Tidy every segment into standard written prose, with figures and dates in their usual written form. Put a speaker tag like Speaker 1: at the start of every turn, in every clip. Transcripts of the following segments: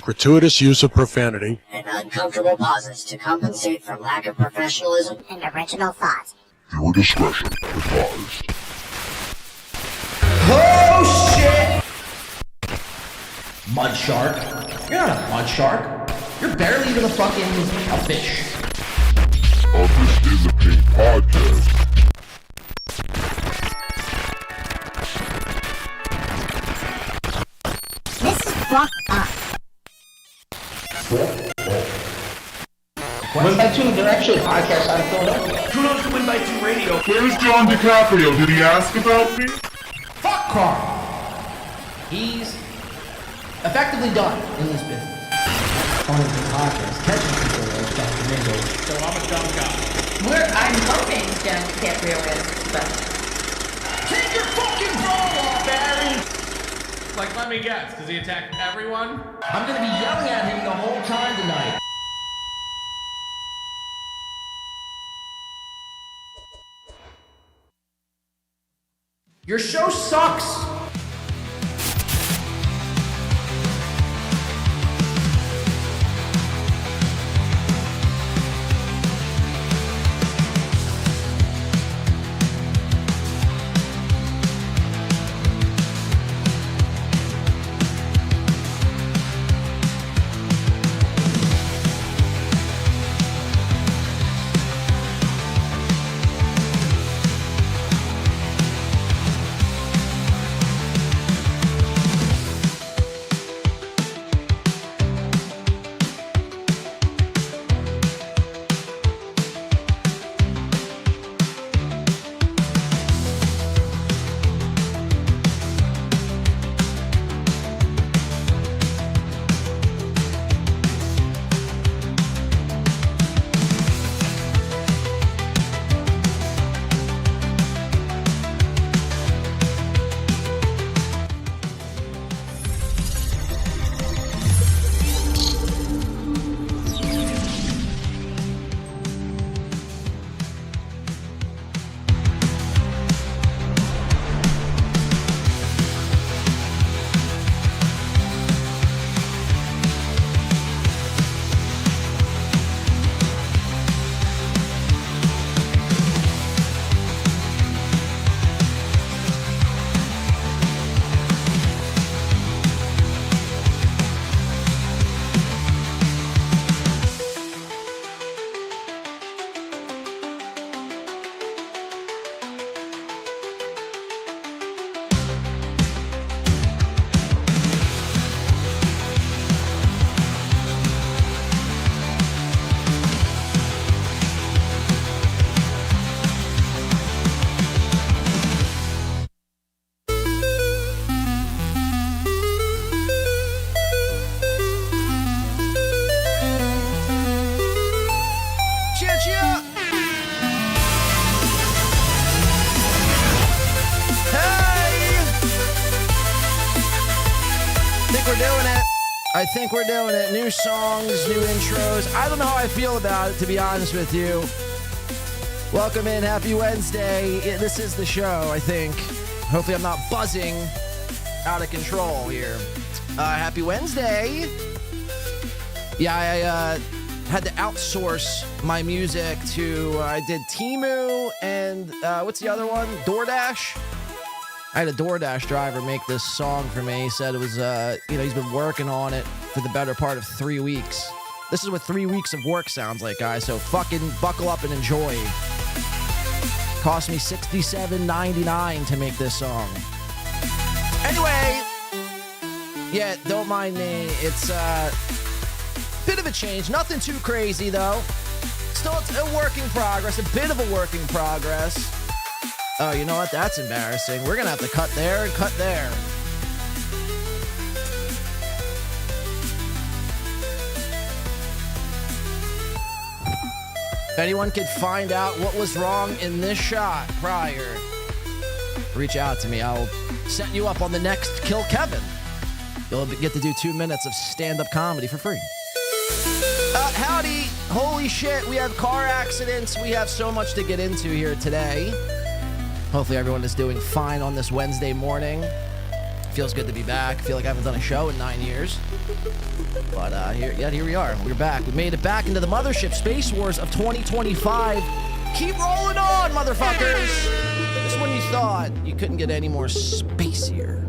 Speaker 1: gratuitous use of profanity,
Speaker 2: and uncomfortable pauses to compensate for lack of professionalism and original thought.
Speaker 3: Viewer discretion advised.
Speaker 4: Oh shit! Mud shark. You're not a mud shark. You're barely even a fish.
Speaker 3: This is a Pink Podcast.
Speaker 2: This is fucked up.
Speaker 4: Win by Two, they're actually a podcast out of Philadelphia.
Speaker 5: Who knows to Win by Two radio?
Speaker 3: Where's John Di Caprio? Did he ask about me?
Speaker 4: Fuck Carl. He's effectively done in this business. On the podcast, catching people like Dr. Mingo.
Speaker 5: So I'm a dumb guy.
Speaker 6: I'm hoping John Di Caprio is, but...
Speaker 4: Take your fucking bra off, Barry!
Speaker 5: Like, let me guess, does he attack everyone?
Speaker 4: I'm gonna be yelling at him the whole time tonight. Your show sucks!
Speaker 7: I think we're doing it. New songs, new intros. I don't know how I feel about it, to be honest with you. Welcome in. Happy Wednesday. This is the show, I think. Hopefully I'm not buzzing out of control here. Happy Wednesday. Yeah, I had to outsource my music to, I did Temu and what's the other one? DoorDash. I had a DoorDash driver make this song for me. He said it was, he's been working on it for the better part of 3 weeks. This is what 3 weeks of work sounds like, guys. So fucking buckle up and enjoy. Cost me $67.99 to make this song. Anyway, yeah, don't mind me. It's a bit of a change. Nothing too crazy, though. Still a work in progress. A bit of a work in progress. Oh, you know what? That's embarrassing. We're going to have to cut there and cut there. If anyone could find out what was wrong in this shot prior, reach out to me. I'll set you up on the next Kill Kevin. You'll get to do 2 minutes of stand-up comedy for free. Howdy. Holy shit. We have car accidents. We have so much to get into here today. Hopefully everyone is doing fine on this Wednesday morning. If Feels good to be back. Feel like I haven't done a show in 9 years. But here we are. We're back. We made it back into the mothership Space Wars of 2025. Keep rolling on, motherfuckers. Just when you thought you couldn't get any more spacier,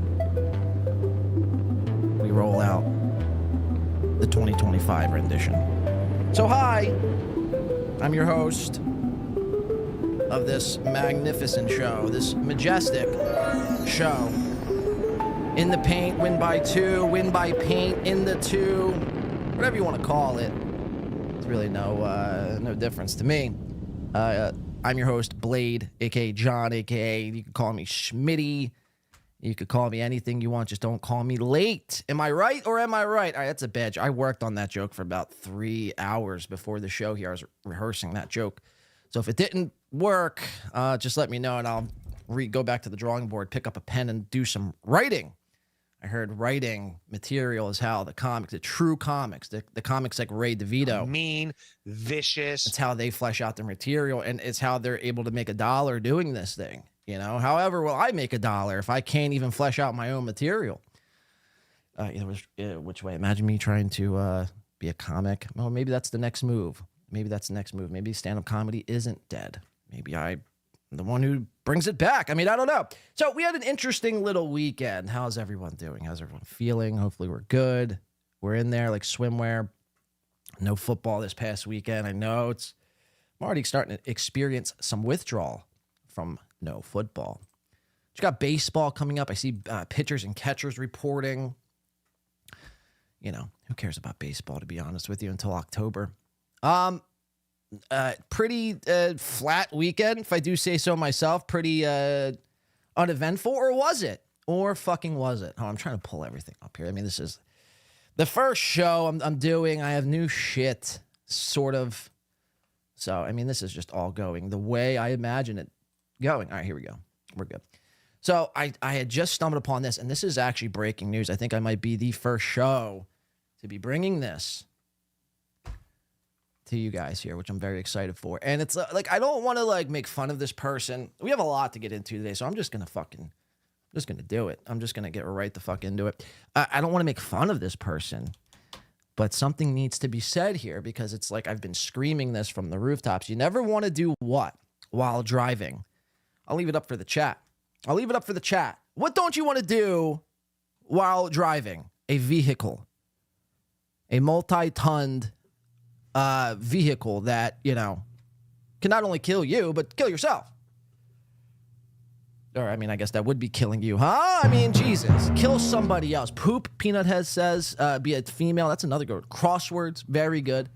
Speaker 7: we roll out the 2025 rendition. So hi, I'm your host of this magnificent show, this majestic show. In the paint, win by two, win by paint, in the two, whatever you want to call it. It's really no difference to me. I'm your host, Blade, a.k.a. John, a.k.a. you can call me Schmitty. You could call me anything you want, just don't call me late. Am I right or am I right? All right, that's a bad joke. I worked on that joke for about 3 hours before the show here. I was rehearsing that joke. So if it didn't work, just let me know and I'll go back to the drawing board, pick up a pen and do some writing. I heard writing material is how the true comics, the comics like Ray DeVito.
Speaker 8: Mean, vicious.
Speaker 7: It's how they flesh out their material, and it's how they're able to make $1 doing this thing. You know, however will I make $1 if I can't even flesh out my own material? Which way? Imagine me trying to be a comic. Well, maybe that's the next move. Maybe stand-up comedy isn't dead. Maybe I'm the one who brings it back. I mean, I don't know. So we had an interesting little weekend. How's everyone doing? How's everyone feeling? Hopefully we're good. We're in there like swimwear. No football this past weekend. I know I'm already starting to experience some withdrawal from no football. You got baseball coming up. I see pitchers and catchers reporting. You know, who cares about baseball, to be honest with you, until October. Pretty flat weekend, if I do say so myself. Pretty uneventful, or was it? Or fucking was it? Oh, I'm trying to pull everything up here. I mean, this is the first show I'm doing. I have new shit, sort of. So, I mean, this is just all going the way I imagine it going. All right, here we go. We're good. So, I had just stumbled upon this, and this is actually breaking news. I think I might be the first show to be bringing this to you guys here, which I'm very excited for. And it's like, I don't want to like make fun of this person. We have a lot to get into today, so I'm just going to do it. I'm just going to get right the fuck into it. I don't want to make fun of this person, but something needs to be said here because it's like I've been screaming this from the rooftops. You never want to do what while driving? I'll leave it up for the chat. What don't you want to do while driving a vehicle? A multi-tonned vehicle that, you know, can not only kill you, but kill yourself. Or, I mean, I guess that would be killing you, huh? I mean, Jesus. Kill somebody else. Poop, Peanut Head says, be a female. That's another good. Crosswords, very good.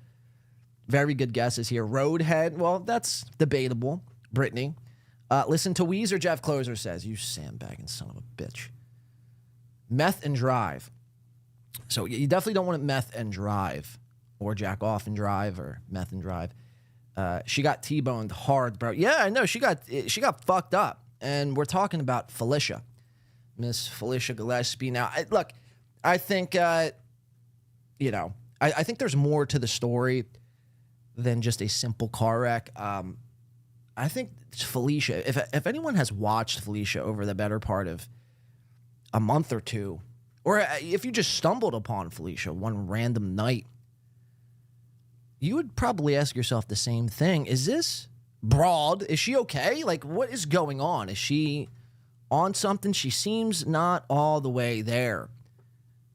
Speaker 7: Very good guesses here. Roadhead, well, that's debatable. Brittany. Listen to Weezer, Jeff Closer says, you sandbagging son of a bitch. Meth and drive. So you definitely don't want to meth and drive. Or jack off and drive, or meth and drive. She got T-boned hard, bro. Yeah, I know. She got fucked up. And we're talking about Felicia. Miss Felicia Gillespie. Now, I think, you know, I think there's more to the story than just a simple car wreck. I think Felicia, if anyone has watched Felicia over the better part of a month or two, or if you just stumbled upon Felicia one random night, you would probably ask yourself the same thing. Is this broad? Is she okay? Like, what is going on? Is she on something? She seems not all the way there.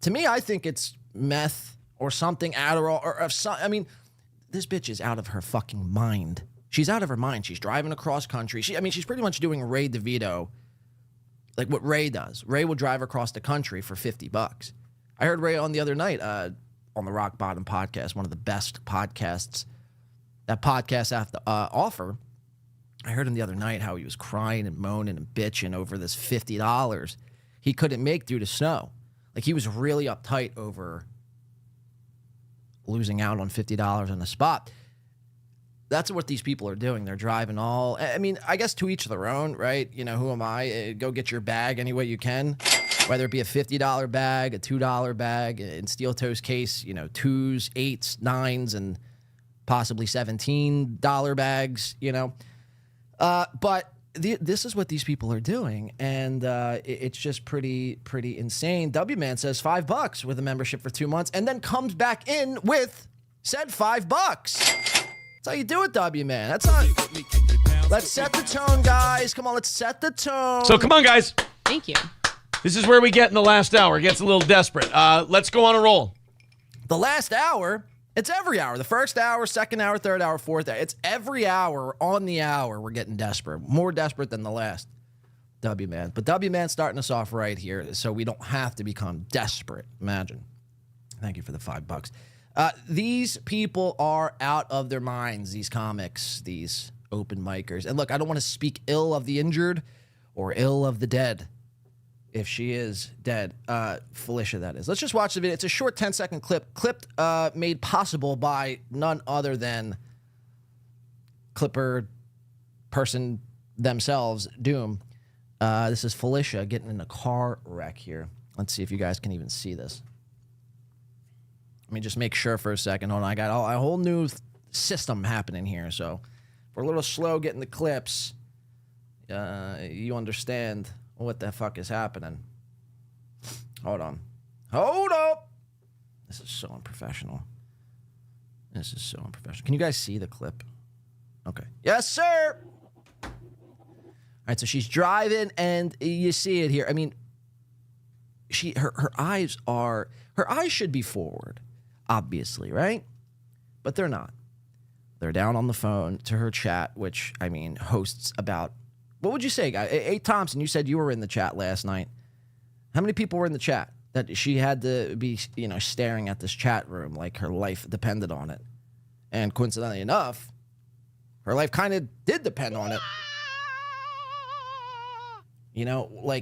Speaker 7: To me, I think it's meth or something, Adderall, or some. I mean, this bitch is out of her fucking mind. She's out of her mind. She's driving across country. She's pretty much doing Ray DeVito, like what Ray does. Ray will drive across the country for $50. I heard Ray on the other night, on the Rock Bottom podcast, one of the best podcasts that podcasts have to offer. I heard him the other night how he was crying and moaning and bitching over this $50 he couldn't make due to snow. Like, he was really uptight over losing out on $50 on the spot. That's what these people are doing. They're driving all, I mean, I guess to each their own, right? You know, who am I? Go get your bag any way you can. Whether it be a $50 bag, a $2 bag, in Steel Toe's case, you know, 2s, 8s, 9s, and possibly $17 bags, you know. But this is what these people are doing, and it's just pretty insane. W Man says $5 with a membership for 2 months, and then comes back in with said $5. That's how you do it, W Man. That's how. Let's set the tone, guys. Come on, let's set the tone.
Speaker 9: So come on, guys.
Speaker 6: Thank you.
Speaker 9: This is where we get in the last hour. It gets a little desperate. Let's go on a roll.
Speaker 7: The last hour. It's every hour. The first hour, second hour, third hour, fourth hour. It's every hour on the hour we're getting desperate. More desperate than the last. W Man. But W Man's starting us off right here so we don't have to become desperate. Imagine. Thank you for the $5. These people are out of their minds, these comics, these open micers. And look, I don't want to speak ill of the injured or ill of the dead. If she is dead, Felicia, that is. Let's just watch the video. It's a short 10-second clip, made possible by none other than Clipper person themselves, Doom. This is Felicia getting in a car wreck here. Let's see if you guys can even see this. Let me just make sure for a second. Hold on, I got a whole new system happening here, so if we're a little slow getting the clips, you understand what the fuck is happening. Hold on. Hold up. This is so unprofessional. This is so unprofessional. Can you guys see the clip? Okay. Yes, sir. All right, so she's driving, and you see it here. I mean, her eyes should be forward, obviously, right? But they're not. They're down on the phone to her chat, which, I mean, hosts about... What would you say, guy? A. Thompson, you said you were in the chat last night. How many people were in the chat that she had to be, staring at this chat room like her life depended on it? And coincidentally enough, her life kind of did depend on it.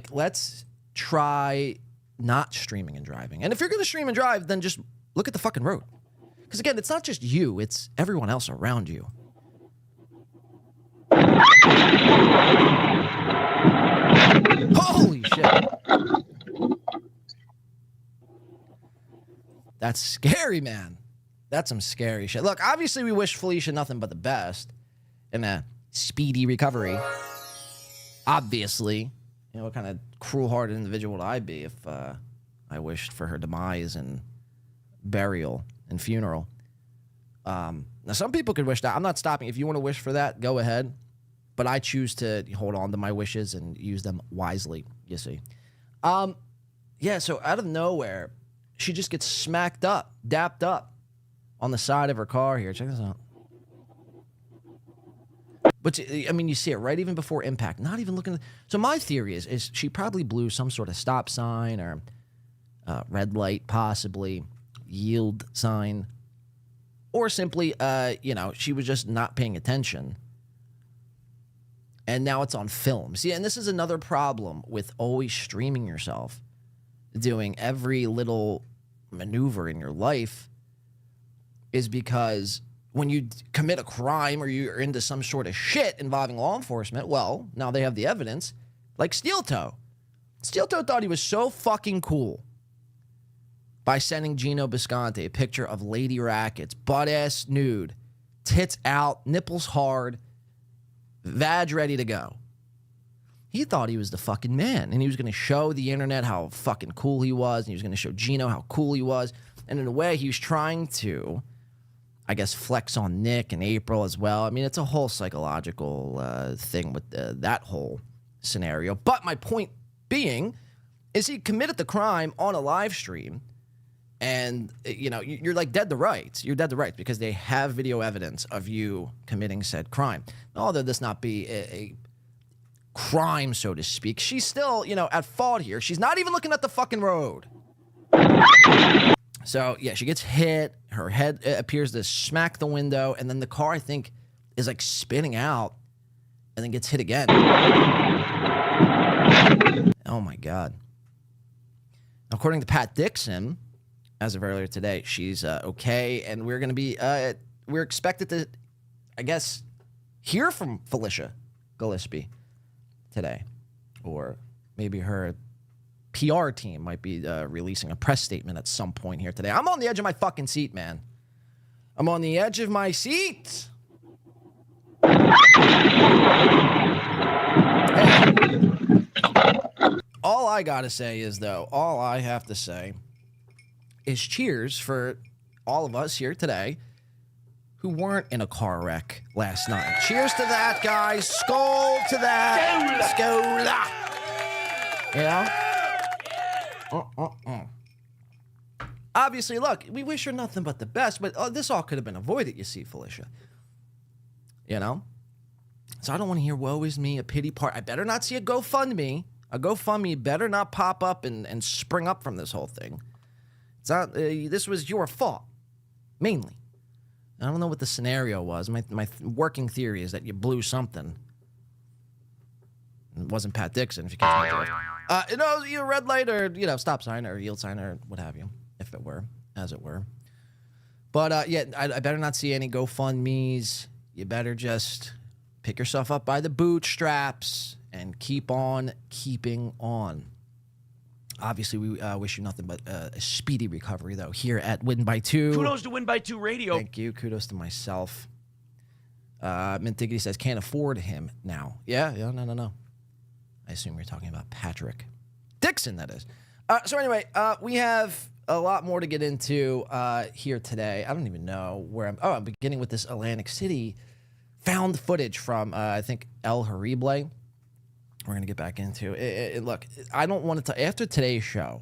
Speaker 7: Let's try not streaming and driving. And if you're going to stream and drive, then just look at the fucking road. Because again, it's not just you, it's everyone else around you. Holy shit. That's scary, man. That's some scary shit. Look, obviously we wish Felicia nothing but the best in a speedy recovery. Obviously. What kind of cruel-hearted individual would I be if I wished for her demise and burial and funeral? Now, some people could wish that. I'm not stopping. If you want to wish for that, go ahead. But I choose to hold on to my wishes and use them wisely, you see. So out of nowhere, she just gets smacked up, dapped up on the side of her car here. Check this out. But, I mean, you see it right even before impact. Not even looking. So my theory is she probably blew some sort of stop sign or red light, possibly, yield sign. Or simply, she was just not paying attention. And now it's on film. See, and this is another problem with always streaming yourself, doing every little maneuver in your life, is because when you commit a crime or you're into some sort of shit involving law enforcement, well, now they have the evidence, like Steel Toe. Steel Toe thought he was so fucking cool by sending Gino Bisconte a picture of Lady Rackets, butt-ass nude, tits out, nipples hard, vag ready to go. He thought he was the fucking man, and he was going to show the internet how fucking cool he was, and he was going to show Gino how cool he was, and in a way, he was trying to, I guess, flex on Nick and April as well. I mean, it's a whole psychological thing with that whole scenario. But my point being is he committed the crime on a live stream, and, you're like dead to rights. You're dead to rights because they have video evidence of you committing said crime. Although this not be a crime, so to speak, she's still, at fault here. She's not even looking at the fucking road. So, yeah, she gets hit. Her head appears to smack the window, and then the car, I think, is like spinning out and then gets hit again. Oh, my God. According to Pat Dixon, as of earlier today, she's okay, and we're going to be, we're expected to, I guess, hear from Felicia Gillespie today. Or maybe her PR team might be releasing a press statement at some point here today. I'm on the edge of my fucking seat, man. I'm on the edge of my seat. All I gotta say is, though, all I have to say is cheers for all of us here today who weren't in a car wreck last night. Cheers to that, guys. Skull to that. Skola. You know? Obviously, look, we wish her nothing but the best, but this all could have been avoided, you see, Felicia. You know? So I don't want to hear woe is me, a pity part. I better not see a GoFundMe. A GoFundMe better not pop up and spring up from this whole thing. It's not, this was your fault, mainly. I don't know what the scenario was. My working theory is that you blew something. It wasn't Pat Dixon, if you catch my drift. No, you red light or, stop sign or yield sign or what have you, if it were, as it were. But, yeah, I better not see any GoFundMes. You better just pick yourself up by the bootstraps and keep on keeping on. Obviously, we wish you nothing but a speedy recovery, though, here at Win by 2.
Speaker 9: Kudos to Win by 2 Radio.
Speaker 7: Thank you. Kudos to myself. Mint Diggity says, can't afford him now. Yeah, no. I assume you're talking about Patrick Dixon, that is. So anyway, we have a lot more to get into here today. I don't even know where I'm beginning with this Atlantic City found footage from, I think, El Horrible. We're going to get back into it. Look, I don't want to... After today's show,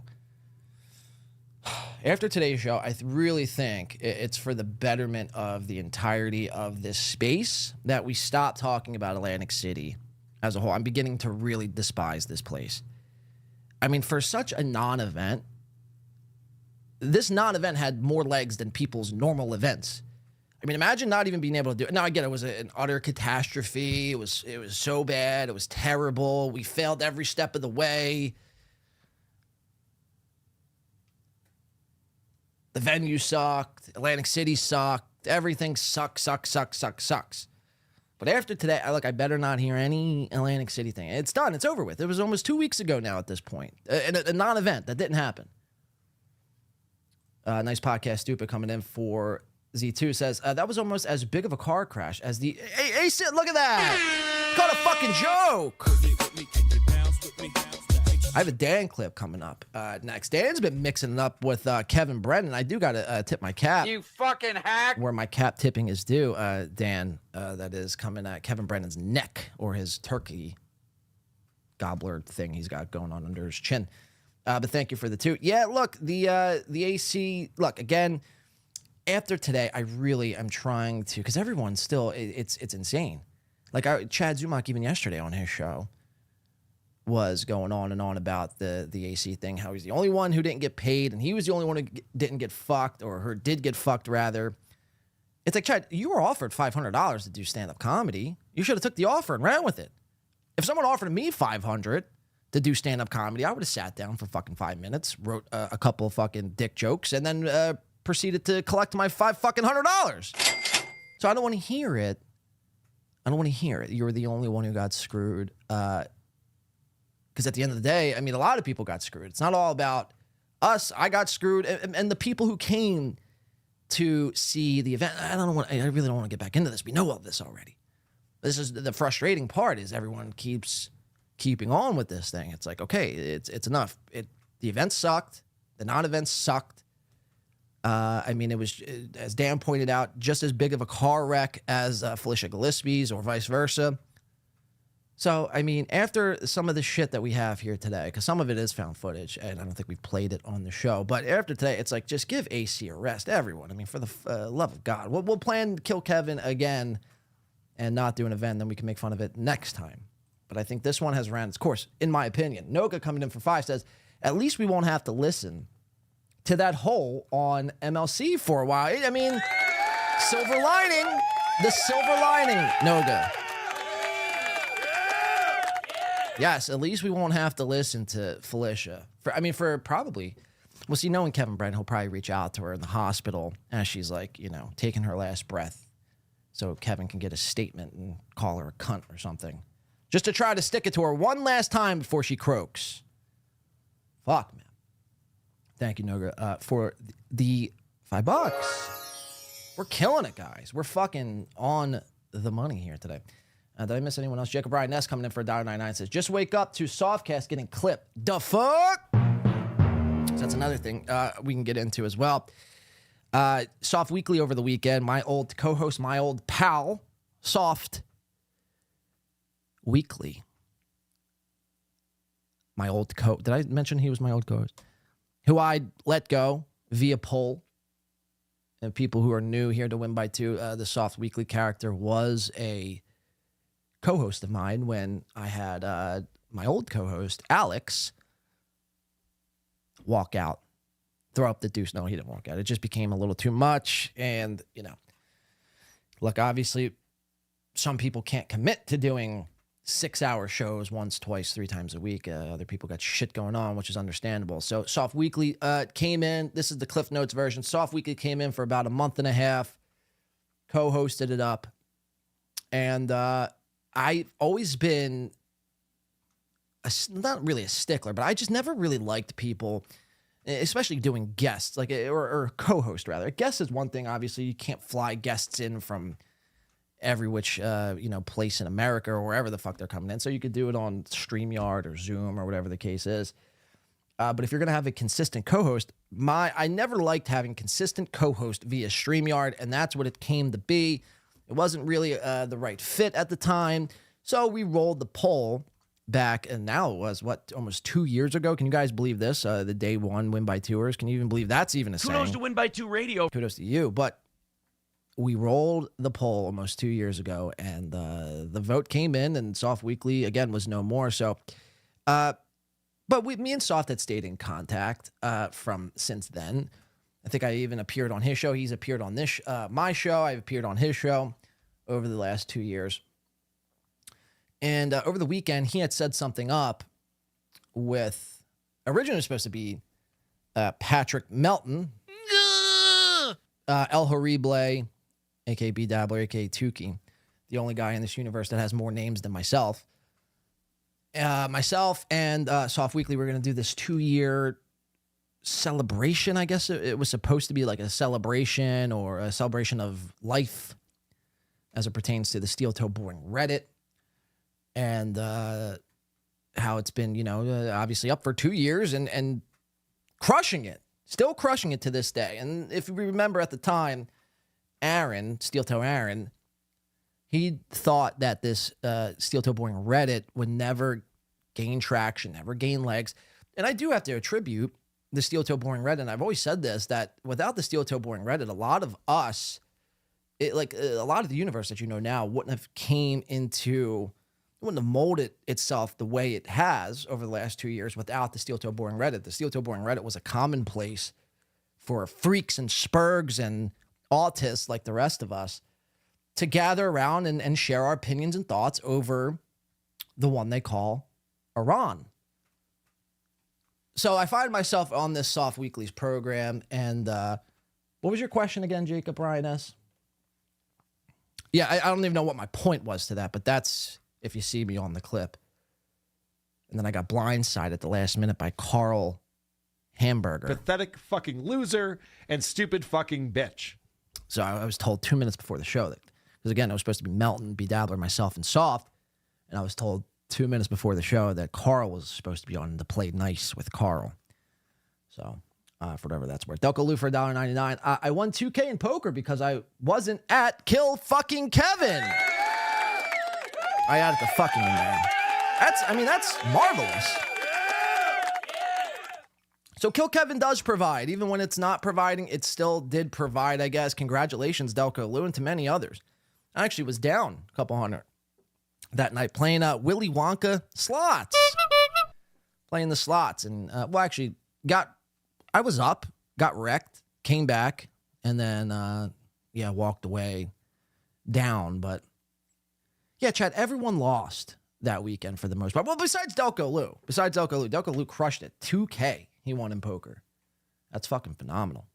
Speaker 7: I really think it's for the betterment of the entirety of this space that we stop talking about Atlantic City as a whole. I'm beginning to really despise this place. I mean, for such a non-event, this non-event had more legs than people's normal events. I mean, imagine not even being able to do it. Now, again, it was an utter catastrophe. It was so bad. It was terrible. We failed every step of the way. The venue sucked. Atlantic City sucked. Everything sucks. But after today, I better not hear any Atlantic City thing. It's done. It's over with. It was almost 2 weeks ago now at this point. A non-event. That didn't happen. Nice podcast, Stupid, coming in for... Z2 says, that was almost as big of a car crash as the... Hey, look at that! Caught a fucking joke! I have a Dan clip coming up next. Dan's been mixing it up with Kevin Brennan. I do got to tip my cap.
Speaker 10: You fucking hack!
Speaker 7: Where my cap tipping is due. Dan, that is coming at Kevin Brennan's neck, or his turkey gobbler thing he's got going on under his chin. But thank you for the toot. Yeah, look, the AC... Look, again... After today, I really am trying to, because everyone's still, it's insane. Like Chad Zumach, even yesterday on his show, was going on and on about the AC thing, how he's the only one who didn't get paid, and he was the only one who didn't get fucked, or did get fucked, rather. It's like, Chad, you were offered $500 to do stand-up comedy. You should have took the offer and ran with it. If someone offered me $500 to do stand-up comedy, I would have sat down for fucking 5 minutes, wrote a couple of fucking dick jokes, and then... proceeded to collect my $500. So I don't want to hear it. You're the only one who got screwed. Because at the end of the day, I mean, a lot of people got screwed. It's not all about us. I got screwed. And the people who came to see the event, I really don't want to get back into this. We know all this already. This is the frustrating part, is everyone keeps keeping on with this thing. It's like, okay, it's enough. The event sucked. The non-event sucked. I mean, it was, as Dan pointed out, just as big of a car wreck as Felicia Gillespie's, or vice versa. So, I mean, after some of the shit that we have here today, because some of it is found footage, and I don't think we played it on the show, but after today, it's like, just give AC a rest, everyone. I mean, for the love of God. We'll plan to kill Kevin again and not do an event, then we can make fun of it next time. But I think this one has ran its course, in my opinion. Noga coming in for 5 says, at least we won't have to listen to that hole on MLC for a while. I mean, silver lining. The silver lining, Noga. Yes, at least we won't have to listen to Felicia. For probably... Well, see, knowing Kevin Brennan, he'll probably reach out to her in the hospital as she's like, taking her last breath. So Kevin can get a statement and call her a cunt or something. Just to try to stick it to her one last time before she croaks. Fuck, man. Thank you, Noga, for the $5. We're killing it, guys. We're fucking on the money here today. Did I miss anyone else? Jacob Ryan Ness coming in for $1.99 says, just wake up to Softcast getting clipped. The fuck? So that's another thing we can get into as well. Soft Weekly over the weekend. My old co-host, my old pal, Soft Weekly. My old did I mention he was my old co-host? Who I let go via poll. And people who are new here to Win by Two, the Soft Weekly character was a co-host of mine when I had my old co-host, Alex, walk out, throw up the deuce. No, he didn't walk out. It just became a little too much. And, look, obviously, some people can't commit to doing 6-hour shows once, twice, 3 times a week. Other people got shit going on, which is understandable. So Soft Weekly came in. This is the Cliff Notes version. Soft Weekly came in for about a month and a half, co-hosted it up. And I've always been, not really a stickler, but I just never really liked people, especially doing guests, or co-host rather. A guest is one thing, obviously. You can't fly guests in from every which place in America or wherever the fuck they're coming in. So you could do it on StreamYard or Zoom or whatever the case is. But if you're gonna have a consistent co-host, I never liked having consistent co-host via StreamYard, and that's what it came to be. It wasn't really the right fit at the time. So we rolled the poll back, and now it was, almost 2 years ago? Can you guys believe this? The day one Win by Tours. Can you even believe that's even a saying?
Speaker 9: Kudos to Win by Two Radio.
Speaker 7: Kudos to you. But we rolled the poll almost 2 years ago, and the vote came in, and Soft Weekly, again, was no more. So, but me and Soft had stayed in contact from since then. I think I even appeared on his show. He's appeared on this my show. I've appeared on his show over the last 2 years. And over the weekend, he had set something up with, originally supposed to be Patrick Melton, El Horrible, a.k.a. B-Dabbler, a.k.a. Tukey, the only guy in this universe that has more names than myself. Myself and Soft Weekly, we're going to do this 2-year celebration, I guess. It was supposed to be like a celebration or a celebration of life as it pertains to the Steel Toe Boring Reddit and how it's been, obviously up for 2 years and crushing it, still crushing it to this day. And if you remember at the time, Aaron, Steel Toe Aaron, he thought that this Steel Toe Boring Reddit would never gain traction, never gain legs. And I do have to attribute the Steel Toe Boring Reddit, and I've always said this, that without the Steel Toe Boring Reddit, a lot of us, a lot of the universe that you know now wouldn't have molded itself the way it has over the last 2 years without the Steel Toe Boring Reddit. The Steel Toe Boring Reddit was a commonplace for freaks and spurgs and autists like the rest of us to gather around and share our opinions and thoughts over the one they call Iran. So I find myself on this Soft Weekly's program, and what was your question again, Jacob Ryan S? Yeah, I don't even know what my point was to that, but that's if you see me on the clip. And then I got blindsided at the last minute by Karl Hamburger.
Speaker 10: Pathetic fucking loser and stupid fucking bitch.
Speaker 7: So I was told 2 minutes before the show that, because again, it was supposed to be Melton, B-Dabbler, myself, and Soft, and I was told 2 minutes before the show that Karl was supposed to be on to play nice with Karl. So, for whatever that's worth. Delco Lou for $1.99. I won 2K in poker because I wasn't at Kill fucking Kevin. I added the fucking in there. That's marvelous. So Kill Kevin does provide. Even when it's not providing, it still did provide, I guess. Congratulations, Delco Lou, and to many others. I actually was down a couple hundred that night playing Willy Wonka slots. Playing the slots. And, I was up, got wrecked, came back, and then, walked away down. But, yeah, Chad, everyone lost that weekend for the most part. Well, besides Delco Lou. Delco Lou crushed it. 2K he won in poker. That's fucking phenomenal.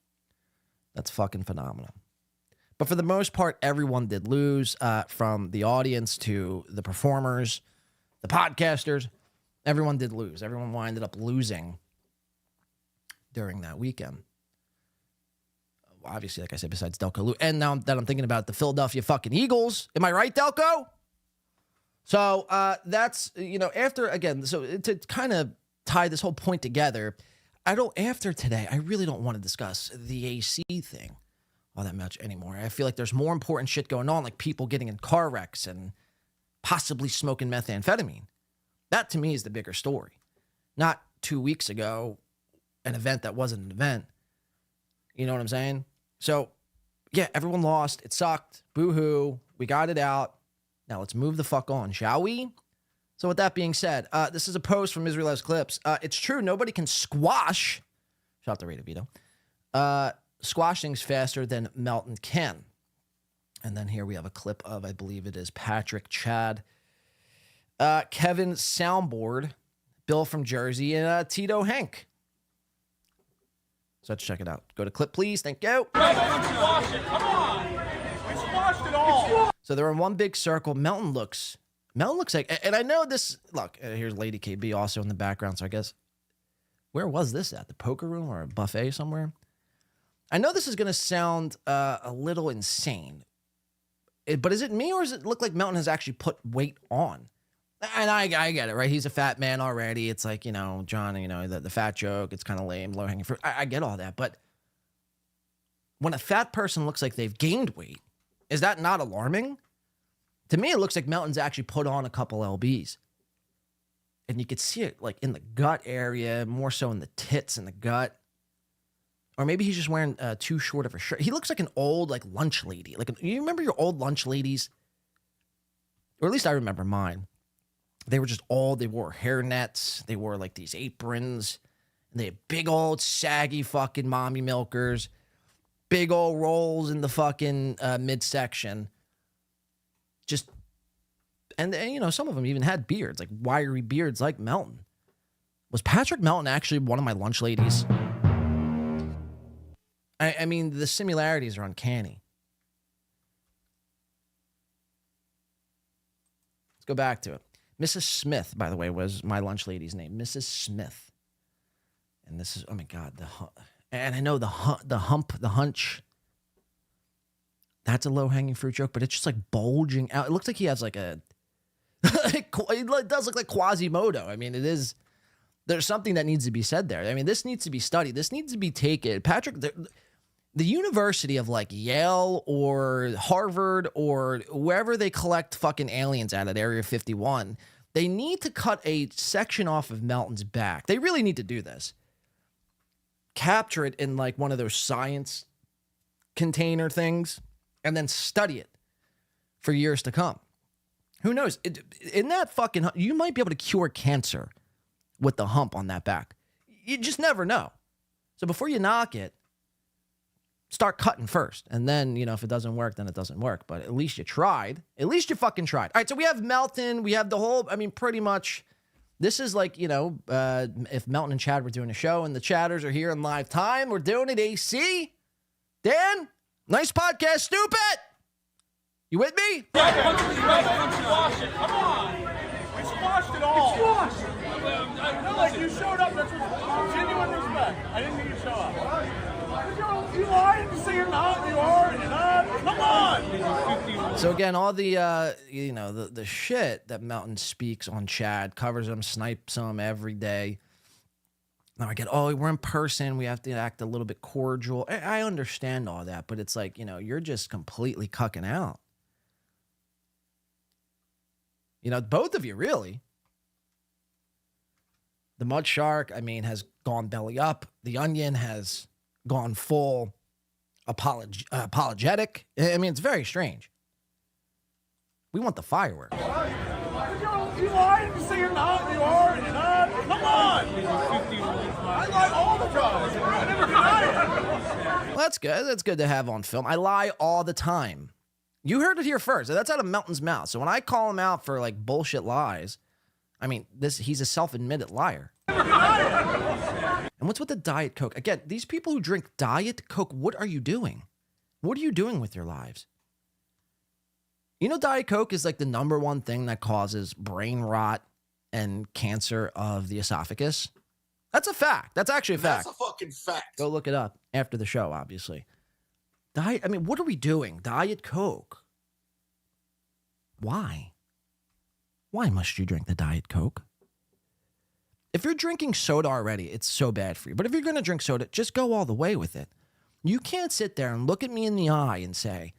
Speaker 7: But for the most part, everyone did lose, from the audience to the performers, the podcasters. Everyone did lose. Everyone winded up losing during that weekend. Obviously, like I said, besides Delco Lou. And now that I'm thinking about the Philadelphia fucking Eagles. Am I right, Delco? So that's, after, again, so to kind of tie this whole point together, after today, I really don't want to discuss the AC thing all that much anymore. I feel like there's more important shit going on, like people getting in car wrecks and possibly smoking methamphetamine. That to me is the bigger story. Not 2 weeks ago, an event that wasn't an event. You know what I'm saying? So, yeah, everyone lost. It sucked. Boo-hoo. We got it out. Now let's move the fuck on, shall we? So with that being said, this is a post from Israel Loves Clips. It's true, nobody can squash. Shout out to Ray DeVito. Squash things faster than Melton can. And then here we have a clip of, I believe it is Patrick, Chad, Kevin Soundboard, Bill from Jersey, and Tito Hank. So let's check it out. Go to clip, please. Thank you. So they're in one big circle. Melton looks like, and I know this, look, here's Lady KB also in the background. So I guess, where was this at? The poker room or a buffet somewhere? I know this is going to sound a little insane, but is it me or does it look like Melton has actually put weight on? And I get it, right? He's a fat man already. It's like, John, the fat joke, it's kind of lame, low-hanging fruit. I get all that. But when a fat person looks like they've gained weight, is that not alarming? To me, it looks like Melton's actually put on a couple lbs. And you could see it like in the gut area, more so in the tits and the gut. Or maybe he's just wearing too short of a shirt. He looks like an old lunch lady. You remember your old lunch ladies? Or at least I remember mine. They were just old. They wore hair nets. They wore these aprons. And they had big old saggy fucking mommy milkers. Big old rolls in the fucking midsection. And some of them even had beards, like wiry beards like Melton. Was Patrick Melton actually one of my lunch ladies? I mean, the similarities are uncanny. Let's go back to it. Mrs. Smith, by the way, was my lunch lady's name. Mrs. Smith. And this is, oh my God, and I know the hunch. That's a low-hanging fruit joke, but it's just bulging out. It looks like he has it does look like Quasimodo. I mean, there's something that needs to be said there. I mean, this needs to be studied. This needs to be taken. Patrick, the university of Yale or Harvard or wherever they collect fucking aliens at Area 51, they need to cut a section off of Melton's back. They really need to do this. Capture it in one of those science container things and then study it for years to come. Who knows? In that fucking, you might be able to cure cancer with the hump on that back. You just never know. So before you knock it, start cutting first. And then, if it doesn't work, then it doesn't work. But at least you tried. At least you fucking tried. All right, so we have Melton. We have the whole, pretty much, this is if Melton and Chad were doing a show and the chatters are here in live time, we're doing it AC. Dan, nice podcast, stupid. You with me?
Speaker 5: Come on. We squashed it all. You showed up. That's genuine respect. I didn't think you'd show up. You lied to say you're not. You are. You're not. Come on.
Speaker 7: So again, all the the shit that Melton speaks on Chad, covers him, snipes him every day. Now I get, we're in person. We have to act a little bit cordial. I understand all that, but it's you're just completely cucking out. Both of you, really. The Mud Shark, has gone belly up. The Onion has gone full apologetic. It's very strange. We want the fireworks.
Speaker 5: You lied to say you're not. You are. You're not. Come on. I lie all the time. I never deny it.
Speaker 7: Well, that's good. That's good to have on film. I lie all the time. You heard it here first. That's out of Melton's mouth. So when I call him out for bullshit lies, he's a self-admitted liar. And what's with the Diet Coke? Again, these people who drink Diet Coke, what are you doing? What are you doing with your lives? Diet Coke is the #1 thing that causes brain rot and cancer of the esophagus. That's a fact. That's actually a fact.
Speaker 1: That's a fucking fact.
Speaker 7: Go look it up after the show, obviously. What are we doing? Diet Coke. Why? Why must you drink the Diet Coke? If you're drinking soda already, it's so bad for you. But if you're going to drink soda, just go all the way with it. You can't sit there and look at me in the eye and say,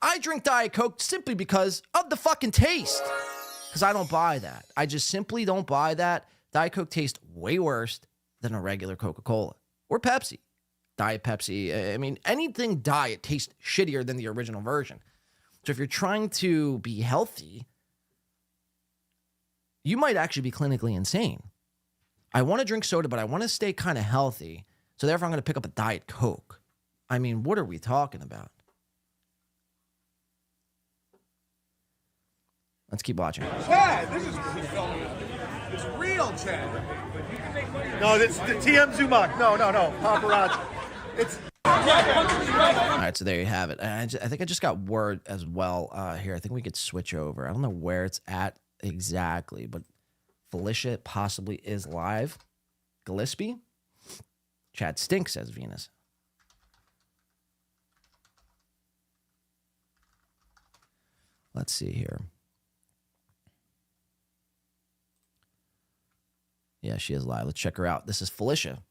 Speaker 7: I drink Diet Coke simply because of the fucking taste. Because I don't buy that. I just simply don't buy that. Diet Coke tastes way worse than a regular Coca-Cola. Or Pepsi. Diet Pepsi. I mean, anything diet tastes shittier than the original version. So if you're trying to be healthy, you might actually be clinically insane. I want to drink soda, but I want to stay kind of healthy. So therefore, I'm going to pick up a Diet Coke. I mean, what are we talking about? Let's keep watching.
Speaker 5: Chad, this is it's real, Chad. No, it's the TM Zumak. No, paparazzi. It's.
Speaker 7: All right, so there you have it. I think I just got word as well here. I think we could switch over. I don't know where it's at exactly, but Felicia possibly is live. Gillespie. Chad stinks, says Venus. Let's see here. Yeah, she is live. Let's check her out. This is Felicia.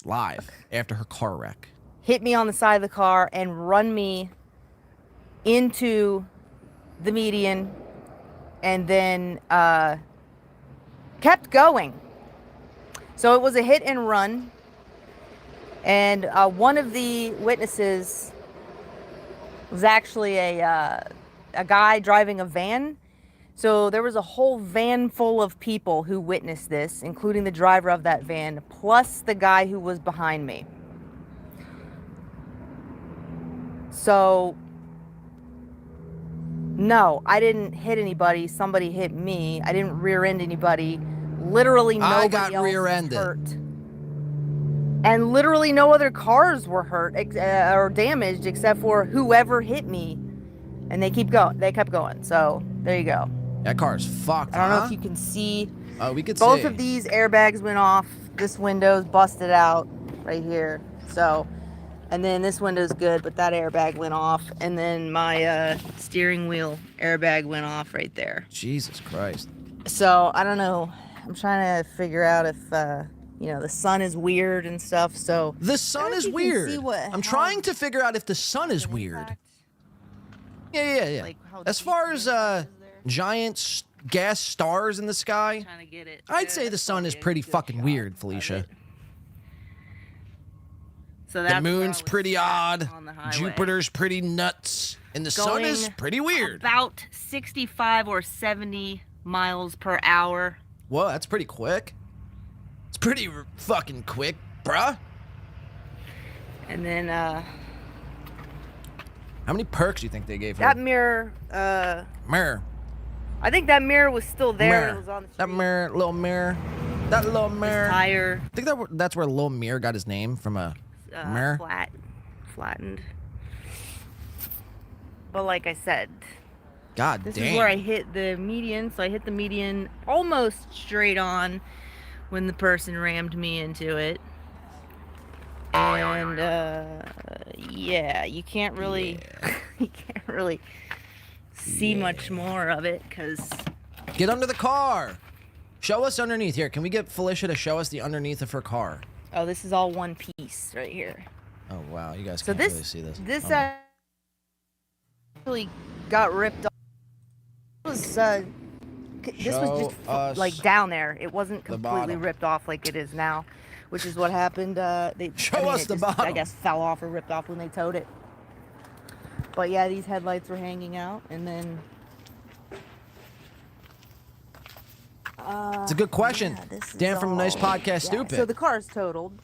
Speaker 7: Live after her car wreck.
Speaker 11: Hit me on the side of the car and run me into the median and then kept going. So it was a hit and run. And one of the witnesses was actually a guy driving a van. So there was a whole van full of people who witnessed this, including the driver of that van, plus the guy who was behind me. So, no, I didn't hit anybody. Somebody hit me. I didn't rear end anybody. Literally nobody
Speaker 7: got
Speaker 11: else
Speaker 7: rear-ended.
Speaker 11: was hurt. And literally no other cars were hurt or damaged except for whoever hit me. And they kept going. So, there you go.
Speaker 7: That car's fucked,
Speaker 11: I don't know if you can see.
Speaker 7: Oh, we could see.
Speaker 11: Both of these airbags went off. This window's busted out right here. So, and then this window's good, but that airbag went off. And then my steering wheel airbag went off right there.
Speaker 7: Jesus Christ.
Speaker 11: So, I don't know. I'm trying to figure out if, the sun is weird and stuff. So,
Speaker 7: the sun is weird. I'm trying to figure out if the sun is weird. Yeah.
Speaker 11: Like
Speaker 7: as far as giant gas stars in the sky, I'd say the sun is pretty fucking weird, Felicia.
Speaker 11: So
Speaker 7: the moon's pretty odd, Jupiter's pretty nuts, and the sun is pretty weird.
Speaker 11: About 65 or 70 miles per hour.
Speaker 7: Whoa, that's pretty quick. It's pretty fucking quick, bruh.
Speaker 11: And then,
Speaker 7: how many perks do you think they gave her?
Speaker 11: that mirror,
Speaker 7: Mirror.
Speaker 11: I think that mirror was still there.
Speaker 7: Mirror.
Speaker 11: It was on the street.
Speaker 7: That mirror, little mirror. That little mirror.
Speaker 11: His tire.
Speaker 7: I think that's where Lil Mirror got his name, from a mirror.
Speaker 11: Flattened. But like I said,
Speaker 7: God
Speaker 11: this
Speaker 7: damn.
Speaker 11: is where I hit the median. So I hit the median almost straight on when the person rammed me into it. And yeah, you can't really you can't really see much more of it because
Speaker 7: Get under the car. Show us underneath here. Can we get Felicia to show us the underneath of her car?
Speaker 11: oh, this is all one piece right here.
Speaker 7: Oh wow, you guys
Speaker 11: So
Speaker 7: can't really see this.
Speaker 11: This
Speaker 7: Oh.
Speaker 11: actually got ripped off. This was
Speaker 7: Show us
Speaker 11: like down there. It wasn't
Speaker 7: the
Speaker 11: completely
Speaker 7: bottom.
Speaker 11: ripped off like it is now, which is what happened.
Speaker 7: Show us
Speaker 11: it
Speaker 7: the
Speaker 11: just,
Speaker 7: bottom.
Speaker 11: I guess fell off or ripped off when they towed it. But yeah, these headlights were hanging out, and then.
Speaker 7: It's a good question.
Speaker 11: Yeah, this is
Speaker 7: Dan from Nice
Speaker 11: all-
Speaker 7: Podcast
Speaker 11: yeah,
Speaker 7: Stupid.
Speaker 11: So the car's totaled.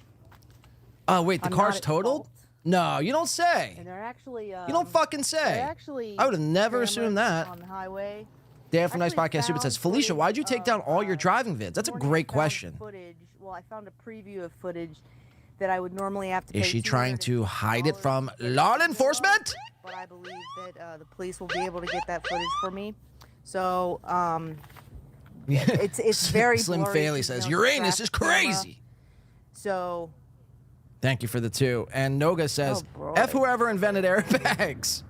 Speaker 7: Oh wait, the
Speaker 11: I'm
Speaker 7: car's
Speaker 11: not at
Speaker 7: totaled?
Speaker 11: fault.
Speaker 7: No, you don't say.
Speaker 11: And they're actually.
Speaker 7: You don't fucking say.
Speaker 11: They're actually.
Speaker 7: I would have never
Speaker 11: cameras
Speaker 7: assumed that.
Speaker 11: On the highway.
Speaker 7: Dan from Nice
Speaker 11: Actually
Speaker 7: Podcast Stupid
Speaker 11: found
Speaker 7: says, Felicia,
Speaker 11: footage
Speaker 7: why'd you take down
Speaker 11: of,
Speaker 7: all your driving vids? That's a
Speaker 11: morning
Speaker 7: great
Speaker 11: found
Speaker 7: question.
Speaker 11: Footage. Well, I found a preview of footage that I would normally have to pay
Speaker 7: Is she trying to hide it
Speaker 11: $250
Speaker 7: from
Speaker 11: to get
Speaker 7: law
Speaker 11: it.
Speaker 7: enforcement?
Speaker 11: But I believe that the police will be able to get that footage for me. So, it's very
Speaker 7: Slim
Speaker 11: blurry,
Speaker 7: Faley
Speaker 11: 'cause,
Speaker 7: says,
Speaker 11: you know, the
Speaker 7: Uranus is
Speaker 11: traffic camera.
Speaker 7: crazy.
Speaker 11: So,
Speaker 7: Thank you for the 2. And Noga says,
Speaker 11: Oh, boy.
Speaker 7: F whoever invented airbags.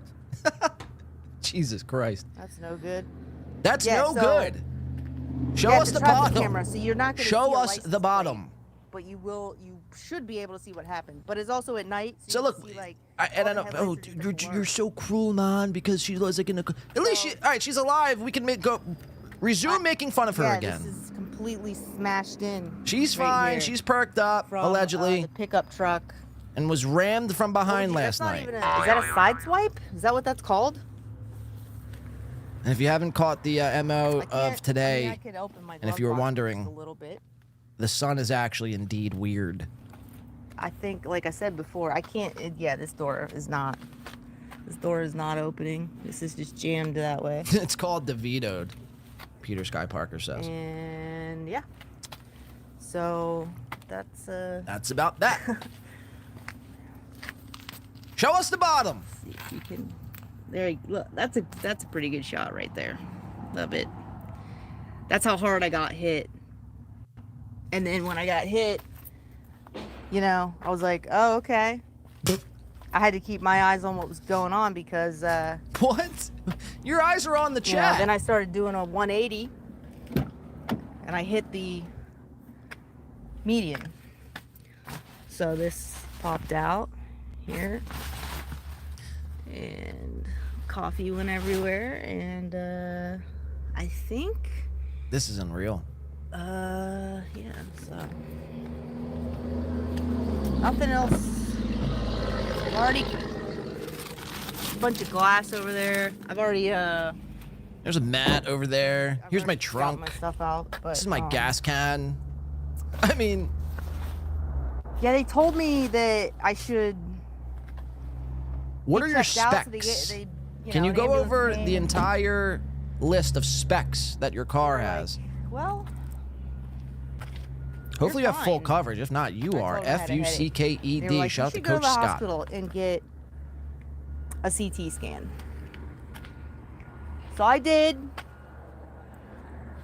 Speaker 7: Jesus Christ.
Speaker 11: that's no good.
Speaker 7: That's
Speaker 11: Yeah,
Speaker 7: no
Speaker 11: so-
Speaker 7: good. Show
Speaker 11: Yeah,
Speaker 7: us
Speaker 11: it's
Speaker 7: the
Speaker 11: a traffic
Speaker 7: bottom.
Speaker 11: camera, so you're not gonna
Speaker 7: Show
Speaker 11: see a
Speaker 7: us
Speaker 11: license
Speaker 7: the bottom.
Speaker 11: But you should be able to see what happened. But it's also at night, so,
Speaker 7: So
Speaker 11: you
Speaker 7: look,
Speaker 11: can see, like,
Speaker 7: I
Speaker 11: all the
Speaker 7: don't.
Speaker 11: headlights
Speaker 7: Oh,
Speaker 11: are just a
Speaker 7: you're
Speaker 11: blur.
Speaker 7: so cruel, man. Because she was like in a. At least she. All right, she's alive. We can resume making fun of her
Speaker 11: yeah,
Speaker 7: again.
Speaker 11: this is completely smashed in.
Speaker 7: She's
Speaker 11: right
Speaker 7: fine.
Speaker 11: here
Speaker 7: She's perked up,
Speaker 11: from,
Speaker 7: allegedly,
Speaker 11: the pickup truck.
Speaker 7: and was rammed from behind
Speaker 11: That's
Speaker 7: last
Speaker 11: not
Speaker 7: night.
Speaker 11: even is that a side swipe? Is that what that's called?
Speaker 7: And if you haven't caught the MO of today,
Speaker 11: I could open my
Speaker 7: and if
Speaker 11: glove
Speaker 7: you were
Speaker 11: box
Speaker 7: wondering,
Speaker 11: just a little bit.
Speaker 7: the sun is actually indeed weird.
Speaker 11: I think, like I said before, I can't. Yeah, this door is not. This door is not opening. This is just jammed that way.
Speaker 7: It's called DeVito, Peter Sky Parker says.
Speaker 11: And yeah. So
Speaker 7: That's about that. Show us the bottom.
Speaker 11: see if you can. There you look. That's a pretty good shot right there. Love it. That's how hard I got hit. And then when I got hit, you know, I was like, oh, okay. I had to keep my eyes on what was going on because
Speaker 7: What? Your eyes are on the
Speaker 11: you know,
Speaker 7: chat.
Speaker 11: then I started doing a 180 and I hit the median. So this popped out here and coffee went everywhere and I think
Speaker 7: This is unreal.
Speaker 11: yeah, so nothing else. Already a bunch of glass over there. I've already
Speaker 7: There's a mat over there. Here's my
Speaker 11: got
Speaker 7: trunk.
Speaker 11: my stuff out, but
Speaker 7: This is my gas can. I mean,
Speaker 11: yeah, they told me that I should.
Speaker 7: what
Speaker 11: be
Speaker 7: are your
Speaker 11: checked out so
Speaker 7: specs?
Speaker 11: an
Speaker 7: Can you go
Speaker 11: ambulance
Speaker 7: over
Speaker 11: came
Speaker 7: the
Speaker 11: and-
Speaker 7: entire list of specs that your car has?
Speaker 11: Well,
Speaker 7: Hopefully you
Speaker 11: you're
Speaker 7: have full
Speaker 11: fine.
Speaker 7: coverage. If not, you
Speaker 11: I
Speaker 7: are.
Speaker 11: told them I had a headache.
Speaker 7: Fucked.
Speaker 11: they were like,
Speaker 7: Shout out
Speaker 11: you
Speaker 7: to
Speaker 11: should go to
Speaker 7: Coach
Speaker 11: the
Speaker 7: Scott.
Speaker 11: hospital and get a CT scan. So I did,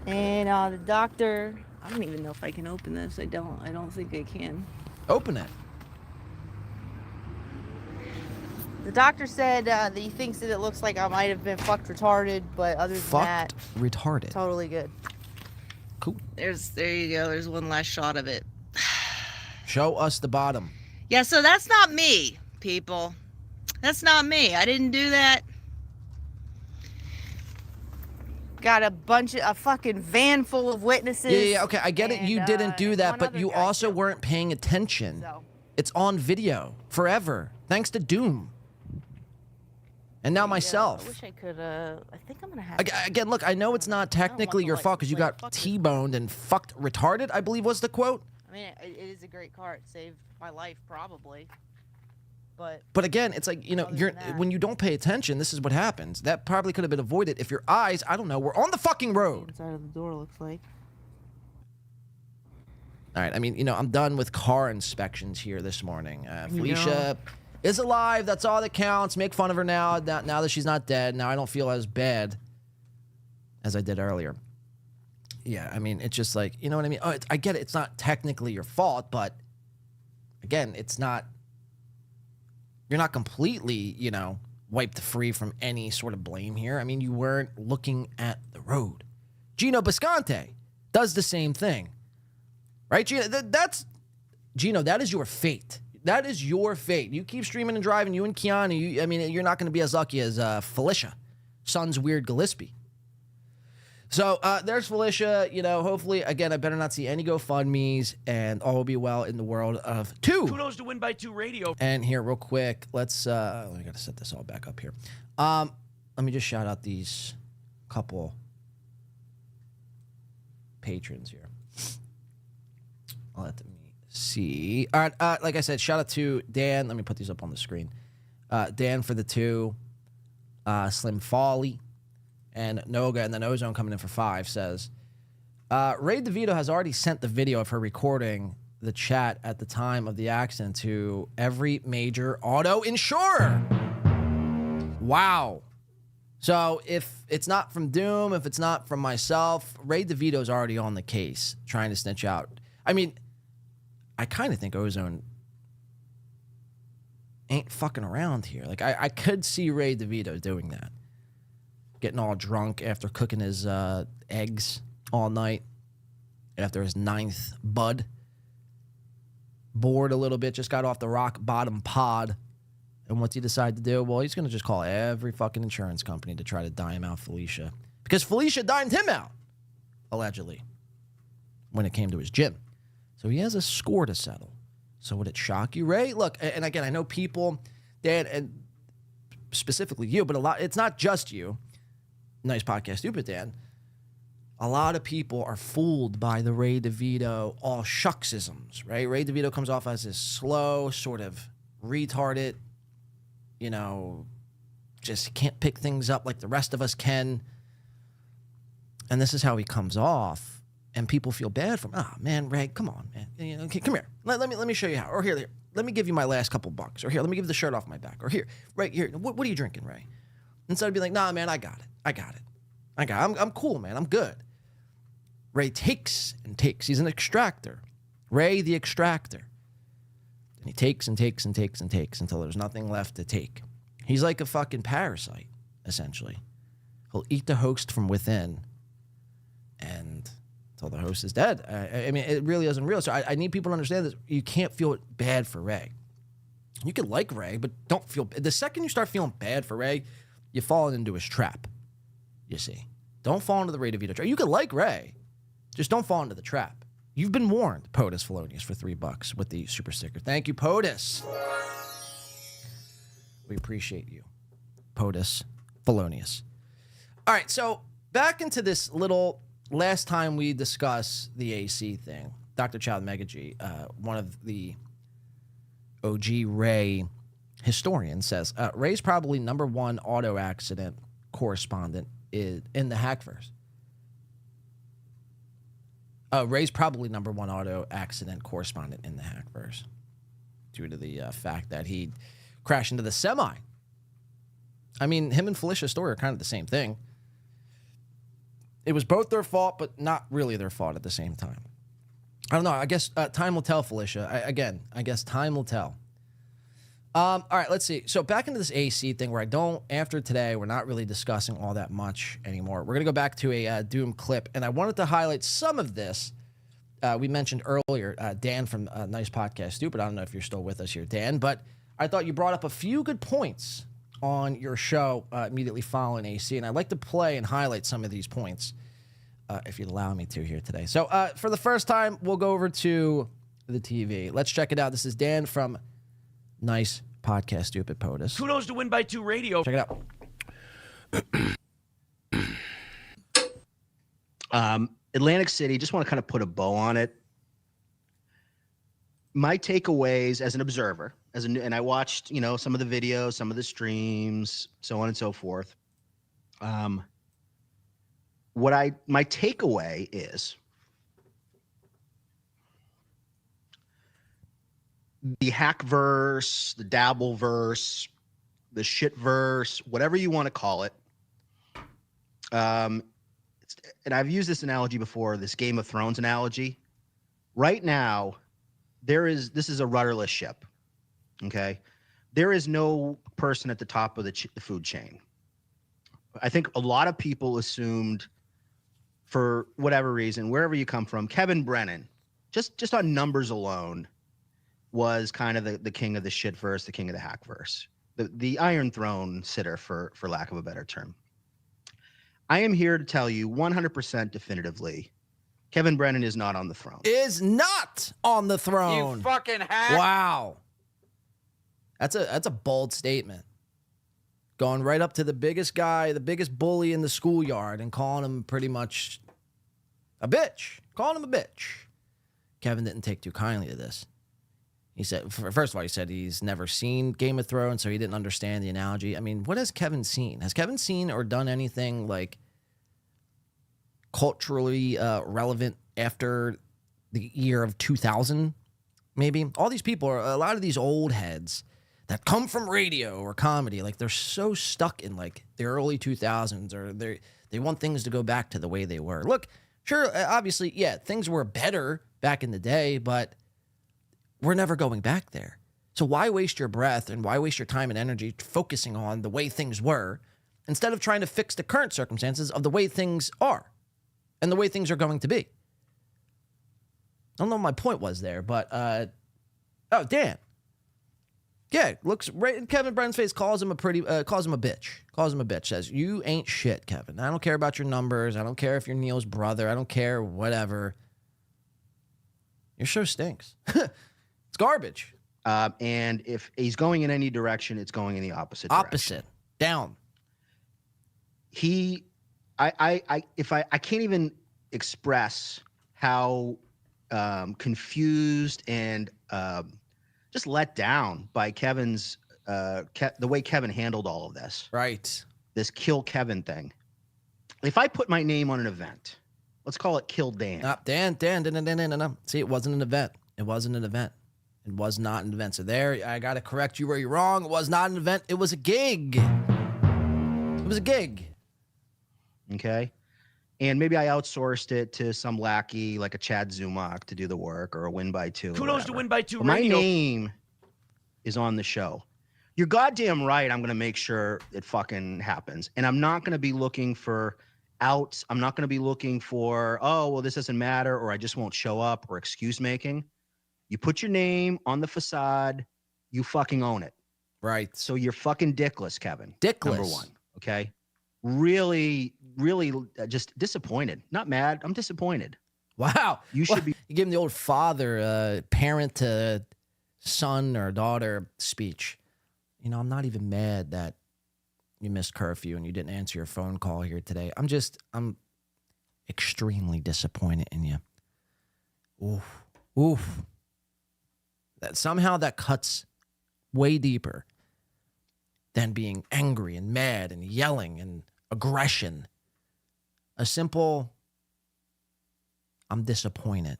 Speaker 11: and the doctor. I don't even know if I can open this. I don't think I can.
Speaker 7: Open it.
Speaker 11: The doctor said that he thinks that it looks like I might have been fucked retarded, but other than that,
Speaker 7: Fucked retarded.
Speaker 11: totally good.
Speaker 7: Cool.
Speaker 11: There you go. There's one last shot of it.
Speaker 7: Show us the bottom.
Speaker 11: Yeah, so that's not me, people. That's not me. I didn't do that. Got a fucking van full of witnesses.
Speaker 7: Yeah, okay, I get it. You didn't do that, but you also weren't paying attention.
Speaker 11: So.
Speaker 7: It's on video forever, thanks to Doom. And now myself.
Speaker 11: I wish I could. I think I'm gonna have.
Speaker 7: Again, look, I know it's not technically your fault because you got T-boned and fucked retarded, I believe was the quote.
Speaker 11: I mean, it is a great car. It saved my life, probably.
Speaker 7: But again, it's like, you know, when you don't pay attention, this is what happens. That probably could have been avoided if your eyes, I don't know, were on the fucking road.
Speaker 11: Inside of the door looks like.
Speaker 7: All right, I mean, you know, I'm done with car inspections here this morning.
Speaker 11: You
Speaker 7: Felicia is alive. That's all that counts. Make fun of her now that she's not dead. Now I don't feel as bad as I did earlier. Yeah, I mean, it's just like, you know what I mean? Oh, I get it. It's not technically your fault, but again, it's not. You're not completely, you know, wiped free from any sort of blame here. I mean, you weren't looking at the road. Gino Bisconte does the same thing. Right, Gino? Gino, that is your fate. That is your fate. You keep streaming and driving, you and Keanu, I mean, you're not going to be as lucky as Felicia, Son's Weird Gillespie. So there's Felicia. You know, hopefully, again, I better not see any GoFundMes, and all will be well in the world of two.
Speaker 9: Kudos to Win by Two Radio.
Speaker 7: And here, real quick, let's. I got to set this all back up here. Let me just shout out these couple patrons here. Let me see. All right, like I said, shout out to Dan. Let me put these up on the screen. Dan for the 2, Slim Folly, and Noga, and then Ozone coming in for 5 says, Ray DeVito has already sent the video of her recording the chat at the time of the accident to every major auto insurer. Wow. So if it's not from Doom, if it's not from myself, Ray DeVito's already on the case trying to snitch out. I mean, I kind of think Ozone ain't fucking around here. Like, I could see Ray DeVito doing that. getting all drunk after cooking his eggs all night after his 9th bud. Bored a little bit, just got off the rock bottom pod. And what's he decide to do? Well, he's going to just call every fucking insurance company to try to dime out Felicia. Because Felicia dimed him out, allegedly, when it came to his gym. So he has a score to settle. So would it shock you, Ray? Look, and again, I know people, Dan, and specifically you, but it's not just you. Nice podcast, stupid Dan. A lot of people are fooled by the Ray DeVito all shucksisms, right? Ray DeVito comes off as this slow, sort of retarded, just can't pick things up like the rest of us can. And this is how he comes off. And people feel bad for him. Oh, man, Ray, come on, man. Come here. Let me show you how. Or here, let me give you my last couple bucks. Or here, let me give you the shirt off my back. Or here, right here. What are you drinking, Ray? Instead of being like, nah, man, I got it. I'm cool, man. I'm good. Ray takes and takes. He's an extractor. Ray the extractor. And he takes and takes and takes and takes until there's nothing left to take. He's like a fucking parasite, essentially. He'll eat the host from within and until the host is dead. I mean, it really isn't real. So I need people to understand this. You can't feel bad for Ray. You can like Ray, but don't feel... The second you start feeling bad for Ray, you're falling into his trap, you see. Don't fall into the Ray DeVito trap. You can like Ray. Just don't fall into the trap. You've been warned, POTUS Felonious, for $3 with the super sticker. Thank you, POTUS. We appreciate you, POTUS Felonious. All right, so back into this little... Last time we discussed the AC thing, Dr. Child Mega G, one of the OG Ray historians, says Ray's probably #1 auto accident correspondent in the Hackverse. Ray's probably #1 auto accident correspondent in the Hackverse due to the fact that he crashed into the semi. I mean, him and Felicia's story are kind of the same thing. It was both their fault, but not really their fault at the same time. I don't know. I guess time will tell, Felicia. I guess time will tell. All right, let's see. So back into this AC thing where after today, we're not really discussing all that much anymore. We're going to go back to a Doom clip, and I wanted to highlight some of this. We mentioned earlier, Dan from Nice Podcast Stupid. I don't know if you're still with us here, Dan, but I thought you brought up a few good points on your show immediately following AC, and I'd like to play and highlight some of these points, if you'd allow me to here today. So for the first time, we'll go over to the TV. Let's check it out. This is Dan from Nice Podcast Stupid POTUS.
Speaker 9: Kudos to Win by 2 Radio.
Speaker 7: Check it out.
Speaker 12: Atlantic City, just want to kind of put a bow on it. My takeaways as an observer, and I watched, some of the videos, some of the streams, so on and so forth. My takeaway is the Hackverse, the Dabbleverse, the Shitverse, whatever you want to call it. And I've used this analogy before, this Game of Thrones analogy. Right now, this is a rudderless ship. Okay, there is no person at the top of the food chain. I think a lot of people assumed, for whatever reason, wherever you come from, Kevin Brennan, just on numbers alone, was kind of the king of the shitverse, the king of the hackverse, the Iron Throne sitter, for lack of a better term. I am here to tell you 100% definitively, Kevin Brennan is not on the throne.
Speaker 7: Is not on the throne.
Speaker 13: You fucking hack.
Speaker 7: Wow. That's a bold statement. Going right up to the biggest guy, the biggest bully in the schoolyard, and calling him pretty much a bitch. Calling him a bitch. Kevin didn't take too kindly to this. He said, first of all, he said he's never seen Game of Thrones, so he didn't understand the analogy. I mean, what has Kevin seen? Has Kevin seen or done anything like culturally relevant after the year of 2000? Maybe. All these people are a lot of these old heads that come from radio or comedy. Like, they're so stuck in like the early 2000s, or they want things to go back to the way they were. Look, sure, obviously, yeah, things were better back in the day, but we're never going back there. So why waste your breath and why waste your time and energy focusing on the way things were instead of trying to fix the current circumstances of the way things are and the way things are going to be. I don't know what my point was there, but, oh, Dan. Yeah, looks right in Kevin Brennan's face, calls him a bitch. Says, you ain't shit, Kevin. I don't care about your numbers. I don't care if you're Neil's brother. I don't care, whatever. Your show stinks. It's garbage.
Speaker 12: And if he's going in any direction, it's going in the opposite direction.
Speaker 7: Opposite. Down.
Speaker 12: I can't even express how confused and just let down by Kevin's the way Kevin handled all of this.
Speaker 7: Right.
Speaker 12: This kill Kevin thing. If I put my name on an event, let's call it Kill Dan.
Speaker 7: Dan. See, it wasn't an event. It wasn't an event. It was not an event. So there, I got to correct you where you're wrong. It was not an event. It was a gig. It was a gig.
Speaker 12: Okay. And maybe I outsourced it to some lackey like a Chad Zumach to do the work, or a Win by Two.
Speaker 9: Kudos to Win by Two.
Speaker 12: But my name is on the show. You're goddamn right. I'm going to make sure it fucking happens. And I'm not going to be looking for outs. I'm not going to be looking for, oh, well, this doesn't matter, or I just won't show up, or excuse making. You put your name on the facade, you fucking own it.
Speaker 7: Right.
Speaker 12: So you're fucking dickless, Kevin.
Speaker 7: Dickless.
Speaker 12: Number one. Okay. Really just disappointed. Not mad. I'm disappointed.
Speaker 7: Wow.
Speaker 12: You should be.
Speaker 7: You give him the old father, parent to son or daughter speech. You know, I'm not even mad that you missed curfew and you didn't answer your phone call here today. I'm extremely disappointed in you. Oof. That somehow that cuts way deeper than being angry and mad and yelling and aggression. A simple, I'm disappointed,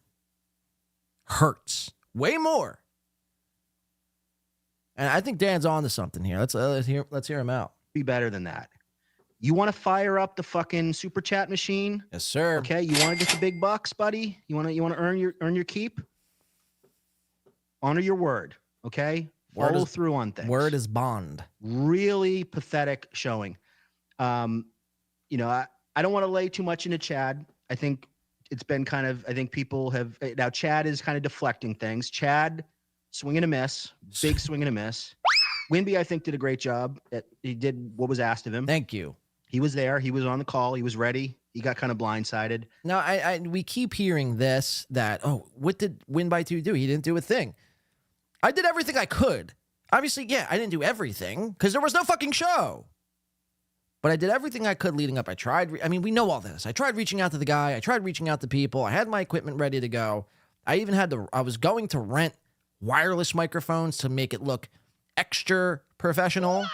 Speaker 7: hurts way more. And I think Dan's on to something here. Let's hear him out.
Speaker 12: Be better than that. You want to fire up the fucking super chat machine?
Speaker 7: Yes, sir.
Speaker 12: Okay, you want to get the big bucks, buddy? You want to earn your keep? Honor your word, okay? Follow through on things.
Speaker 7: Word is bond.
Speaker 12: Really pathetic showing. I don't want to lay too much into Chad. I think it's been people have now. Chad is kind of deflecting things. Chad, swing and a miss, big swing and a miss. Wimby, I think, did a great job. He did what was asked of him.
Speaker 7: Thank you.
Speaker 12: He was there. He was on the call. He was ready. He got kind of blindsided.
Speaker 7: Now, we keep hearing this, that, oh, what did Win by Two do? He didn't do a thing. I did everything I could. Obviously, yeah, I didn't do everything because there was no fucking show. But I did everything I could leading up. We know all this. I tried reaching out to the guy. I tried reaching out to people. I had my equipment ready to go. I was going to rent wireless microphones to make it look extra professional.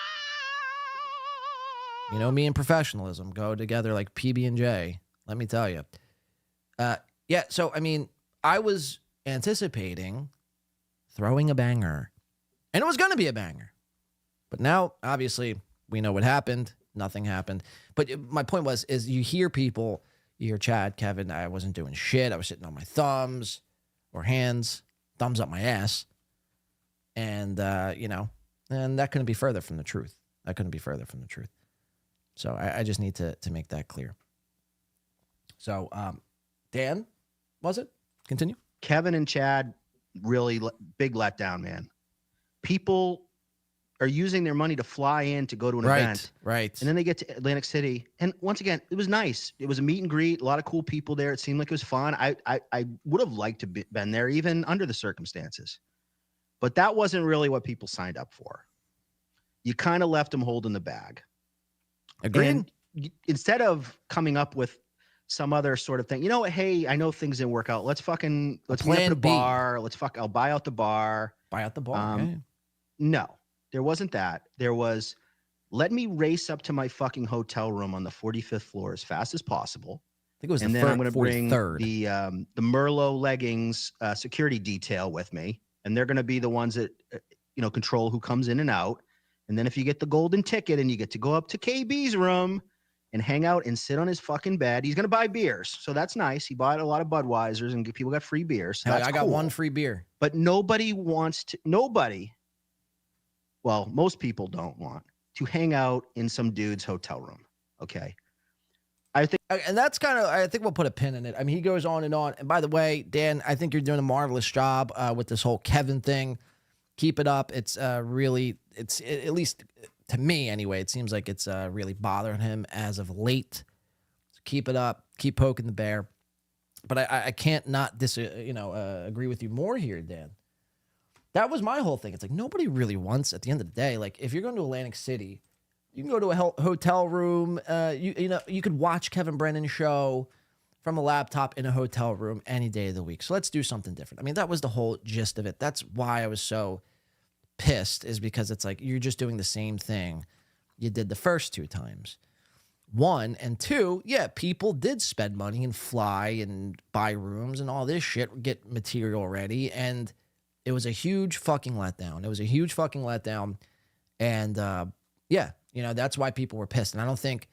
Speaker 7: You know, me and professionalism go together like PB&J, let me tell you. So, I was anticipating throwing a banger. And it was going to be a banger. But now, obviously, we know what happened. Nothing happened. But my point is you hear people, you hear Chad, Kevin, I wasn't doing shit. I was sitting on my thumbs or hands, thumbs up my ass. And, and that couldn't be further from the truth. So I just need to make that clear. So, Dan, was it? Continue.
Speaker 12: Kevin and Chad, really big letdown, man. People are using their money to fly in to go to an event.
Speaker 7: Right.
Speaker 12: And then they get to Atlantic City. And once again, it was nice. It was a meet and greet, a lot of cool people there. It seemed like it was fun. I would have liked to been there even under the circumstances. But that wasn't really what people signed up for. You kind of left them holding the bag.
Speaker 7: Agreed.
Speaker 12: And instead of coming up with some other sort of thing, hey, I know things didn't work out. Let's meet up at a bar. I'll buy out the bar.
Speaker 7: Buy out the bar. Okay.
Speaker 12: No, there wasn't that. There was, let me race up to my fucking hotel room on the 45th floor as fast as possible.
Speaker 7: I think it was
Speaker 12: and then I'm going to bring
Speaker 7: 43rd.
Speaker 12: the Merlot leggings security detail with me, and they're going to be the ones that control who comes in and out. And then if you get the golden ticket and you get to go up to KB's room and hang out and sit on his fucking bed, he's going to buy beers. So that's nice. He bought a lot of Budweisers and people got free beers. So
Speaker 7: I got one free beer.
Speaker 12: But most people don't want to hang out in some dude's hotel room. Okay. I think,
Speaker 7: and that's kind of, I think we'll put a pin in it. I mean, he goes on. And by the way, Dan, I think you're doing a marvelous job with this whole Kevin thing. Keep it up. It's really, at least to me anyway, it seems like it's really bothering him as of late. So keep it up. Keep poking the bear. But I can't not agree with you more here, Dan. That was my whole thing. It's like nobody really wants, at the end of the day, like if you're going to Atlantic City, you can go to a hotel room. You could watch Kevin Brennan's show from a laptop in a hotel room any day of the week. So let's do something different. I mean, that was the whole gist of it. That's why I was so pissed, is because it's like you're just doing the same thing you did the first 2 times. 1 and 2, yeah, people did spend money and fly and buy rooms and all this shit, get material ready, and it was a huge fucking letdown. It was a huge fucking letdown, and yeah, that's why people were pissed. And I don't think,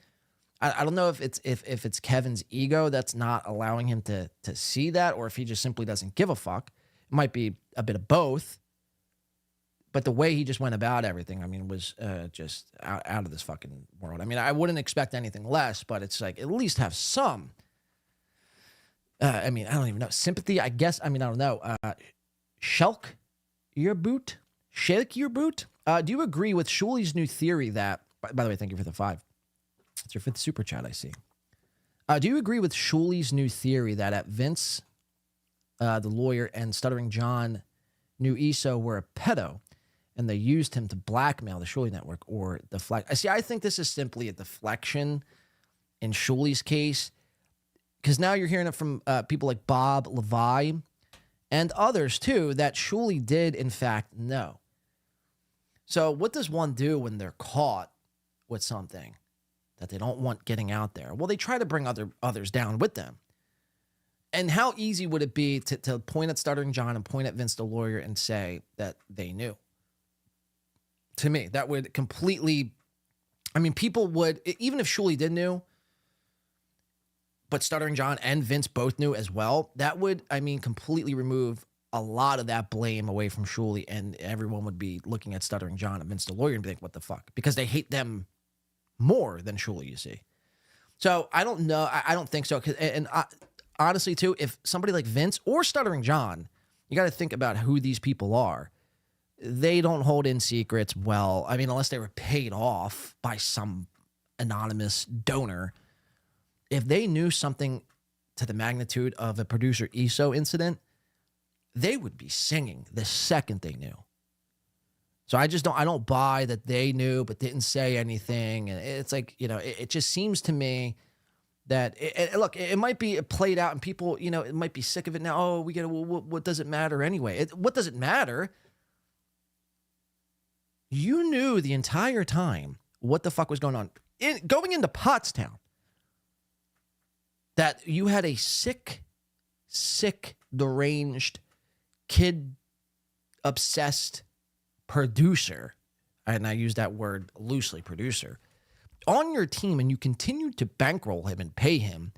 Speaker 7: I don't know if it's Kevin's ego that's not allowing him to see that, or if he just simply doesn't give a fuck. It might be a bit of both. But the way he just went about everything, I mean, was just out of this fucking world. I mean, I wouldn't expect anything less, but it's like at least have some. I mean, I don't even know. Sympathy, I guess. I mean, I don't know. Shake your boot. Do you agree with Shuli's new theory that, by the way, thank you for the 5. It's your 5th super chat, I see. Do you agree with Shuli's new theory that at Vince, the lawyer, and Stuttering John knew Iso were a pedo, and they used him to blackmail the Shuli network or deflect? I think this is simply a deflection in Shuli's case, because now you're hearing it from people like Bob Levi and others too, that Shuli did in fact know. So what does one do when they're caught with something that they don't want getting out there? Well, they try to bring others down with them. And how easy would it be to point at Stuttering John and point at Vince the lawyer and say that they knew? To me, that would completely, I mean, people would, even if Shuli did know, but Stuttering John and Vince both knew as well, that would, I mean, completely remove a lot of that blame away from Shuli, and everyone would be looking at Stuttering John and Vince the lawyer and be like, what the fuck? Because they hate them more than Shuli, you see. So I don't know. I don't think so. Honestly, too, if somebody like Vince or Stuttering John, you got to think about who these people are. They don't hold in secrets well. I mean, unless they were paid off by some anonymous donor. If they knew something to the magnitude of a producer Iso incident, they would be singing the second they knew. So I don't buy that they knew but didn't say anything. And it's like, it just seems to me that, look, it might be played out and people, it might be sick of it now. Oh, what does it matter anyway? What does it matter? You knew the entire time what the fuck was going on. Going into Pottstown, that you had a sick, deranged, kid-obsessed producer, and I use that word loosely, producer, on your team, and you continued to bankroll him and pay him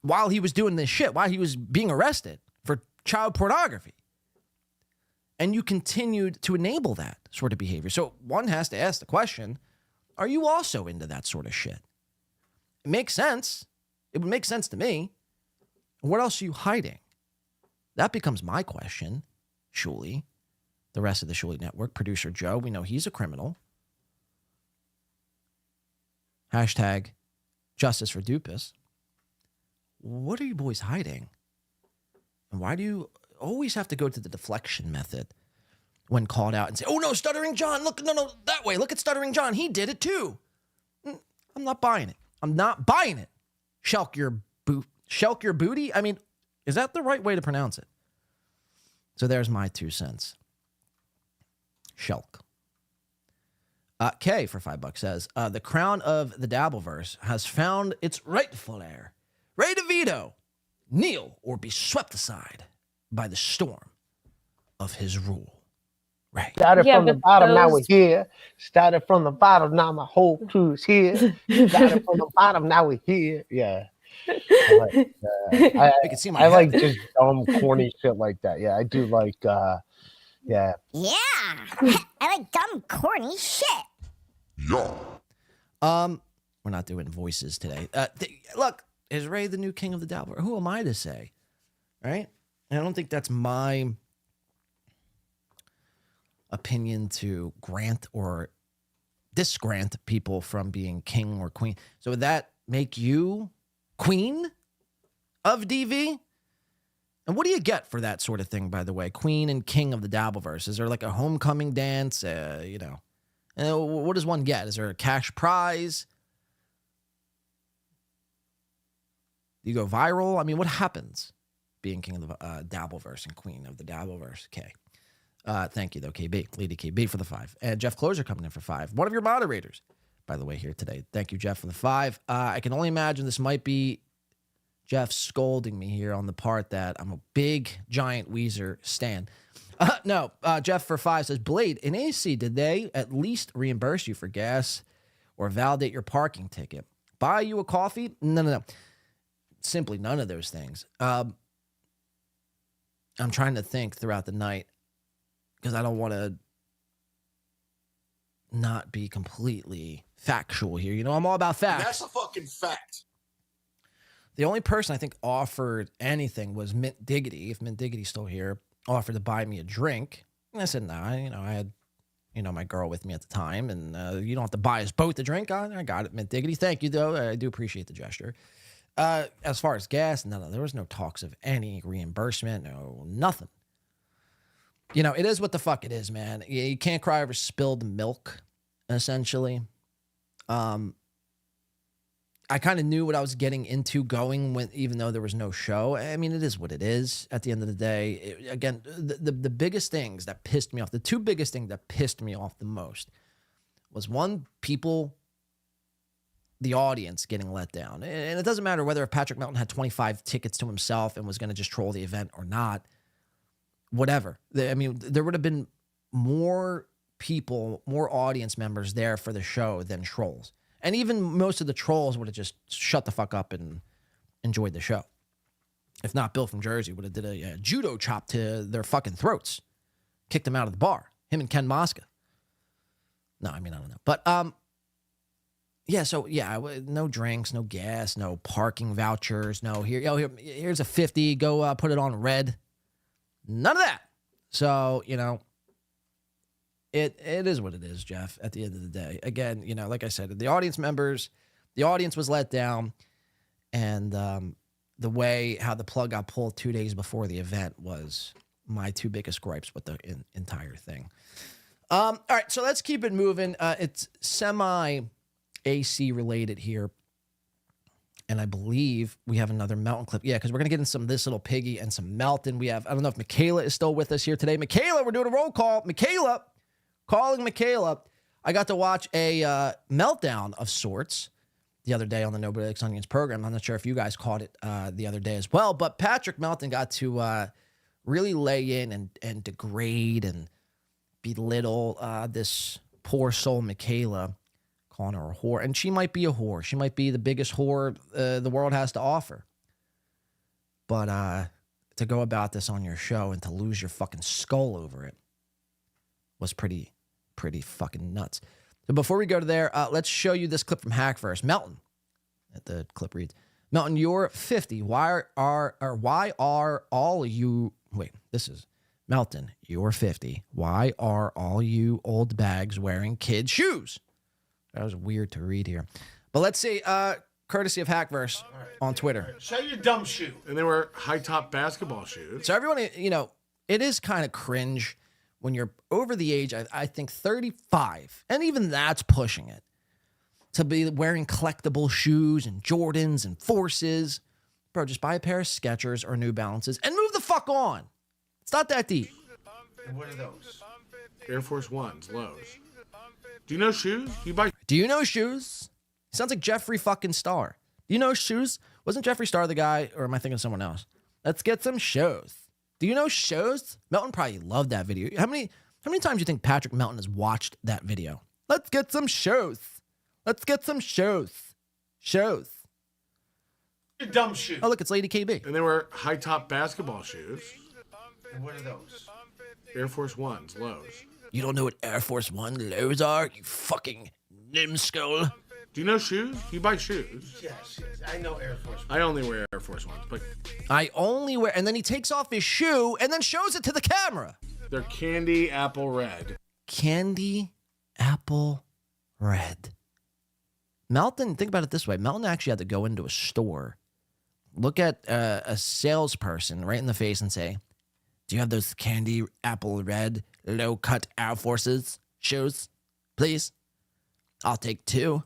Speaker 7: while he was doing this shit, while he was being arrested for child pornography. And you continued to enable that sort of behavior. So one has to ask the question, are you also into that sort of shit? It makes sense. It would make sense to me. What else are you hiding? That becomes my question. Shuli, the rest of the Shuli network, producer Joe, we know he's a criminal. Hashtag justice for Dupas. What are you boys hiding? And why do you always have to go to the deflection method when called out and say, oh no, Stuttering John, look, no, that way. Look at Stuttering John. He did it too. I'm not buying it. I'm not buying it. Shelk your booty. I mean, is that the right way to pronounce it? So there's my 2 cents. Shelk. K for $5 says, the crown of the Dabbleverse has found its rightful heir. Ray DeVito, kneel or be swept aside by the storm of his rule. Right.
Speaker 13: Started from the bottom, now we're here. Started from the bottom, now my whole crew's here. Started from the bottom, now we're here. Yeah. I like just dumb, corny shit like that. Yeah, I do like Yeah.
Speaker 2: Yeah. I like dumb, corny shit.
Speaker 3: Yeah.
Speaker 7: We're not doing voices today. Look, is Ray the new king of the Dabble? Who am I to say? Right? I don't think that's my opinion to grant or disgrant people from being king or queen. So would that make you queen of DV? And what do you get for that sort of thing, by the way? Queen and king of the Dabbleverse. Is there like a homecoming dance? And what does one get? Is there a cash prize? Do you go viral? I mean, what happens being king of the Dabbleverse and queen of the Dabbleverse? Okay. Thank you, though, KB. Lady KB for the 5. And Jeff Closer coming in for 5. One of your moderators, by the way, here today. Thank you, Jeff, for the 5. I can only imagine this might be Jeff scolding me here on the part that I'm a big, giant Weezer stan. No, Jeff for 5 says, Blade, in AC, did they at least reimburse you for gas or validate your parking ticket? Buy you a coffee? No. Simply none of those things. I'm trying to think throughout the night because I don't want to not be completely factual here. You know, I'm all about facts.
Speaker 1: That's a fucking fact.
Speaker 7: The only person I think offered anything was Mint Diggity. If Mint Diggity's still here, offered to buy me a drink. And I said, nah, I had, my girl with me at the time. And you don't have to buy us both a drink. I got it, Mint Diggity. Thank you, though. I do appreciate the gesture. As far as gas, no, there was no talks of any reimbursement, no, nothing. It is what the fuck it is, man. You can't cry over spilled milk, essentially. I kind of knew what I was getting into going with, even though there was no show. I mean, it is what it is at the end of the day. Again, the biggest things that pissed me off, the two biggest things that pissed me off the most was one, the audience getting let down. And it doesn't matter whether Patrick Melton had 25 tickets to himself and was going to just troll the event or not. Whatever. I mean, there would have been more people, more audience members there for the show than trolls. And even most of the trolls would have just shut the fuck up and enjoyed the show. If not, Bill from Jersey would have did a judo chop to their fucking throats. Kicked them out of the bar. Him and Ken Mosca. No, I mean, I don't know. But, no drinks, no gas, no parking vouchers, no here's a 50, go put it on red. None of that. So, it is what it is, Jeff, at the end of the day. Again, like I said, the audience was let down, and the way how the plug got pulled 2 days before the event was my two biggest gripes with the entire thing. All right, so let's keep it moving. It's semi-AC related here. And I believe we have another Melton clip. Yeah, because we're going to get in some of this little Piggy and some Melton. I don't know if Michaela is still with us here today. Michaela, we're doing a roll call. Calling Michaela. I got to watch a meltdown of sorts the other day on the Nobody Likes Onions program. I'm not sure if you guys caught it the other day as well. But Patrick Melton got to really lay in and degrade and belittle this poor soul Michaela, calling her a whore. And she might be a whore. She might be the biggest whore the world has to offer. But to go about this on your show and to lose your fucking skull over it was pretty fucking nuts. So before we go to there, let's show you this clip from Hackverse. Melton, the clip reads, Melton, you're 50. Why are all you... Wait, this is... Melton, you're 50. Why are all you old bags wearing kids' shoes? That was weird to read here. But let's see, courtesy of Hackverse on Twitter.
Speaker 1: Show your dumb shoe. And they were high-top basketball shoes.
Speaker 7: So everyone, it is kind of cringe when you're over the age, I think 35, and even that's pushing it, to be wearing collectible shoes and Jordans and Forces. Bro, just buy a pair of Skechers or New Balances and move the fuck on. It's not that deep.
Speaker 1: And what are those? Air Force Ones, Lows. Do you know shoes?
Speaker 7: Do you know shoes? Sounds like Jeffree fucking Star. Do you know shoes? Wasn't Jeffree Star the guy, or am I thinking of someone else? Let's get some shows. Do you know shows? Melton probably loved that video. How many times do you think Patrick Melton has watched that video? Let's get some shows. Let's get some shows. Shows.
Speaker 1: Your dumb shoe.
Speaker 7: Oh, look, it's Lady KB.
Speaker 1: And they were high-top basketball shoes.
Speaker 5: And what are those?
Speaker 1: Air Force Ones, lows.
Speaker 7: You don't know what Air Force One lows are? You fucking numbskull.
Speaker 1: Do you know shoes? You buy shoes.
Speaker 13: Yes, I know Air Force One.
Speaker 1: I only wear Air Force Ones, but
Speaker 7: I only wear, and then he takes off his shoe and then shows it to the camera.
Speaker 1: they're candy apple red.
Speaker 7: Candy apple red. Melton, think about it this way. Melton actually had to go into a store, look at a salesperson right in the face and say, do you have those candy apple red low-cut Air Forces shoes, please? I'll take 2.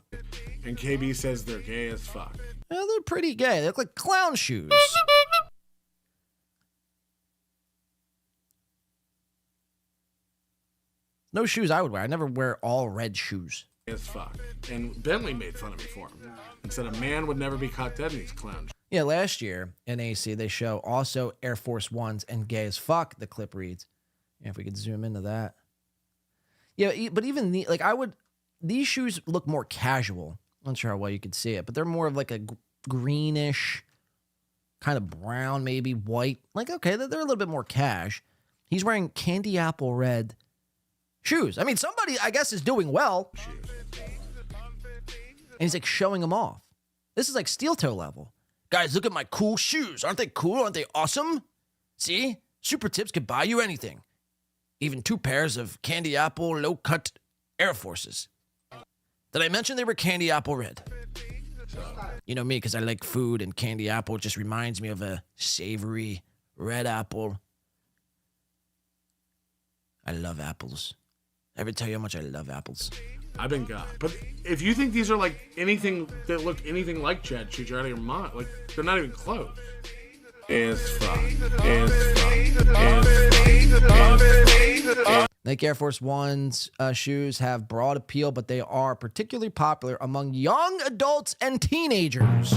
Speaker 1: And KB says they're gay as fuck.
Speaker 7: Well, they're pretty gay. They look like clown shoes. No shoes I would wear. I never wear all red shoes.
Speaker 1: As fuck. And Bentley made fun of me for him. And said a man would never be caught dead in these clowns.
Speaker 7: Yeah, last year in AC, they show also Air Force Ones and gay as fuck, the clip reads. Yeah, if we could zoom into that. Yeah, but even these shoes look more casual. I'm not sure how well you could see it, but they're more of like a greenish, kind of brown, maybe white. Like, okay, they're a little bit more cash. He's wearing candy apple red shoes. I mean, somebody, I guess, is doing well. And he's like showing them off. This is like steel toe level. Guys, look at my cool shoes. Aren't they cool? Aren't they awesome? See? Super Tips could buy you anything. Even 2 pairs of candy apple low-cut Air Forces. Did I mention they were candy apple red? You know me, because I like food, and candy apple just reminds me of a savory red apple. I love apples. I ever tell you how much I love apples?
Speaker 1: I've been got. But if you think these are like anything that look anything like Chad shoes, you're out of your mind. Like, they're not even close. As fuck.
Speaker 7: Nike Air Force One's shoes have broad appeal, but they are particularly popular among young adults and teenagers.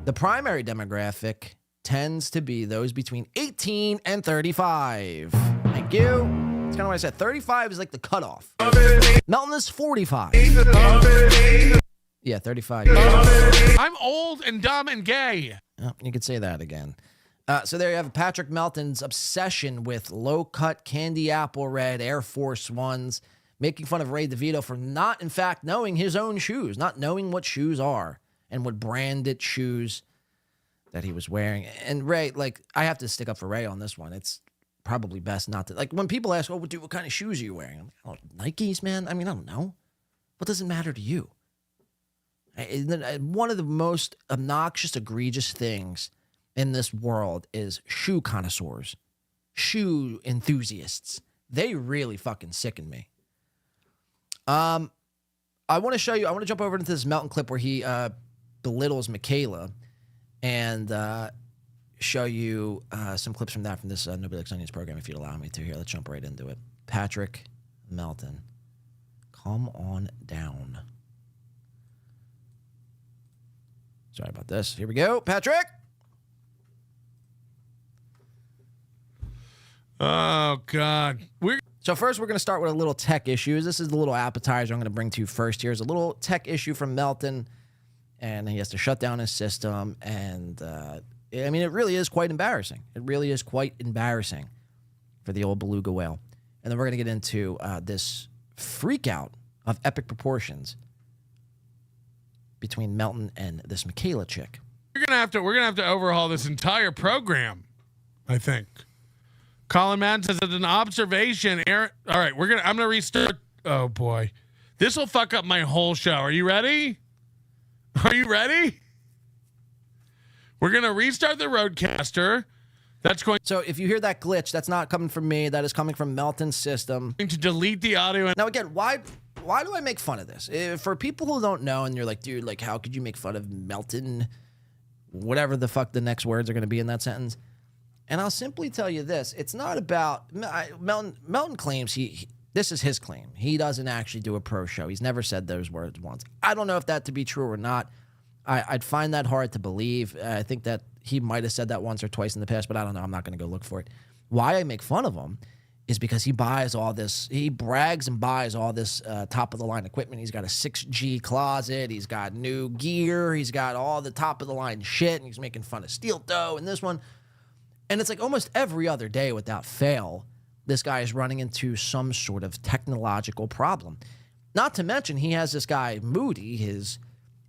Speaker 7: The primary demographic tends to be those between 18 and 35. Thank you. That's kind of what I said. 35 is like the cutoff. Melton is 45. Yeah, 35.
Speaker 9: I'm old and dumb and gay.
Speaker 7: Oh, you could say that again. So there you have Patrick Melton's obsession with low-cut candy apple red Air Force Ones, making fun of Ray DeVito for not, in fact, knowing his own shoes, not knowing what shoes are and what branded shoes that he was wearing. And Ray, like, I have to stick up for Ray on this one. It's probably best not to. Like, when people ask, oh, dude, what kind of shoes are you wearing? I'm like, oh, Nikes, man? I mean, I don't know. What does it matter to you? One of the most obnoxious, egregious things in this world is shoe connoisseurs, shoe enthusiasts. They really fucking sicken me. I want to show you, I want to jump over into this Melton clip where he belittles Michaela and show you some clips from that from this Nobody Likes Onions program, if you'd allow me to. Here, let's jump right into it. Patrick Melton, come on down. Sorry about this. Here we go. Patrick.
Speaker 9: Oh, God.
Speaker 7: So first, we're going to start with a little tech issues. This is the little appetizer I'm going to bring to you first. Here's a little tech issue from Melton, and he has to shut down his system. And, I mean, it really is quite embarrassing. It really is quite embarrassing for the old beluga whale. And then we're going to get into this freak out of epic proportions between Melton and this Michaela chick.
Speaker 9: We're gonna have to overhaul this entire program, I think. Colin Madden says it's an observation. Aaron, all right, I'm gonna restart. Oh boy, this will fuck up my whole show. Are you ready? Are you ready? We're gonna restart the Roadcaster. That's going.
Speaker 7: So if you hear that glitch, that's not coming from me. That is coming from Melton's system.
Speaker 9: To delete the audio.
Speaker 7: Now again, why do I make fun of this? For people who don't know, and you're like, dude, like, how could you make fun of Melton? Whatever the fuck the next words are going to be in that sentence. And I'll simply tell you this. It's not about... Melton claims this is his claim. He doesn't actually do a pro show. He's never said those words once. I don't know if that to be true or not. I'd find that hard to believe. I think that he might have said that once or twice in the past, but I don't know. I'm not going to go look for it. Why I make fun of him is because he buys all this, he brags and buys all this top-of-the-line equipment. He's got a 6G closet. He's got new gear. He's got all the top-of-the-line shit, and he's making fun of steel toe and this one. And it's like almost every other day without fail, this guy is running into some sort of technological problem. Not to mention, he has this guy, Moody, his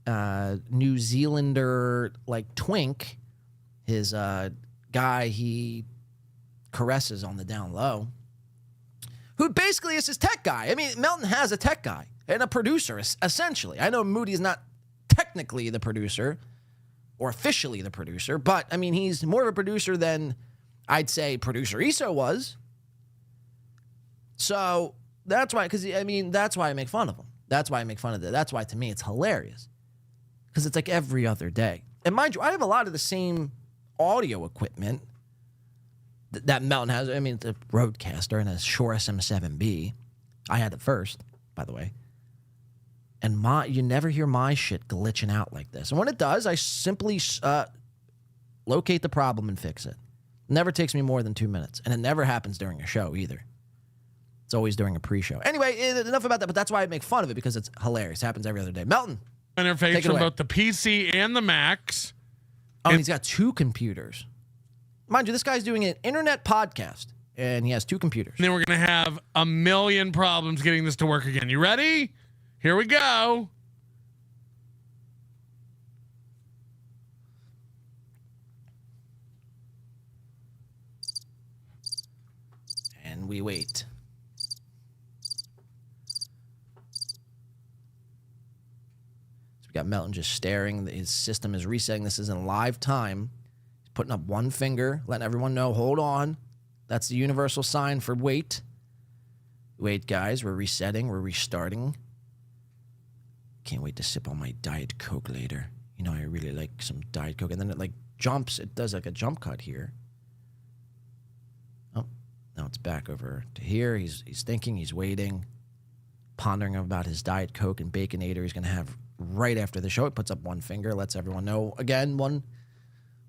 Speaker 7: New Zealander, like, twink, his guy he caresses on the down low, who basically is his tech guy. I mean, Melton has a tech guy and a producer, essentially. I know Moody's not technically the producer or officially the producer, but, I mean, he's more of a producer than I'd say producer Iso was. So that's why, because, I mean, that's why I make fun of him. That's why I make fun of it. That's why, to me, it's hilarious. Because it's like every other day. And mind you, I have a lot of the same audio equipment that Melton has. I mean, the Rodecaster and a Shure SM7B. I had it first, by the way. And you never hear my shit glitching out like this. And when it does, I simply locate the problem and fix it. It never takes me more than 2 minutes. And it never happens during a show either. It's always during a pre-show. Anyway, enough about that, but that's why I make fun of it, because it's hilarious. It happens every other day. Melton.
Speaker 9: Interface from both the PC and the Macs.
Speaker 7: Oh, and he's got 2 computers. Mind you, this guy's doing an internet podcast, and he has 2 computers.
Speaker 9: And then we're going to have a million problems getting this to work again. You ready? Here we go.
Speaker 7: And we wait. We got Melton just staring. His system is resetting. This is in live time. He's putting up one finger, letting everyone know, hold on. That's the universal sign for wait. Wait, guys, we're resetting. We're restarting. Can't wait to sip on my Diet Coke later. You know, I really like some Diet Coke. And then it, like, jumps. It does, like, a jump cut here. Oh, now it's back over to here. He's thinking. He's waiting. Pondering about his Diet Coke and Baconator he's going to have right after the show. It puts up one finger, lets everyone know. Again, one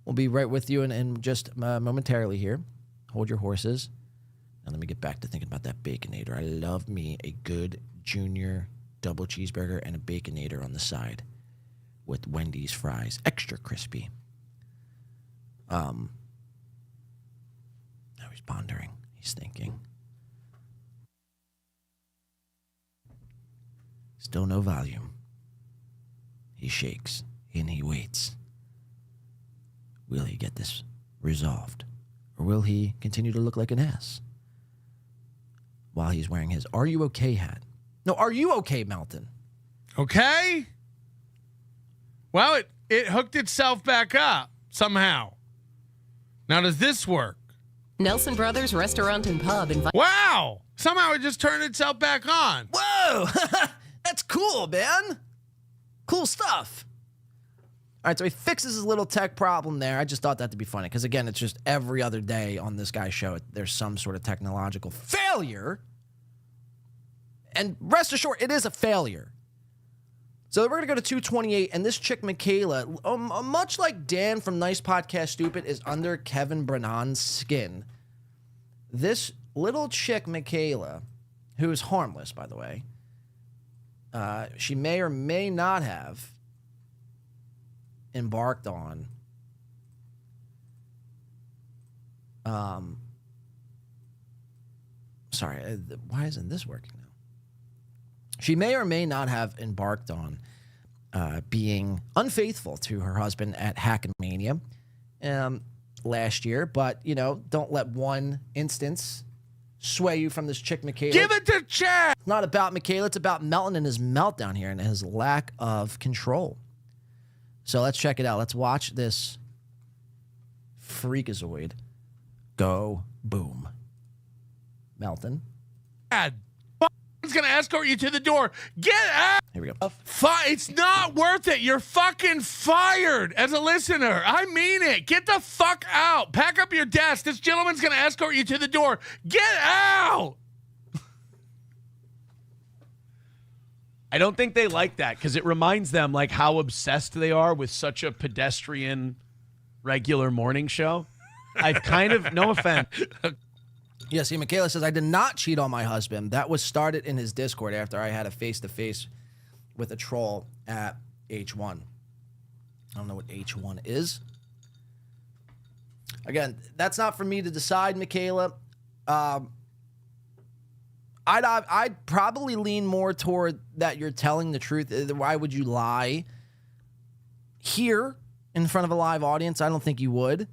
Speaker 7: will be right with you in just momentarily here. Hold your horses. Now let me get back to thinking about that Baconator. I love me a good junior double cheeseburger and a Baconator on the side with Wendy's fries. Extra crispy. Now he's pondering. He's thinking. Still no volume. He shakes and he waits. Will he get this resolved? Or will he continue to look like an ass while he's wearing his Are You Okay hat? No, are you okay, Melton?
Speaker 9: Okay. Well, it hooked itself back up somehow. Now, does this work?
Speaker 14: Nelson Brothers Restaurant and Pub
Speaker 9: Wow! Somehow it just turned itself back on.
Speaker 7: Whoa! That's cool, man. Cool stuff. All right, so he fixes his little tech problem there. I just thought that to be funny because, again, it's just every other day on this guy's show, there's some sort of technological failure. And rest assured, it is a failure. So we're going to go to 228, and this chick, Michaela, much like Dan from Nice Podcast Stupid, is under Kevin Brennan's skin. This little chick, Michaela, who is harmless, by the way, she may or may not have embarked on sorry, why isn't this working now? She may or may not have embarked on being unfaithful to her husband at Hackmania last year, but, you know, don't let one instance sway you from this chick, Michaela.
Speaker 9: Give it to Chad!
Speaker 7: It's not about Michaela, it's about Melton and his meltdown here and his lack of control. So let's check it out. Let's watch this freakazoid go boom. Melton.
Speaker 9: Chad, he's going to escort you to the door. Get out!
Speaker 7: Here we go.
Speaker 9: It's not worth it. You're fucking fired as a listener. I mean it. Get the fuck out. Pack up your desk. This gentleman's going to escort you to the door. Get out!
Speaker 10: I don't think they like that because it reminds them like how obsessed they are with such a pedestrian regular morning show. I've kind of, no offense.
Speaker 7: Yeah, see, Michaela says, I did not cheat on my husband. That was started in his Discord after I had a face-to-face with a troll at H1. I don't know what H1 is. Again, that's not for me to decide, Michaela. I'd probably lean more toward that you're telling the truth. Why would you lie here in front of a live audience? I don't think you would.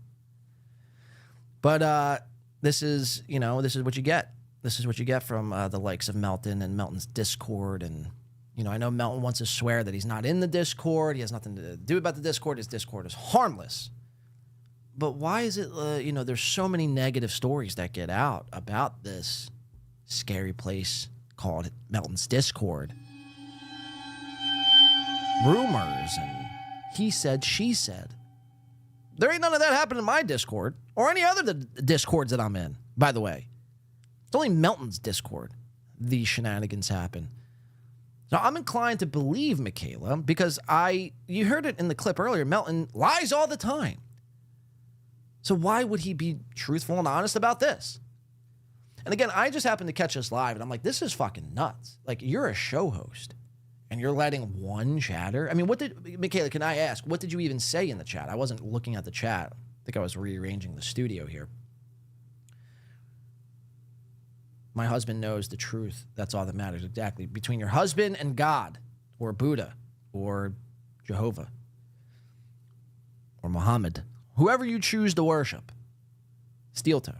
Speaker 7: But this is what you get. This is what you get from the likes of Melton and Melton's Discord. And, I know Melton wants to swear that he's not in the Discord. He has nothing to do about the Discord. His Discord is harmless. But why is it, there's so many negative stories that get out about this scary place called Melton's Discord. Rumors and he said, she said. There ain't none of that happening in my Discord or any other Discords that I'm in, by the way. It's only Melton's Discord these shenanigans happen. So I'm inclined to believe Michaela because you heard it in the clip earlier, Melton lies all the time. So why would he be truthful and honest about this? And again, I just happened to catch this live, and I'm like, this is fucking nuts. Like, you're a show host, and you're letting one chatter. I mean, Michaela, can I ask, what did you even say in the chat? I wasn't looking at the chat. I think I was rearranging the studio here. My husband knows the truth. That's all that matters, exactly. Between your husband and God, or Buddha, or Jehovah, or Muhammad, whoever you choose to worship, steel toe.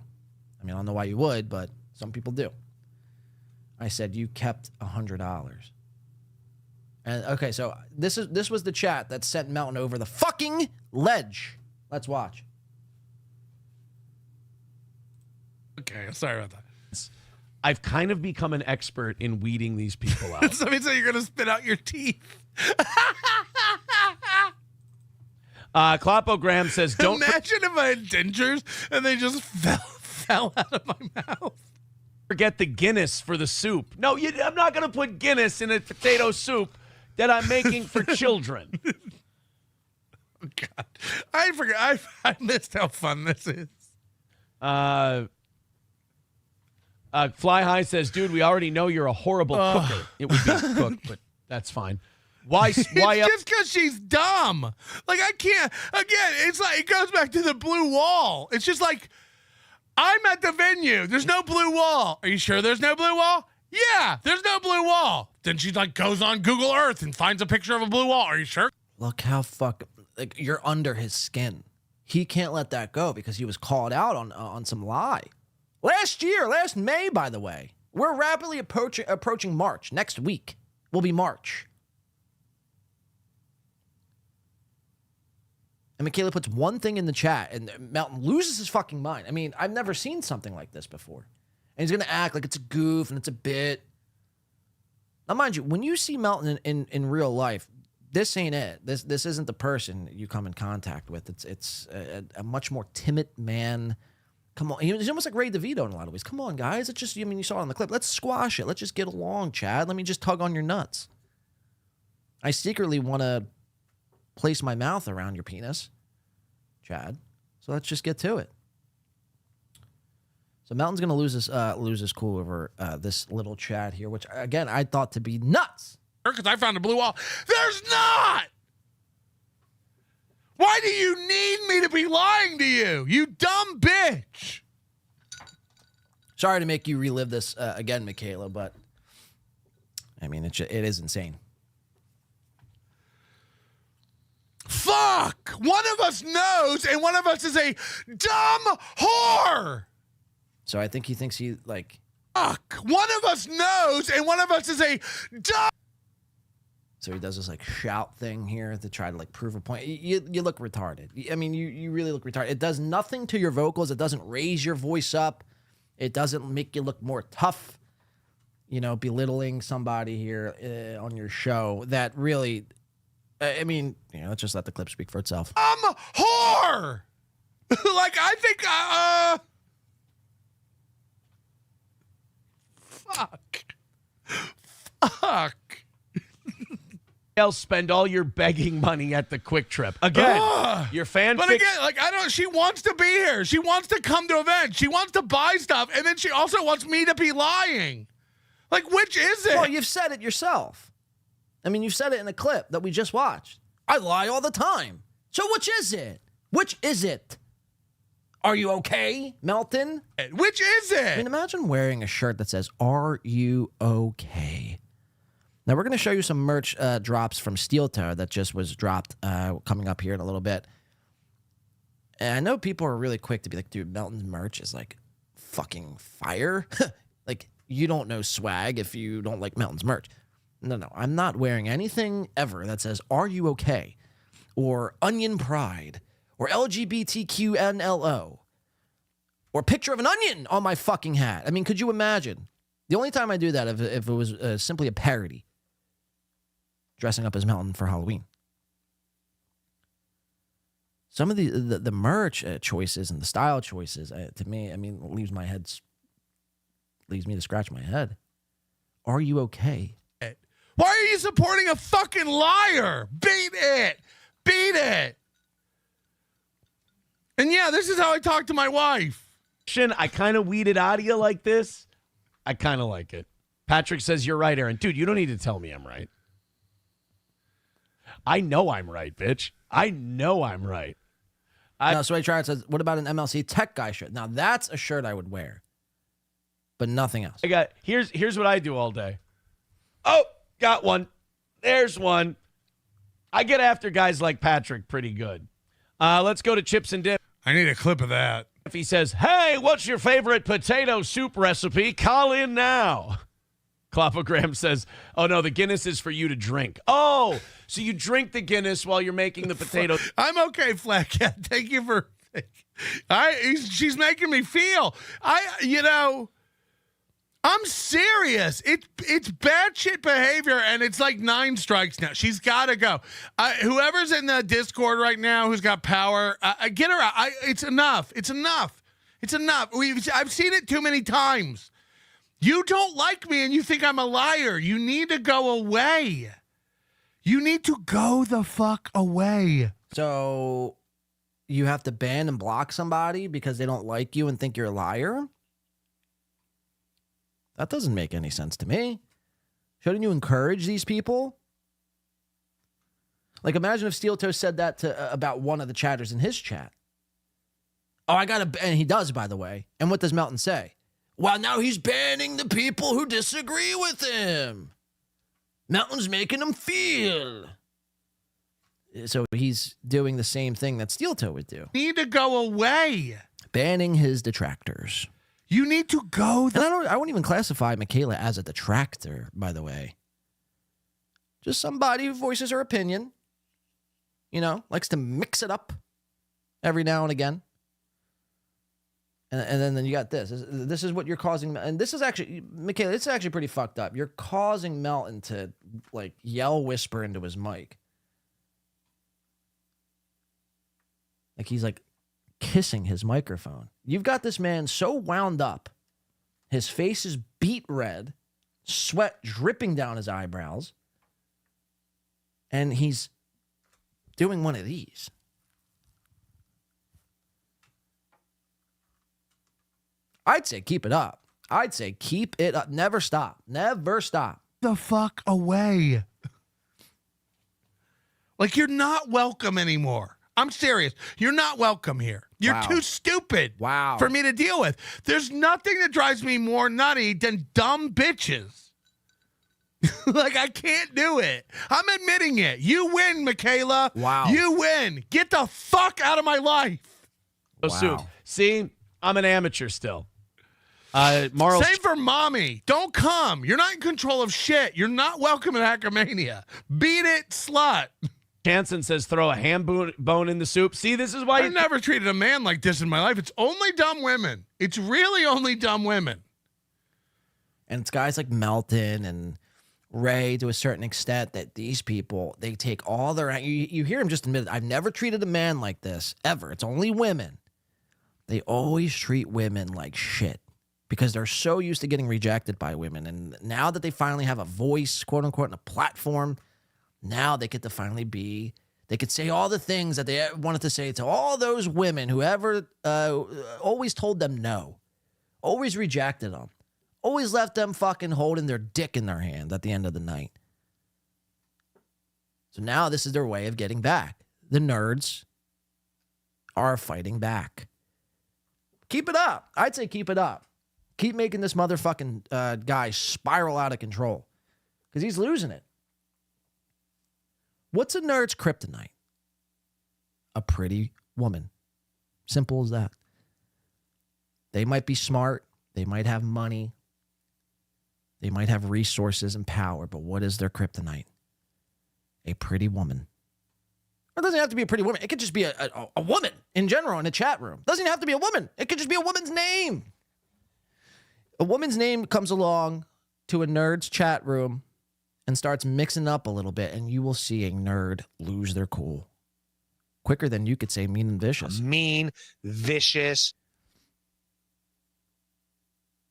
Speaker 7: I mean, I don't know why you would, but some people do. I said, you kept $100. And okay, so this was the chat that sent Melton over the fucking ledge. Let's watch.
Speaker 9: Okay, sorry about that.
Speaker 10: I've kind of become an expert in weeding these people out.
Speaker 9: Somebody said you're going to spit out your teeth.
Speaker 10: Clopogram says, don't
Speaker 9: imagine if I had dentures and they just fell out of my mouth.
Speaker 10: Forget the Guinness for the soup. No, I'm not going to put Guinness in a potato soup that I'm making for children.
Speaker 9: Oh, God. I forgot. I missed how fun this is.
Speaker 10: Fly High says, dude, we already know you're a horrible cooker. It would be cook, but that's fine. Why
Speaker 9: it's just because she's dumb. Like, I can't. Again, it's like, it goes back to the blue wall. It's just like, I'm at the venue. There's no blue wall. Are you sure there's no blue wall? Yeah, there's no blue wall. Then she like goes on Google Earth and finds a picture of a blue wall. Are you sure?
Speaker 7: Look how like you're under his skin. He can't let that go because he was called out on some lie. Last May, by the way. We're rapidly approaching March. Next week will be March. And Michaela puts one thing in the chat, and Melton loses his fucking mind. I mean, I've never seen something like this before. And he's going to act like it's a goof and it's a bit. Now, mind you, when you see Melton in real life, this ain't it. This isn't the person you come in contact with. It's a much more timid man. Come on. He's almost like Ray DeVito in a lot of ways. Come on, guys. It's just, you saw it on the clip. Let's squash it. Let's just get along, Chad. Let me just tug on your nuts. I secretly want to place my mouth around your penis, Chad. So let's just get to it. So Melton's going to lose his cool over this little chat here, which, again, I thought to be nuts.
Speaker 9: Because I found a blue wall. There's not! Why do you need me to be lying to you? You dumb bitch.
Speaker 7: Sorry to make you relive this again, Michaela, but I mean, it is insane.
Speaker 9: Fuck! One of us knows, and one of us is a dumb whore!
Speaker 7: So I think he thinks he, like...
Speaker 9: Fuck! One of us knows, and one of us is a dumb...
Speaker 7: So he does this, like, shout thing here to try to, like, prove a point. You look retarded. I mean, you really look retarded. It does nothing to your vocals. It doesn't raise your voice up. It doesn't make you look more tough. Belittling somebody here on your show that really... I mean, let's just let the clip speak for itself.
Speaker 9: I'm a whore! Like, I think, Fuck.
Speaker 10: Else spend all your begging money at the Quick Trip. Again, your fan...
Speaker 9: But again, like, she wants to be here. She wants to come to events. She wants to buy stuff, and then she also wants me to be lying. Like, which is it?
Speaker 7: Well, you've said it yourself. I mean, you said it in a clip that we just watched. I lie all the time. So which is it? Which is it? Are you okay, Melton?
Speaker 9: Which is it?
Speaker 7: I mean, imagine wearing a shirt that says, "Are you okay?" Now, we're going to show you some merch drops from Steel Toe that just was dropped coming up here in a little bit. And I know people are really quick to be like, dude, Melton's merch is like fucking fire. Like, you don't know swag if you don't like Melton's merch. No, I'm not wearing anything ever that says, "Are you okay?" or Onion Pride or LGBTQNLO or picture of an onion on my fucking hat. I mean, could you imagine? The only time I do that if it was simply a parody. Dressing up as Melton for Halloween. Some of the merch choices and the style choices, to me, I mean, leaves me to scratch my head. Are you okay?
Speaker 9: Why are you supporting a fucking liar? Beat it. Beat it. And yeah, this is how I talk to my wife.
Speaker 10: I kind of weeded out of you like this. I kind of like it. Patrick says, you're right, Aaron. Dude, you don't need to tell me I'm right. I know I'm right, bitch. I know I'm right.
Speaker 7: No, so I tried. Says, what about an MLC tech guy shirt? Now that's a shirt I would wear, but nothing else.
Speaker 10: Here's what I do all day. Oh, got one. There's one. I get after guys like Patrick pretty good. Let's go to Chips and Dip.
Speaker 9: I need a clip of that.
Speaker 10: If he says, "Hey, what's your favorite potato soup recipe? Call in now." Clopogram says, "Oh, no, the Guinness is for you to drink." Oh, so you drink the Guinness while you're making the potato.
Speaker 9: I'm okay, Flat Cat. Thank you for... She's making me feel... I'm serious. It's bad shit behavior, and it's like 9 strikes now. She's got to go. Whoever's in the Discord right now who's got power, get her out. It's enough. It's enough. It's enough. I've seen it too many times. You don't like me and you think I'm a liar. You need to go away. You need to go the fuck away.
Speaker 7: So you have to ban and block somebody because they don't like you and think you're a liar? That doesn't make any sense to me. Shouldn't you encourage these people? Like, imagine if Steel Toe said that about one of the chatters in his chat. Oh, and he does, by the way. And what does Melton say? Well, now he's banning the people who disagree with him. Melton's making them feel. So he's doing the same thing that Steel Toe would do.
Speaker 9: Need to go away.
Speaker 7: Banning his detractors.
Speaker 9: You need to go.
Speaker 7: And I won't even classify Michaela as a detractor, by the way. Just somebody who voices her opinion. You know, likes to mix it up every now and again. And then you got this. This is what you're causing. And this is actually, Michaela, it's actually pretty fucked up. You're causing Melton to, like, yell whisper into his mic. Like he's, like, kissing his microphone. You've got this man so wound up. His face is beet red. Sweat dripping down his eyebrows. And he's doing one of these. I'd say keep it up. I'd say keep it up. Never stop. Never stop.
Speaker 9: The fuck away. Like, you're not welcome anymore. I'm serious. You're not welcome here. You're too stupid for me to deal with. There's nothing that drives me more nutty than dumb bitches. Like, I can't do it. I'm admitting it. You win, Michaela.
Speaker 7: Wow.
Speaker 9: You win. Get the fuck out of my life.
Speaker 10: Wow. See, I'm an amateur still.
Speaker 9: Same for mommy. Don't come. You're not in control of shit. You're not welcome in Hackermania. Beat it, slut.
Speaker 10: Jansen says throw a ham bone in the soup. See, this is why
Speaker 9: I've never treated a man like this in my life. It's only dumb women. It's really only dumb women.
Speaker 7: And it's guys like Melton and Ray, to a certain extent, that these people, they take all their... You hear him just admit it. I've never treated a man like this, ever. It's only women. They always treat women like shit because they're so used to getting rejected by women. And now that they finally have a voice, quote unquote, and a platform, now they get to finally be... They could say all the things that they wanted to say to all those women who ever always told them no, always rejected them, always left them fucking holding their dick in their hand at the end of the night. So now this is their way of getting back. The nerds are fighting back. Keep it up. I'd say keep it up. Keep making this motherfucking guy spiral out of control because he's losing it. What's a nerd's kryptonite? A pretty woman. Simple as that. They might be smart. They might have money. They might have resources and power, but what is their kryptonite? A pretty woman. It doesn't have to be a pretty woman. It could just be a woman in general in a chat room. It doesn't have to be a woman. It could just be a woman's name. A woman's name comes along to a nerd's chat room and starts mixing up a little bit, and you will see a nerd lose their cool. Quicker than you could say mean and vicious.
Speaker 8: Mean, vicious.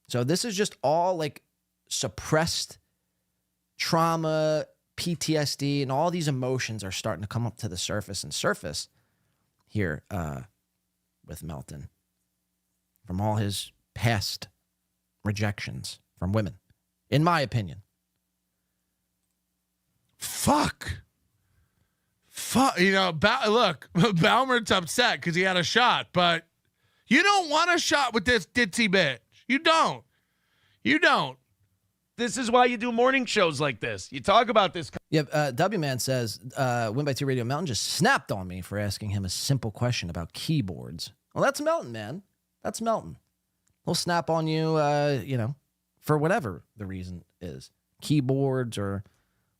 Speaker 7: So this is just all like suppressed trauma, PTSD, and all these emotions are starting to come up to the surface and surface here with Melton from all his past rejections from women, in my opinion.
Speaker 9: Fuck. You know, look, Balmert's upset because he had a shot, but you don't want a shot with this ditzy bitch. You don't.
Speaker 10: This is why you do morning shows like this. You talk about this.
Speaker 7: Yeah, W-Man says, Win by 2 Radio Melton just snapped on me for asking him a simple question about keyboards. Well, that's Melton, man. That's Melton. He'll snap on you, for whatever the reason is. Keyboards or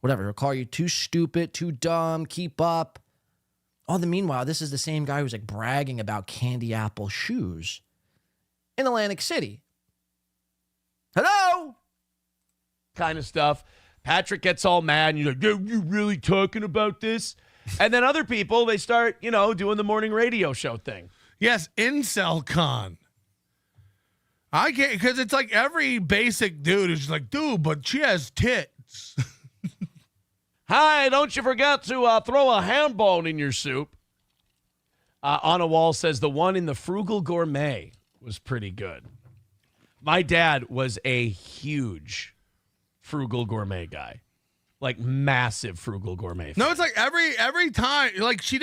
Speaker 7: whatever. He'll call you too stupid, too dumb, keep up. All the meanwhile, this is the same guy who's like bragging about candy apple shoes in Atlantic City. Hello?
Speaker 10: Kind of stuff. Patrick gets all mad and you're like, you really talking about this? And then other people, they start, doing the morning radio show thing.
Speaker 9: Yes, Incel Con. I get, because it's like every basic dude is like, dude, but she has tits.
Speaker 10: Hi, don't you forget to throw a ham bone in your soup. On a wall says the one in the Frugal Gourmet was pretty good. My dad was a huge Frugal Gourmet guy, like massive Frugal Gourmet fan.
Speaker 9: No, it's like every time, like she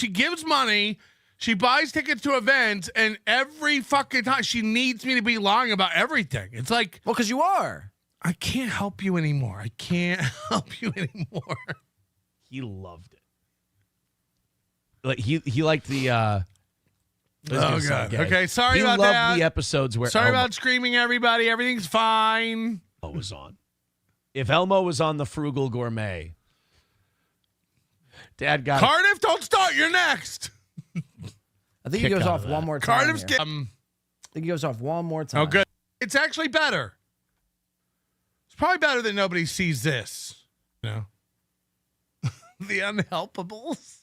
Speaker 9: gives money, she buys tickets to events, and every fucking time she needs me to be lying about everything. It's like,
Speaker 7: well, because you are.
Speaker 9: I can't help you anymore. I can't help you anymore.
Speaker 10: He loved it. Like he liked the.
Speaker 9: Oh god. Okay, sorry about
Speaker 10: that. He
Speaker 9: that.
Speaker 10: loved the episodes where.
Speaker 9: Sorry about screaming, everybody. Everything's fine.
Speaker 10: Elmo was on. If Elmo was on the Frugal Gourmet, Dad got
Speaker 9: Cardiff. Don't start. You're next.
Speaker 7: I think he goes off one more time.
Speaker 9: Cardiff's
Speaker 7: I think he goes off one more time.
Speaker 9: Oh, good. It's actually better. It's probably better that nobody sees this. The Unhelpables.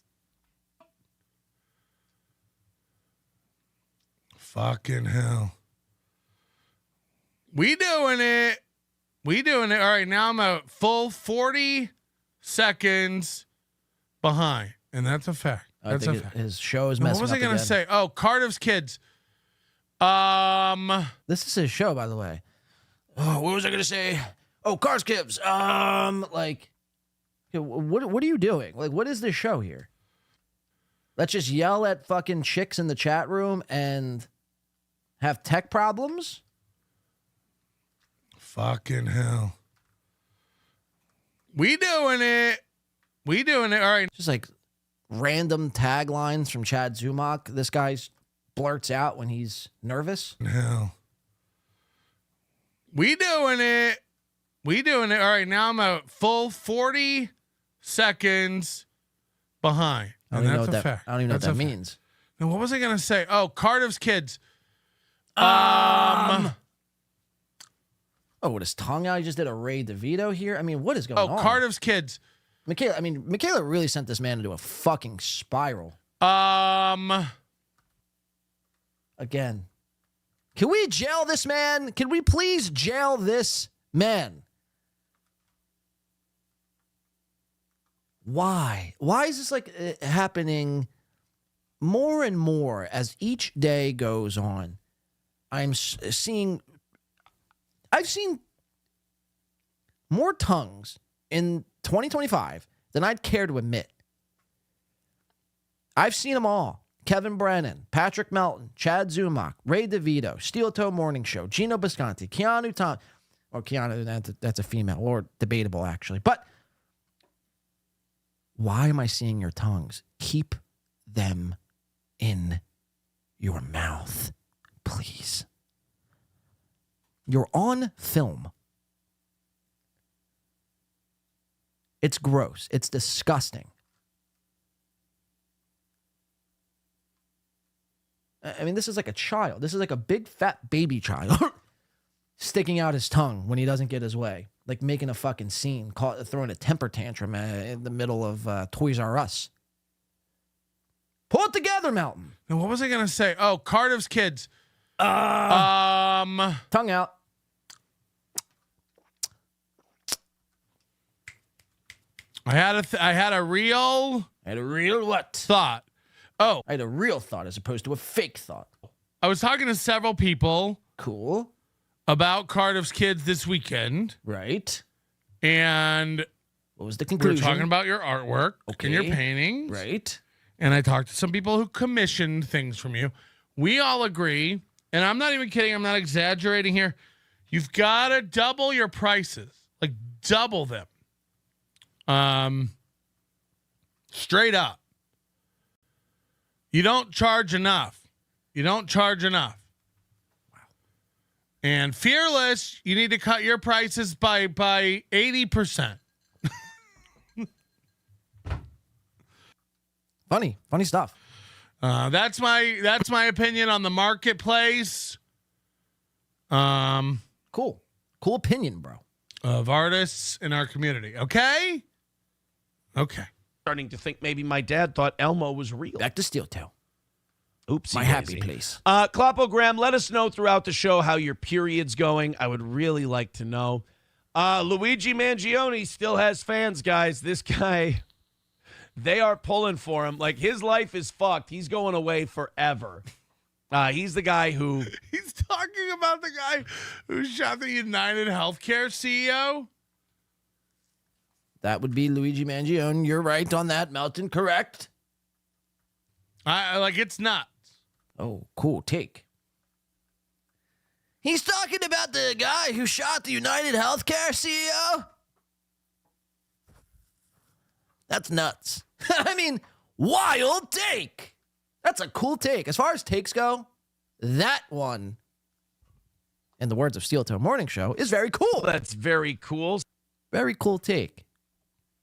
Speaker 9: Fucking hell. We doing it. All right, now I'm a full 40 seconds behind. And that's a fact. That's a fact.
Speaker 7: His show is messing up.
Speaker 9: What was I going to say? Oh, Cardiff's Kids.
Speaker 7: This is his show, by the way. Oh, what was I going to say? Oh, Cardiff's Kids. What are you doing? Like, what is this show here? Let's just yell at fucking chicks in the chat room and have tech problems?
Speaker 9: Fucking hell. We doing it. All right.
Speaker 7: Just like random taglines from Chad Zumach. This guy blurts out when he's nervous.
Speaker 9: Hell. We doing it. All right, now I'm a full 40 seconds behind. And that's a fact.
Speaker 7: I don't even know what that means.
Speaker 9: Now, what was I going to say? Oh, Cardiff's Kids.
Speaker 7: Oh, with his tongue out, he just did a Ray DeVito here. I mean, what is going on?
Speaker 9: Oh, Cardiff's Kids.
Speaker 7: Michaela really sent this man into a fucking spiral. Again. Can we jail this man? Can we please jail this man? Why? Why is this like happening more and more as each day goes on? I've seen more tongues in 2025 than I'd care to admit. I've seen them all. Kevin Brennan, Patrick Melton, Chad Zumach, Ray DeVito, Steel Toe Morning Show, Gino Bisconti, Keanu Tom, or Keanu, that's a female, or debatable actually. But why am I seeing your tongues? Keep them in your mouth, please. You're on film. It's gross. It's disgusting. I mean, this is like a child. This is like a big fat baby child sticking out his tongue when he doesn't get his way. Like making a fucking scene, throwing a temper tantrum in the middle of Toys R Us. Pull it together, Melton.
Speaker 9: And what was I going to say? Oh, Cardiff's kids.
Speaker 7: Tongue out.
Speaker 9: I had a real
Speaker 7: what?
Speaker 9: Thought. Oh.
Speaker 7: I had a real thought as opposed to a fake thought.
Speaker 9: I was talking to several people.
Speaker 7: Cool.
Speaker 9: About Cardiff's kids this weekend.
Speaker 7: Right.
Speaker 9: And
Speaker 7: what was the conclusion?
Speaker 9: We were talking about your artwork and your paintings.
Speaker 7: Right.
Speaker 9: And I talked to some people who commissioned things from you. We all agree, and I'm not even kidding, I'm not exaggerating here. You've got to double your prices. Like double them. Straight up. You don't charge enough. Wow. And Fearless, you need to cut your prices by 80%.
Speaker 7: Funny stuff.
Speaker 9: That's my opinion on the marketplace.
Speaker 7: Cool opinion, bro.
Speaker 9: Of artists in our community. Okay.
Speaker 10: Starting to think maybe my dad thought Elmo was real.
Speaker 7: Back to Steel Toe.
Speaker 10: Oops.
Speaker 7: My happy place.
Speaker 10: Clopogram, let us know throughout the show how your period's going. I would really like to know. Luigi Mangione still has fans, guys. This guy, they are pulling for him. Like, his life is fucked. He's going away forever. He's the guy who...
Speaker 9: He's talking about the guy who shot the United Healthcare CEO?
Speaker 7: That would be Luigi Mangione. You're right on that, Melton. Correct.
Speaker 9: It's nuts.
Speaker 7: Oh, cool take. He's talking about the guy who shot the United Healthcare CEO? That's nuts. I mean, wild take. That's a cool take. As far as takes go, that one, in the words of Steel Toe Morning Show, is very cool.
Speaker 10: That's very cool.
Speaker 7: Very cool take.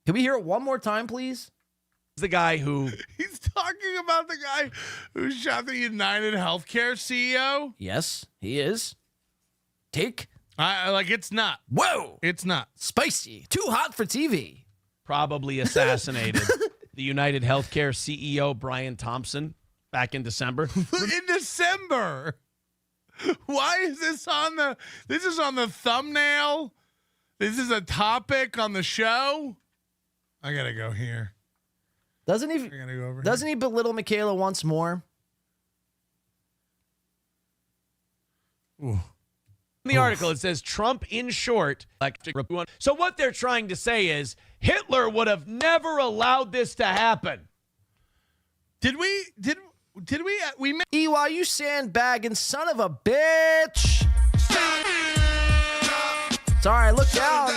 Speaker 7: Can we hear it one more time, please?
Speaker 10: The guy who...
Speaker 9: He's talking about the guy who shot the United Healthcare CEO?
Speaker 7: Yes, he is. Take?
Speaker 9: It's not.
Speaker 7: Whoa!
Speaker 9: It's not.
Speaker 7: Spicy. Too hot for TV.
Speaker 10: Probably assassinated the United Healthcare CEO, Brian Thompson, back in December.
Speaker 9: In December? Why is this on the... This is on the thumbnail? This is a topic on the show? I gotta go here.
Speaker 7: Doesn't he belittle Michaela once more?
Speaker 10: Ooh. In the article, it says Trump, in short, so what they're trying to say is Hitler would have never allowed this to happen.
Speaker 9: Did we
Speaker 7: EY, you sandbagging son of a bitch. Sorry, I looked down.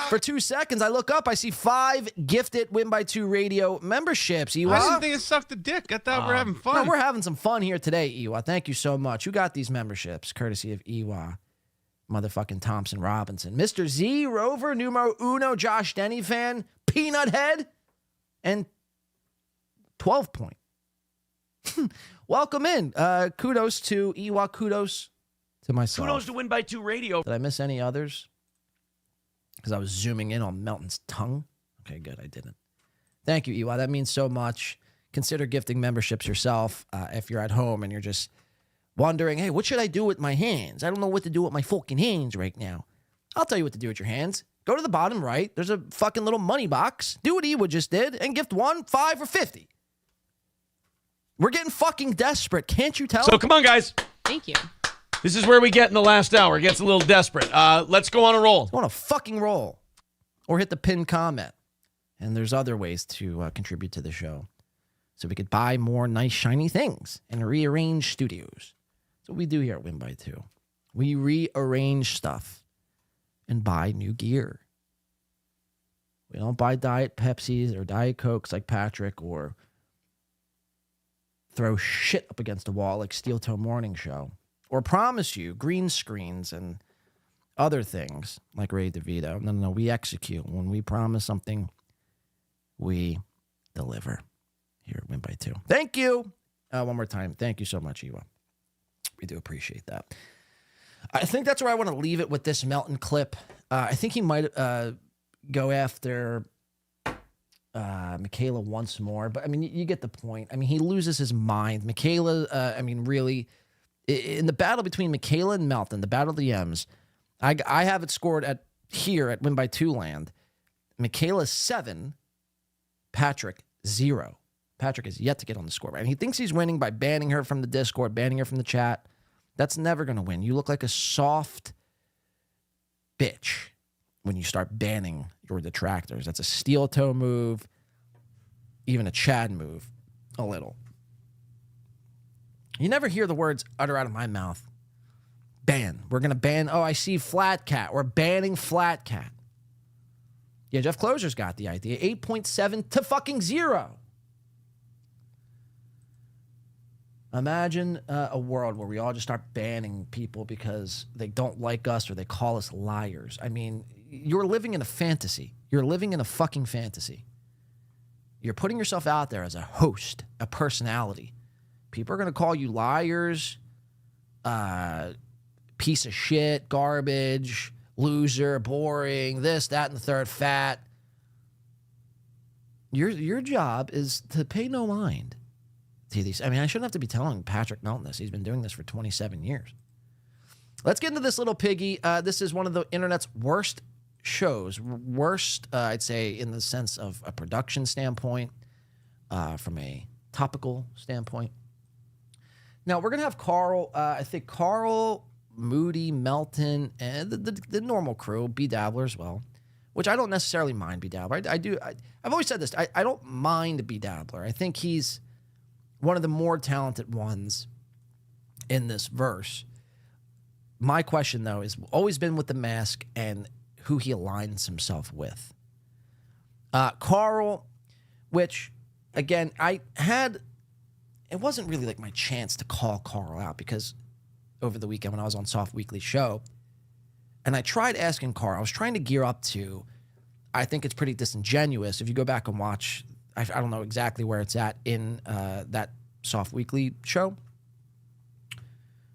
Speaker 7: For 2 seconds, I look up. I see 5 gifted Win by 2 radio memberships. Ewa.
Speaker 15: I didn't think it sucked a dick. I thought we're having fun.
Speaker 7: No, we're having some fun here today, Ewa. Thank you so much. Who got these memberships? Courtesy of Ewa. Motherfucking Thompson Robinson. Mr. Z, Rover, Numero Uno, Josh Denny fan, Peanut Head, and 12 Point. Welcome in. Kudos to Ewa. Kudos to myself.
Speaker 10: Kudos to Win by 2 radio.
Speaker 7: Did I miss any others? Because I was zooming in on Melton's tongue. Okay, good. I didn't. Thank you, Ewa. That means so much. Consider gifting memberships yourself if you're at home and you're just wondering, hey, what should I do with my hands? I don't know what to do with my fucking hands right now. I'll tell you what to do with your hands. Go to the bottom right. There's a fucking little money box. Do what Ewa just did and gift 1, 5, or 50. We're getting fucking desperate. Can't you tell?
Speaker 10: So come on, guys.
Speaker 6: Thank you.
Speaker 10: This is where we get in the last hour. It gets a little desperate. Let's go on a roll.
Speaker 7: Go on a fucking roll. Or hit the pinned comment. And there's other ways to contribute to the show. so we could buy more nice, shiny things and rearrange studios. That's what we do here at Win by Two. We rearrange stuff and buy new gear. We don't buy Diet Pepsis or Diet Cokes like Patrick, or throw shit up against the wall like Steel Toe Morning Show, or promise you green screens and other things like Ray DeVito. No, we execute. When we promise something, we deliver here at Win by Two. Thank you. One more time. Thank you so much, Ewa. We do appreciate that. I think that's where I want to leave it with this Melton clip. I think he might go after Michaela once more, but I mean, you get the point. I mean, he loses his mind. Michaela, I mean, really, in the battle between Michaela and Melton, the battle of the M's, I have it scored at here at Win by Two land. Michaela 7, Patrick 0. Patrick is yet to get on the scoreboard, and he thinks he's winning by banning her from the Discord, banning her from the chat. That's never going to win. You look like a soft bitch when you start banning your detractors. That's a steel toe move, even a Chad move, a little. You never hear the words utter out of my mouth. Ban. We're going to ban. Oh, I see Flat Cat. We're banning Flat Cat. Yeah, Jeff Closer's got the idea. 8.7 to fucking 0. Imagine a world where we all just start banning people because they don't like us or they call us liars. I mean, you're living in a fantasy. You're living in a fucking fantasy. You're putting yourself out there as a host, a personality. People are going to call you liars, piece of shit, garbage, loser, boring, this, that, and the third, fat. Your job is to pay no mind to these. I mean, I shouldn't have to be telling Patrick Melton this. He's been doing this for 27 years. Let's get into this little piggy. This is one of the internet's worst shows. Worst, I'd say, in the sense of a production standpoint, from a topical standpoint. Now, we're going to have Karl, I think Karl, Moody, Melton, and the normal crew, B-Dabbler as well, which I don't necessarily mind B-Dabbler. I've always said this. I don't mind B-Dabbler. I think he's one of the more talented ones in this verse. My question, though, has always been with the mask and who he aligns himself with. Karl, which, again, it wasn't really like my chance to call Karl out because over the weekend when I was on Soft Weekly Show, and I tried asking Karl, I was trying to gear up to, I think it's pretty disingenuous. If you go back and watch, I don't know exactly where it's at in that Soft Weekly Show,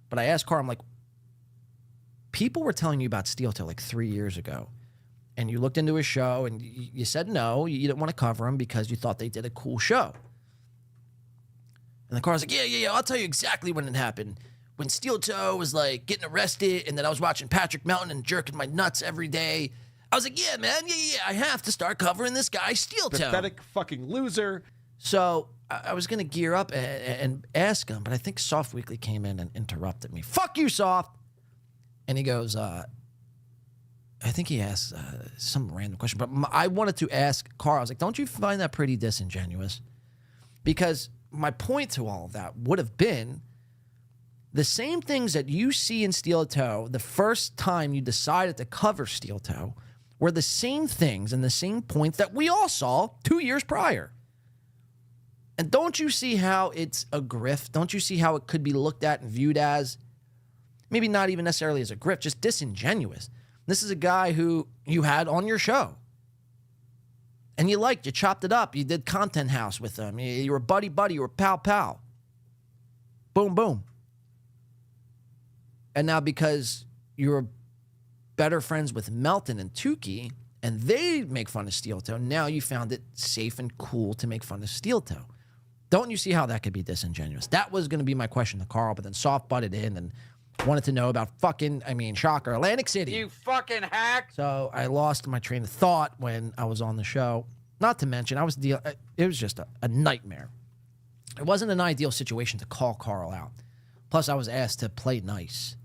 Speaker 7: but I asked Karl, I'm like, people were telling you about Steel Toe like 3 years ago, and you looked into his show and you said no, you didn't want to cover him because you thought they did a cool show. And the Karl's like, yeah, I'll tell you exactly when it happened. When Steel Toe was like getting arrested, and then I was watching Patrick Melton and jerking my nuts every day. I was like, yeah, man, yeah, I have to start covering this guy, Steel Toe.
Speaker 15: Pathetic fucking loser.
Speaker 7: So I was going to gear up and ask him, but I think Soft Weekly came in and interrupted me. Fuck you, Soft. And he goes, I think he asked some random question, but I wanted to ask Karl. I was like, don't you find that pretty disingenuous? Because my point to all of that would have been the same things that you see in Steel Toe the first time you decided to cover Steel Toe were the same things and the same points that we all saw 2 years prior. And don't you see how it's a grift? Don't you see how it could be looked at and viewed as, maybe not even necessarily as a grift, just disingenuous? This is a guy who you had on your show. And you chopped it up. You did Content House with him. You were buddy-buddy. You were pal-pal. Boom, boom. And now because you're better friends with Melton and Tukey, and they make fun of Steel Toe, now you found it safe and cool to make fun of Steel Toe. Don't you see how that could be disingenuous? That was going to be my question to Karl, but then Soft butted in and wanted to know about shocker, Atlantic City.
Speaker 16: You fucking hack.
Speaker 7: So I lost my train of thought when I was on the show. Not to mention, it was just a nightmare. It wasn't an ideal situation to call Karl out. Plus, I was asked to play nice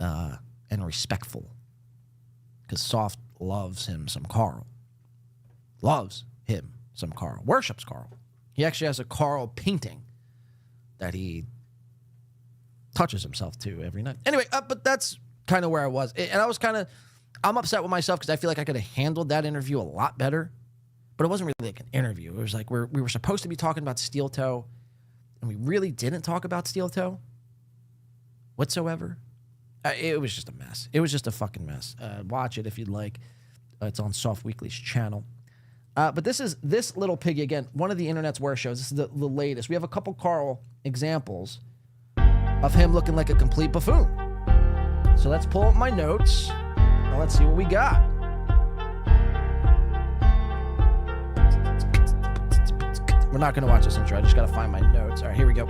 Speaker 7: and respectful because Soft loves him some Karl. Loves him some Karl. Worships Karl. He actually has a Karl painting that he touches himself to every night. Anyway, but that's kind of where I was. And I was I'm upset with myself because I feel like I could have handled that interview a lot better. But it wasn't really like an interview. It was like we were supposed to be talking about Steel Toe, and we really didn't talk about Steel Toe whatsoever. It was just a mess. It was just a fucking mess. Watch it if you'd like. It's on Soft Weekly's channel. But this little piggy, again, one of the internet's worst shows. This is the latest. We have a couple Karl examples of him looking like a complete buffoon. So let's pull up my notes. Now let's see what we got. We're not going to watch this intro. I just got to find my notes. All right, here we go.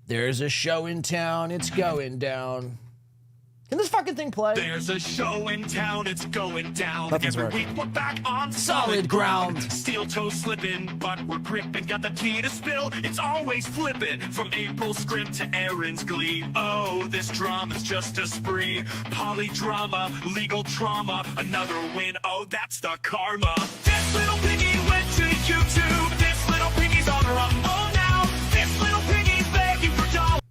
Speaker 7: There's a show in town, it's going down. Can this fucking thing play?
Speaker 16: There's a show in town, it's going down.
Speaker 7: Nothing's
Speaker 16: Every
Speaker 7: working.
Speaker 16: week we're back on
Speaker 7: Solid ground.
Speaker 16: Steel toe slipping, but we're gripping. Got the tea to spill, it's always flipping. From April's script to Aaron's glee. Oh, this drama's just a spree. Polydrama, legal trauma. Another win, oh, that's the karma. This little piggy went to YouTube. This little piggy's on Rumble now. This little piggy's begging for dollars.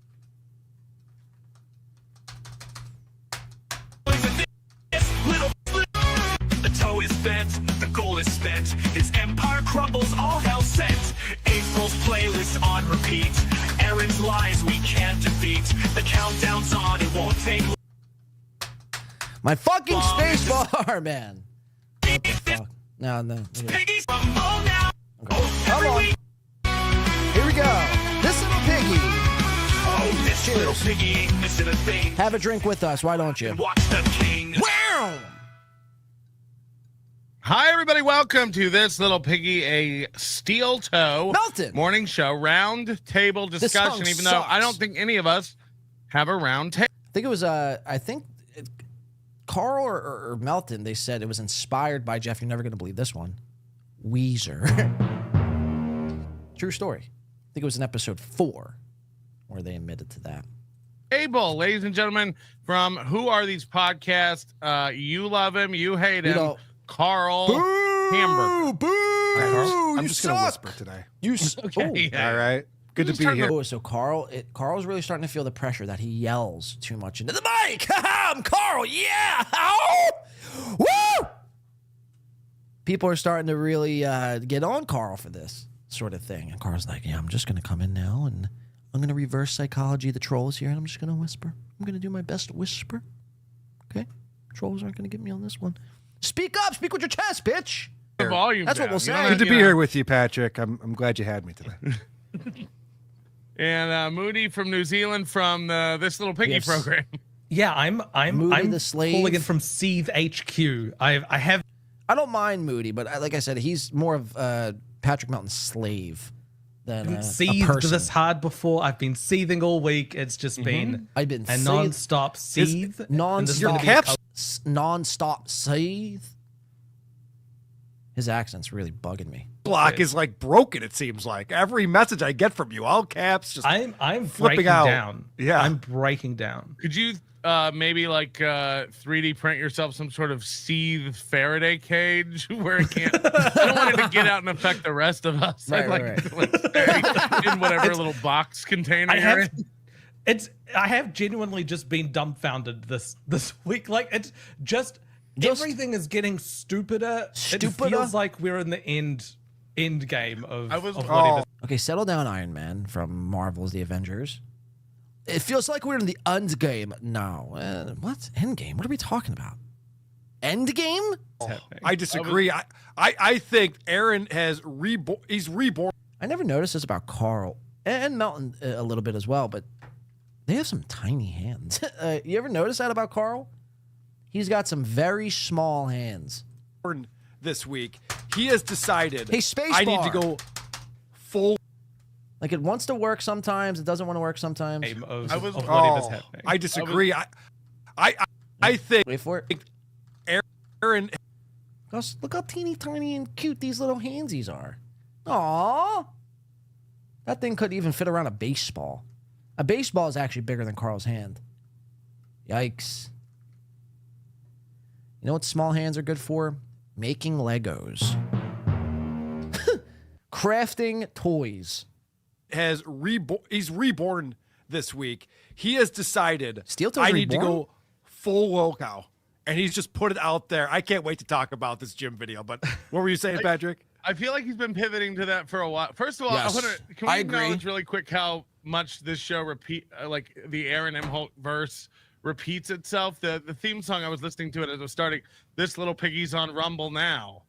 Speaker 16: The toe is bent, the goal is spent. His empire crumbles, all hell sent. April's playlist on repeat. Aaron's lies we can't defeat. The countdown's on, it won't take long.
Speaker 7: My fucking space bar, man. What the fuck? No.
Speaker 16: Piggy's Rumble now.
Speaker 7: Okay. Come on. Here we go. This little piggy.
Speaker 16: Oh, this
Speaker 7: Cheers.
Speaker 16: little piggy ain't missing a thing.
Speaker 7: Have a drink with us. Why don't you?
Speaker 16: Watch the king.
Speaker 7: Wow.
Speaker 9: Hi, everybody. Welcome to This Little Piggy, a Steel Toe
Speaker 7: Melton
Speaker 9: morning show round table discussion, even though I don't think any of us have a round table.
Speaker 7: I think it was, Karl or Melton, they said it was inspired by Jeff. You're never going to believe this one. Weezer. True story. I think it was in episode 4 where they admitted to that.
Speaker 9: Table, ladies and gentlemen, from Who Are These Podcasts? You love him, you hate him. Karl Hamburger.
Speaker 7: Boo!
Speaker 17: Right, I'm just going to
Speaker 7: suck.
Speaker 17: whisper today.
Speaker 7: You okay.
Speaker 17: All right. Good to be here.
Speaker 7: So Karl's really starting to feel the pressure that he yells too much into the mic. I'm Karl. Yeah. Ow! Woo! People are starting to really get on Karl for this sort of thing. And Karl's like, yeah, I'm just going to come in now and I'm going to reverse psychology the trolls here and I'm just going to whisper. I'm going to do my best to whisper. Okay? Trolls aren't going to get me on this one. Speak up. Speak with your chest, bitch.
Speaker 9: The volume
Speaker 7: That's
Speaker 9: down.
Speaker 7: what we'll say.
Speaker 17: Good to be here with you, Patrick. I'm glad you had me today.
Speaker 9: And Moody from New Zealand from This Little Piggy program.
Speaker 18: Yeah, I'm
Speaker 7: Moody the slave.
Speaker 18: calling in from Seethe HQ.
Speaker 7: I don't mind Moody, but like I said, he's more of Patrick Melton's slave than a
Speaker 18: seethed
Speaker 7: person.
Speaker 18: this hard before. I've been seething all week. It's just been
Speaker 7: I've been
Speaker 18: a non-stop seethe.
Speaker 7: Non-stop seethe. His accent's really bugging me.
Speaker 17: Block is like broken. It seems like every message I get from you, all caps, just
Speaker 18: I'm
Speaker 17: flipping
Speaker 18: breaking
Speaker 17: out.
Speaker 18: down.
Speaker 17: Yeah,
Speaker 18: I'm breaking down.
Speaker 9: Could you maybe like 3D print yourself some sort of seethe Faraday cage where it can't? I don't want it to get out and affect the rest of us.
Speaker 7: Right,
Speaker 9: I'd stay in whatever little box container you're in.
Speaker 18: I have genuinely just been dumbfounded this week. Like it's just everything is getting stupider. It feels like we're in the end game of.
Speaker 7: Okay, settle down, Iron Man from Marvel's The Avengers. It feels like we're in the end game now. What end game? What are we talking about? End game?
Speaker 17: I disagree. I think Aaron has reborn. He's reborn.
Speaker 7: I never noticed this about Karl and Melton a little bit as well, but they have some tiny hands. You ever notice that about Karl? He's got some very small hands.
Speaker 17: This week, he has decided.
Speaker 7: Hey, space
Speaker 17: I
Speaker 7: bar.
Speaker 17: need to go full.
Speaker 7: Like it wants to work sometimes, it doesn't want to work sometimes.
Speaker 17: I disagree. I think.
Speaker 7: Wait for it.
Speaker 17: Aaron
Speaker 7: Look how teeny tiny and cute these little handsies are. Aww. That thing could even fit around a baseball. A baseball is actually bigger than Carl's hand. Yikes. You know what small hands are good for? Making Legos. Crafting toys.
Speaker 17: He's reborn this week. He has decided
Speaker 7: Steel-toes
Speaker 17: I need to
Speaker 7: reborn?
Speaker 17: go full loco. And he's just put it out there. I can't wait to talk about this gym video. But what were you saying, Patrick?
Speaker 9: I feel like he's been pivoting to that for a while. First of all,
Speaker 17: Yes,
Speaker 9: can we
Speaker 17: I agree.
Speaker 9: acknowledge really quick how much this show like the Aaron M. Holt verse repeats itself? The theme song, I was listening to it as it was starting. This little piggy's on Rumble now.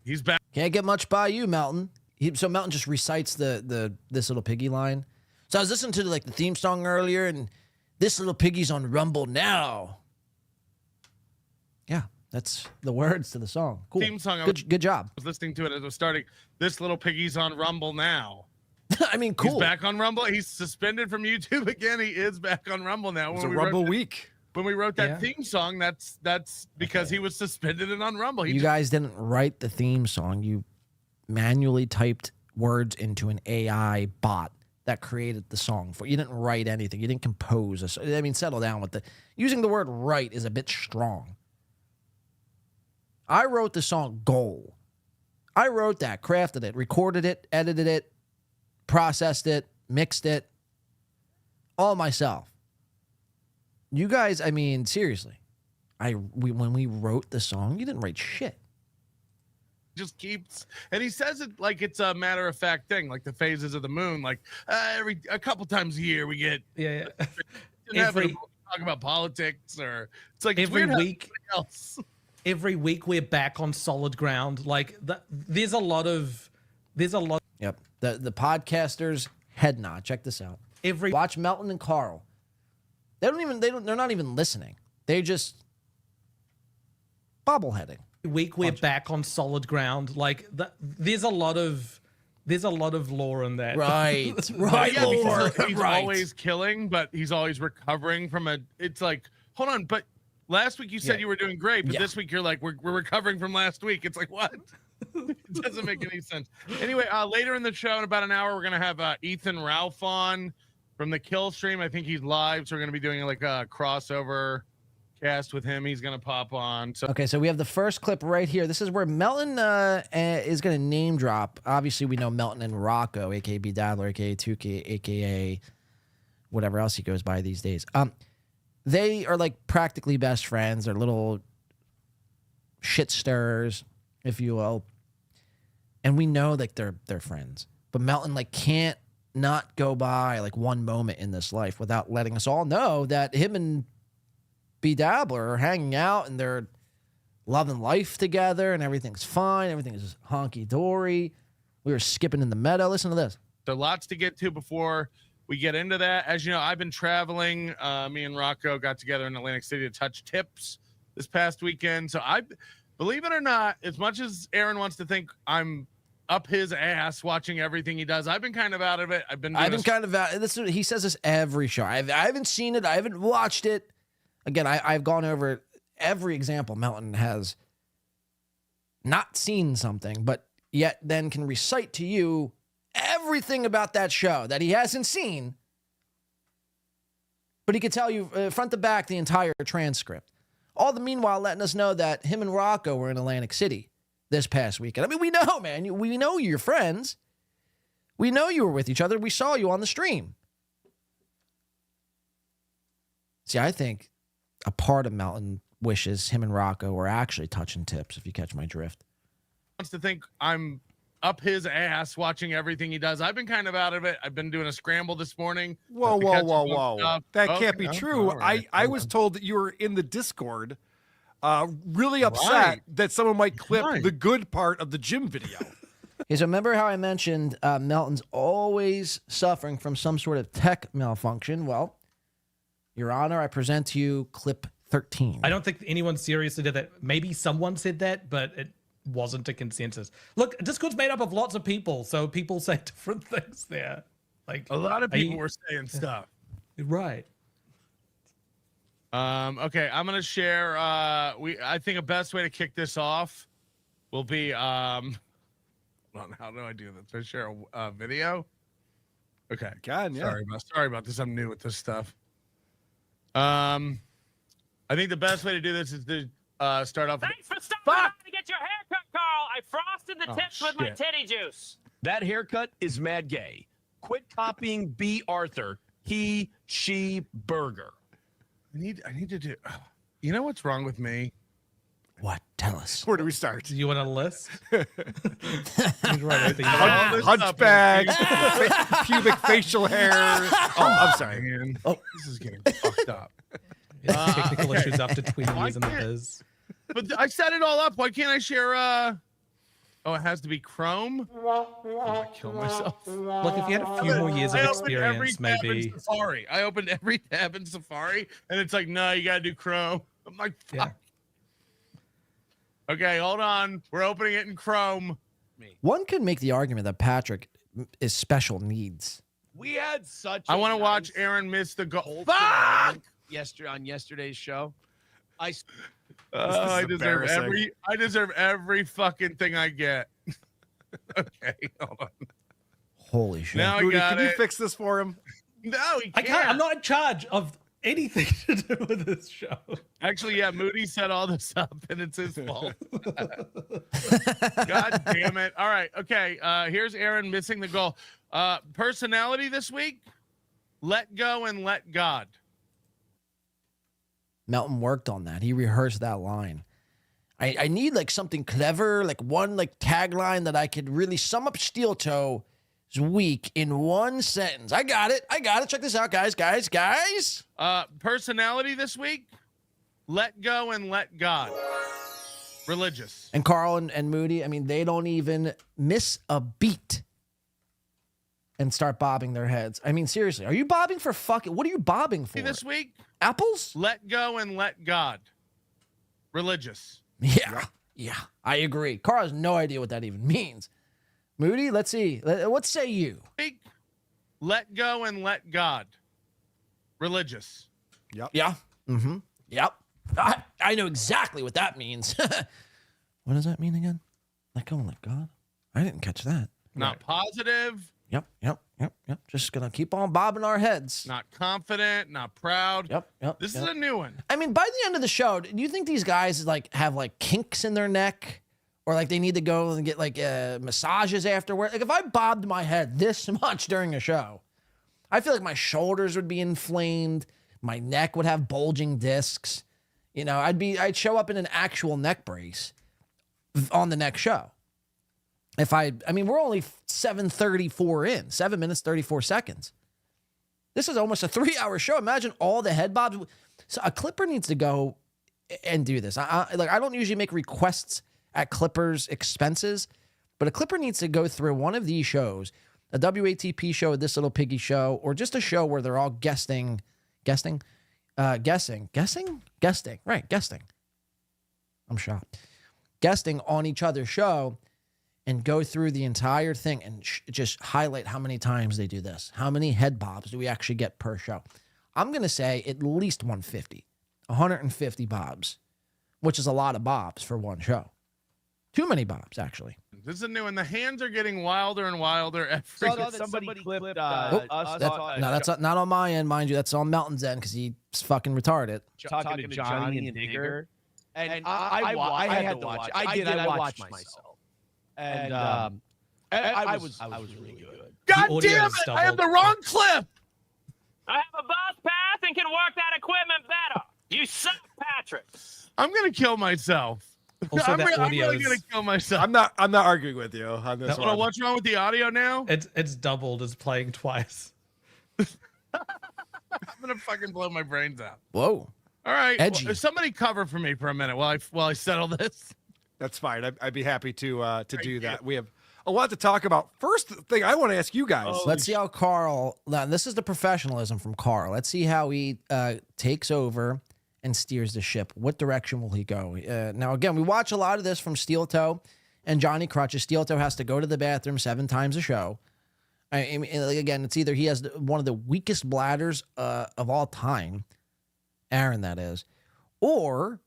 Speaker 9: He's back.
Speaker 7: Can't get much by you, Melton. So Melton just recites this little piggy line. So I was listening to like the theme song earlier, and this little piggy's on Rumble now. Yeah, that's the words to the song. Cool.
Speaker 9: Theme song.
Speaker 7: Good job.
Speaker 9: I was listening to it as it was starting. This little piggy's on Rumble now.
Speaker 7: I mean, cool.
Speaker 9: He's back on Rumble. He's suspended from YouTube again. He is back on Rumble now.
Speaker 17: It's a Rumble week.
Speaker 9: When we wrote that theme song, that's because he was suspended and on Rumble.
Speaker 7: You guys didn't write the theme song. You manually typed words into an AI bot that created the song for you. Didn't write anything. You didn't compose a. I mean, settle down with the using the word "write" is a bit strong. I wrote the song "Goal." I wrote that, crafted it, recorded it, edited it, processed it, mixed it, all myself. You guys, I mean, seriously, when we wrote the song, you didn't write shit.
Speaker 9: Just keeps, and he says it like it's a matter of fact thing, like the phases of the moon. Like a couple times a year we get
Speaker 18: Every
Speaker 9: talk about politics, or it's like
Speaker 18: every
Speaker 9: it's weird
Speaker 18: week.
Speaker 9: Else.
Speaker 18: Every week we're back on solid ground. Like there's a lot.
Speaker 7: Yep. The podcasters head nod. Check this out. Watch Melton and Karl. They're not even listening. They just bobbleheading.
Speaker 18: Week we're back on solid ground. Like there's a lot of lore in that.
Speaker 7: Right.
Speaker 9: Right. Yeah,
Speaker 7: Lore.
Speaker 9: He's
Speaker 7: Right.
Speaker 9: always killing, but he's always recovering from a. It's like, hold on, but last week you said you were doing great, but this week you're like, we're recovering from last week. It's like, what? It doesn't make any sense. Anyway, later in the show, in about an hour, we're gonna have Ethan Ralph on from the Kill Stream. I think he's live, so we're gonna be doing like a crossover cast with him. He's gonna pop on. So
Speaker 7: Okay, so we have the first clip right here. This is where Melton is going to name drop. Obviously, we know Melton and Rocco, a.k.a. B. Dabbler, a.k.a. Tukey, a.k.a. whatever else he goes by these days. They are like practically best friends. They're little shit stirrers, if you will. And we know like they're friends. But Melton like can't not go by like one moment in this life without letting us all know that him and B. Dabbler are hanging out and they're loving life together and everything's fine. Everything is honky-dory. We were skipping in the meadow. Listen to this.
Speaker 9: So lots to get to before we get into that. As you know, I've been traveling. Me and Rocco got together in Atlantic City to touch tips this past weekend. So I, believe it or not, as much as Aaron wants to think I'm up his ass watching everything he does, I've been kind of out of it. I've been kind
Speaker 7: of out. He says this every show. I haven't seen it. I haven't watched it. Again, I've gone over every example Melton has not seen something, but yet then can recite to you everything about that show that he hasn't seen, but he could tell you front to back the entire transcript. All the meanwhile letting us know that him and Rocco were in Atlantic City this past weekend. I mean, we know, man. We know you're friends. We know you were with each other. We saw you on the stream. See, I think a part of Melton wishes him and Rocco were actually touching tips, if you catch my drift.
Speaker 9: wants to think I'm up his ass watching everything he does. I've been kind of out of it. I've been doing a scramble this morning.
Speaker 17: Whoa. That can't be true.
Speaker 9: Right.
Speaker 17: I was told that you were in the Discord really upset that someone might clip the good part of the gym video.
Speaker 7: Okay, so remember how I mentioned Melton's always suffering from some sort of tech malfunction? Well, Your Honor, I present to you clip 13.
Speaker 18: I don't think anyone seriously did that. Maybe someone said that, but it wasn't a consensus. Look, Discord's made up of lots of people, so people say different things there. Like
Speaker 9: a lot of people were saying stuff.
Speaker 18: Right.
Speaker 9: Okay, I'm gonna share. I think a best way to kick this off will be hold on, how do I do this? I share a video. Okay.
Speaker 17: God, yeah.
Speaker 9: Sorry about this. I'm new with this stuff. I think the best way to do this is to start off.
Speaker 19: Thanks for stopping by to get your haircut, Carl. I frosted the tips with my titty juice.
Speaker 10: That haircut is mad gay. Quit copying B. Arthur. He, she, burger.
Speaker 9: I need to do. You know what's wrong with me?
Speaker 7: What? Tell us.
Speaker 17: Where do we start?
Speaker 18: Do you want a list?
Speaker 17: Hunchback, pubic facial hair. Oh, I'm sorry.
Speaker 9: Man. Oh, this is getting fucked up.
Speaker 18: Technical issues after 20 years in the biz.
Speaker 9: But I set it all up. Why can't I share? Oh, it has to be Chrome. I kill myself.
Speaker 18: Look, if you had a few more years of experience, maybe.
Speaker 9: I opened every tab in Safari, and it's like, no, you gotta do Chrome. I'm like, fuck.
Speaker 18: Yeah.
Speaker 9: Okay, hold on. We're opening it in Chrome.
Speaker 7: One could make the argument that Patrick is special needs.
Speaker 10: We had such.
Speaker 9: I want to watch Aaron miss the goal. Fuck!
Speaker 10: On yesterday's show. I
Speaker 9: deserve every fucking thing I get. Okay, hold on.
Speaker 7: Holy shit!
Speaker 9: Now
Speaker 17: Rudy,
Speaker 9: I got
Speaker 17: can
Speaker 9: it.
Speaker 17: you fix this for him?
Speaker 9: No, he can't.
Speaker 18: I can't. I'm not in charge of anything to do with this show.
Speaker 9: Actually, yeah, Moody set all this up, and it's his fault. God damn it! All right, okay. Here's Aaron missing the goal. Personality this week: let go and let God.
Speaker 7: Melton worked on that. He rehearsed that line. I need like something clever, like one like tagline that I could really sum up Steel Toe's week in one sentence. I got it. Check this out, guys.
Speaker 9: Personality this week: let go and let God. Religious.
Speaker 7: And Carl and Moody, I mean, they don't even miss a beat and start bobbing their heads. I mean, seriously, are you bobbing for fucking? What are you bobbing for?
Speaker 9: This week:
Speaker 7: apples.
Speaker 9: Let go and let God. Religious.
Speaker 7: Yeah, I agree. Carl has no idea what that even means. Moody, let's see. What say you?
Speaker 9: Let go and let God. Religious.
Speaker 17: Yep.
Speaker 7: Yeah. Mm-hmm. Yep. I know exactly what that means. What does that mean again? Let go and let God? I didn't catch that.
Speaker 9: Not positive.
Speaker 7: Yep. Just gonna keep on bobbing our heads.
Speaker 9: Not confident, not proud.
Speaker 7: Yep.
Speaker 9: This is a new one.
Speaker 7: I mean, by the end of the show, do you think these guys like have like kinks in their neck? Or like they need to go and get like massages afterward? Like if I bobbed my head this much during a show, I feel like my shoulders would be inflamed. My neck would have bulging discs. You know, I'd show up in an actual neck brace on the next show. I mean, we're only 7:34 in, 7 minutes, 34 seconds. This is almost a 3-hour show. Imagine all the head bobs. So a clipper needs to go and do this. I don't usually make requests at Clippers' expenses, but a clipper needs to go through one of these shows, a WATP show, this little Piggy show, or just a show where they're all guesting. I'm shocked. Guesting on each other's show and go through the entire thing and just highlight how many times they do this. How many head bobs do we actually get per show? I'm going to say at least 150 bobs, which is a lot of bobs for one show. Too many bobs, actually.
Speaker 9: This is a new one. The hands are getting wilder and wilder.
Speaker 10: Somebody clipped
Speaker 7: that's not on my end, mind you. That's on Melton's end because he's fucking retarded.
Speaker 10: Talking to Johnny and Digger. And I had to watch. I watched myself. And I was really good.
Speaker 9: God damn it! I have the wrong clip.
Speaker 19: I have a bus pass and can work that equipment better. You suck, Patrick.
Speaker 9: I'm gonna kill myself.
Speaker 18: Also,
Speaker 9: I'm really gonna kill myself.
Speaker 17: I'm not arguing with you on this one.
Speaker 9: What's wrong with the audio now?
Speaker 18: It's doubled as playing twice.
Speaker 9: I'm gonna fucking blow my brains out.
Speaker 7: Whoa.
Speaker 9: All right.
Speaker 7: Edgy.
Speaker 9: Well, somebody cover for me for a minute while I settle this.
Speaker 17: That's fine. I'd be happy to do that. We have a lot to talk about. First thing I want to ask you guys.
Speaker 7: Let's see how Karl. Now, this is the professionalism from Karl. Let's see how he takes over and steers the ship. What direction will he go? Now, again, we watch a lot of this from Steel Toe and Johnny Crutches. Steel Toe has to go to the bathroom 7 times a show. I mean, again, it's either he has one of the weakest bladders of all time, Aaron, that is, or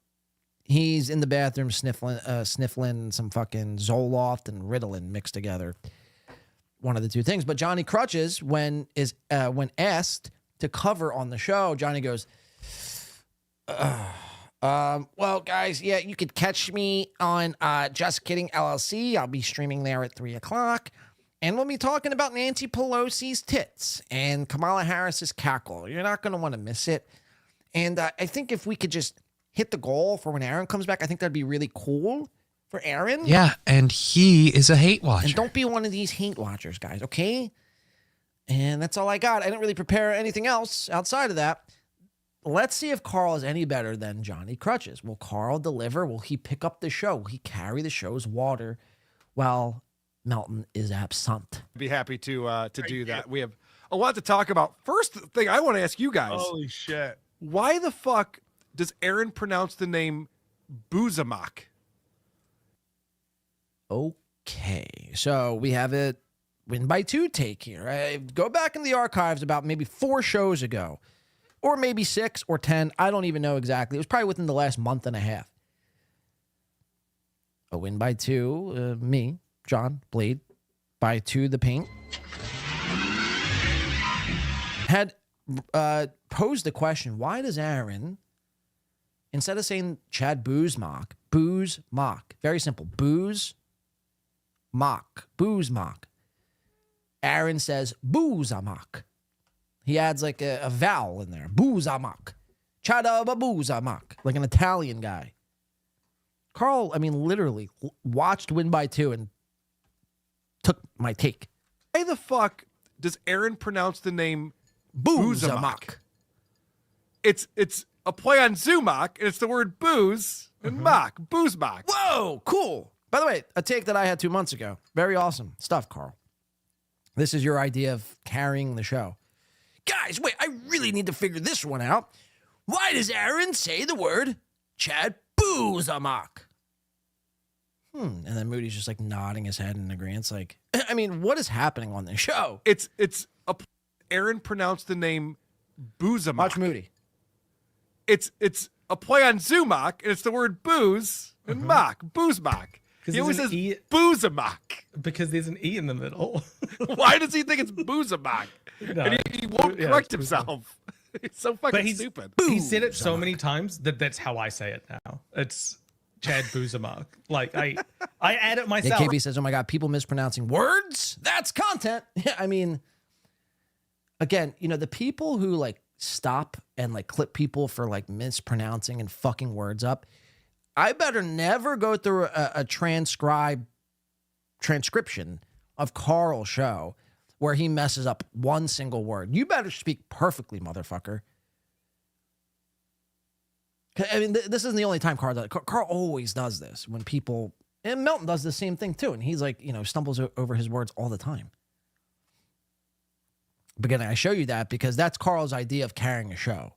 Speaker 7: He's in the bathroom sniffling some fucking Zoloft and Ritalin mixed together. One of the two things. But Johnny Crutches, when asked to cover on the show, Johnny goes, well, guys, yeah, you could catch me on Just Kidding LLC. I'll be streaming there at 3 o'clock. And we'll be talking about Nancy Pelosi's tits and Kamala Harris's cackle. You're not going to want to miss it. And I think if we could just hit the goal for when Aaron comes back, I think that'd be really cool for Aaron.
Speaker 20: Yeah, and he is a hate watcher.
Speaker 7: And don't be one of these hate watchers, guys, okay? And that's all I got. I didn't really prepare anything else outside of that. Let's see if Karl is any better than Johnny Crutches. Will Karl deliver? Will he pick up the show? Will he carry the show's water while Melton is absent?
Speaker 17: I'd be happy to do that. We have a lot to talk about. First thing I want to ask you guys.
Speaker 9: Holy shit.
Speaker 17: Why the fuck does Aaron pronounce the name Boozamak?
Speaker 7: Okay, so we have a win by 2 take here. I go back in the archives about maybe 4 shows ago, or maybe 6 or 10. I don't even know exactly. It was probably within the last month and a half. A win by 2, me, John, Blade, by 2, the paint. Had posed the question, why does Aaron, instead of saying Chad Boozmock, very simple, booze mock. Aaron says boozamock. He adds like a vowel in there. Boozamock. Chada-ba-boozamock. Like an Italian guy. Karl, I mean, literally watched Win by 2 and took my take.
Speaker 17: Why the fuck does Aaron pronounce the name
Speaker 7: Boozamock?
Speaker 17: It's a play on Zumok, and it's the word booze and mock. Boozmock.
Speaker 7: Whoa, cool. By the way, a take that I had 2 months ago. Very awesome stuff, Karl. This is your idea of carrying the show. Guys, wait, I really need to figure this one out. Why does Aaron say the word Chad Boozamock? And then Moody's just like nodding his head in agreement. It's like, I mean, what is happening on this show?
Speaker 17: Aaron pronounced the name Boozamock.
Speaker 7: Watch Moody.
Speaker 17: It's a play on Zumok, and it's the word booze and mock. Boozmock. He always says Boozamock.
Speaker 18: Because there's an E in the middle.
Speaker 17: Why does he think it's Boozamock?
Speaker 18: No.
Speaker 17: And he won't correct himself. He's so fucking stupid.
Speaker 18: He said it so many times that's how I say it now. It's Chad Boozamock. Like I add it myself.
Speaker 7: Yeah, KB says, oh my God, people mispronouncing words? That's content. Yeah, I mean, again, you know, the people who like stop and like clip people for like mispronouncing and fucking words up, I better never go through a transcription of Karl's show where he messes up one single word. You better speak perfectly, motherfucker. I mean, this isn't the only time Karl does it. Karl always does this when people, and Melton does the same thing too. And he's like, you know, stumbles over his words all the time. But again, I show you that because that's Karl's idea of carrying a show.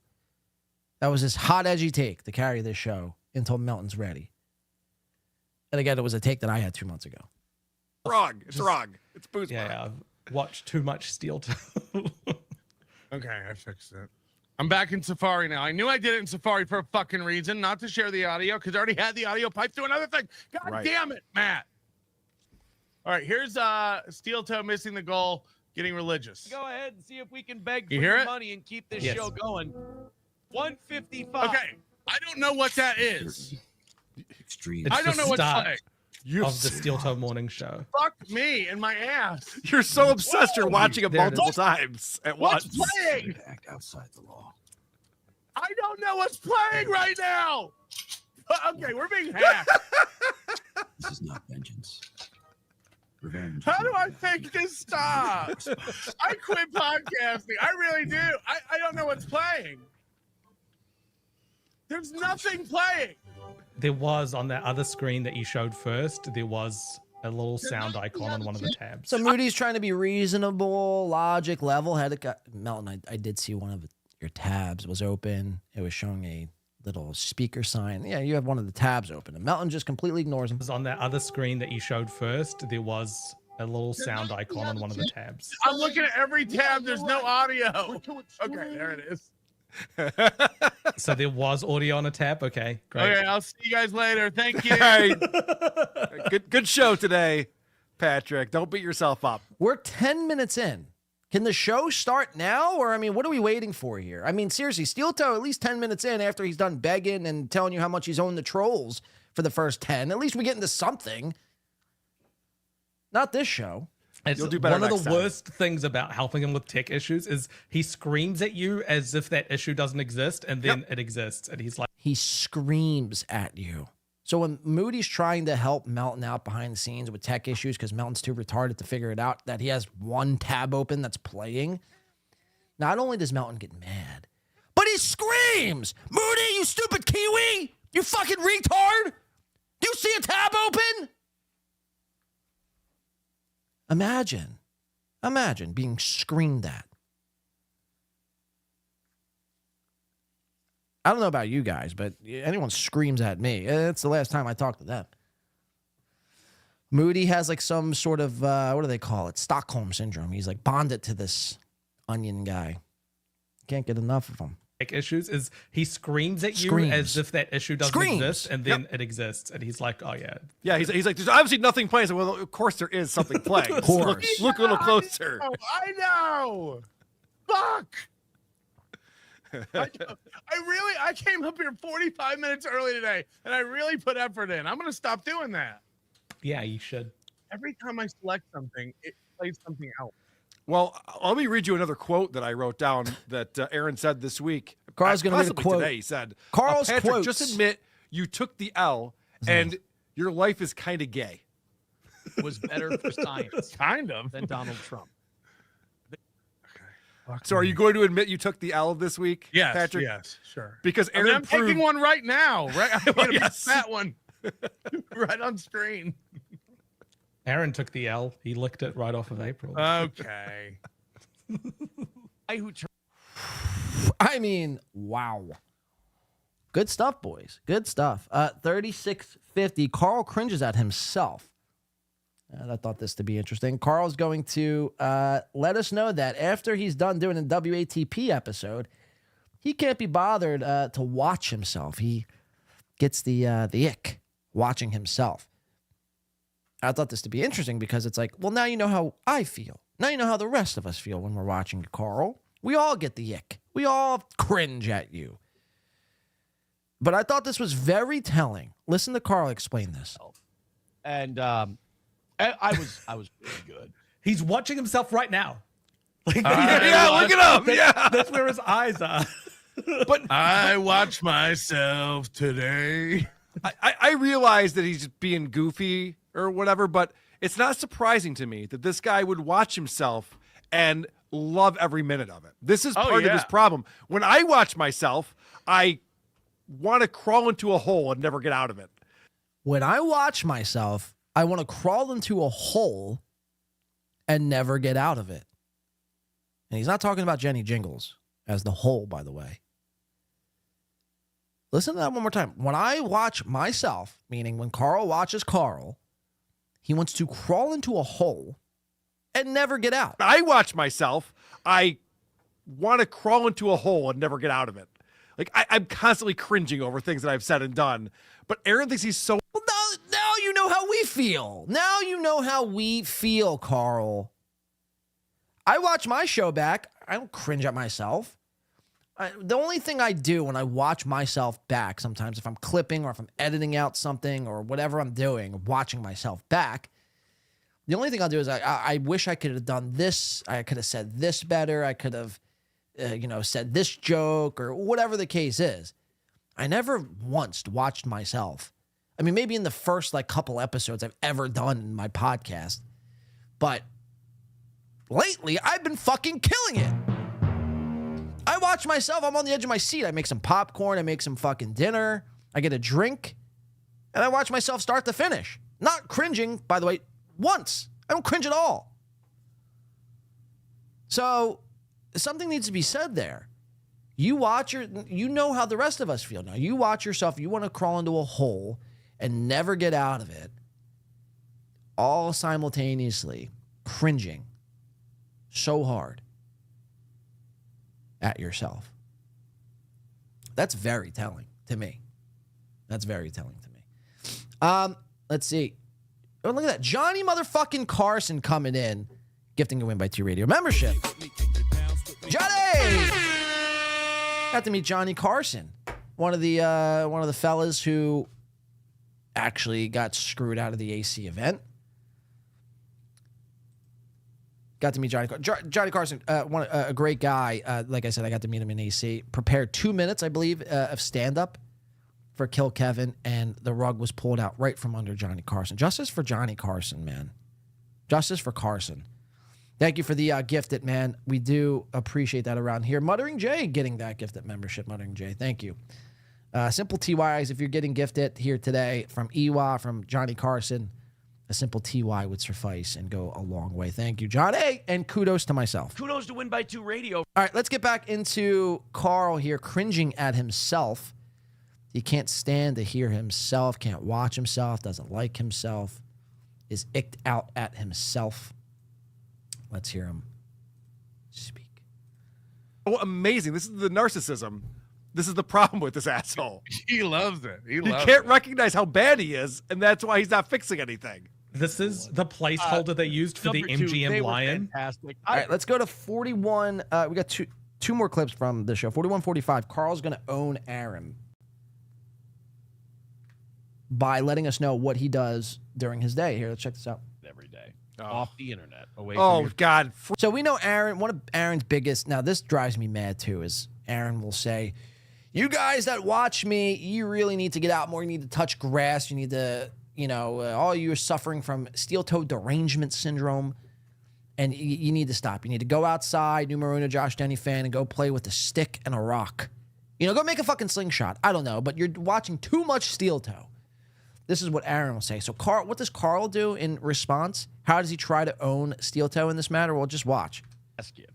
Speaker 7: That was his hot, edgy take to carry this show until Melton's ready. And again, it was a take that I had 2 months ago.
Speaker 17: Wrong. It's wrong. It's Boozmock.
Speaker 18: Yeah, I've watched too much Steel Toe.
Speaker 9: Okay, I fixed it. I'm back in Safari now. I knew I did it in Safari for a fucking reason, not to share the audio, because I already had the audio piped to another thing. God damn it, Matt. All right, here's Steel Toe missing the goal, getting religious.
Speaker 10: Go ahead and see if we can beg for
Speaker 9: You hear
Speaker 10: your
Speaker 9: it?
Speaker 10: money and keep this show going. 155.
Speaker 9: Okay, I don't know what that is.
Speaker 18: Extreme.
Speaker 9: I don't know what's playing.
Speaker 18: Of the Steel Toe morning show.
Speaker 9: Fuck me and my ass.
Speaker 17: You're so obsessed you're watching it multiple times at once.
Speaker 9: What's playing?
Speaker 21: Act outside the law.
Speaker 9: I don't know what's playing right now. Okay, we're being hacked.
Speaker 21: This is not vengeance. Revenge.
Speaker 9: How do I make this stop? I quit podcasting. I really do. I don't know what's playing. There's nothing playing.
Speaker 18: There was on that other screen that you showed first, there was a little sound icon on one of the tabs.
Speaker 7: So Moody's trying to be reasonable, logic, level-headed. Melton, I did see one of your tabs was open. It was showing a little speaker sign. Yeah, you have one of the tabs open. And Melton just completely ignores them.
Speaker 18: On that other screen that you showed first, there was a little sound icon on one of the tabs.
Speaker 9: I'm looking at every tab. There's no audio. Okay, there it is.
Speaker 18: So there was audio on a tab. Okay, great.
Speaker 9: Okay, I'll see you guys later. Thank you.
Speaker 17: All right. Good show today, Patrick. Don't beat yourself up.
Speaker 7: We're 10 minutes in. Can the show start now? Or, I mean, what are we waiting for here? I mean, seriously, Steel Toe at least 10 minutes in after he's done begging and telling you how much he's owned the trolls for the first 10. At least we get into something. Not this show.
Speaker 18: You'll do better. One of the worst things about helping him with tech issues is he screams at you as if that issue doesn't exist, and then it exists, and he's like,
Speaker 7: He screams at you. So when Moody's trying to help Melton out behind the scenes with tech issues because Melton's too retarded to figure it out, that he has one tab open that's playing, not only does Melton get mad, but he screams, Moody, you stupid Kiwi! You fucking retard! Do you see a tab open? Imagine being screamed at. I don't know about you guys, but anyone screams at me, it's the last time I talk to them. Moody has like some sort of, what do they call it? Stockholm syndrome. He's like bonded to this onion guy. Can't get enough of him.
Speaker 18: tech issues is he screams at you as if that issue doesn't exist, and then it exists, and he's like, oh yeah.
Speaker 17: Yeah, he's like, there's obviously nothing playing. So, well, of course there is something playing.
Speaker 7: Of course.
Speaker 17: Look a little closer.
Speaker 9: I know. Fuck. I came up here 45 minutes early today, and I really put effort in. I'm going to stop doing that.
Speaker 18: Yeah, you should.
Speaker 9: Every time I select something, it plays something else.
Speaker 17: Well, let me read you another quote that I wrote down that Aaron said this week.
Speaker 7: Carl's going to read a quote.
Speaker 17: Today, he said,
Speaker 7: Carl's
Speaker 17: Patrick,
Speaker 7: quotes.
Speaker 17: just admit you took the L and your life is kind of gay.
Speaker 10: Was better for science
Speaker 9: kind of
Speaker 10: than Donald Trump.
Speaker 17: So are you going to admit you took the L this week,
Speaker 9: yes,
Speaker 17: Patrick?
Speaker 9: Yes, sure.
Speaker 17: Because Aaron
Speaker 9: I'm taking one right now. Right, I'm going to
Speaker 17: yes.
Speaker 9: that one right on screen.
Speaker 18: Aaron took the L. He licked it right off of April.
Speaker 9: Okay.
Speaker 7: I mean, wow. Good stuff, boys. Good stuff. 3650. Karl cringes at himself. I thought this to be interesting. Karl's going to let us know that after he's done doing a WATP episode, he can't be bothered to watch himself. He gets the ick watching himself. I thought this to be interesting because it's like, well, now you know how I feel. Now you know how the rest of us feel when we're watching Karl. We all get the ick. We all cringe at you. But I thought this was very telling. Listen to Karl explain this.
Speaker 10: And I was pretty good.
Speaker 18: He's watching himself right now. Like,
Speaker 17: yeah, look at him. Yeah,
Speaker 18: that's where his eyes are.
Speaker 17: But
Speaker 9: I watch myself today.
Speaker 17: I realize that he's being goofy or whatever, but it's not surprising to me that this guy would watch himself and love every minute of it. This is part of his problem. When I watch myself, I want to crawl into a hole and never get out of it.
Speaker 7: When I watch myself, I want to crawl into a hole and never get out of it. And he's not talking about Jenny Jingles as the hole, by the way. Listen to that one more time. When I watch myself, meaning when Karl watches Karl, he wants to crawl into a hole and never get out.
Speaker 17: I watch myself, I want to crawl into a hole and never get out of it. Like, I'm constantly cringing over things that I've said and done. But Aaron thinks he's so...
Speaker 7: Well, now you know how we feel. Now you know how we feel, Karl. I watch my show back. I don't cringe at myself. The only thing I do when I watch myself back, sometimes if I'm clipping or if I'm editing out something or whatever I'm doing, watching myself back, the only thing I'll do is I wish I could have done this. I could have said this better. I could have, said this joke or whatever the case is. I never once watched myself. I mean, maybe in the first couple episodes I've ever done in my podcast, but lately I've been fucking killing it. I watch myself. I'm on the edge of my seat. I make some popcorn. I make some fucking dinner. I get a drink. And I watch myself start to finish. Not cringing, by the way, once. I don't cringe at all. So something needs to be said there. You know how the rest of us feel now. You watch yourself. You want to crawl into a hole and never get out of it. All simultaneously cringing so hard at yourself. That's very telling to me. That's very telling to me. Let's see. Oh, look at that. Johnny motherfucking Carson coming in. Gifting a Win by T Radio membership. Johnny! Got to meet Johnny Carson. One of the fellas who actually got screwed out of the AC event. Got to meet Johnny Carson, a great guy. Like I said, I got to meet him in AC. Prepared 2 minutes, I believe, of stand-up for Kill Kevin, and the rug was pulled out right from under Johnny Carson. Justice for Johnny Carson, man. Justice for Carson. Thank you for the gifted, man. We do appreciate that around here. Muttering J getting that gifted membership. Muttering J, thank you. Simple TYs, if you're getting gifted here today from Ewa, from Johnny Carson, a simple TY would suffice and go a long way. Thank you, John A. And kudos to myself.
Speaker 10: Kudos to Win by 2 Radio.
Speaker 7: All right, let's get back into Karl here cringing at himself. He can't stand to hear himself, can't watch himself, doesn't like himself, is icked out at himself. Let's hear him speak.
Speaker 17: Oh, amazing. This is the narcissism. This is the problem with this asshole.
Speaker 9: He loves it.
Speaker 17: He can't recognize how bad he is, and that's why he's not fixing anything.
Speaker 18: This is the placeholder they used for the MGM Lion.
Speaker 10: Fantastic.
Speaker 7: All right, let's go to 41. We got two more clips from the show. 41:45. Carl's going to own Aaron by letting us know what he does during his day. Here, let's check this out.
Speaker 10: Every day. Off the internet. Away
Speaker 17: Oh,
Speaker 10: from your
Speaker 17: God.
Speaker 7: So we know Aaron, one of Aaron's biggest, now this drives me mad too, is Aaron will say, you guys that watch me, you really need to get out more. You need to touch grass. You need to, all you are suffering from steel-toe derangement syndrome, and you need to stop. You need to go outside, Numero Uno Josh Denny fan, and go play with a stick and a rock. Go make a fucking slingshot. I don't know, but you're watching too much steel-toe. This is what Aaron will say. So, Karl, what does Karl do in response? How does he try to own steel-toe in this matter? Well, just watch.
Speaker 10: Ask you.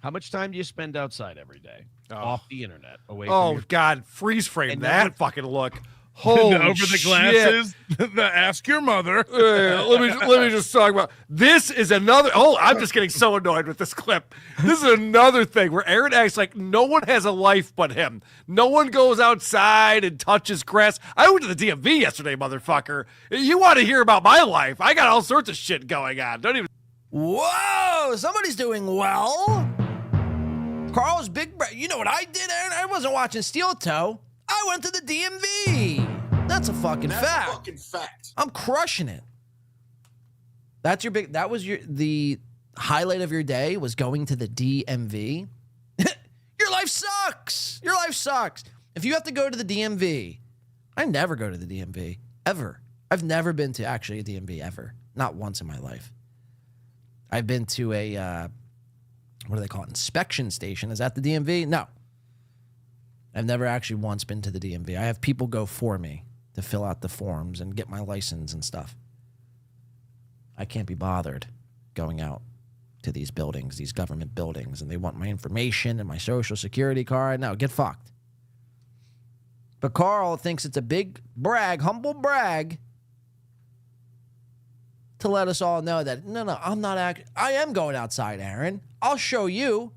Speaker 10: How much time do you spend outside every day? Off the internet. Away from
Speaker 17: Oh,
Speaker 10: your...
Speaker 17: God. Freeze frame
Speaker 10: And
Speaker 17: that
Speaker 10: then
Speaker 17: fucking look. Holy
Speaker 9: over the glasses, the ask your mother.
Speaker 17: Let me just talk about this. Is another. Oh, I'm just getting so annoyed with this clip. This is another thing where Aaron acts like no one has a life but him. No one goes outside and touches grass. I went to the DMV yesterday, motherfucker. You want to hear about my life? I got all sorts of shit going on. Don't even.
Speaker 7: Whoa, somebody's doing well. Carl's big. You know what I did, Aaron? I wasn't watching Steel Toe. I went to the DMV. That's a fucking fact. I'm crushing it. That's your big. That was the highlight of your day was going to the DMV. Your life sucks. Your life sucks. If you have to go to the DMV, I never go to the DMV ever. I've never been to actually a DMV ever. Not once in my life. I've been to a what do they call it? Inspection station. Is that the DMV? No. I've never actually once been to the DMV. I have people go for me to fill out the forms and get my license and stuff. I can't be bothered going out to these buildings, these government buildings, and they want my information and my social security card. No, get fucked. But Karl thinks it's a big brag, humble brag, to let us all know that, no, I'm not I am going outside, Aaron. I'll show you.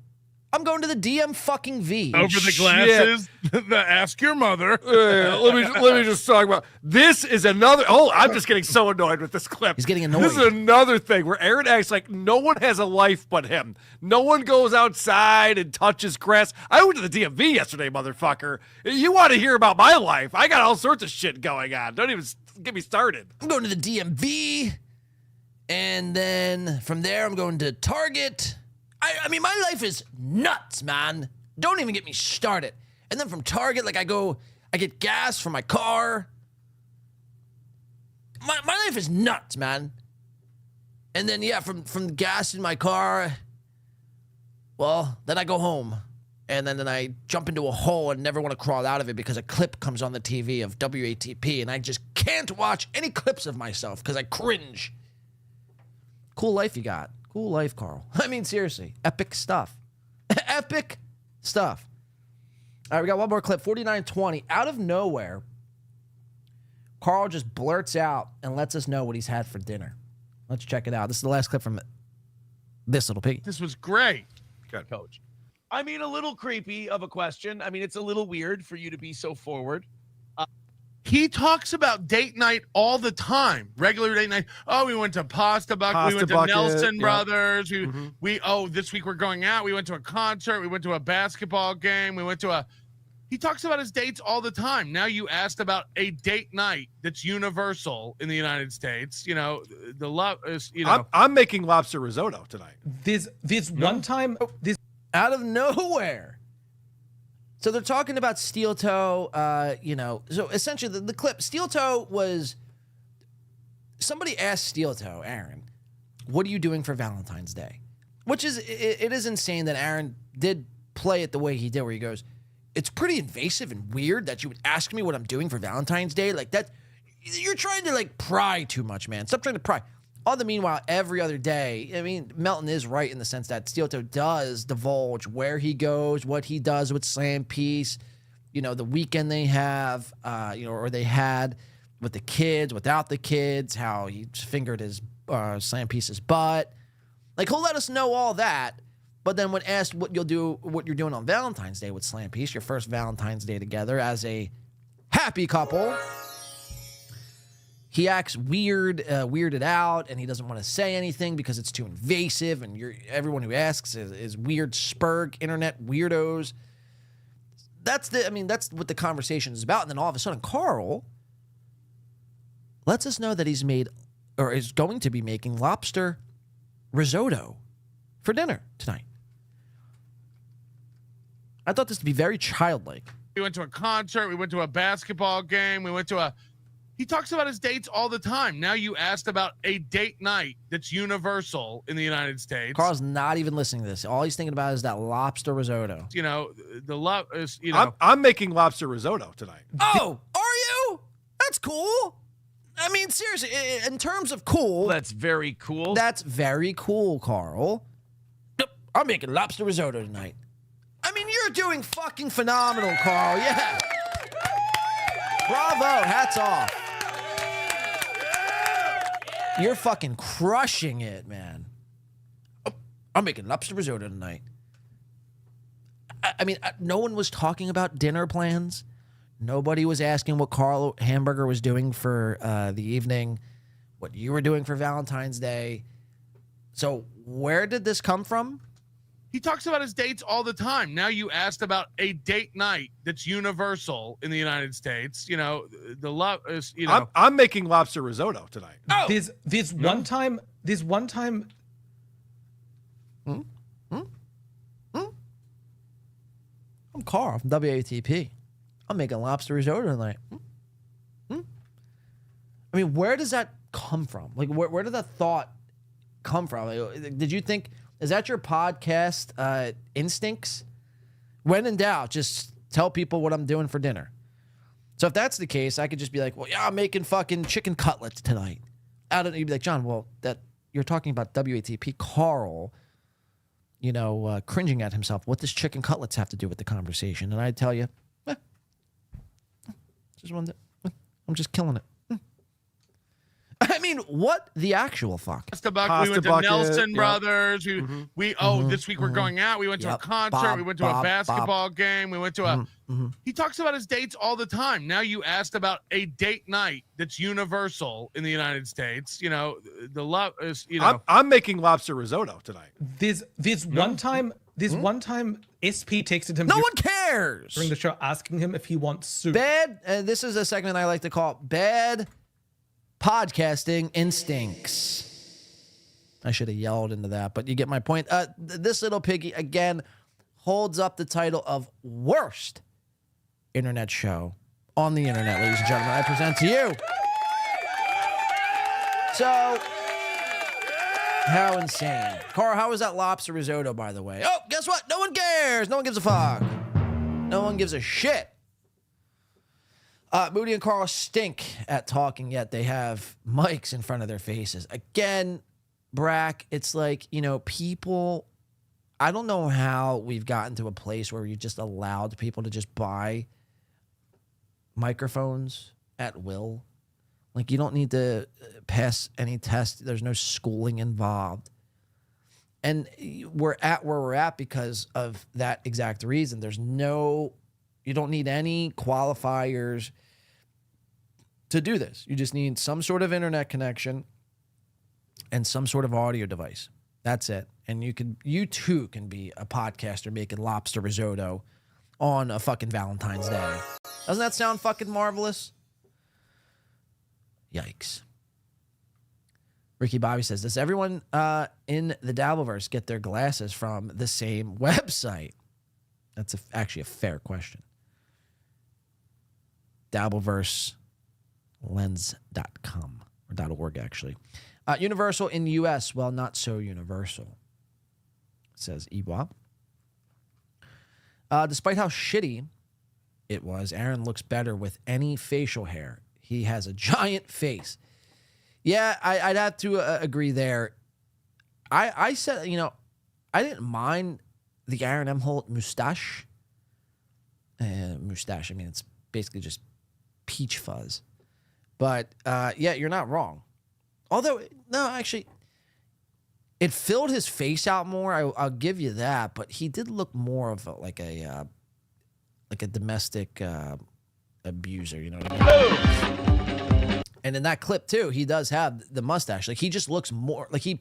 Speaker 7: I'm going to the DM fucking V.
Speaker 9: Over the glasses, the ask your mother.
Speaker 17: Let me just talk about this. Is another. Oh, I'm just getting so annoyed with this clip.
Speaker 7: He's getting annoyed.
Speaker 17: This is another thing where Aaron acts like no one has a life but him. No one goes outside and touches grass. I went to the DMV yesterday, motherfucker. You want to hear about my life? I got all sorts of shit going on. Don't even get me started.
Speaker 7: I'm going to the DMV, and then from there I'm going to Target. I mean, my life is nuts, man. Don't even get me started. And then from Target, I get gas for my car. My life is nuts, man. And then, from gas in my car, well, then I go home. And then I jump into a hole and never want to crawl out of it because a clip comes on the TV of WATP, and I just can't watch any clips of myself because I cringe. Cool life you got. Cool life, Karl. I mean, seriously. Epic stuff. Epic stuff. All right, we got one more clip. 49:20. Out of nowhere, Karl just blurts out and lets us know what he's had for dinner. Let's check it out. This is the last clip from this little piggy.
Speaker 9: This was great.
Speaker 10: Good. Coach. I mean, a little creepy of a question. I mean, it's a little weird for you to be so forward.
Speaker 9: He talks about date night all the time. Regular date night. Oh, we went to Pasta Bucket. We went to Nelson Brothers. This week we're going out. We went to a concert. We went to a basketball game. We went to a. He talks about his dates all the time. Now you asked about a date night that's universal in the United States. You know, the love is. You know,
Speaker 17: I'm making lobster risotto tonight.
Speaker 18: This one time. This
Speaker 7: out of nowhere. So they're talking about Steel Toe, so essentially the clip, Steel Toe was, somebody asked Steel Toe, Aaron, what are you doing for Valentine's Day? Which is, it is insane that Aaron did play it the way he did, where he goes, it's pretty invasive and weird that you would ask me what I'm doing for Valentine's Day. Like that, you're trying to like pry too much, man. Stop trying to pry. All the meanwhile, every other day, I mean, Melton is right in the sense that Steel Toe does divulge where he goes, what he does with Slam Piece, the weekend they have, or they had with the kids, without the kids, how he fingered his Slam Piece's butt. Like, he'll let us know all that, but then when asked what you're doing on Valentine's Day with Slam Piece, your first Valentine's Day together as a happy couple, he acts weirded out, and he doesn't want to say anything because it's too invasive, and everyone who asks is weird spurg internet weirdos. That's what the conversation is about. And then all of a sudden, Karl lets us know that he's made, or is going to be making, lobster risotto for dinner tonight. I thought this to be very childlike.
Speaker 9: We went to a concert. We went to a basketball game. We went to a. He talks about his dates all the time. Now you asked about a date night that's universal in the United States.
Speaker 7: Karl's not even listening to this. All he's thinking about is that lobster risotto.
Speaker 9: The love is,
Speaker 17: I'm making lobster risotto tonight.
Speaker 7: Oh, are you? That's cool. I mean, seriously, in terms of cool.
Speaker 10: That's very cool.
Speaker 7: That's very cool, Karl. I'm making lobster risotto tonight. I mean, you're doing fucking phenomenal, Karl. Yeah. Bravo. Hats off. You're fucking crushing it, man. I'm making lobster risotto tonight. I mean, no one was talking about dinner plans. Nobody was asking what Hamburger was doing for the evening, what you were doing for Valentine's Day. So where did this come from?
Speaker 9: He talks about his dates all the time. Now you asked about a date night that's universal in the United States. The love is,
Speaker 17: I'm making lobster risotto tonight.
Speaker 18: Oh, this one time.
Speaker 7: I'm Karl from WATP. I'm making lobster risotto tonight. I mean, where does that come from? Like, where did that thought come from? Like, did you think, is that your podcast instincts? When in doubt, just tell people what I'm doing for dinner. So if that's the case, I could just be like, well, yeah, I'm making fucking chicken cutlets tonight. You'd be like, John, well, that you're talking about WATP. Karl, cringing at himself. What does chicken cutlets have to do with the conversation? And I'd tell you, I'm just killing it. I mean, what the actual fuck?
Speaker 9: We went to Nelson Brothers. This week we're going out. We went to a concert. We went to a basketball game. We went to a. He talks about his dates all the time. Now you asked about a date night that's universal in the United States. The love is,
Speaker 17: I'm making lobster risotto tonight.
Speaker 18: This one time, SP texted him.
Speaker 7: No one cares
Speaker 18: during the show, asking him if he wants soup.
Speaker 7: Bad. This is a segment I like to call Bad Podcasting Instincts. I should have yelled into that, but you get my point. This little piggy, again, holds up the title of worst internet show on the internet, ladies and gentlemen. I present to you. So, how insane. Karl, how was that lobster risotto, by the way? Oh, guess what? No one cares. No one gives a fuck. No one gives a shit. Moody and Karl stink at talking, yet they have mics in front of their faces. Again, Brack, it's like, people, I don't know how we've gotten to a place where you just allowed people to just buy microphones at will. Like, you don't need to pass any test. There's no schooling involved. And we're at where we're at because of that exact reason. You don't need any qualifiers to do this. You just need some sort of internet connection and some sort of audio device. That's it. And you too can be a podcaster making lobster risotto on a fucking Valentine's Day. Doesn't that sound fucking marvelous? Yikes. Ricky Bobby says, does everyone in the Dabbleverse get their glasses from the same website? That's actually a fair question. Dabbleverselens.com or .org, actually. Universal in U.S., well, not so universal, says Iwa. Despite how shitty it was, Aaron looks better with any facial hair. He has a giant face. Yeah, I'd have to agree there. I said, I didn't mind the Aaron M. Holt mustache. Mustache, I mean, it's basically just peach fuzz. But, yeah, you're not wrong. Although, no, actually, it filled his face out more. I'll give you that. But he did look more of a domestic abuser, you know what I mean? And in that clip, too, he does have the mustache. Like, he just looks more, like he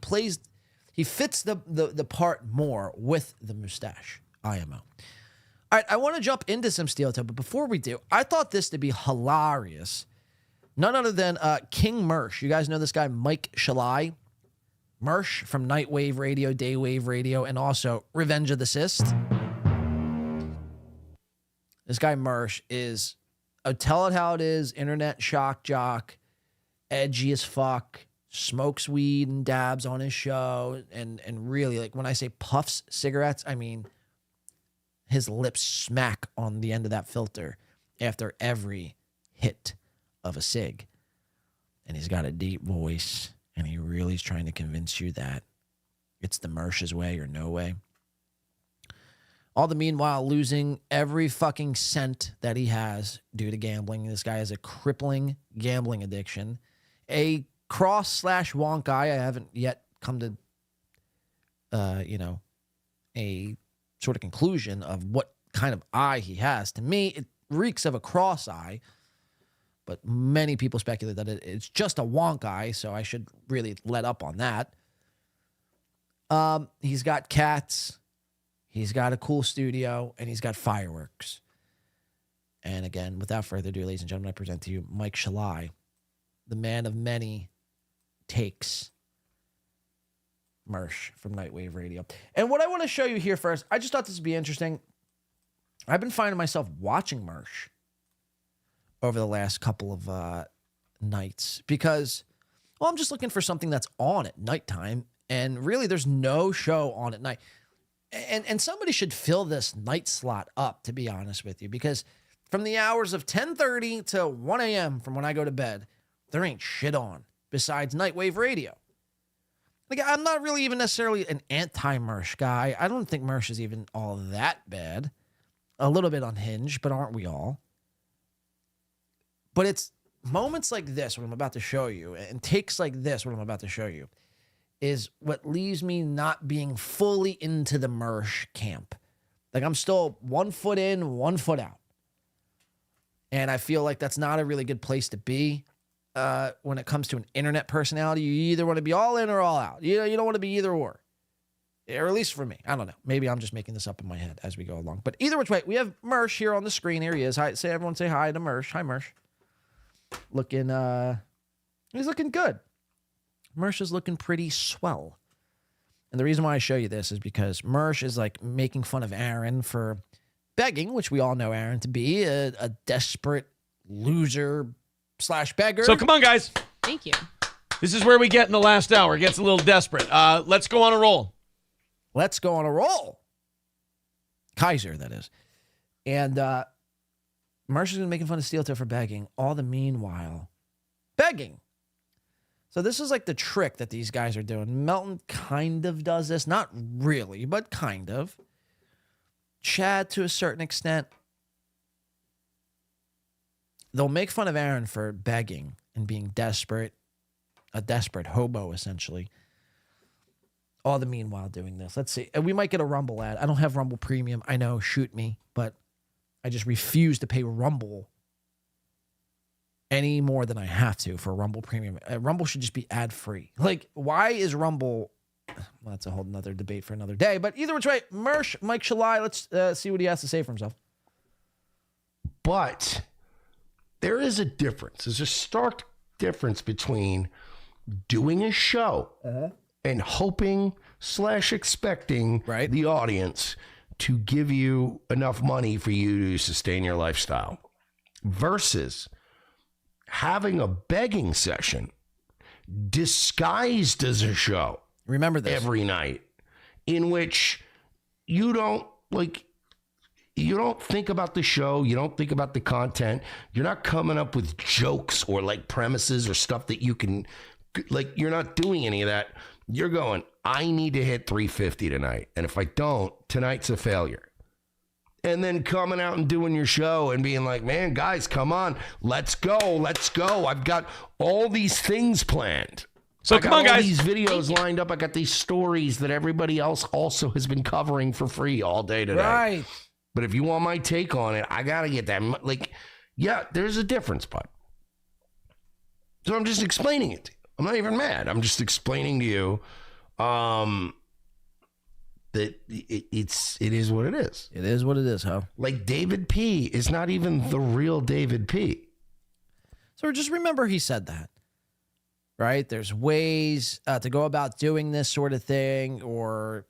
Speaker 7: fits the part more with the mustache. IMO. All right, I want to jump into some steel toe, but before we do, I thought this to be hilarious. None other than King Mersh. You guys know this guy, Mike Shalai. Mersh from Nightwave Radio, Daywave Radio, and also Revenge of the Cyst. This guy, Mersh, is, tell it how it is, internet shock jock, edgy as fuck, smokes weed and dabs on his show, and really, like, when I say puffs cigarettes, I mean his lips smack on the end of that filter after every hit of a cig. And he's got a deep voice, and he really is trying to convince you that it's the Mersh's way or no way. All the meanwhile losing every fucking cent that he has due to gambling. This guy has a crippling gambling addiction. A cross/wonk eye. I haven't yet come to, a sort of conclusion of what kind of eye he has. To me, it reeks of a cross eye, but many people speculate that it's just a wonk eye, so I should really let up on that. He's got cats. He's got a cool studio, and he's got fireworks. And again, without further ado, ladies and gentlemen, I present to you Mike Shalai, the man of many takes, Mersh from Nightwave Radio. And what I want to show you here first, I just thought this would be interesting. I've been finding myself watching Mersh over the last couple of nights because, well, I'm just looking for something that's on at nighttime, and really there's no show on at night. And somebody should fill this night slot up, to be honest with you, because from the hours of 10:30 to 1 a.m. from when I go to bed, there ain't shit on besides Nightwave Radio. Like, I'm not really even necessarily an anti-Mersh guy. I don't think Mersh is even all that bad. A little bit unhinged, but aren't we all? But it's moments like this, what I'm about to show you, and takes like this, what I'm about to show you, is what leaves me not being fully into the Mersh camp. Like, I'm still 1 foot in, 1 foot out. And I feel like that's not a really good place to be when it comes to an internet personality. You either want to be all in or all out. You don't want to be either or at least for me. I don't know. Maybe I'm just making this up in my head as we go along. But either which way, we have Mersh here on the screen. Here he is. Hi, everyone say hi to Mersh. Hi, Mersh. He's looking good. Mersh is looking pretty swell. And the reason why I show you this is because Mersh is like making fun of Aaron for begging, which we all know Aaron to be a desperate loser / beggar.
Speaker 10: So come on, guys.
Speaker 6: Thank you.
Speaker 10: This is where we get in the last hour. It gets a little desperate. Let's go on a roll.
Speaker 7: Let's go on a roll. Kaiser, that is. And Mersh has been making fun of Steel Toe for begging, all the meanwhile begging. So this is like the trick that these guys are doing. Melton kind of does this. Not really, but kind of. Chad to a certain extent. They'll make fun of Aaron for begging and being desperate. A desperate hobo, essentially. All the meanwhile doing this. Let's see. We might get a Rumble ad. I don't have Rumble Premium. I know, shoot me. But I just refuse to pay Rumble any more than I have to for Rumble Premium. Rumble should just be ad-free. Like, why is Rumble... Well, that's a whole nother debate for another day. But either which way, Mersh, Mike Shalai, let's see what he has to say for himself.
Speaker 4: But there is a difference. There's a stark difference between doing a show and hoping / expecting the audience to give you enough money for you to sustain your lifestyle versus having a begging session disguised as a show.
Speaker 7: Remember this.
Speaker 4: Every night, in which you don't think about the show, you don't think about the content, you're not coming up with jokes or like premises or stuff that you can, like, you're not doing any of that. You're going, I need to hit 350 tonight, and if I don't, tonight's a failure. And then coming out and doing your show and being like, man, guys, come on, let's go. I've got all these things planned.
Speaker 10: So come on, guys.
Speaker 4: I got all these videos lined up. I got these stories that everybody else also has been covering for free all day today.
Speaker 7: Right.
Speaker 4: But if you want my take on it, I got to get that. Like, yeah, there's a difference, bud. So I'm just explaining it to you. I'm not even mad. I'm just explaining to you that it is what it is.
Speaker 7: It is what it is, huh?
Speaker 4: Like David P. is not even the real David P.
Speaker 7: So just remember he said that. Right? There's ways to go about doing this sort of thing, or,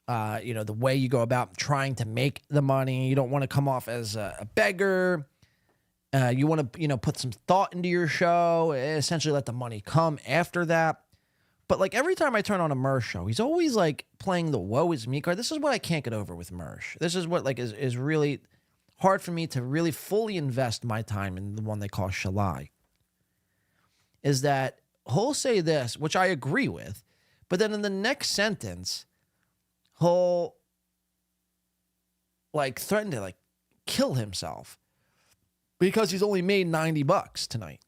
Speaker 7: the way you go about trying to make the money. You don't want to come off as a beggar. You want to, put some thought into your show, essentially let the money come after that. But like every time I turn on a Mersh show, he's always like playing the woe is me card. This is what I can't get over with Mersh. This is what like is really hard for me to really fully invest my time in, the one they call Shalai. Is that he'll say this, which I agree with, but then in the next sentence, he'll like threaten to like kill himself because he's only made $90 tonight,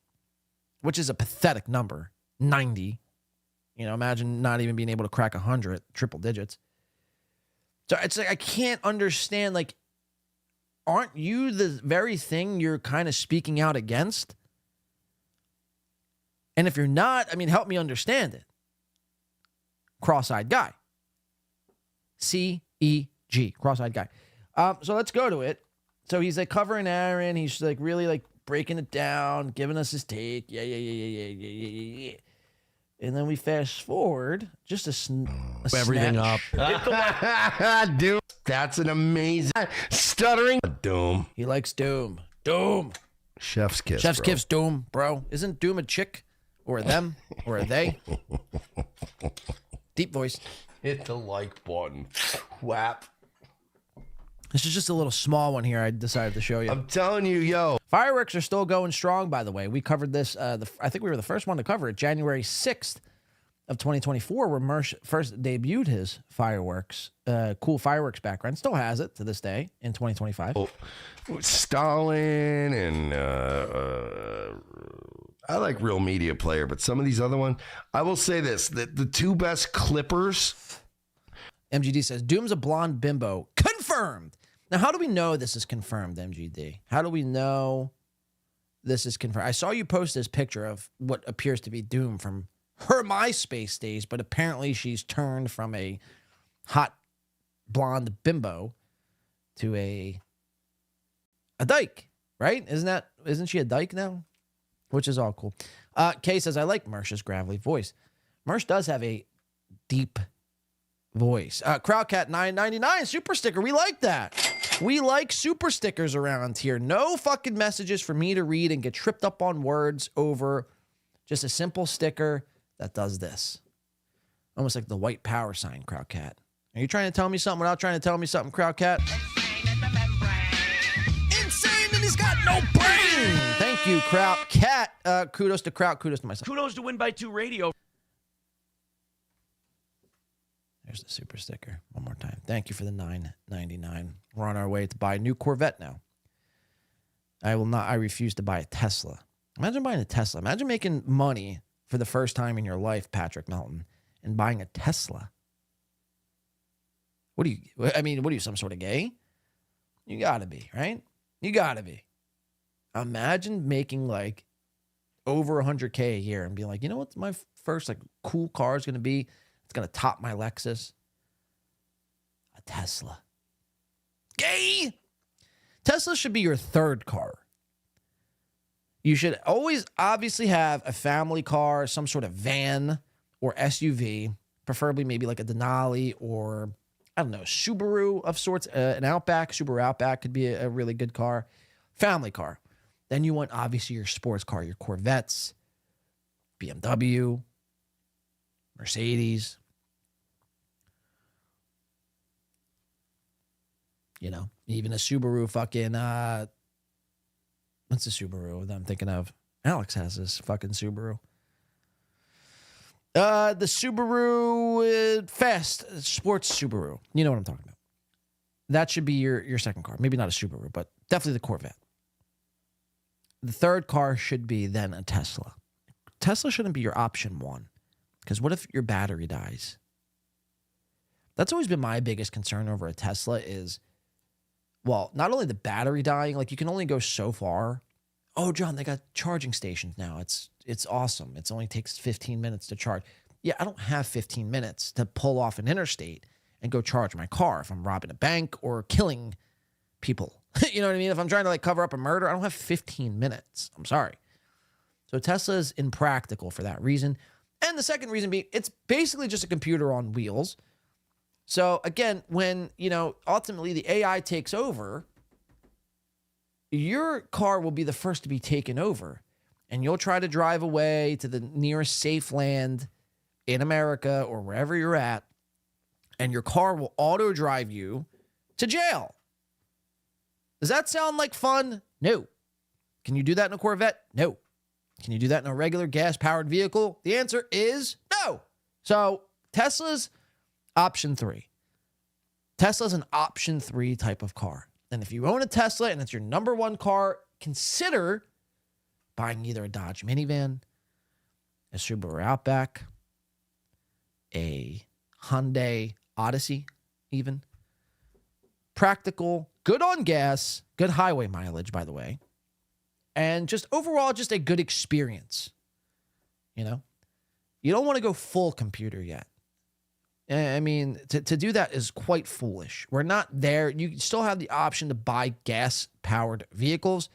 Speaker 7: which is a pathetic number. 90. Imagine not even being able to crack 100, triple digits. So it's like I can't understand, like, aren't you the very thing you're kind of speaking out against? And if you're not, help me understand it. Cross-eyed guy. C-E-G. Cross-eyed guy. So let's go to it. So he's like covering Aaron. He's like really like breaking it down, giving us his take. Yeah. And then we fast forward just a
Speaker 4: everything
Speaker 7: snatch.
Speaker 4: up. Dude, that's an amazing stuttering Doom.
Speaker 7: He likes Doom. Doom.
Speaker 4: Chef's kiss.
Speaker 7: Chef's
Speaker 4: bro.
Speaker 7: kiss Doom, bro. Isn't Doom a chick? Or a them? Or a they? Deep voice.
Speaker 4: Hit the like button. Whap.
Speaker 7: This is just a little small one here I decided to show you.
Speaker 4: I'm telling you, yo.
Speaker 7: Fireworks are still going strong, by the way. We covered this. I think we were the first one to cover it. January 6th of 2024, where Mersh first debuted his fireworks. Cool fireworks background. Still has it to this day in 2025.
Speaker 4: Stalin and I like Real Media Player, but some of these other ones, I will say this, the two best clippers.
Speaker 7: MGD says, Doom's a blonde bimbo. Confirmed. Now, how do we know this is confirmed, MGD? How do we know this is confirmed? I saw you post this picture of what appears to be Doom from her MySpace days, but apparently she's turned from a hot blonde bimbo to a dyke, right? Isn't she a dyke now? Which is all cool. Kay says, I like Mersh's gravelly voice. Mersh does have a deep voice. Crowdcat 999 super sticker. We like that. We like super stickers around here. No fucking messages for me to read and get tripped up on words over just a simple sticker that does this. Almost like the white power sign, Crowdcat. Are you trying to tell me something without trying to tell me something, Crowdcat? Insane and he's got no brain. Thank you, Crowdcat. Kudos to Crowd. Kudos to myself.
Speaker 10: Kudos to Win by 2 Radio.
Speaker 7: There's the super sticker. One more time. Thank you for the $9.99. We're on our way to buy a new Corvette now. I refuse to buy a Tesla. Imagine buying a Tesla. Imagine making money for the first time in your life, Patrick Melton, and buying a Tesla. What are you, some sort of gay? You gotta be, right? You gotta be. Imagine making like over 100K a year and being like, you know what my first like cool car is gonna be? It's gonna top my Lexus. A Tesla. Gay! Tesla should be your third car. You should always obviously have a family car, some sort of van or SUV, preferably maybe like a Denali or, I don't know, Subaru of sorts, an Outback. Subaru Outback could be a really good car. Family car. Then you want, obviously, your sports car, your Corvettes, BMW, Mercedes. You know, even a Subaru fucking, what's the Subaru that I'm thinking of? Alex has this fucking Subaru. The Subaru Fast, sports Subaru. You know what I'm talking about. That should be your second car. Maybe not a Subaru, but definitely the Corvette. The third car should be then a Tesla. Tesla shouldn't be your option one, because what if your battery dies? That's always been my biggest concern over a Tesla is, well, not only the battery dying, like you can only go so far. Oh, John, they got charging stations now. It's awesome. It only takes 15 minutes to charge. Yeah, I don't have 15 minutes to pull off an interstate and go charge my car if I'm robbing a bank or killing people. You know what I mean? If I'm trying to like cover up a murder, I don't have 15 minutes. I'm sorry. So Tesla is impractical for that reason. And the second reason being, it's basically just a computer on wheels. So again, when, ultimately the AI takes over, your car will be the first to be taken over. And you'll try to drive away to the nearest safe land in America or wherever you're at. And your car will auto drive you to jail. Does that sound like fun? No. Can you do that in a Corvette? No. Can you do that in a regular gas-powered vehicle? The answer is no. So Tesla's option 3. Tesla's an option 3 type of car. And if you own a Tesla and it's your number one car, consider buying either a Dodge minivan, a Subaru Outback, a Hyundai Odyssey even. Practical, good on gas, good highway mileage, by the way. And just overall, just a good experience. You don't want to go full computer yet. I mean, to do that is quite foolish. We're not there. You still have the option to buy gas-powered vehicles.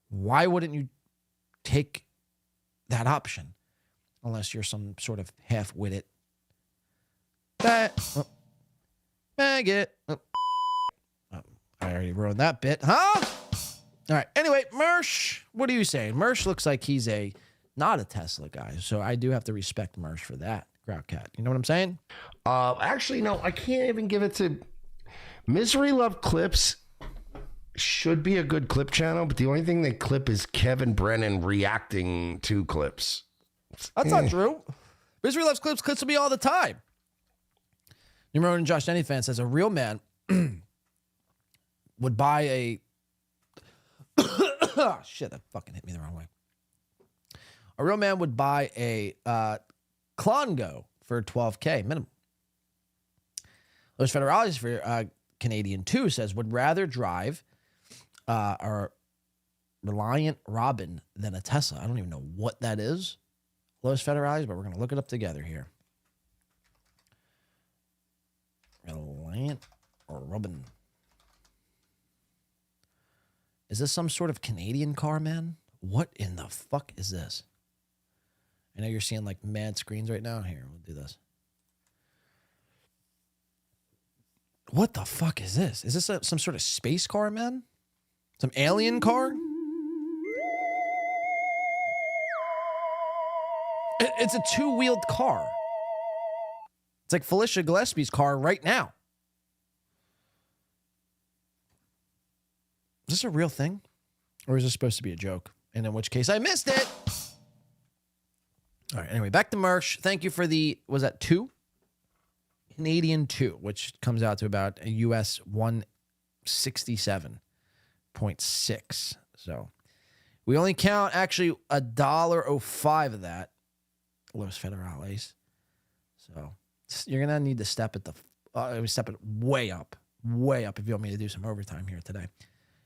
Speaker 7: Why wouldn't you take that option? Unless you're some sort of half-witted maggot. I already ruined that bit, huh? All right. Anyway, Mersh, what are you saying? Mersh looks like he's not a Tesla guy, so I do have to respect Mersh for that. Groutcat. You know what I'm saying?
Speaker 4: Actually, no, I can't even give it to Misery Love Clips. Should be a good clip channel, but the only thing they clip is Kevin Brennan reacting to clips.
Speaker 7: That's not true. Misery Loves Clips clips me all the time. Numero and Josh Anyfan says a real man would buy a oh, shit, that fucking hit me the wrong way. A real man would buy a Klongo for $12K minimum. Los Federales for Canadian 2 says would rather drive a Reliant Robin than a Tesla. I don't even know what that is, Los Federales, but we're going to look it up together here. Reliant or Robin. Is this some sort of Canadian car, man? What in the fuck is this? I know you're seeing like mad screens right now. Here, we'll do this. What the fuck is this? Is this some sort of space car, man? Some alien car? It's a two-wheeled car. It's like Felicia Gillespie's car right now. Is this a real thing? Or is this supposed to be a joke? And in which case I missed it. All right, anyway, back to Mersh. Thank you for the, was that 2? Canadian 2, which comes out to about a US 167.6. So we only count actually $1.05 of that, Los Federales. So you're gonna need to step it way up if you want me to do some overtime here today.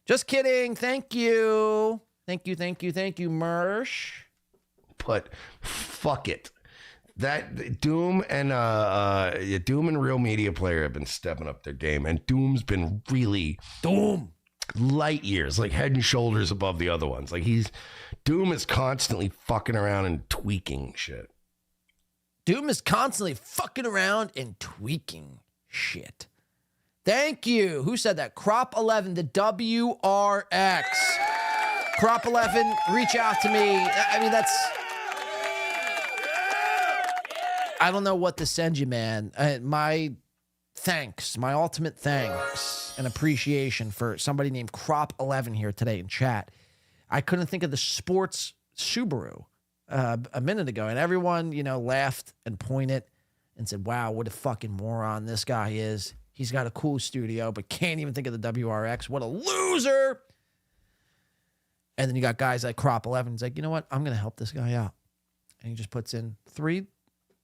Speaker 7: Just kidding. Thank you, Mersh.
Speaker 4: But fuck it. That Doom and Real Media Player have been stepping up their game, and Doom's been really light years, like head and shoulders above the other ones. Like Doom is constantly fucking around and tweaking shit.
Speaker 7: Doom is constantly fucking around and tweaking shit. Thank you. Who said that? Crop 11, the WRX. Crop 11, reach out to me. I mean, I don't know what to send you, man. My thanks, my ultimate thanks and appreciation for somebody named Crop 11 here today in chat. I couldn't think of the sports Subaru a minute ago, and everyone, laughed and pointed and said, wow, what a fucking moron this guy is. He's got a cool studio, but can't even think of the WRX. What a loser. And then you got guys like Crop 11. He's like, you know what? I'm going to help this guy out. And he just puts in 3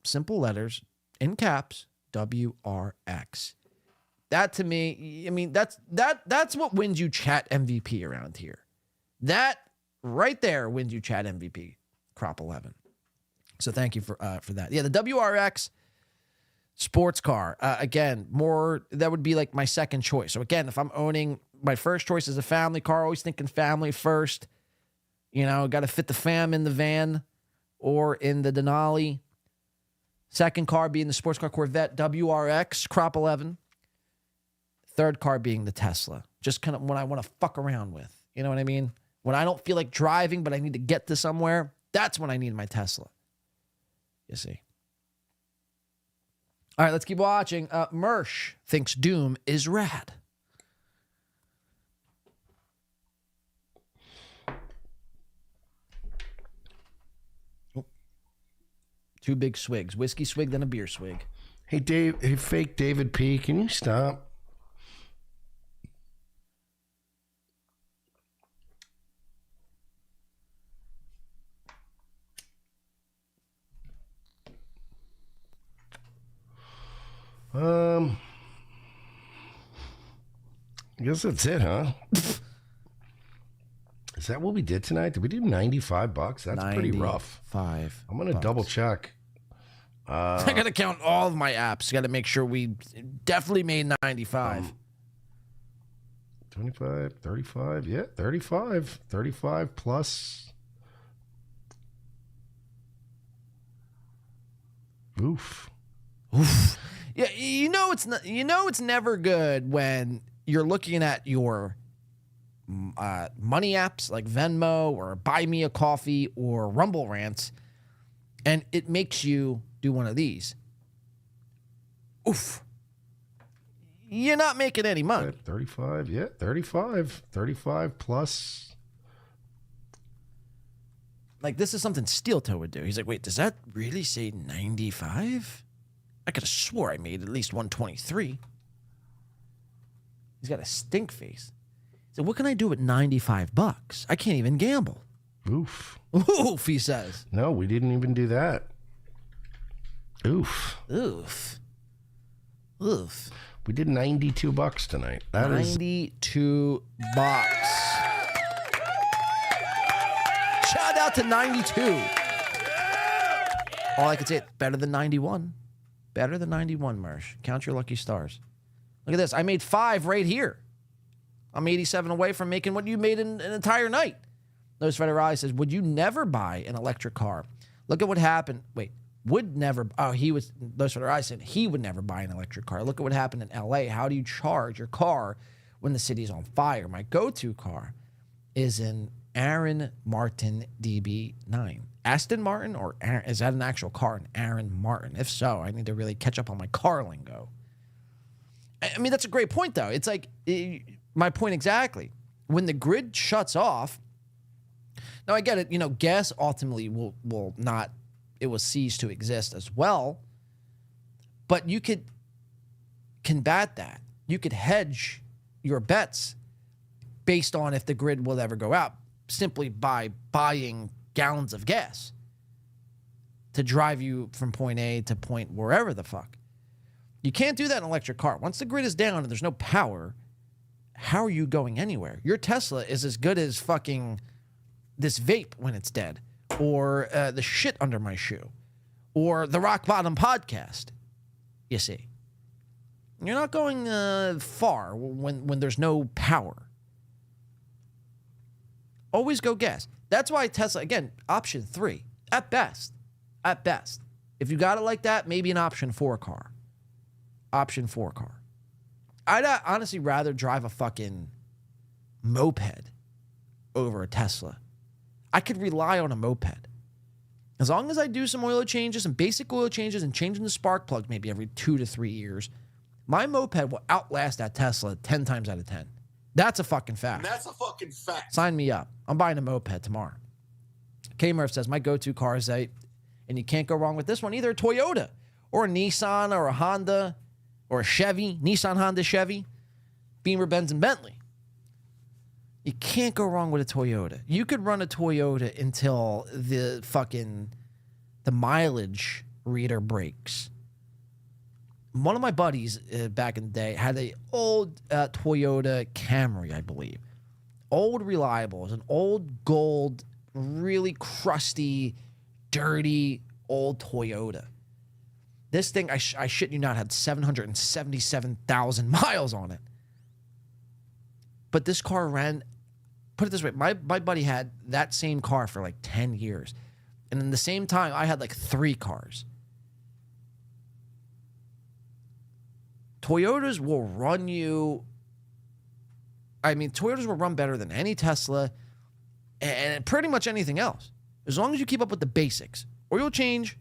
Speaker 7: simple letters in caps, WRX. That to me, I mean, that's what wins you chat MVP around here. That right there wins you chat MVP, Crop 11. So thank you for that. Yeah, the WRX sports car. Again, that would be like my second choice. So again, if I'm owning, my first choice is a family car, always thinking family first. Got to fit the fam in the van or in the Denali. Second car being the sports car Corvette WRX, Crop 11. Third car being the Tesla. Just kind of what I want to fuck around with. You know what I mean? When I don't feel like driving, but I need to get to somewhere, that's when I need my Tesla. You see. All right, let's keep watching. Mersh thinks Doom is rad. Two big swigs. Whiskey swig, then a beer swig.
Speaker 4: Hey, Dave. Hey, fake David P. Can you stop? I guess that's it, huh? Is that what we did tonight? Did we do $95? That's pretty rough.
Speaker 7: $95.
Speaker 4: I'm gonna double check.
Speaker 7: I gotta count all of my apps. Gotta make sure we definitely made 95.
Speaker 4: 25, 35, yeah, 35. 35 plus. Oof.
Speaker 7: Yeah, it's never good when you're looking at your money apps like Venmo or Buy Me a Coffee or Rumble Rants, and it makes you do one of these. Oof. You're not making any money.
Speaker 4: 35, yeah, 35. 35 plus.
Speaker 7: Like, this is something Steel Toe would do. He's like, wait, does that really say 95? I could have swore I made at least 123. He's got a stink face. So what can I do with $95? I can't even gamble.
Speaker 4: Oof.
Speaker 7: Oof, he says.
Speaker 4: No, we didn't even do that. Oof.
Speaker 7: Oof.
Speaker 4: We did $92 tonight. That
Speaker 7: $92. Shout out to 92. All I could say, better than 91. Better than 91, Mersh. Count your lucky stars. Look at this. I made 5 right here. I'm 87 away from making what you made in an entire night. Those Federal Eye says, would you never buy an electric car? Look at what happened. Wait, would never. Oh, those Federal Eye said he would never buy an electric car. Look at what happened in LA. How do you charge your car when the city's on fire? My go-to car is an Aaron Martin DB9. Aston Martin, or Aaron, is that an actual car? An Aaron Martin? If so, I need to really catch up on my car lingo. I mean, that's a great point, though. It's like, my point exactly. When the grid shuts off, now I get it, gas ultimately will not, it will cease to exist as well. But you could combat that. You could hedge your bets based on if the grid will ever go out simply by buying gallons of gas. to drive you from point A to point wherever the fuck. You can't do that in an electric car. Once the grid is down and there's no power, how are you going anywhere? Your Tesla is as good as fucking this vape when it's dead, or the shit under my shoe, or the Rock Bottom podcast. You see, you're not going far when there's no power. Always go gas. That's why Tesla, again, option 3 at best. At best, if you got it like that, maybe an option 4 car. Option 4 car. I'd honestly rather drive a fucking moped over a Tesla. I could rely on a moped. As long as I do some oil changes, some basic oil changes, and changing the spark plug maybe every 2 to 3 years, my moped will outlast that Tesla 10 times out of 10. That's a fucking fact.
Speaker 11: That's a fucking fact.
Speaker 7: Sign me up. I'm buying a moped tomorrow. K-Murph says, my go-to car is and you can't go wrong with this one either, a Toyota or a Nissan or a Honda or a Chevy, Nissan, Honda, Chevy, Beamer, Benz, and Bentley. You can't go wrong with a Toyota. You could run a Toyota until the mileage reader breaks. One of my buddies back in the day had an old Toyota Camry, I believe. Old reliable. It was an old gold, really crusty, dirty, old Toyota. This thing, I shit you not, had 777,000 miles on it. But this car ran, put it this way, my buddy had that same car for like 10 years. And in the same time, I had like 3 cars. Toyotas will run you, Toyotas will run better than any Tesla and pretty much anything else. As long as you keep up with the basics. Oil change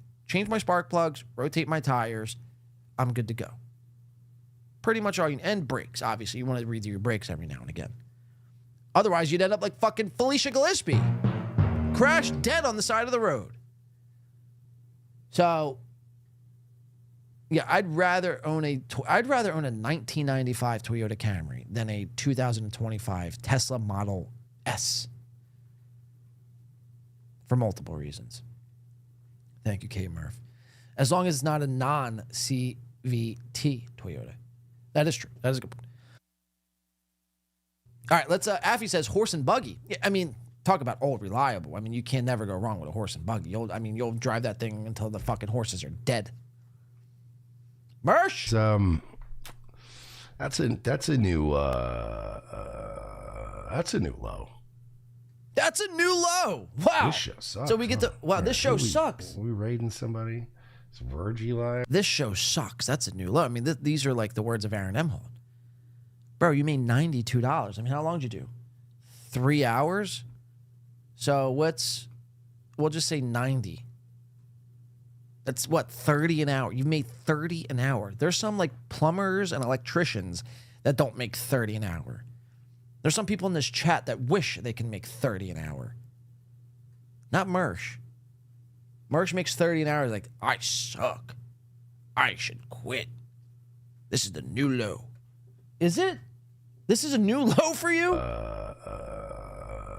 Speaker 7: my spark plugs, rotate my tires, I'm good to go. Pretty much all you, and brakes, obviously. You want to redo your brakes every now and again. Otherwise, you'd end up like fucking Felicia Gillespie. Crashed dead on the side of the road. So, yeah, I'd rather own a 1995 Toyota Camry than a 2025 Tesla Model S. For multiple reasons. Thank you, K. Murph. As long as it's not a non-CVT Toyota. That is true. That is a good point. All right, let's, Affy says horse and buggy. Yeah, talk about old reliable. You can never go wrong with a horse and buggy. You'll drive that thing until the fucking horses are dead. Mersh?
Speaker 4: That's a new low.
Speaker 7: That's a new low. Wow.
Speaker 4: This show sucks.
Speaker 7: So we get to, wow,
Speaker 4: Yeah,
Speaker 7: this show sucks.
Speaker 4: Are we raiding somebody? It's Virgie Live.
Speaker 7: This show sucks. That's a new low. These are like the words of Aaron Emholt. Bro, you made $92. How long did you do? 3 hours? So we'll just say 90. That's what, 30 an hour. You've made 30 an hour. There's some like plumbers and electricians that don't make 30 an hour. There's some people in this chat that wish they can make 30 an hour. Not Mersh. Mersh makes 30 an hour. He's like, I suck. I should quit. This is the new low. Is it? This is a new low for you?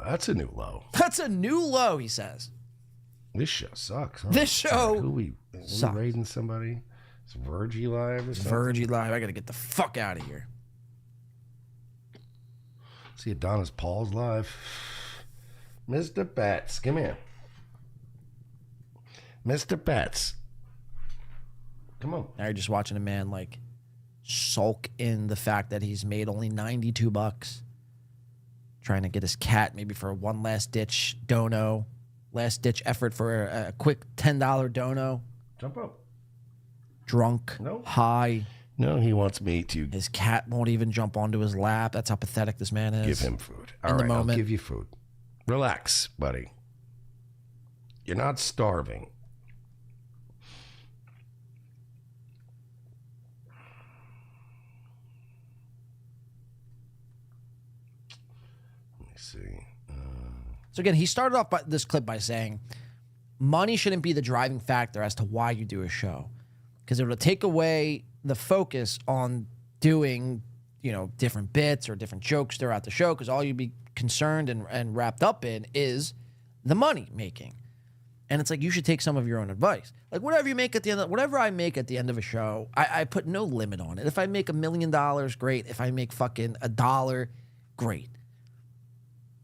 Speaker 4: That's a new low.
Speaker 7: That's a new low, he says.
Speaker 4: This show sucks. Huh?
Speaker 7: This show
Speaker 4: Who we raiding somebody? It's Virgie Live or something?
Speaker 7: Virgie Live. I got to get the fuck out of here.
Speaker 4: See Adonis Paul's live. Mr. Bats, come here. Mr. Bats. Come on.
Speaker 7: Now you're just watching a man like sulk in the fact that he's made only $92. Trying to get his cat maybe for one last ditch dono. Last ditch effort for a quick $10 dono.
Speaker 4: Jump up.
Speaker 7: Drunk.
Speaker 4: No.
Speaker 7: High.
Speaker 4: No, he wants me to.
Speaker 7: His cat won't even jump onto his lap. That's how pathetic this man is.
Speaker 4: Give him food. All right, I'll give you food. Relax, buddy. You're not starving. Let me see.
Speaker 7: So again, he started off this clip by saying, money shouldn't be the driving factor as to why you do a show. Because it will take away the focus on doing, different bits or different jokes throughout the show, because all you'd be concerned and wrapped up in is the money making. And it's like, you should take some of your own advice. Like, whatever you make at the end of, whatever I make at the end of a show, I put no limit on it. If I make $1 million, great. If I make fucking $1, great.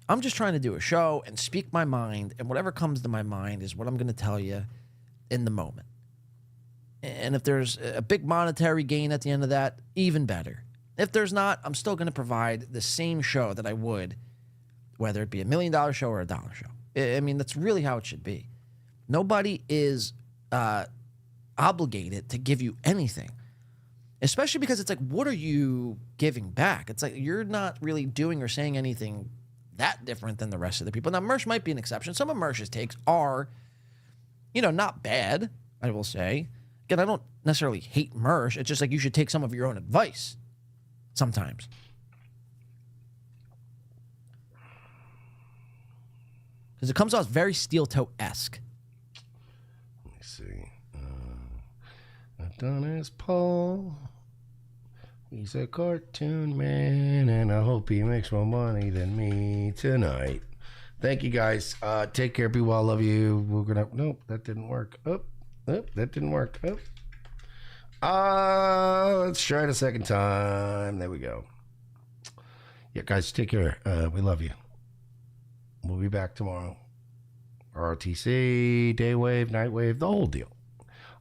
Speaker 7: I'm just trying to do a show and speak my mind, and whatever comes to my mind is what I'm going to tell you in the moment. And if there's a big monetary gain at the end of that, even better. If there's not, I'm still going to provide the same show that I would, whether it be $1 million show or a $1 show. I mean, that's really how it should be. Nobody is obligated to give you anything, especially because it's like, what are you giving back? It's like, you're not really doing or saying anything that different than the rest of the people. Now, Mersh might be an exception. Some of Mersh's takes are, not bad, I will say. Again, I don't necessarily hate Mersh. It's just like, you should take some of your own advice sometimes. Because it comes off very steel toe-esque.
Speaker 4: Let me see. Adonis Paul. He's a cartoon man, and I hope he makes more money than me tonight. Thank you, guys. Take care. Be well. Love you. We're gonna. Nope, that didn't work. That didn't work. Let's try it a second time. There we go. Yeah, guys, take care. We love you. We'll be back tomorrow. ROTC, day wave, night wave, the whole deal.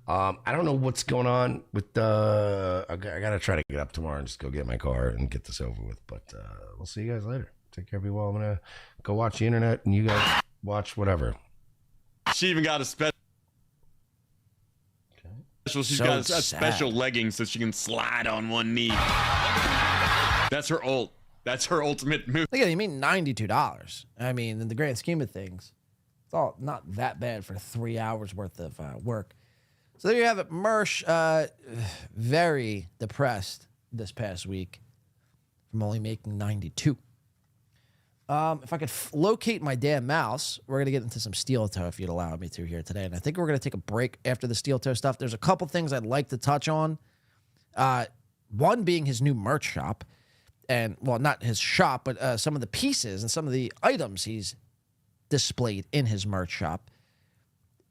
Speaker 4: I don't know what's going on with the. I gotta try to get up tomorrow and just go get my car and get this over with. But we'll see you guys later. Take care, be well. I'm gonna go watch the internet, and you guys watch whatever.
Speaker 11: She even got a special. She's got a special leggings so she can slide on one knee. That's her ult. That's her ultimate move.
Speaker 7: Look at it, you mean $92. I mean, in the grand scheme of things, it's all not that bad for 3 hours worth of work. So there you have it. Mersh, very depressed this past week from only making 92. If I could locate my damn mouse, we're going to get into some steel toe if you'd allow me to here today. And I think we're going to take a break after the steel toe stuff. There's a couple things I'd like to touch on. One being his new merch shop. And, well, not his shop, but some of the pieces and some of the items he's displayed in his merch shop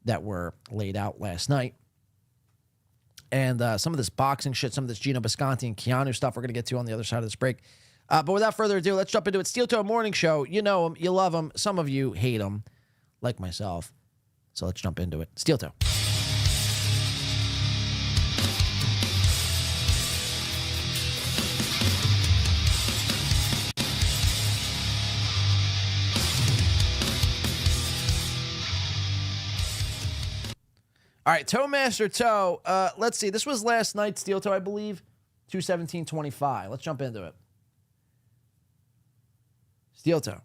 Speaker 7: that were laid out last night. And some of this boxing shit, some of this Gino Bisconti and Keanu stuff we're going to get to on the other side of this break. But without further ado, let's jump into it. Steel Toe Morning Show. You know him. You love him. Some of you hate him, like myself. So let's jump into it. Steel Toe. All right, Toe Master Toe. Let's see. This was last night, Steel Toe, I believe. 217.25. Let's jump into it. Steel Toe. Do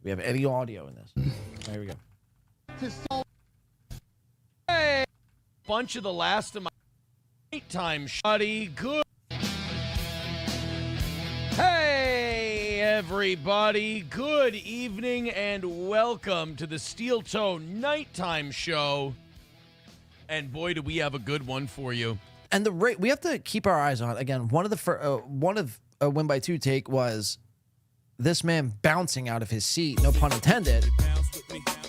Speaker 7: we have any audio in this? There we go.
Speaker 10: Hey, bunch of the last of my nighttime shuddy. Good. Hey, everybody. Good evening and welcome to the Steel Toe Nighttime Show. And boy, do we have a good one for you.
Speaker 7: And the rate we have to keep our eyes on. Again, one of a win by two take was this man bouncing out of his seat. No pun intended.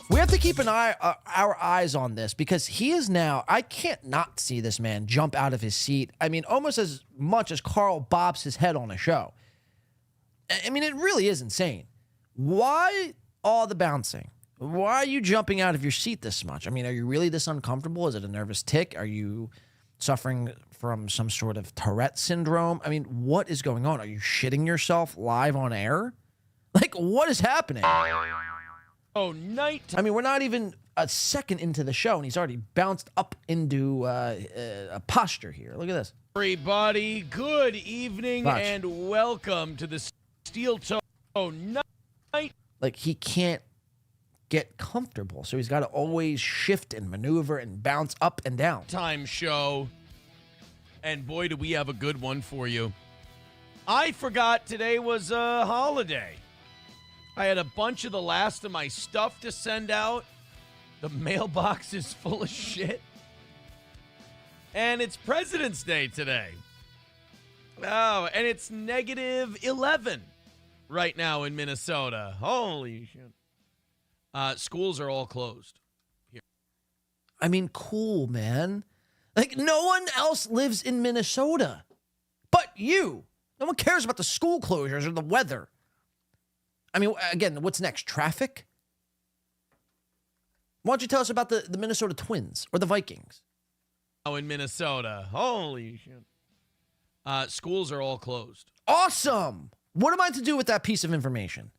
Speaker 7: We have to keep our eyes on this because he is now. I can't not see this man jump out of his seat. I mean, almost as much as Karl bobs his head on a show. I mean, it really is insane. Why all the bouncing? Why are you jumping out of your seat this much? I mean, are you really this uncomfortable? Is it a nervous tic? Are you suffering from some sort of Tourette syndrome? I mean, what is going on? Are you shitting yourself live on air? Like, what is happening?
Speaker 10: Oh, night.
Speaker 7: I mean, we're not even a second into the show, and he's already bounced up into a posture here. Look at this.
Speaker 10: Everybody, good evening
Speaker 7: Watch.
Speaker 10: and welcome to the Steel Toe Night.
Speaker 7: Like, he can't get comfortable, so he's got to always shift and maneuver and bounce up and down.
Speaker 10: Time show. And boy, do we have a good one for you. I forgot today was a holiday. I had a bunch of the last of my stuff to send out. The mailbox is full of shit. And it's President's Day today. Oh, and it's -11 right now in Minnesota. Holy shit. Schools are all closed.
Speaker 7: I mean, cool, man. Like, no one else lives in Minnesota but you. No one cares about the school closures or the weather. I mean, again, what's next? Traffic? Why don't you tell us about the Minnesota Twins or the Vikings?
Speaker 10: Oh, in Minnesota. Holy shit. Schools are all closed.
Speaker 7: Awesome. What am I to do with that piece of information?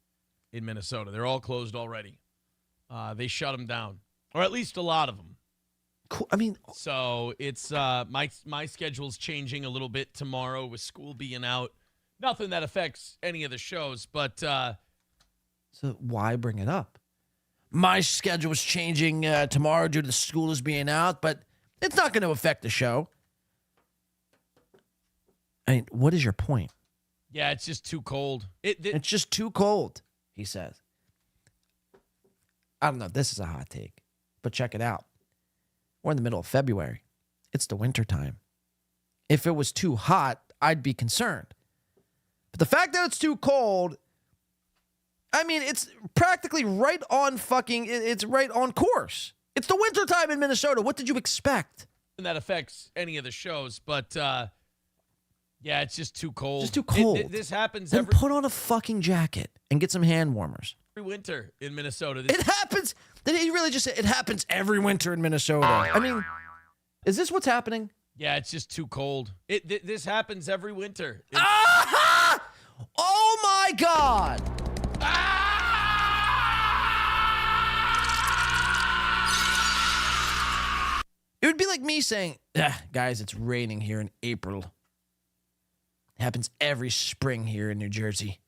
Speaker 10: In Minnesota. They're all closed already. They shut them down. Or at least a lot of them.
Speaker 7: Cool. I mean,
Speaker 10: so it's my schedule's changing a little bit tomorrow with school being out. Nothing that affects any of the shows, but
Speaker 7: so why bring it up? My schedule is changing tomorrow due to the schools being out, but it's not going to affect the show. I mean, what is your point?
Speaker 10: Yeah, it's just too cold.
Speaker 7: It's just too cold, he says. I don't know. This is a hot take, but check it out. We're in the middle of February. It's the winter time. If it was too hot, I'd be concerned. But the fact that it's too cold, I mean, it's practically right on it's right on course. It's the winter time in Minnesota. What did you expect?
Speaker 10: And that affects any of the shows, but yeah, it's just too cold.
Speaker 7: Just too cold.
Speaker 10: This happens
Speaker 7: Then put on a fucking jacket and get some hand warmers.
Speaker 10: Every winter in Minnesota.
Speaker 7: It happens. Did he really just say it happens every winter in Minnesota? I mean, is this what's happening?
Speaker 10: Yeah, it's just too cold. This happens every winter.
Speaker 7: Ah! Oh my God! It would be like me saying, guys, it's raining here in April. It happens every spring here in New Jersey.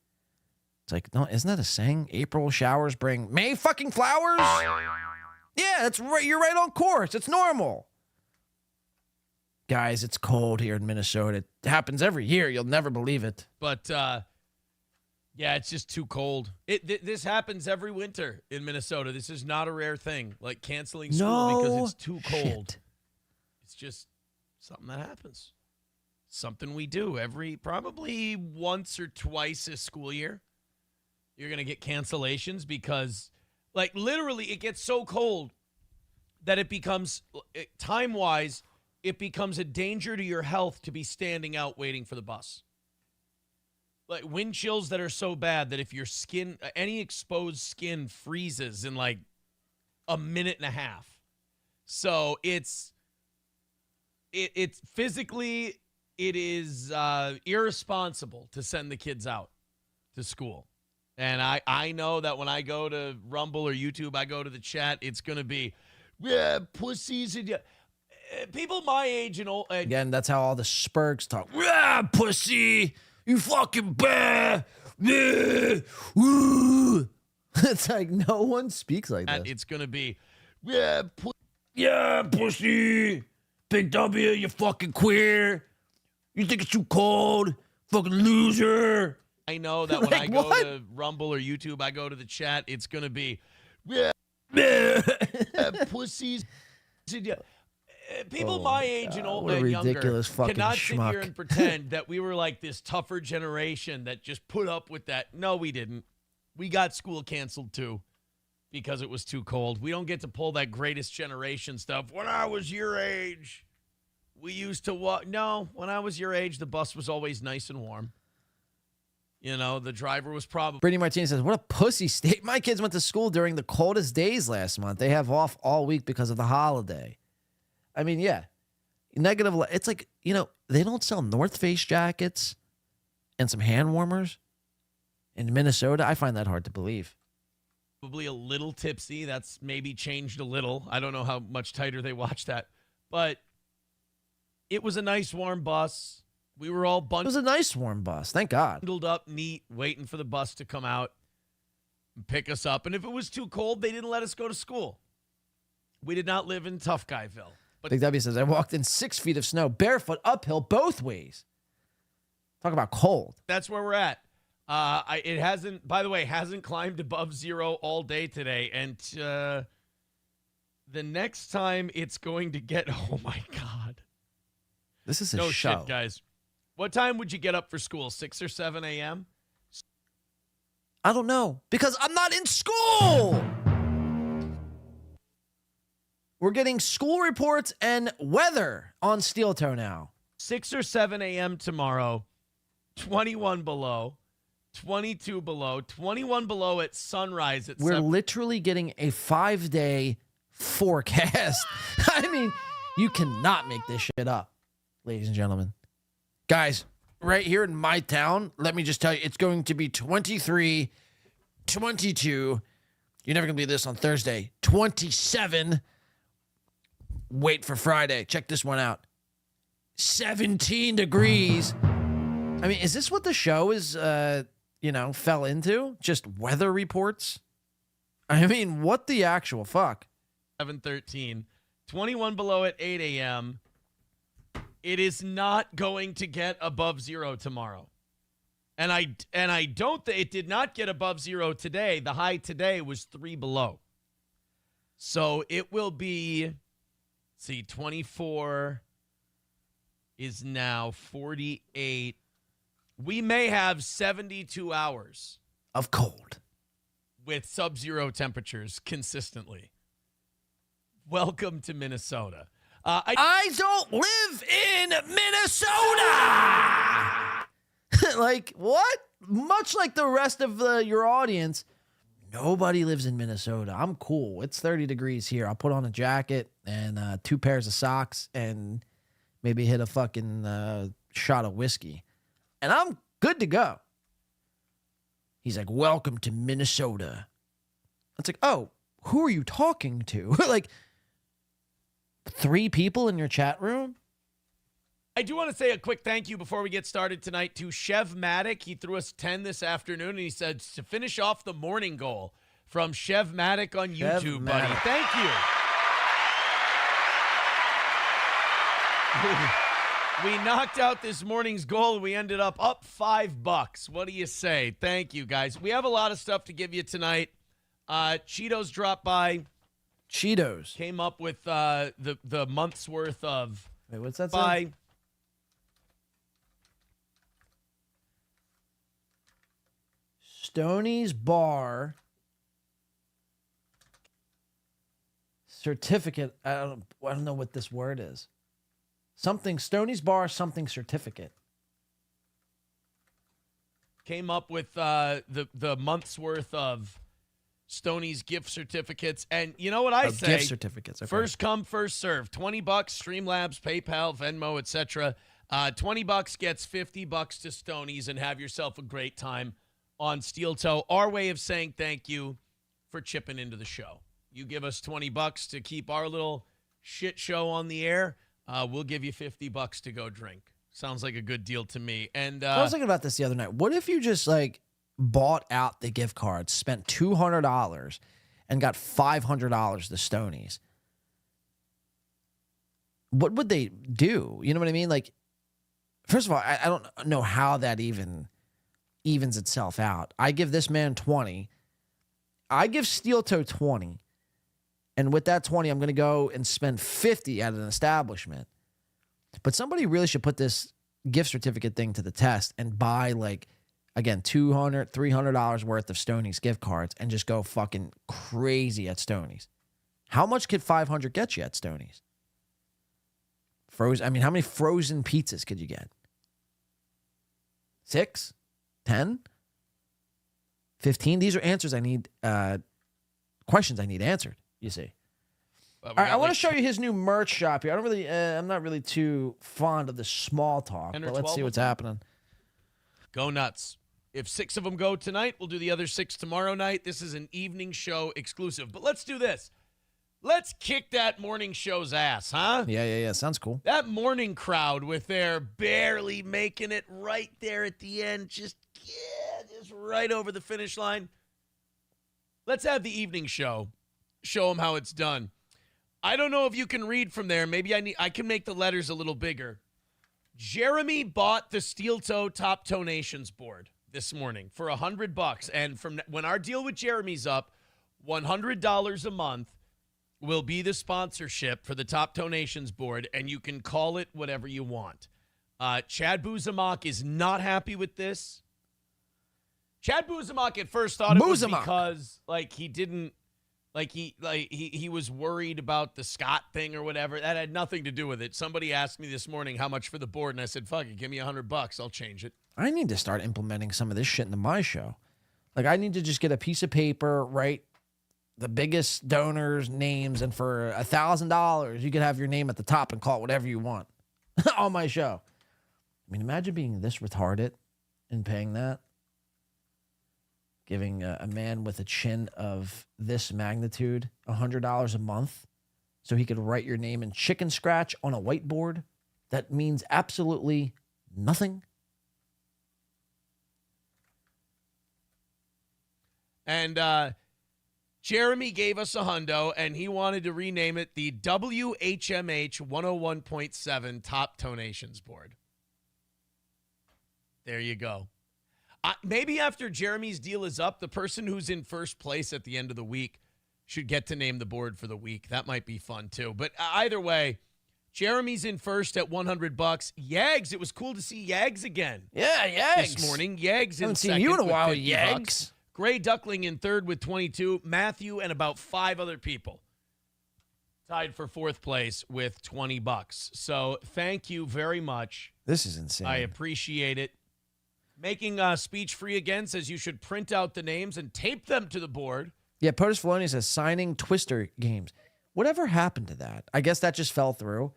Speaker 7: It's like, no, isn't that a saying? April showers bring May fucking flowers? Yeah, that's right. You're right on course. It's normal. Guys, it's cold here in Minnesota. It happens every year. You'll never believe it.
Speaker 10: But, yeah, it's just too cold. This happens every winter in Minnesota. This is not a rare thing, like canceling school because it's too cold. It's just something that happens. Something we do probably once or twice a school year. You're going to get cancellations because, like, literally it gets so cold that it becomes, time-wise, it becomes a danger to your health to be standing out waiting for the bus. Like wind chills that are so bad that if your skin, any exposed skin freezes in like a minute and a half. So it's physically, it is irresponsible to send the kids out to school. And I know that when I go to Rumble or YouTube, I go to the chat, it's going to be, yeah, pussies. And people my age and old.
Speaker 7: Again, that's how all the Spurgs talk. Yeah, pussy. You fucking bear. Yeah. It's like no one speaks like that.
Speaker 10: It's going to be, yeah,
Speaker 7: pussy. Big W, you fucking queer. You think it's too cold? Fucking loser.
Speaker 10: I know that when I go to Rumble or YouTube, I go to the chat, it's going to be, yeah, pussies. People my age and old and younger cannot sit here and pretend that we were like this tougher generation that just put up with that. No, we didn't. We got school canceled too because it was too cold. We don't get to pull that greatest generation stuff. When I was your age, we used to walk. No, when I was your age, the bus was always nice and warm. You know, the driver was probably...
Speaker 7: Brittany Martinez says, what a pussy state. My kids went to school during the coldest days last month. They have off all week because of the holiday. I mean, yeah. Negative... It's like, you know, they don't sell North Face jackets and some hand warmers in Minnesota. I find that hard to believe.
Speaker 10: Probably a little tipsy. That's maybe changed a little. I don't know how much tighter they watch that. But it was a nice warm bus. We were all bundled.
Speaker 7: It was a nice warm bus. Thank God.
Speaker 10: Bundled up, neat, waiting for the bus to come out and pick us up. And if it was too cold, they didn't let us go to school. We did not live in Tough Guyville. But
Speaker 7: Big W says, I walked in 6 feet of snow, barefoot, uphill, both ways. Talk about cold.
Speaker 10: That's where we're at. It hasn't, by the way, hasn't climbed above zero all day today. And the next time it's going to get, oh my God.
Speaker 7: This is a
Speaker 10: no
Speaker 7: show.
Speaker 10: Shit, guys. What time would you get up for school? 6 or 7 a.m.?
Speaker 7: I don't know. Because I'm not in school. We're getting school reports and weather on Steel Toe now.
Speaker 10: 6 or 7 a.m. tomorrow, 21 below, 22 below, 21 below at sunrise.
Speaker 7: We're literally getting a 5-day forecast. I mean, you cannot make this shit up, ladies and gentlemen. Guys, right here in my town, let me just tell you, it's going to be 23, 22. You're never going to believe this on Thursday. 27. Wait for Friday. Check this one out. 17 degrees. I mean, is this what the show is, fell into? Just weather reports? I mean, what the actual fuck?
Speaker 10: 7:13. 21 below at 8 a.m. It is not going to get above zero tomorrow. And I don't think it did not get above zero today. The high today was 3 below. So it will be, 24 is now 48. We may have 72 hours
Speaker 7: of cold
Speaker 10: with sub-zero temperatures consistently. Welcome to Minnesota.
Speaker 7: I don't live in Minnesota. Like, what? Much like the rest of your audience, nobody lives in Minnesota. I'm cool. It's 30 degrees here. I'll put on a jacket and 2 pairs of socks and maybe hit a fucking shot of whiskey. And I'm good to go. He's like, welcome to Minnesota. It's like, oh, who are you talking to? Like, 3 people in your chat room?
Speaker 10: I do want to say a quick thank you before we get started tonight to Chev Maddock. He threw us 10 this afternoon, and he said to finish off the morning goal from Chev Maddock on YouTube, buddy. Thank you. We knocked out this morning's goal. We ended up $5. What do you say? Thank you, guys. We have a lot of stuff to give you tonight. Cheetos dropped by.
Speaker 7: Cheetos
Speaker 10: came up with the month's worth of.
Speaker 7: Wait, what's that
Speaker 10: by
Speaker 7: say? Stoney's Bar certificate. I don't know what this word is. Something Stoney's Bar something certificate.
Speaker 10: Came up with the month's worth of Stoney's gift certificates. And you know what I say?
Speaker 7: Gift certificates. Okay.
Speaker 10: First come, first serve. $20, Streamlabs, PayPal, Venmo, etc. $20 gets $50 to Stoney's, and have yourself a great time on Steel Toe. Our way of saying thank you for chipping into the show. You give us $20 to keep our little shit show on the air. We'll give you $50 to go drink. Sounds like a good deal to me. And
Speaker 7: I was thinking about this the other night. What if you just bought out the gift cards, spent $200, and got $500 to Stoney's? What would they do? You know what I mean? Like, first of all, I don't know how that even evens itself out. I give this man 20. I give Steel Toe 20. And with that 20, I'm going to go and spend 50 at an establishment. But somebody really should put this gift certificate thing to the test and buy, again, $200, $300 worth of Stoney's gift cards and just go fucking crazy at Stoney's. How much could $500 get you at Stoney's? How many frozen pizzas could you get? 6? 10? 15? These are answers I need, questions I need answered, you see. All right, I want to show you his new merch shop here. I'm not really too fond of the small talk, but let's see what's happening.
Speaker 10: Go nuts. If 6 of them go tonight, we'll do the other 6 tomorrow night. This is an evening show exclusive. But let's do this. Let's kick that morning show's ass, huh?
Speaker 7: Yeah. Sounds cool.
Speaker 10: That morning crowd with their barely making it right there at the end, just right over the finish line. Let's have the evening show. Show them how it's done. I don't know if you can read from there. Maybe I can make the letters a little bigger. Jeremy bought the Steel Toe Top Donations board this morning for $100. And from when our deal with Jeremy's up, $100 a month will be the sponsorship for the Top Donations board, and you can call it whatever you want. Chad Buzamak is not happy with this. Chad Buzamak at first thought it was because he didn't Like he was worried about the Scott thing or whatever. That had nothing to do with it. Somebody asked me this morning how much for the board, and I said, "Fuck it, give me $100. I'll change it."
Speaker 7: I need to start implementing some of this shit into my show. Like, I need to just get a piece of paper, write the biggest donors' names, and for $1,000, you could have your name at the top and call it whatever you want on my show. I mean, imagine being this retarded and paying that. Giving a man with a chin of this magnitude $100 a month so he could write your name in chicken scratch on a whiteboard that means absolutely nothing.
Speaker 10: And Jeremy gave us a hundo, and he wanted to rename it the WHMH 101.7 Top Donations Board. There you go. Maybe after Jeremy's deal is up, the person who's in first place at the end of the week should get to name the board for the week. That might be fun, too. But either way, Jeremy's in first at $100. Yags, it was cool to see Yags again.
Speaker 7: Yeah, Yags.
Speaker 10: This morning, Yags in
Speaker 7: Haven't
Speaker 10: second
Speaker 7: seen you in a
Speaker 10: with
Speaker 7: while,
Speaker 10: $50.
Speaker 7: Yags.
Speaker 10: Gray Duckling in third with 22. Matthew and about 5 other people tied for fourth place with $20. So thank you very much.
Speaker 7: This is insane.
Speaker 10: I appreciate it. Making speech free again says you should print out the names and tape them to the board.
Speaker 7: Yeah, POTUS Feloni says signing Twister games. Whatever happened to that? I guess that just fell through.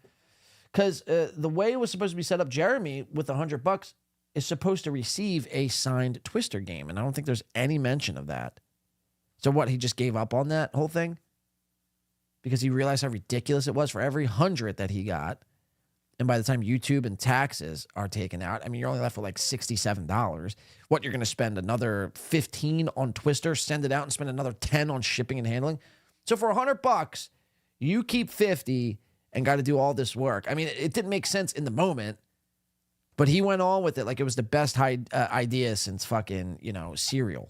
Speaker 7: Because the way it was supposed to be set up, Jeremy, with $100, is supposed to receive a signed Twister game. And I don't think there's any mention of that. So what, he just gave up on that whole thing? Because he realized how ridiculous it was for every 100 that he got. And by the time YouTube and taxes are taken out, I mean, you're only left with like $67. What, you're going to spend another $15 on Twister, send it out, and spend another $10 on shipping and handling? So for $100, you keep 50 and got to do all this work. I mean, it didn't make sense in the moment, but he went on with it like it was the best idea since fucking, cereal.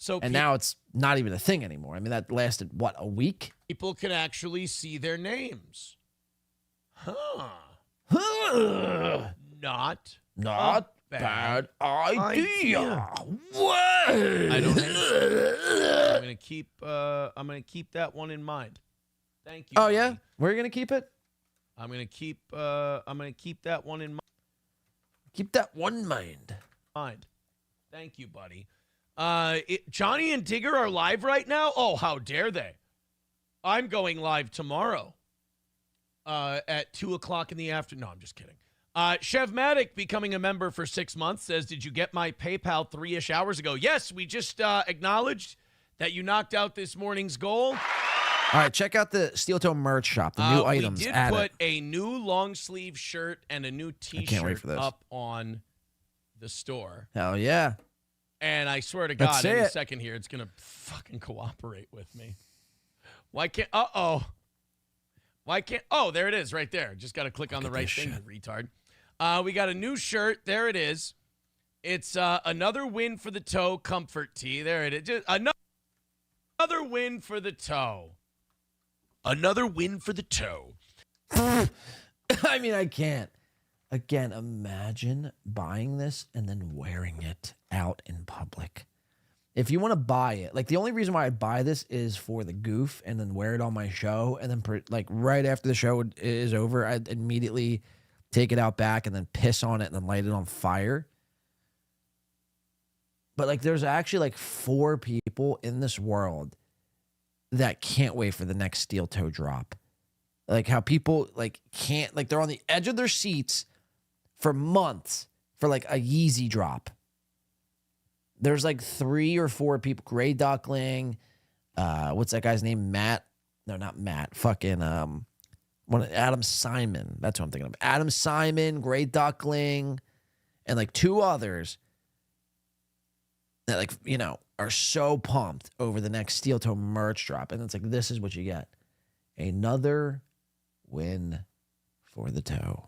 Speaker 7: And now it's not even a thing anymore. I mean, that lasted, what, a week?
Speaker 10: People can actually see their names. Huh. Not
Speaker 7: bad idea. What?
Speaker 10: I don't know. I'm gonna keep that one in mind. Thank you.
Speaker 7: Oh, yeah? Where are you gonna keep it?
Speaker 10: I'm gonna keep that one in mind.
Speaker 7: Keep that one in mind.
Speaker 10: Thank you, buddy. Johnny and Digger are live right now? Oh, how dare they? I'm going live tomorrow at 2 o'clock in the afternoon. No, I'm just kidding. Chevmatic becoming a member for 6 months says, did you get my PayPal 3-ish hours ago? Yes, we just acknowledged that you knocked out this morning's goal.
Speaker 7: All right, check out the Steel Toe merch shop, the new items.
Speaker 10: We did put a new long sleeve shirt and a new T-shirt up on the store.
Speaker 7: Hell yeah.
Speaker 10: And I swear to God, in a second here, it's going to fucking cooperate with me. Why can't... Why can't... Oh, there it is right there. Just got to click on the right thing, you retard. We got a new shirt. There it is. It's another win for the toe comfort tee. There it is. Just another win for the toe. Another win for the toe.
Speaker 7: I mean, I can't. Again, imagine buying this and then wearing it out in public. If you want to buy it, like the only reason why I buy this is for the goof and then wear it on my show. And then like right after the show is over, I'd immediately take it out back and then piss on it and then light it on fire. But like there's actually like 4 people in this world that can't wait for the next steel toe drop. Like how people like can't, like they're on the edge of their seats for months for like a Yeezy drop. There's like 3 or 4 people. Gray Duckling. What's that guy's name? Matt. No, not Matt. Fucking Adam Simon. That's what I'm thinking of. Adam Simon, Gray Duckling, and like 2 others that like, are so pumped over the next Steel Toe merch drop. And it's like, this is what you get. Another win for the toe.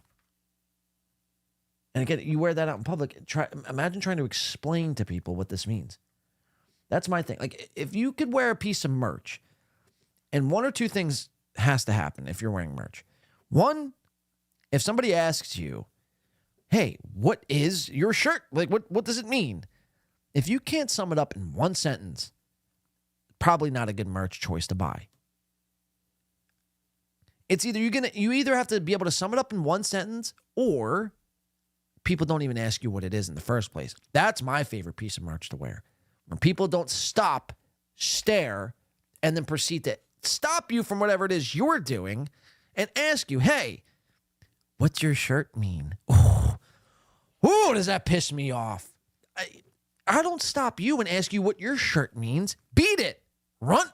Speaker 7: And again, you wear that out in public. Imagine trying to explain to people what this means. That's my thing. Like, if you could wear a piece of merch, and 1 or 2 things has to happen if you're wearing merch. 1, if somebody asks you, hey, what is your shirt? Like, what does it mean? If you can't sum it up in one sentence, probably not a good merch choice to buy. It's either you either have to be able to sum it up in one sentence, or people don't even ask you what it is in the first place. That's my favorite piece of merch to wear. When people don't stop, stare, and then proceed to stop you from whatever it is you're doing and ask you, hey, what's your shirt mean? Ooh, does that piss me off? I don't stop you and ask you what your shirt means. Beat it. Run.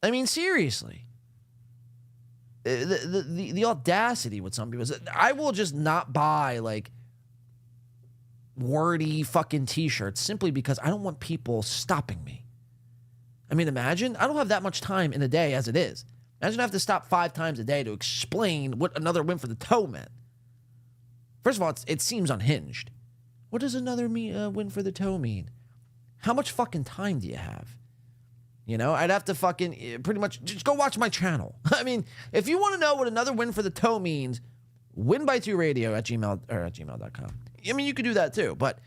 Speaker 7: I mean, seriously. The audacity with some people is I will just not buy like wordy fucking t-shirts simply because I don't want people stopping me. I mean, imagine, I don't have that much time in a day as it is. Imagine I have to stop 5 times a day to explain what another win for the toe meant. First of all, it seems unhinged. What does another win for the toe mean? How much fucking time do you have? You know, I'd have to fucking pretty much just go watch my channel. I mean, if you want to know what another win for the toe means, winby2radio at gmail.com. I mean, you could do that too, but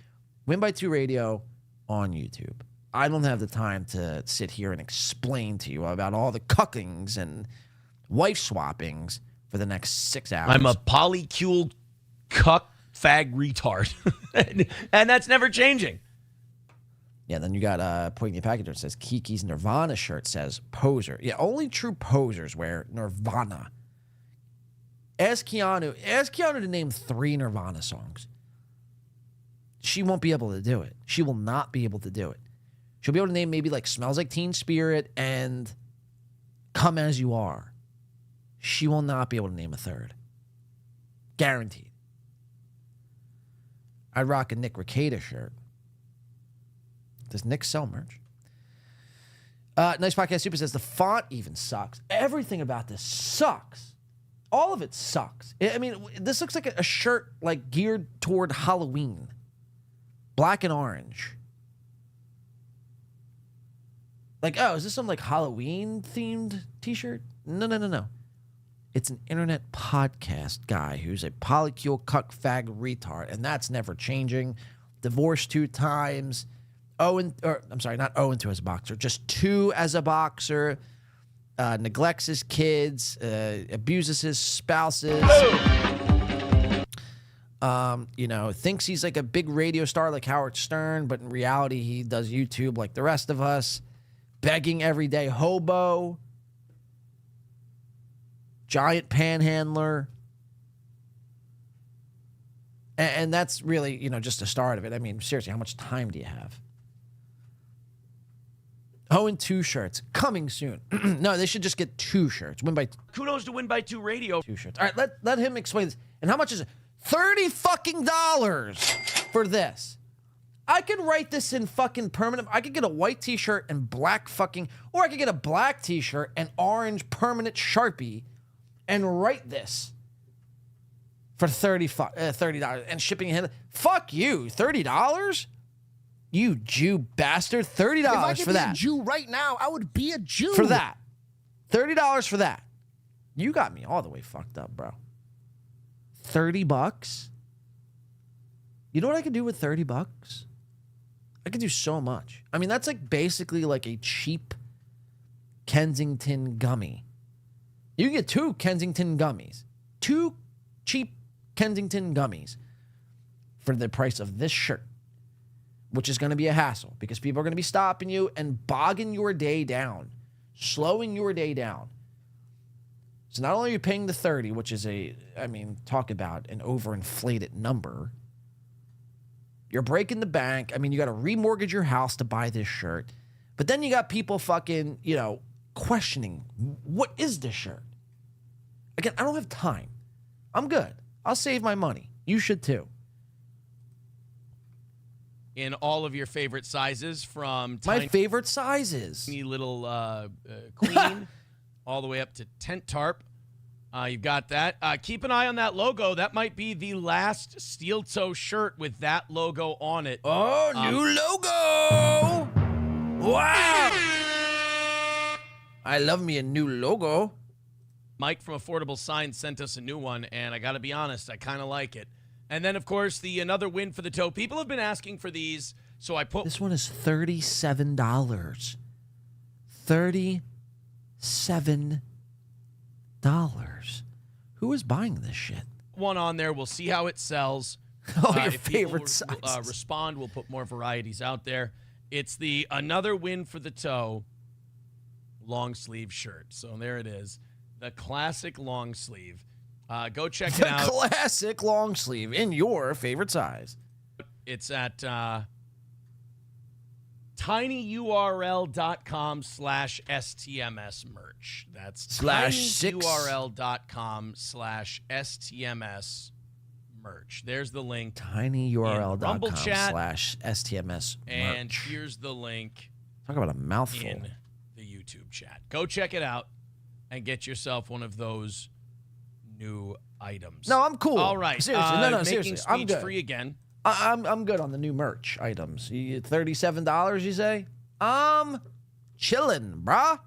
Speaker 7: winby2radio on YouTube. I don't have the time to sit here and explain to you about all the cuckings and wife swappings for the next 6 hours.
Speaker 10: I'm a polycule cuck fag retard. And that's never changing.
Speaker 7: Yeah, then you got pointing a package that says Kiki's Nirvana shirt says poser. Yeah, only true posers wear Nirvana. Ask Keanu to name 3 Nirvana songs. She won't be able to do it. She will not be able to do it. She'll be able to name maybe like Smells Like Teen Spirit and Come As You Are. She will not be able to name a 3rd. Guaranteed. I'd rock a Nick Rekieta shirt. Does Nick sell merch? Nice Podcast Super says the font even sucks. Everything about this sucks. All of it sucks. I mean, this looks like a shirt like geared toward Halloween. Black and orange. Like, oh, is this some like Halloween themed t-shirt? No. It's an internet podcast guy who's a polycule cuck fag retard, and that's never changing. Divorced 2 times. Not 0-2 as a boxer, just 2 as a boxer. Neglects his kids, abuses his spouses. Thinks he's like a big radio star like Howard Stern, but in reality, he does YouTube like the rest of us. Begging everyday hobo. Giant panhandler. And that's really, just the start of it. I mean, seriously, how much time do you have? 0-2 shirts coming soon. No, they should just get 2 shirts.
Speaker 10: Kudos to Win by 2 Radio.
Speaker 7: 2 shirts. All right, let him explain this. And how much is it? $30 fucking for this. I could write this in fucking permanent. I could get a white t-shirt and black fucking, or I could get a black t-shirt and orange permanent Sharpie and write this for $30 and shipping ahead. Fuck you, $30? You Jew bastard, $30 for that. If I could be a
Speaker 12: Jew right now, I would be a Jew.
Speaker 7: For that. $30 for that. You got me all the way fucked up, bro. $30? You know what I could do with $30? I could do so much. I mean, that's like basically like a cheap Kensington gummy. You can get 2 Kensington gummies. 2 cheap Kensington gummies for the price of this shirt, which is going to be a hassle because people are going to be stopping you and bogging your day down, slowing your day down. So not only are you paying the $30, which is talk about an overinflated number. You're breaking the bank. I mean, you got to remortgage your house to buy this shirt. But then you got people fucking, questioning, what is this shirt? Again, I don't have time. I'm good. I'll save my money. You should too.
Speaker 10: In all of your favorite sizes, from
Speaker 7: my favorite sizes,
Speaker 10: tiny little queen, all the way up to tent tarp. You've got that. Keep an eye on that logo. That might be the last steel toe shirt with that logo on it.
Speaker 7: Oh, new logo! Wow! I love me a new logo.
Speaker 10: Mike from Affordable Signs sent us a new one, and I got to be honest, I kind of like it. And then, of course, the another win for the toe. People have been asking for these, so I put...
Speaker 7: This one is $37. $37. Who is buying this shit?
Speaker 10: one on there. We'll see how it sells.
Speaker 7: Oh, your
Speaker 10: if
Speaker 7: favorite
Speaker 10: people,
Speaker 7: sizes.
Speaker 10: respond, we'll put more varieties out there. It's the another win for the toe long sleeve shirt. So there it is. The classic long sleeve. Go check it out.
Speaker 7: The classic long sleeve in your favorite size.
Speaker 10: It's at tinyurl.com/STMS merch. That's tinyurl.com/STMS merch. There's the link.
Speaker 7: tinyurl.com/STMS
Speaker 10: And
Speaker 7: merch.
Speaker 10: here's the link.
Speaker 7: Talk about a mouthful.
Speaker 10: In the YouTube chat. Go check it out and get yourself one of those new items.
Speaker 7: No, I'm cool.
Speaker 10: All right.
Speaker 7: Seriously.
Speaker 10: Making
Speaker 7: Seriously. I'm
Speaker 10: speech
Speaker 7: good.
Speaker 10: free again.
Speaker 7: I'm good on the new merch items. $37, you say? I'm chilling, brah.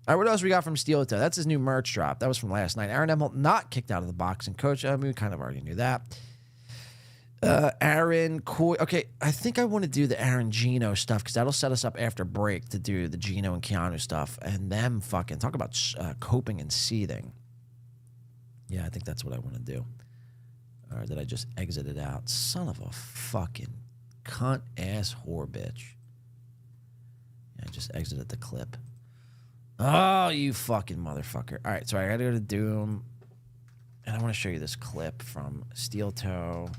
Speaker 7: All right, what else we got from Steel Toe? That's his new merch drop. That was from last night. Aaron Emmel not kicked out of the boxing coach. I mean, we kind of already knew that. Aaron Coy. Okay, I think I want to do the Aaron Gino stuff because that'll set us up after break to do the Gino and Keanu stuff and them fucking talk about coping and seething. Yeah, I think that's what I want to do. Or did I just exit it out? Son of a fucking cunt ass whore bitch. Yeah, I just exited the clip. Oh, you fucking motherfucker. All right, so I gotta go to Doom. And I want to show you this clip from Steel Toe.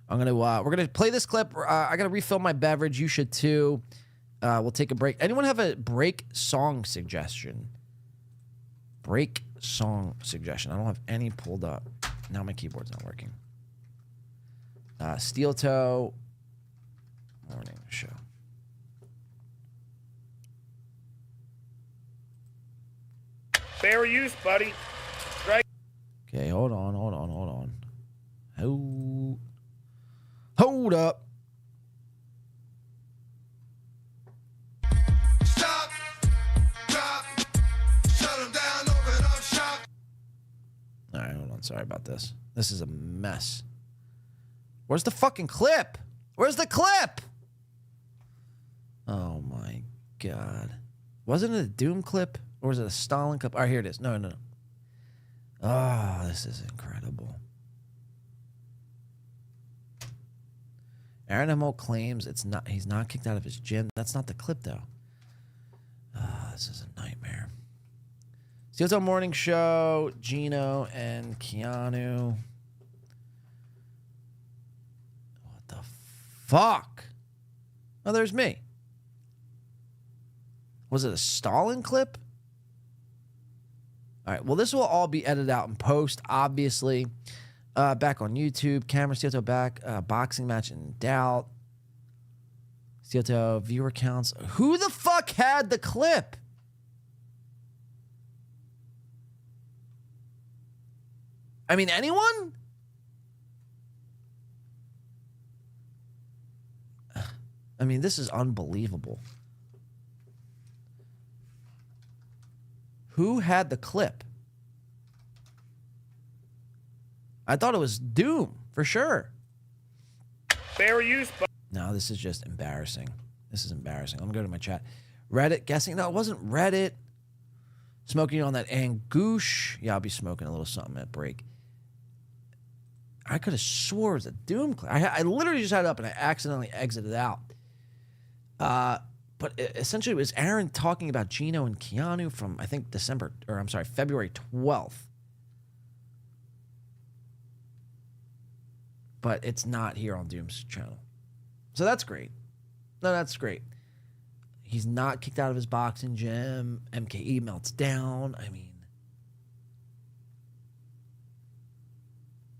Speaker 7: We're gonna play this clip. I gotta refill my beverage. You should too. We'll take a break. Anyone have a break song suggestion? Break song suggestion. I don't have any pulled up. Now my keyboard's not working. Steel Toe morning show.
Speaker 5: Fair use, buddy. Right.
Speaker 7: Okay, hold on. Hold up.
Speaker 2: Stop, drop, shut them down, open up shop.
Speaker 7: All right, hold on. Sorry about this. This is a mess. Where's the fucking clip? Where's the clip? Oh my God. Wasn't it a Doom clip? Or was it a Stalin clip? All right, here it is. No. Oh, this is incredible. Aaron Emmel claims he's not kicked out of his gym. That's not the clip, though. This is a nightmare. Steel Toe Morning Show, Gino and Keanu. What the fuck? Oh, there's me. Was it a Stalin clip? All right, well, this will all be edited out in post, obviously. Back on YouTube, camera, Steel Toe back, boxing match in doubt. Steel Toe viewer counts. Who the fuck had the clip? I mean, anyone? I mean, this is unbelievable. Who had the clip? I thought it was Doom, for sure.
Speaker 5: Fair use, buddy.
Speaker 7: No, this is just embarrassing. This is embarrassing. Let me go to my chat. Reddit, guessing. No, it wasn't Reddit. Smoking on that Angoosh. Yeah, I'll be smoking a little something at break. I could have swore it was a Doom clip. I literally just had it up and I accidentally exited out. But essentially, it was Aaron talking about Gino and Keanu from, I think, February 12th. But it's not here on Doom's channel. So that's great. No, that's great. He's not kicked out of his boxing gym. MKE melts down. I mean.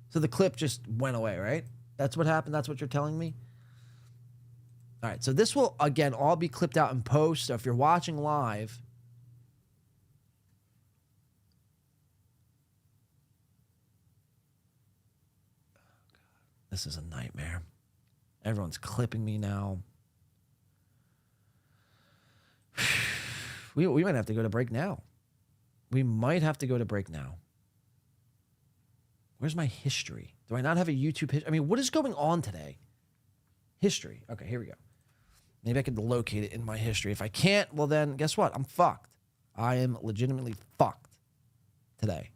Speaker 7: So the clip just went away, right? That's what happened? That's what you're telling me? All right, so this will, again, all be clipped out in post. So if you're watching live, this is a nightmare. Everyone's clipping me now. We might have to go to break now. Where's my history? Do I not have a YouTube history? I mean, what is going on today? History. Okay, here we go. Maybe I could locate it in my history. If I can't, well then, guess what? I'm fucked. I am legitimately fucked today.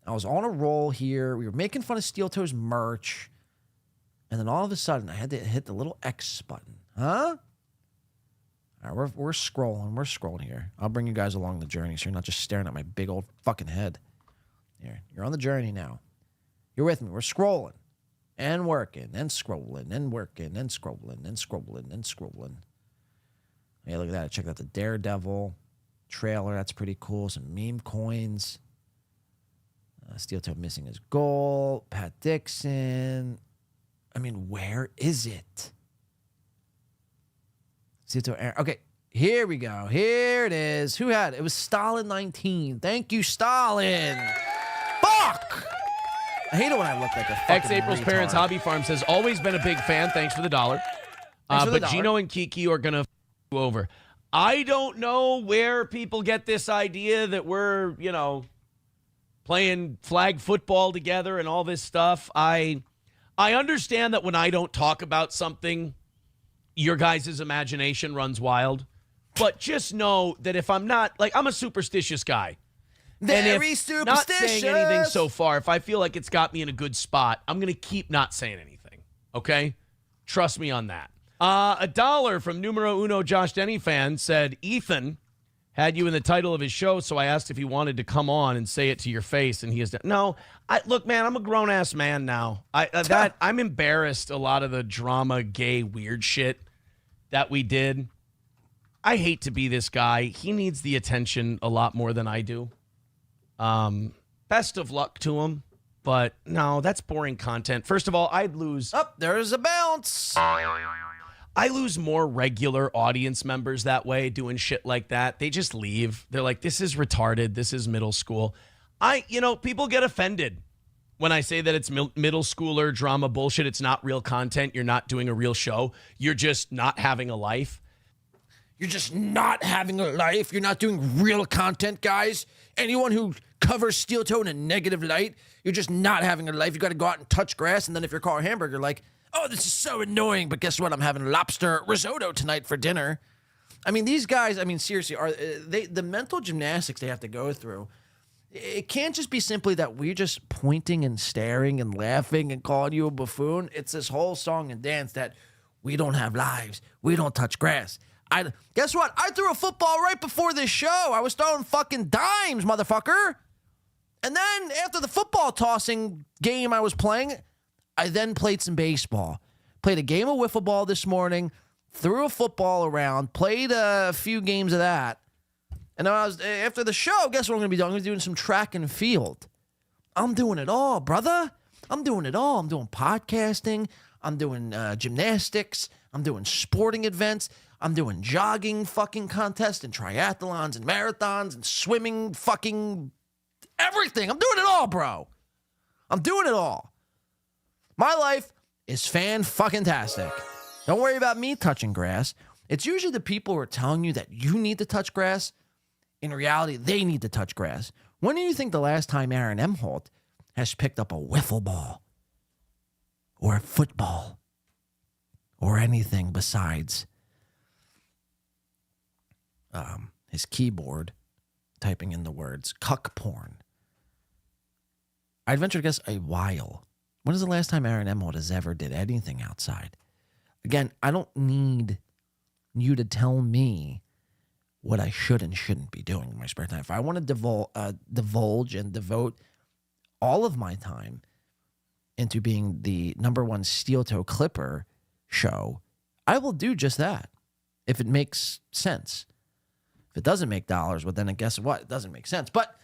Speaker 7: I was on a roll here. We were making fun of Steel Toes merch. And then all of a sudden, I had to hit the little X button. Huh? All right, we're scrolling. We're scrolling here. I'll bring you guys along the journey so you're not just staring at my big old fucking head. Here, you're on the journey now. You're with me. We're scrolling and working and scrolling and working and scrolling and scrolling and scrolling. Hey, look at that. Check out the Daredevil trailer. That's pretty cool. Some meme coins. Steel Toe missing his goal. Pat Dixon. I mean, where is it? Steel Toe Aaron. Okay, here we go. Here it is. Who had it? It was Stalin 19. Thank you, Stalin. Fuck! I hate it when I look like a fucking
Speaker 10: Ex-April's
Speaker 7: retard.
Speaker 10: Parents Hobby Farm says, always been a big fan. Thanks for the $1. But Gino and Kiki are going to you over. I don't know where people get this idea that we're, playing flag football together and all this stuff. I understand that when I don't talk about something, your guys' imagination runs wild. But just know that if I'm not, I'm a superstitious guy.
Speaker 7: Very
Speaker 10: superstitious. Not saying anything so far, if I feel like it's got me in a good spot, I'm going to keep not saying anything. Okay? Trust me on that. $1 from numero uno Josh Denny fan said, Ethan had you in the title of his show, so I asked if he wanted to come on and say it to your face, and he has done. No, look, man, I'm a grown-ass man now. I'm embarrassed a lot of the drama, gay, weird shit that we did. I hate to be this guy. He needs the attention a lot more than I do. Best of luck to him. But no, that's boring content. First of all, I'd lose.
Speaker 7: Oh, there's a bounce.
Speaker 10: I lose more regular audience members that way doing shit like that. They just leave. They're like, this is retarded. This is middle school. People get offended when I say that it's middle schooler drama bullshit. It's not real content. You're not doing a real show. You're just not having a life.
Speaker 7: You're just not having a life. You're not doing real content, guys. Anyone who covers Steel Toe in a negative light, you're just not having a life. You got to go out and touch grass. And then if you're Carl Hamburger, like, oh, this is so annoying. But guess what? I'm having lobster risotto tonight for dinner. I mean, these guys, seriously, are the mental gymnastics they have to go through. It can't just be simply that we're just pointing and staring and laughing and calling you a buffoon. It's this whole song and dance that we don't have lives. We don't touch grass. Guess what? I threw a football right before this show. I was throwing fucking dimes, motherfucker. And then after the football tossing game I was playing, I then played some baseball. Played a game of wiffle ball this morning, threw a football around, played a few games of that. And then after the show, guess what I'm going to be doing? I'm going to be doing some track and field. I'm doing it all, brother. I'm doing it all. I'm doing podcasting. I'm doing gymnastics. I'm doing sporting events. I'm doing jogging fucking contests and triathlons and marathons and swimming fucking everything. I'm doing it all, bro. I'm doing it all. My life is fan-fucking-tastic. Don't worry about me touching grass. It's usually the people who are telling you that you need to touch grass. In reality, they need to touch grass. When do you think the last time Aaron Emholt has picked up a wiffle ball or a football or anything besides his keyboard typing in the words cuck porn? I'd venture to guess a while. When is the last time Aaron Emholt has ever did anything outside? Again, I don't need you to tell me what I should and shouldn't be doing in my spare time. If I want to divulge and devote all of my time into being the #1 Steel Toe Clipper show, I will do just that if it makes sense. If it doesn't make dollars, well, then guess what? It doesn't make sense. But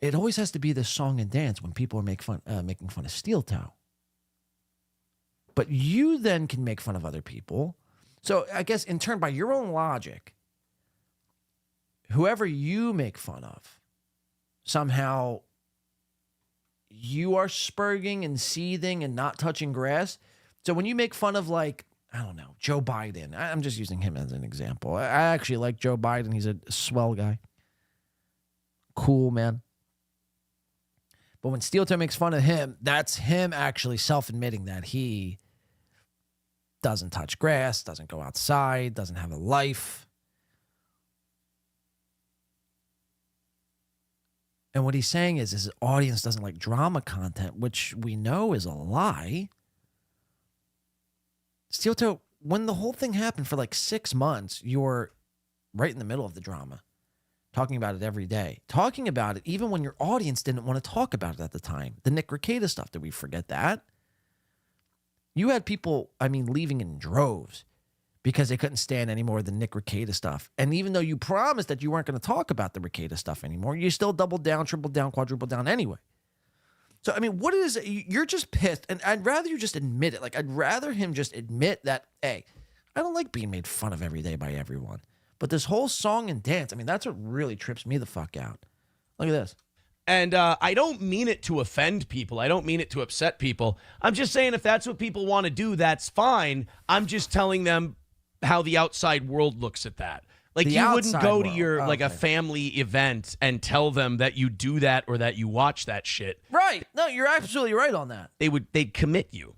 Speaker 7: it always has to be this song and dance when people are making fun of Steel Toe. But you then can make fun of other people. So I guess in turn, by your own logic, whoever you make fun of, somehow you are spurging and seething and not touching grass. So when you make fun of, like, I don't know, Joe Biden, I'm just using him as an example. I actually like Joe Biden. He's a swell guy. Cool, man. But when Steel Toe makes fun of him, that's him actually self-admitting that he doesn't touch grass, doesn't go outside, doesn't have a life. And what he's saying is his audience doesn't like drama content, which we know is a lie. Steel Toe, when the whole thing happened for like 6 months, you're right in the middle of the drama. Talking about it every day. Talking about it even when your audience didn't want to talk about it at the time. The Nick Rekieta stuff, did we forget that? You had people, leaving in droves because they couldn't stand any more of the Nick Rekieta stuff. And even though you promised that you weren't going to talk about the Rekieta stuff anymore, you still doubled down, tripled down, quadrupled down anyway. So, what is it? You're just pissed. And I'd rather you just admit it. Like, I'd rather him just admit that, hey, I don't like being made fun of every day by everyone. But this whole song and dance, that's what really trips me the fuck out. Look at this.
Speaker 10: And I don't mean it to offend people. I don't mean it to upset people. I'm just saying if that's what people want to do, that's fine. I'm just telling them how the outside world looks at that. Like, you wouldn't go to your, a family event and tell them that you do that or that you watch that shit.
Speaker 7: Right. No, you're absolutely right on that.
Speaker 10: They'd commit you.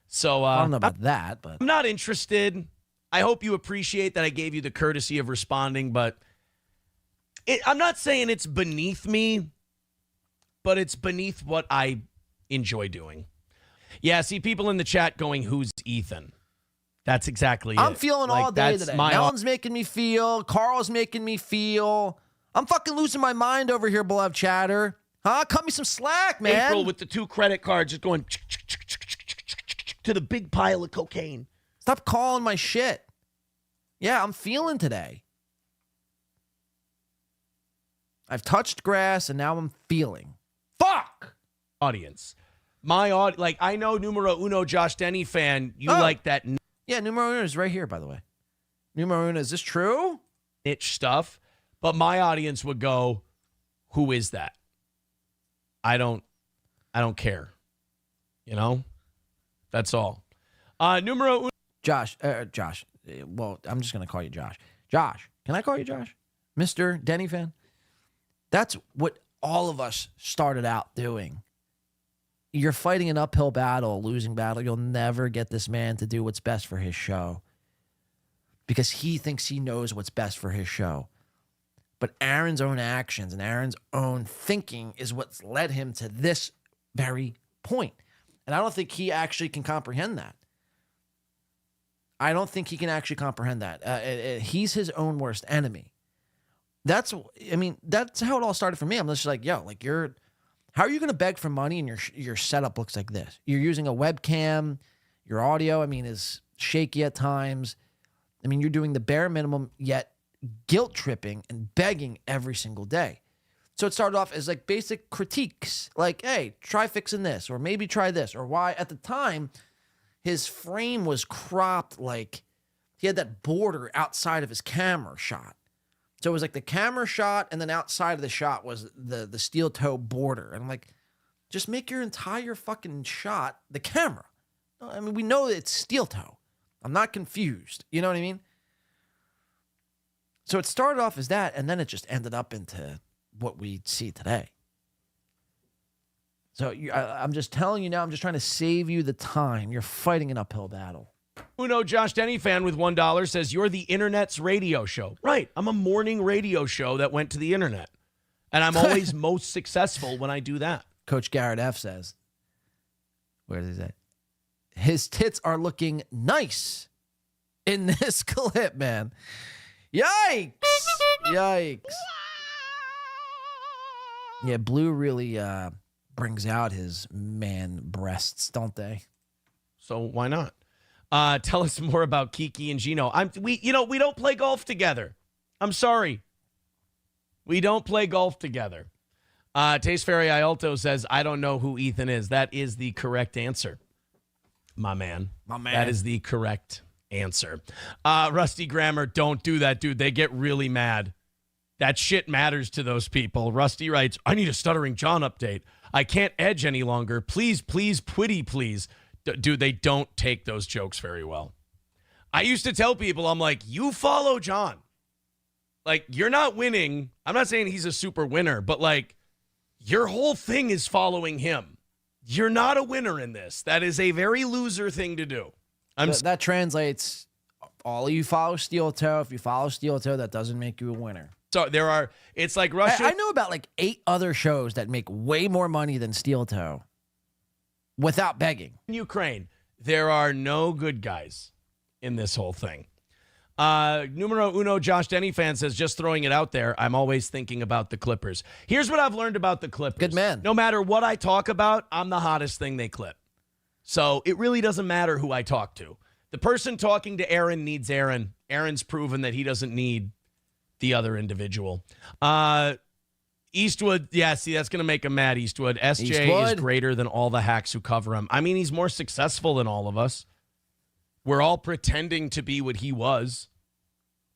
Speaker 10: So
Speaker 7: I don't know about that, but
Speaker 10: I'm not interested. I hope you appreciate that I gave you the courtesy of responding, but I'm not saying it's beneath me, but it's beneath what I enjoy doing. Yeah, see people in the chat going, who's Ethan? That's exactly it.
Speaker 7: I'm feeling all day today. Melton's making me feel. Carl's making me feel. I'm fucking losing my mind over here, beloved chatter. Huh? Cut me some slack, man.
Speaker 10: April with the 2 credit cards just going to the big pile of cocaine.
Speaker 7: Stop calling my shit. Yeah, I'm feeling today. I've touched grass and now I'm feeling. Fuck!
Speaker 10: Audience. I know numero uno Josh Denny fan, you like that
Speaker 7: yeah, numero uno is right here, by the way. Numero uno, is this true?
Speaker 10: Niche stuff. But my audience would go, who is that? I don't care. That's all. Numero uno.
Speaker 7: Josh. Well, I'm just going to call you Josh. Josh, can I call you Josh? Mr. Denny fan? That's what all of us started out doing. You're fighting an uphill battle, a losing battle. You'll never get this man to do what's best for his show because he thinks he knows what's best for his show. But Aaron's own actions and Aaron's own thinking is what's led him to this very point. And I don't think he actually can comprehend that. I don't think he can actually comprehend that. He's his own worst enemy. That's how it all started for me. I'm just like, yo, how are you going to beg for money and your setup looks like this? You're using a webcam, your audio, is shaky at times. You're doing the bare minimum, yet guilt tripping and begging every single day. So it started off as basic critiques, hey, try fixing this, or maybe try this, or why at the time, his frame was cropped he had that border outside of his camera shot. So it was the camera shot, and then outside of the shot was the steel toe border. And I'm like, just make your entire fucking shot the camera. We know it's steel toe. I'm not confused. You know what I mean? So it started off as that, and then it just ended up into what we see today. So I'm just telling you now, I'm just trying to save you the time. You're fighting an uphill battle.
Speaker 10: Uno Josh Denny fan with $1 says, you're the internet's radio show. Right. I'm a morning radio show that went to the internet. And I'm always most successful when I do that.
Speaker 7: Coach Garrett F says, where is he at? His tits are looking nice in this clip, man. Yikes. Yikes. Yeah, Blue really brings out his man breasts, don't they?
Speaker 10: So why not? Tell us more about Kiki and Gino. We don't play golf together. I'm sorry. We don't play golf together. Taste Fairy Ialto says, I don't know who Ethan is. That is the correct answer. My man. That is the correct answer. Rusty Grammar, don't do that, dude. They get really mad. That shit matters to those people. Rusty writes, I need a Stuttering John update. I can't edge any longer. Please, pretty please. Dude, they don't take those jokes very well. I used to tell people, I'm like, you follow John. You're not winning. I'm not saying he's a super winner, but your whole thing is following him. You're not a winner in this. That is a very loser thing to do.
Speaker 7: That translates, all of you follow Steel Toe. If you follow Steel Toe, that doesn't make you a winner.
Speaker 10: So it's like Russia.
Speaker 7: I know about like 8 other shows that make way more money than Steel Toe without begging.
Speaker 10: In Ukraine, there are no good guys in this whole thing. Numero uno, Josh Denny fan says, just throwing it out there, I'm always thinking about the Clippers. Here's what I've learned about the Clippers.
Speaker 7: Good man.
Speaker 10: No matter what I talk about, I'm the hottest thing they clip. So it really doesn't matter who I talk to. The person talking to Aaron needs Aaron. Aaron's proven that he doesn't need the other individual. Eastwood, yeah, see, that's going to make him mad, Eastwood. SJ is greater than all the hacks who cover him. I mean, he's more successful than all of us. We're all pretending to be what he was.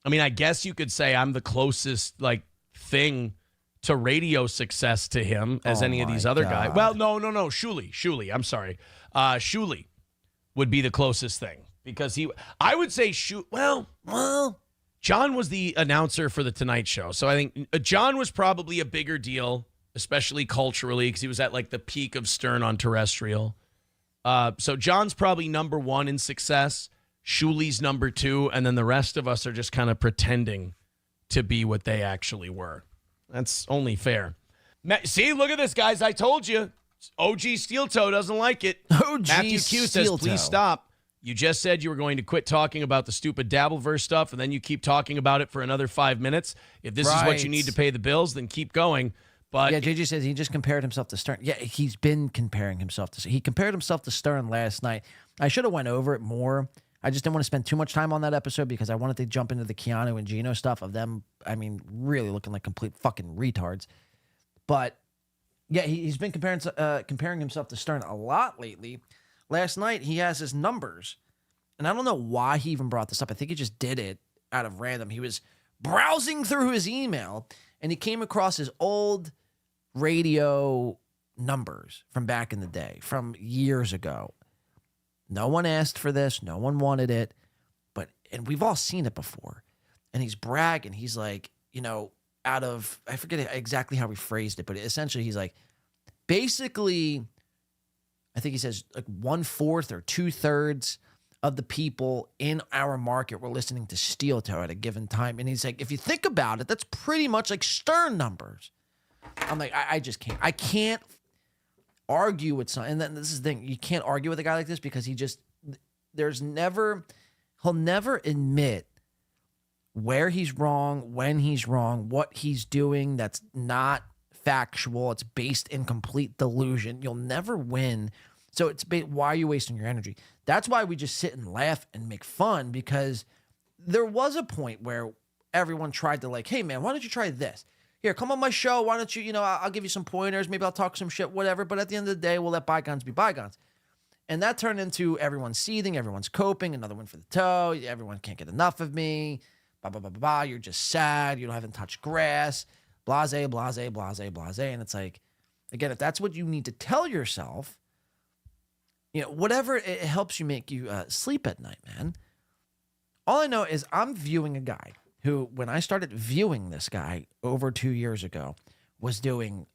Speaker 10: I mean, I guess you could say I'm the closest, like, thing to radio success to him as any of these other guys. Well, no. Shuli, I'm sorry. Shuli would be the closest thing because I would say, well, John was the announcer for the Tonight Show. So I think John was probably a bigger deal, especially culturally, because he was at, like, the peak of Stern on terrestrial. So John's probably number 1 in success. Shuli's number 2, and then the rest of us are just kind of pretending to be what they actually were. That's only fair. See, look at this, guys. I told you. OG Steel Toe doesn't like it.
Speaker 7: OG
Speaker 10: Matthew Q says, please stop. You just said you were going to quit talking about the stupid Dabbleverse stuff, and then you keep talking about it for another 5 minutes. If this is what you need to pay the bills, then keep going. But
Speaker 7: yeah, JJ says he just compared himself to Stern. Yeah, he's been comparing himself to. He compared himself to Stern last night. I should have went over it more. I just didn't want to spend too much time on that episode because I wanted to jump into the Keanu and Gino stuff of them. I mean, really looking like complete fucking retards. But yeah, he's been comparing himself to Stern a lot lately. Last night he has his numbers, and I don't know why he even brought this up. I think he just did it out of random. He was browsing through his email, and he came across his old radio numbers from back in the day, from years ago. No one asked for this. No one wanted it. And we've all seen it before. And he's bragging. He's like, out of, I forget exactly how he phrased it, but essentially he's like, basically, I think he says like 1/4 or 2/3 of the people in our market were listening to Steel Toe at a given time. And he's like, if you think about it, that's pretty much like Stern numbers. I'm like, I just can't. I can't argue with someone. And then this is the thing. You can't argue with a guy like this because he'll never admit where he's wrong, when he's wrong, what he's doing that's not factual. It's based in complete delusion. You'll never win. So why are you wasting your energy? That's why we just sit and laugh and make fun, because there was a point where everyone tried to like, hey man, why don't you try this? Here, come on my show. Why don't you, I'll give you some pointers. Maybe I'll talk some shit, whatever. But at the end of the day, we'll let bygones be bygones. And that turned into everyone's seething, everyone's coping, another one for the toe. Everyone can't get enough of me. Blah, blah, blah, blah, blah. You're just sad. You haven't touched grass. Blase, blase, blase, blase. And it's like, again, if that's what you need to tell yourself, whatever it helps you make you sleep at night, man. All I know is I'm viewing a guy who, when I started viewing this guy over 2 years ago, was doing,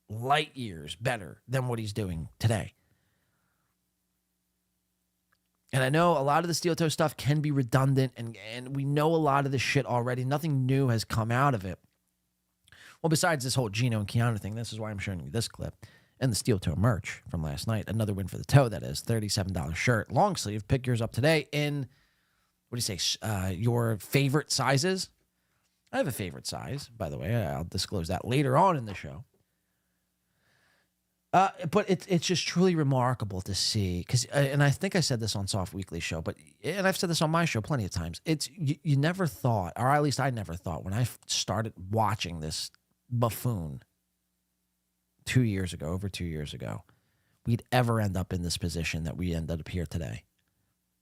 Speaker 7: light years better than what he's doing today. And I know a lot of the Steel Toe stuff can be redundant, and we know a lot of this shit already. Nothing new has come out of it. Well, besides this whole Gino and Keanu thing, this is why I'm showing you this clip. And the Steel Toe merch from last night. Another win for the toe, that is. $37 shirt. Long sleeve. Pick yours up today in, what do you say, your favorite sizes? I have a favorite size, by the way. I'll disclose that later on in the show. But it's just truly remarkable to see, because, and I think I said this on Soft Weekly show, and I've said this on my show plenty of times. You never thought, or at least I never thought, when I started watching this buffoon over 2 years ago, we'd ever end up in this position that we ended up here today.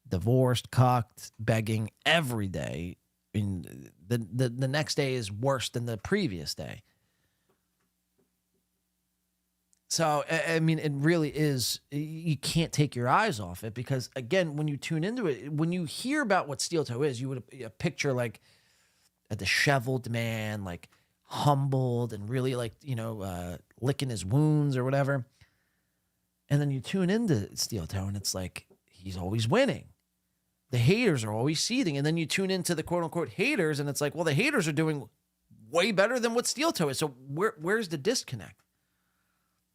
Speaker 7: Divorced, cucked, begging every day. The next day is worse than the previous day. So, it really is, you can't take your eyes off it, because, again, when you tune into it, when you hear about what Steel Toe is, you would picture, like, a disheveled man, like, humbled and really, like, licking his wounds or whatever. And then you tune into Steel Toe and it's like, he's always winning. The haters are always seething. And then you tune into the quote unquote haters and it's like, well, the haters are doing way better than what Steel Toe is. So where's the disconnect?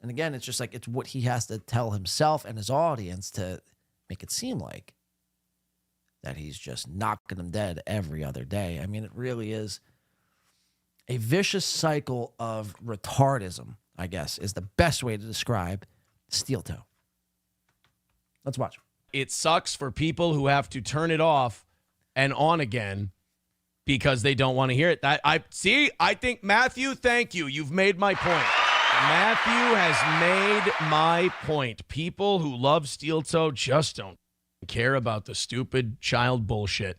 Speaker 7: And again, it's just like, it's what he has to tell himself and his audience to make it seem like that he's just knocking them dead every other day. I mean, it really is a vicious cycle of retardism, I guess, is the best way to describe Steel Toe. Let's watch.
Speaker 10: It sucks for people who have to turn it off and on again because they don't want to hear it. I think, Matthew, thank you. You've made my point. Matthew has made my point. People who love Steel Toe just don't care about the stupid child bullshit.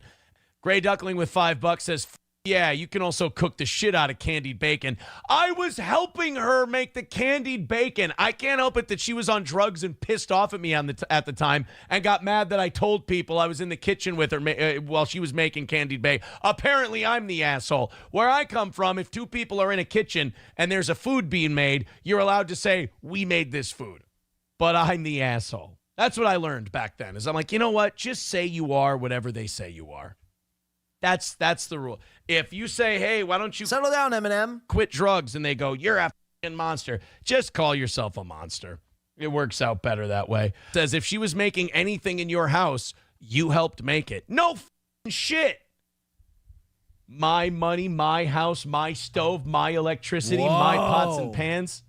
Speaker 10: Gray Duckling with $5 says, yeah, you can also cook the shit out of candied bacon. I was helping her make the candied bacon. I can't help it that she was on drugs and pissed off at me at the time and got mad that I told people I was in the kitchen with her while she was making candied bacon. Apparently, I'm the asshole. Where I come from, if two people are in a kitchen and there's a food being made, you're allowed to say, we made this food. But I'm the asshole. That's what I learned back then. Is I'm like, you know what? Just say you are whatever they say you are. That's the rule. If you say, hey, why don't you
Speaker 7: settle down, Eminem,
Speaker 10: quit drugs, and they go, you're a f***ing monster, just call yourself a monster. It works out better that way. It says, if she was making anything in your house, you helped make it. No f***ing shit. My money, my house, my stove, my electricity, my pots and pans.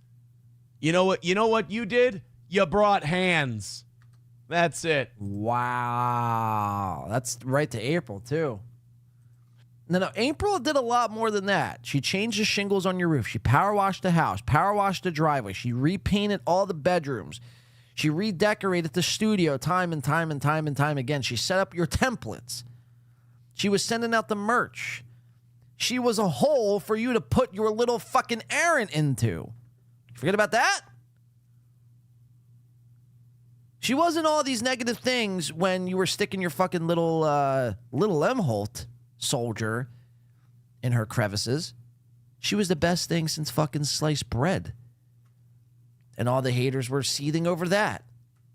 Speaker 10: You know what you did? You brought hands. That's it.
Speaker 7: Wow. That's right to April, too. No, April did a lot more than that. She changed the shingles on your roof. She power washed the house, power washed the driveway. She repainted all the bedrooms. She redecorated the studio time and time again. She set up your templates. She was sending out the merch. She was a hole for you to put your little fucking errand into. Forget about that? She wasn't all these negative things when you were sticking your fucking little Emholt soldier in her crevices. She was the best thing since fucking sliced bread. And all the haters were seething over that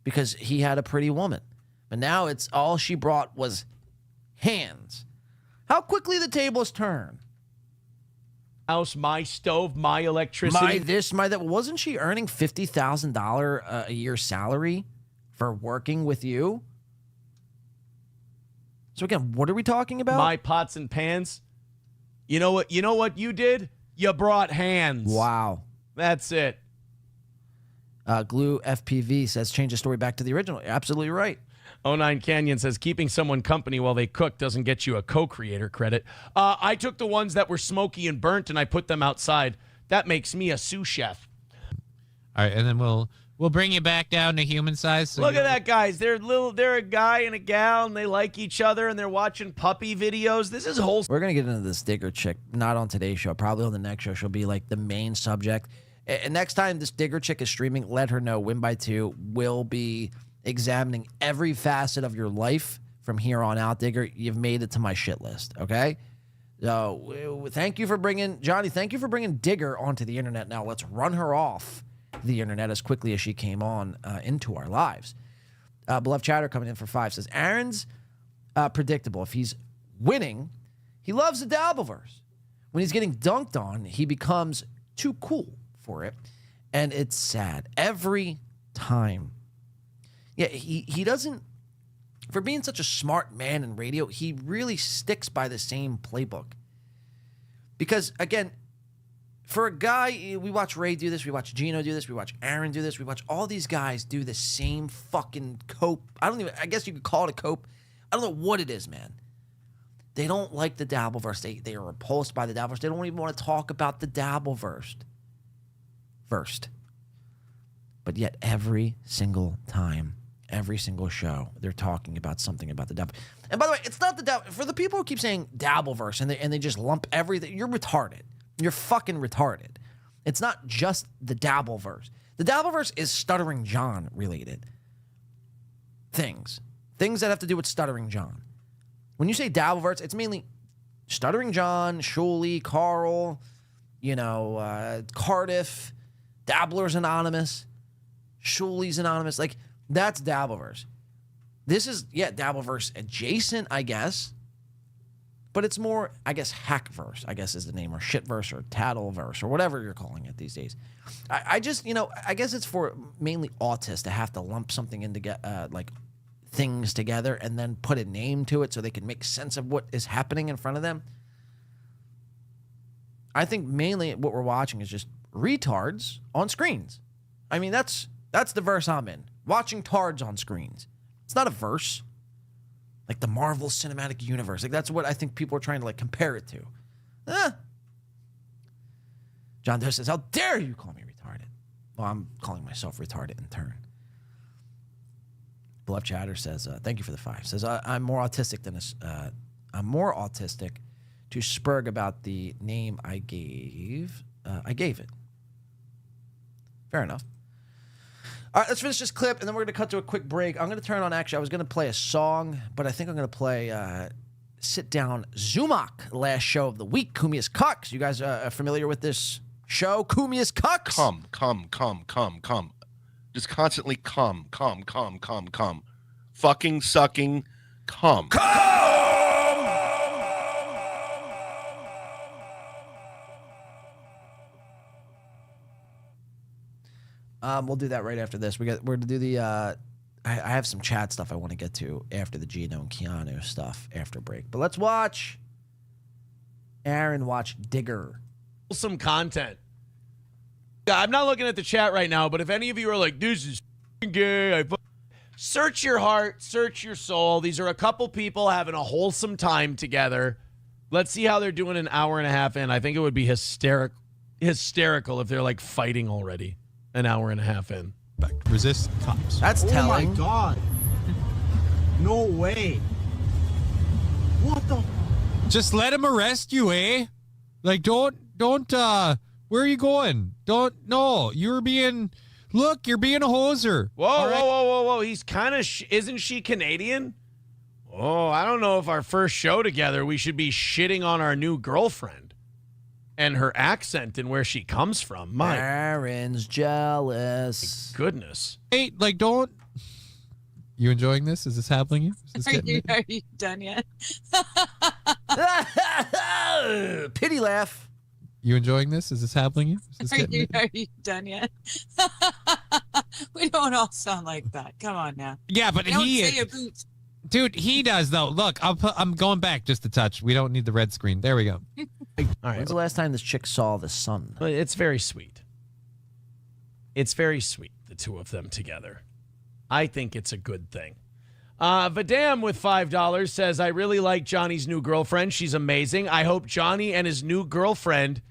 Speaker 7: because he had a pretty woman. But now it's all she brought was hands. How quickly the tables turn.
Speaker 10: House, my stove, my electricity.
Speaker 7: My this, my that. Wasn't she earning $50,000 a year salary for working with you? So again, what are we talking about?
Speaker 10: My pots and pans. You know what you did? You brought hands.
Speaker 7: Wow.
Speaker 10: That's it.
Speaker 7: Glue FPV says, change the story back to the original. You're absolutely right.
Speaker 10: 09 Canyon says, keeping someone company while they cook doesn't get you a co-creator credit. I took the ones that were smoky and burnt and I put them outside. That makes me a sous chef.
Speaker 20: All right, and then we'll bring you back down to human size. So
Speaker 10: Look at that, guys. They're a guy and a gal, and they like each other, and they're watching puppy videos. This is wholesome.
Speaker 7: We're going to get into this digger chick, not on today's show. Probably on the next show. She'll be like the main subject. And next time this digger chick is streaming, let her know Win by 2 will be examining every facet of your life from here on out, Digger. You've made it to my shit list, okay? So thank you for bringing, Johnny, thank you for bringing Digger onto the internet. Now let's run her off the internet as quickly as she came on into our lives. Beloved Chatter coming in for 5 says, Aaron's predictable. If he's winning, he loves the Dabbleverse. When he's getting dunked on, he becomes too cool for it. And it's sad. Every time. Yeah, he doesn't, for being such a smart man in radio, he really sticks by the same playbook. Because, again, for a guy, we watch Ray do this, we watch Gino do this, we watch Aaron do this, we watch all these guys do the same fucking cope. I guess you could call it a cope. I don't know what it is, man. They don't like the Dabbleverse. They are repulsed by the Dabbleverse. They don't even want to talk about the Dabbleverse first. But yet every single time, every single show, they're talking about something about the Dabble. And by the way, it's not the Dabble. For the people who keep saying Dabbleverse and they just lump everything, you're retarded. You're fucking retarded. It's not just the Dabbleverse. The Dabbleverse is Stuttering John related things. Things that have to do with Stuttering John. When you say Dabbleverse, it's mainly Stuttering John, Shuli, Karl, Cardiff, Dabbler's anonymous. Shuli's anonymous. Like, that's Dabbleverse. This is, Dabbleverse adjacent, I guess. But it's more, I guess, Hackverse, I guess is the name, or Shitverse, or Tattleverse, or whatever you're calling it these days. I just, I guess it's for mainly autists to have to lump something in to get, like, things together and then put a name to it so they can make sense of what is happening in front of them. I think mainly what we're watching is just retards on screens. I mean, that's the verse I'm in. Watching tards on screens. It's not a verse. Like the Marvel Cinematic Universe. Like, that's what I think people are trying to, like, compare it to. John Doe says, how dare you call me retarded? Well, I'm calling myself retarded in turn. Bluff Chatter says, thank you for the 5. Says, I'm more autistic than I'm more autistic to Spurg about the name I gave. I gave it. Fair enough. All right, let's finish this clip, and then we're going to cut to a quick break. I'm going to turn on, actually, I was going to play a song, but I think I'm going to play Sit Down Zumak, last show of the week, Kumius Cucks. You guys are familiar with this show, Kumius Cucks?
Speaker 4: Come. Just constantly come. Fucking, sucking, come.
Speaker 7: We'll do that right after this. We're going to do the... I have some chat stuff I want to get to after the Gino and Keanu stuff after break. But let's watch... Aaron watch Digger.
Speaker 10: Some content. I'm not looking at the chat right now, but if any of you are like, this is gay, search your heart, search your soul. These are a couple people having a wholesome time together. Let's see how they're doing an hour and a half in. I think it would be hysterical if they're like fighting already an hour and a half in.
Speaker 20: Resist cops.
Speaker 7: That's telling.
Speaker 12: Oh my God. No way. What the?
Speaker 20: Just let him arrest you, eh? Like, don't, where are you going? No, you're being a hoser.
Speaker 10: Whoa. He's kind of, isn't she Canadian? Oh, I don't know if our first show together, we should be shitting on our new girlfriend and her accent and where she comes from. My
Speaker 7: Aaron's jealous.
Speaker 10: Goodness.
Speaker 20: Hey, like, don't. You enjoying this? Is this happening?
Speaker 3: Are you done yet?
Speaker 7: Pity laugh.
Speaker 20: You enjoying this? Is this happening?
Speaker 3: Are you done yet? We don't all sound like that. Come on now.
Speaker 20: Yeah, but dude, he does though. Look, I'm going back just a touch. We don't need the red screen. There we go.
Speaker 10: All right.
Speaker 7: When's the last time this chick saw the sun?
Speaker 10: It's very sweet. It's very sweet, the two of them together. I think it's a good thing. Vadam with $5 says, I really like Johnny's new girlfriend. She's amazing. I hope Johnny and his new girlfriend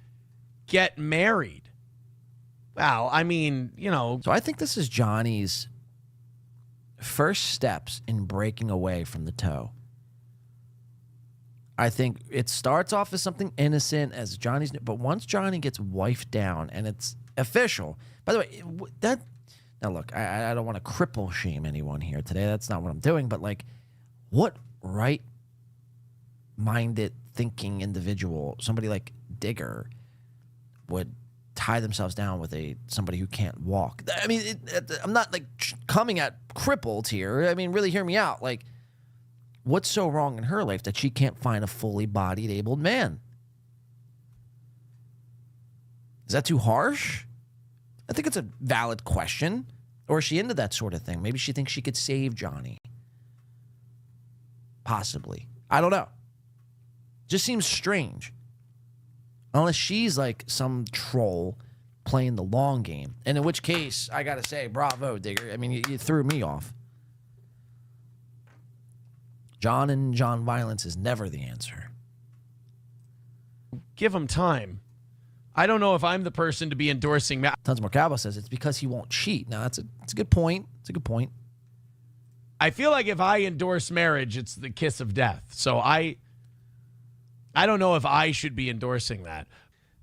Speaker 10: get married. Well, I mean,
Speaker 7: So I think this is Johnny's first steps in breaking away from the toe. I think it starts off as something innocent, as Johnny's, but once Johnny gets wifed down and it's official. By the way, now look, I don't want to cripple shame anyone here today. That's not what I'm doing. But like, what right-minded thinking individual, somebody like Digger, would tie themselves down with somebody who can't walk? I mean, I'm not like coming at crippled here. I mean, really hear me out. Like, what's so wrong in her life that she can't find a fully bodied, abled man? Is that too harsh? I think it's a valid question. Or is she into that sort of thing? Maybe she thinks she could save Johnny. Possibly. I don't know. Just seems strange. Unless she's like some troll playing the long game. And in which case, I got to say, bravo, Digger. I mean, you threw me off. John and John violence is never the answer.
Speaker 10: Give him time. I don't know if I'm the person to be endorsing.
Speaker 7: Tons More Cowboy says it's because he won't cheat. Now, it's a good point. It's a good point.
Speaker 10: I feel like if I endorse marriage, it's the kiss of death. So I don't know if I should be endorsing that.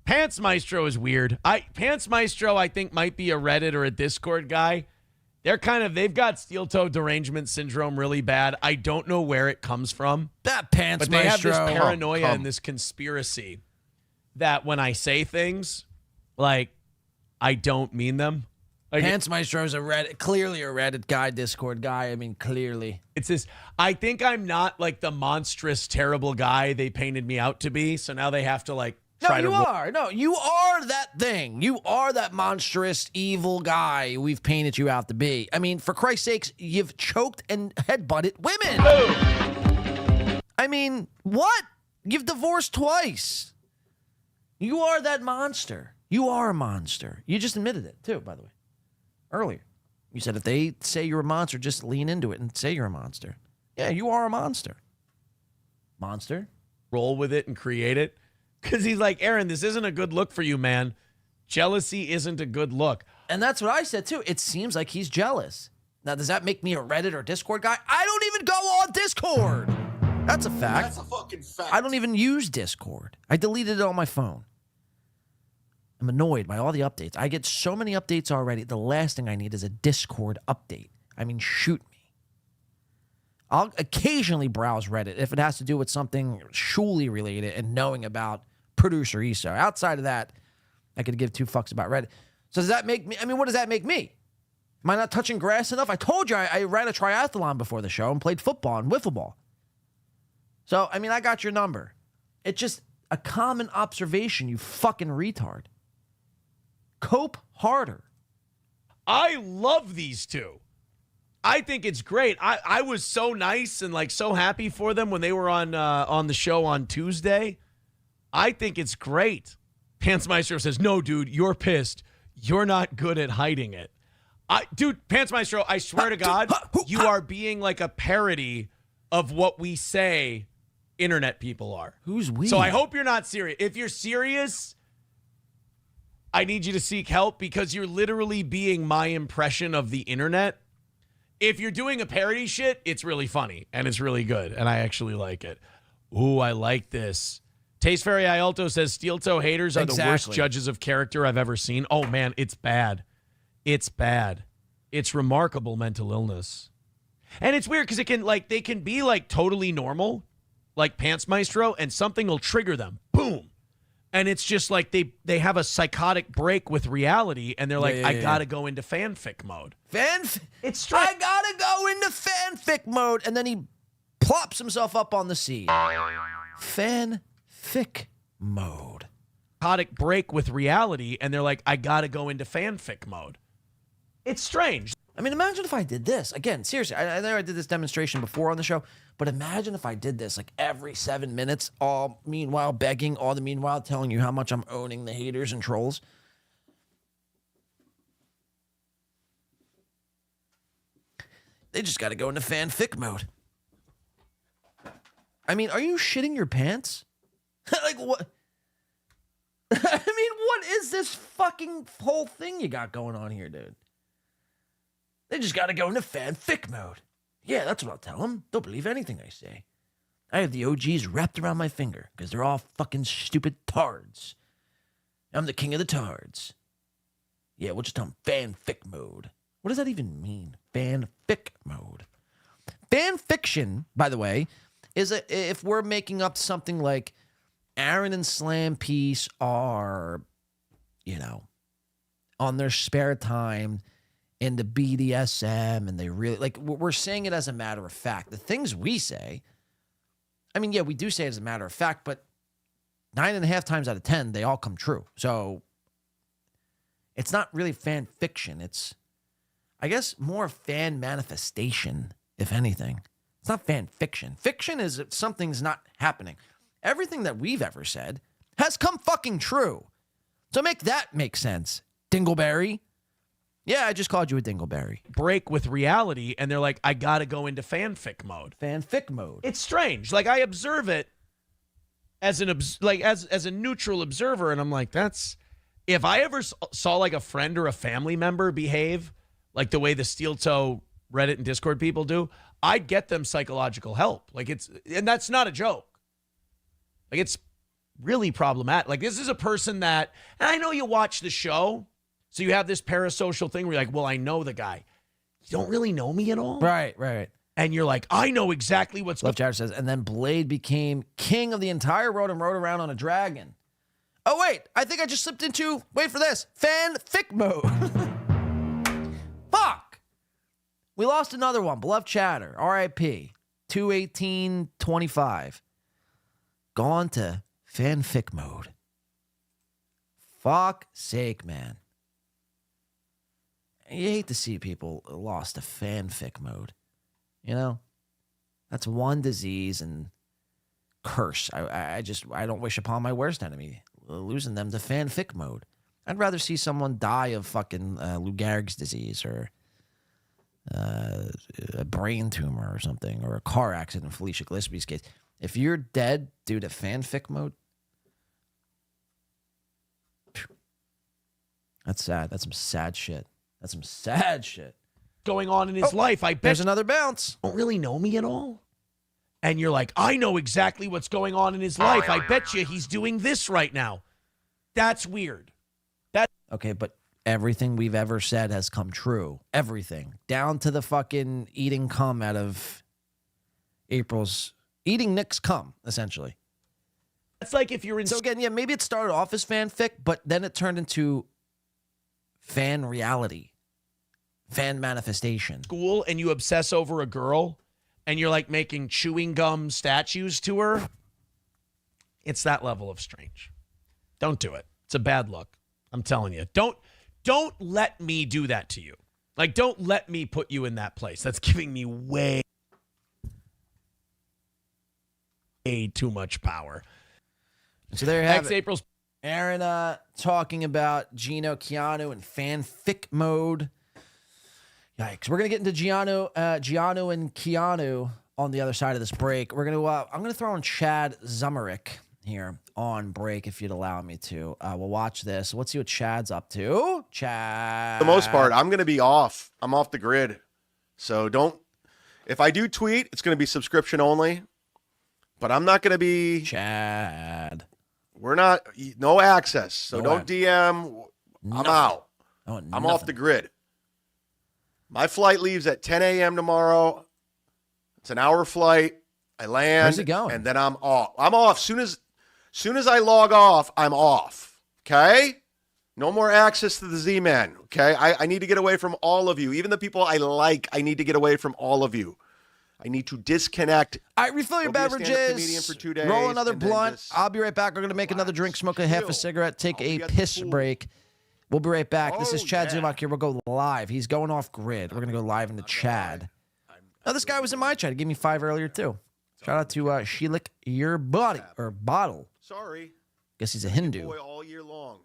Speaker 10: Pants Maestro is weird. Pants Maestro, I think, might be a Reddit or a Discord guy. They've got steel-toe derangement syndrome really bad. I don't know where it comes from.
Speaker 7: That Pants
Speaker 10: Maestro. But they have
Speaker 7: Maestro.
Speaker 10: this paranoia and this conspiracy that when I say things, like, I don't mean them. Like,
Speaker 7: Pants Maestro's clearly a Reddit guy, Discord guy. I mean, clearly.
Speaker 10: It's this. I think I'm not like the monstrous, terrible guy they painted me out to be. So now they have to like try to.
Speaker 7: No, you are that thing. You are that monstrous, evil guy we've painted you out to be. I mean, for Christ's sakes, you've choked and headbutted women. I mean, what? You've divorced twice. You are that monster. You are a monster. You just admitted it too, by the way. Earlier, you said if they say you're a monster, just lean into it and say you're a monster. Yeah, you are a monster. Monster.
Speaker 10: Roll with it and create it. Because he's like, Aaron, this isn't a good look for you, man. Jealousy isn't a good look.
Speaker 7: And that's what I said, too. It seems like he's jealous. Now, does that make me a Reddit or Discord guy? I don't even go on Discord. That's a fact.
Speaker 2: That's a fucking fact.
Speaker 7: I don't even use Discord. I deleted it on my phone. I'm annoyed by all the updates. I get so many updates already. The last thing I need is a Discord update. I mean, shoot me. I'll occasionally browse Reddit if it has to do with something Shuli related and knowing about producer Issa. Outside of that, I could give two fucks about Reddit. So does that make me, I mean, what does that make me? Am I not touching grass enough? I told you I ran a triathlon before the show and played football and wiffle ball. So, I mean, I got your number. It's just a common observation, you fucking retard. Cope harder.
Speaker 10: I love these two. I think it's great. I was so nice and like so happy for them when they were on the show on Tuesday. I think it's great. Pants Maestro says, no, dude, you're pissed. You're not good at hiding it. Dude, Pants Maestro, I swear to God, you are being like a parody of what we say internet people are.
Speaker 7: Who's we?
Speaker 10: So I hope you're not serious. If you're serious, I need you to seek help because you're literally being my impression of the internet. If you're doing a parody shit, it's really funny and it's really good. And I actually like it. Ooh, I like this. Taste Fairy Ialto says steel toe haters are the worst judges of character I've ever seen. Oh man, it's bad. It's bad. It's remarkable mental illness. And it's weird because it can like they can be like totally normal, like Pants Maestro, and something will trigger them. Boom. And it's just like they have a psychotic break with reality, and they're like, I gotta go into fanfic mode.
Speaker 7: It's I gotta go into fanfic mode, and then he plops himself up on the seat. Fanfic mode.
Speaker 10: Psychotic break with reality, and they're like, I gotta go into fanfic mode. It's strange.
Speaker 7: I mean, imagine if I did this. Again, seriously, I know I did this demonstration before on the show, but imagine if I did this like every 7 minutes, all meanwhile begging, all the meanwhile telling you how much I'm owning the haters and trolls. They just got to go into fanfic mode. I mean, are you shitting your pants? Like, what? I mean, what is this fucking whole thing you got going on here, dude? They just got to go into fanfic mode. Yeah, that's what I'll tell them. They'll believe anything I say. I have the OGs wrapped around my finger because they're all fucking stupid tards. I'm the king of the tards. Yeah, we'll just tell them fanfic mode. What does that even mean? Fanfic mode. Fan fiction, by the way, is if we're making up something like Aaron and Slam Piece are, you know, on their spare time into BDSM, and they really, like, we're saying it as a matter of fact. The things we say, I mean, yeah, we do say it as a matter of fact, but 9.5 times out of 10, they all come true. So it's not really fan fiction. It's, I guess, more fan manifestation, if anything. It's not fan fiction. Fiction is if something's not happening. Everything that we've ever said has come fucking true. So make that make sense, Dingleberry. Yeah, I just called you a Dingleberry.
Speaker 10: Break with reality, and they're like, I gotta go into fanfic mode.
Speaker 7: Fanfic mode.
Speaker 10: It's strange. Like, I observe it as an as a neutral observer, and I'm like, that's, if I ever saw like a friend or a family member behave like the way the steel toe Reddit and Discord people do, I'd get them psychological help. Like, it's, and that's not a joke. Like, it's really problematic. Like, this is a person that, and I know you watch the show, so you have this parasocial thing where you're like, well, I know the guy. You don't really know me at all.
Speaker 7: Right, right.
Speaker 10: And you're like, I know exactly what's
Speaker 7: Love Chatter says, and then Blade became king of the entire road and rode around on a dragon. Oh, wait. I think I just slipped into, wait for this, fanfic mode. Fuck. We lost another one. Beloved chatter. RIP. 2/18/25. Gone to fanfic mode. Fuck sake, man. You hate to see people lost to fanfic mode. You know? That's one disease and curse. I don't wish upon my worst enemy losing them to fanfic mode. I'd rather see someone die of fucking Lou Gehrig's disease or a brain tumor or something, or a car accident in Felicia Gillespie's case. If you're dead due to fanfic mode, that's sad. That's some sad shit. That's some sad shit.
Speaker 10: Going on in his life. I bet
Speaker 7: there's another bounce.
Speaker 10: You don't really know me at all. And you're like, I know exactly what's going on in his life. I bet you he's doing this right now. That's weird.
Speaker 7: Okay, but everything we've ever said has come true. Everything. Down to the fucking eating cum out of eating Nick's cum, essentially.
Speaker 10: It's like if you're in...
Speaker 7: So again, yeah, maybe it started off as fanfic, but then it turned into fan reality. Fan manifestation.
Speaker 10: School and you obsess over a girl and you're like making chewing gum statues to her. It's that level of strange. Don't do it. It's a bad look. I'm telling you. Don't let me do that to you. Like, don't let me put you in that place. That's giving me way too much power.
Speaker 7: So there you have it.
Speaker 10: April's
Speaker 7: Aaron talking about Gino, Keanu, and fanfic mode. Yikes. We're going to get into Gino and Keanu on the other side of this break. We're going to I'm going to throw in Chad Zummerick here on break, if you'd allow me to. We'll watch this. Let's see what Chad's up to. Chad.
Speaker 13: For the most part, I'm going to be off. I'm off the grid. So if I do tweet, it's going to be subscription only. But I'm not going to be.
Speaker 7: Chad.
Speaker 13: We're not, no access. So don't DM. I'm out. I'm off the grid. My flight leaves at 10 a.m. tomorrow. It's an hour flight. I land.
Speaker 7: Where's it going?
Speaker 13: And then I'm off. I'm off. Soon as I log off, I'm off. Okay? No more access to the Z-Man. Okay? I need to get away from all of you. Even the people I like, I need to get away from all of you. I need to disconnect.
Speaker 7: All right, refill your beverages.
Speaker 13: For 2 days,
Speaker 7: roll another blunt. I'll be right back. We're going to make another drink, smoke a half a cigarette, take a piss break. We'll be right back. This is Chad Zumock here. We'll go live. He's going off grid. We're going to go live into Chad. Oh, this guy was in my chat. He gave me 5 earlier, too. Shout out to Shelik Your Body or Bottle.
Speaker 13: Sorry.
Speaker 7: Guess he's a Hindu.
Speaker 13: Boy, all year long.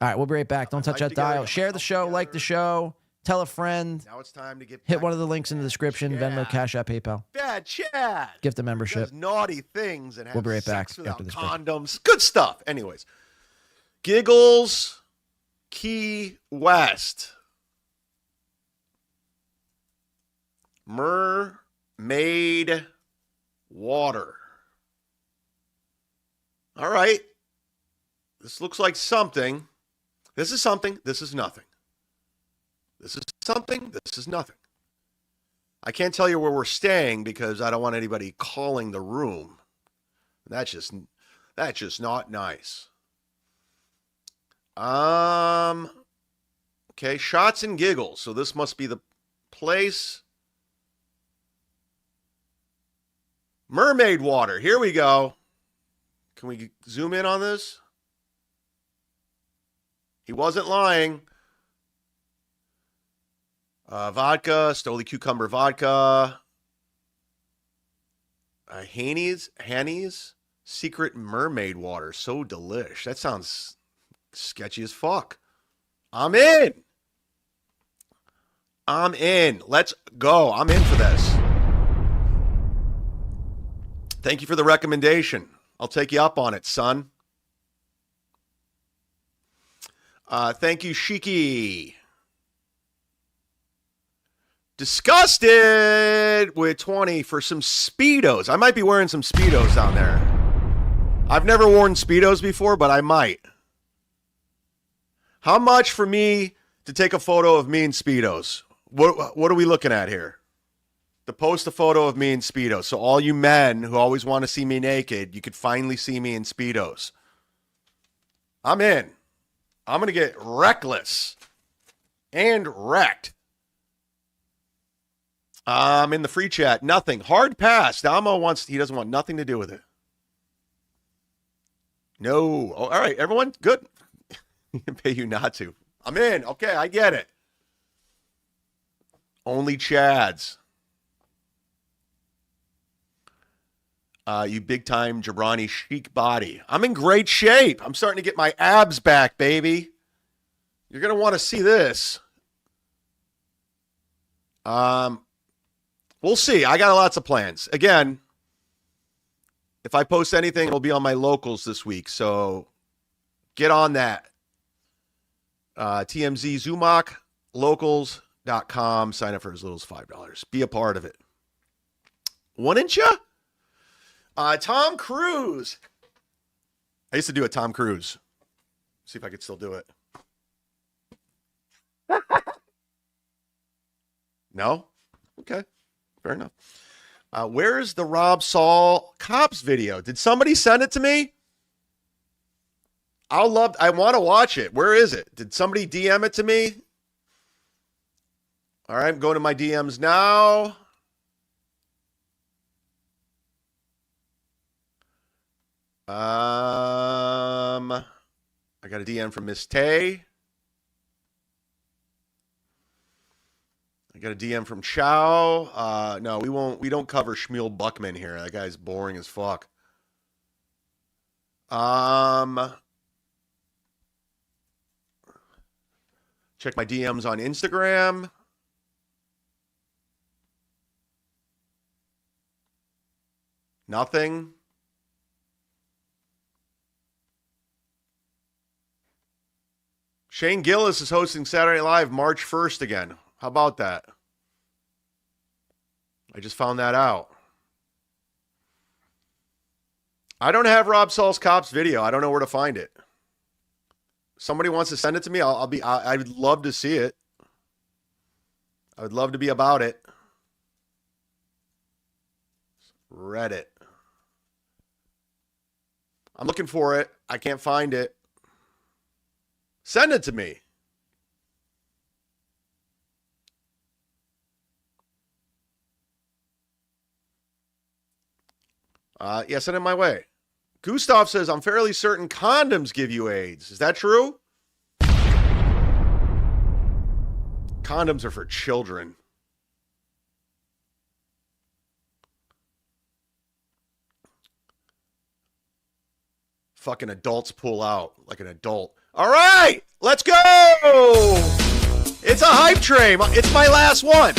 Speaker 7: All right, we'll be right back. Don't touch that dial. Share the show, like the show, tell a friend.
Speaker 13: Now it's time to get
Speaker 7: hit one of the links in the description. Venmo, Cashapp, PayPal.
Speaker 13: Bad Chad.
Speaker 7: Gift a membership.
Speaker 13: Does naughty things and have
Speaker 7: we'll be right back
Speaker 13: sex without
Speaker 7: after this break.
Speaker 13: condoms. Good stuff. Anyways, Giggles, Key West, Mermaid Water. All right. This looks like something. This is something. This is nothing. This is something. This is nothing. I can't tell you where we're staying because I don't want anybody calling the room. That's just not nice. Okay, Shots and Giggles. So this must be the place. Mermaid Water. Here we go. Can we zoom in on this? He wasn't lying. Vodka, Stoli Cucumber Vodka. Hanny's Secret Mermaid Water. So delish. That sounds sketchy as fuck. I'm in. Let's go. I'm in for this. Thank you for the recommendation. I'll take you up on it, son. Thank you, Shiki. Disgusted with 20 for some Speedos. I might be wearing some Speedos down there. I've never worn Speedos before, but I might. How much for me to take a photo of me in Speedos? What are we looking at here? To post a photo of me in Speedos. So all you men who always want to see me naked, you could finally see me in Speedos. I'm in. I'm going to get reckless and wrecked. In the free chat, nothing. Hard pass. Damo he doesn't want nothing to do with it. No. Oh, all right, everyone, good. He can pay you not to. I'm in. Okay, I get it. Only Chads. You big time jabrani chic body. I'm in great shape. I'm starting to get my abs back, baby. You're going to want to see this. We'll see. I got lots of plans. Again, if I post anything, it'll be on my locals this week. So get on that. TMZ Zumach, locals.com. Sign up for as little as $5. Be a part of it. 1 inch? Tom Cruise. I used to do a Tom Cruise. See if I could still do it. No? Okay. Fair enough. Where's the Rob Saul cops video? Did somebody send it to me? I want to watch it. Where is it? Did somebody DM it to me? All right, I'm going to my DMs now. I got a DM from Miss Tay. I got a DM from Chow. No, we don't cover Shmuel Buckman here. That guy's boring as fuck. Check my DMs on Instagram. Nothing. Shane Gillis is hosting Saturday Night Live March 1st again. How about that? I just found that out. I don't have Rob Saul's Cops video. I don't know where to find it. Somebody wants to send it to me. I would love to see it. I would love to be about it. Reddit. I'm looking for it. I can't find it. Send it to me. Yeah, send it my way. Gustav says, I'm fairly certain condoms give you AIDS. Is that true? Condoms are for children. Fucking adults pull out like an adult. All right, let's go. It's a hype train. It's my last one.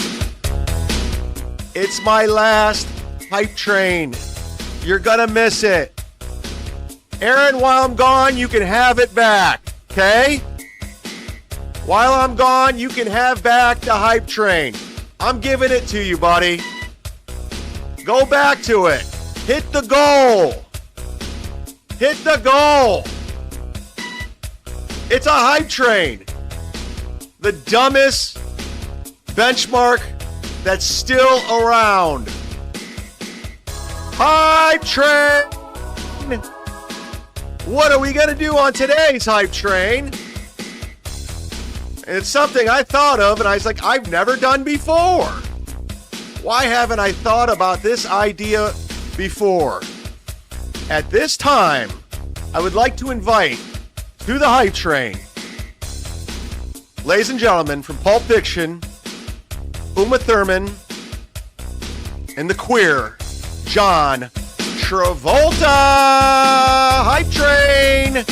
Speaker 13: It's my last hype train. You're going to miss it. Aaron, while I'm gone, you can have it back, okay? While I'm gone, you can have back the hype train. I'm giving it to you, buddy. Go back to it. Hit the goal. Hit the goal. It's a hype train. The dumbest benchmark that's still around. Hype train. What are we going to do on today's hype train? And it's something I thought of, and I was like, I've never done before. Why haven't I thought about this idea before? At this time, I would like to invite to the hype train, ladies and gentlemen, from Pulp Fiction, Uma Thurman, and the queer John Travolta. Hype train.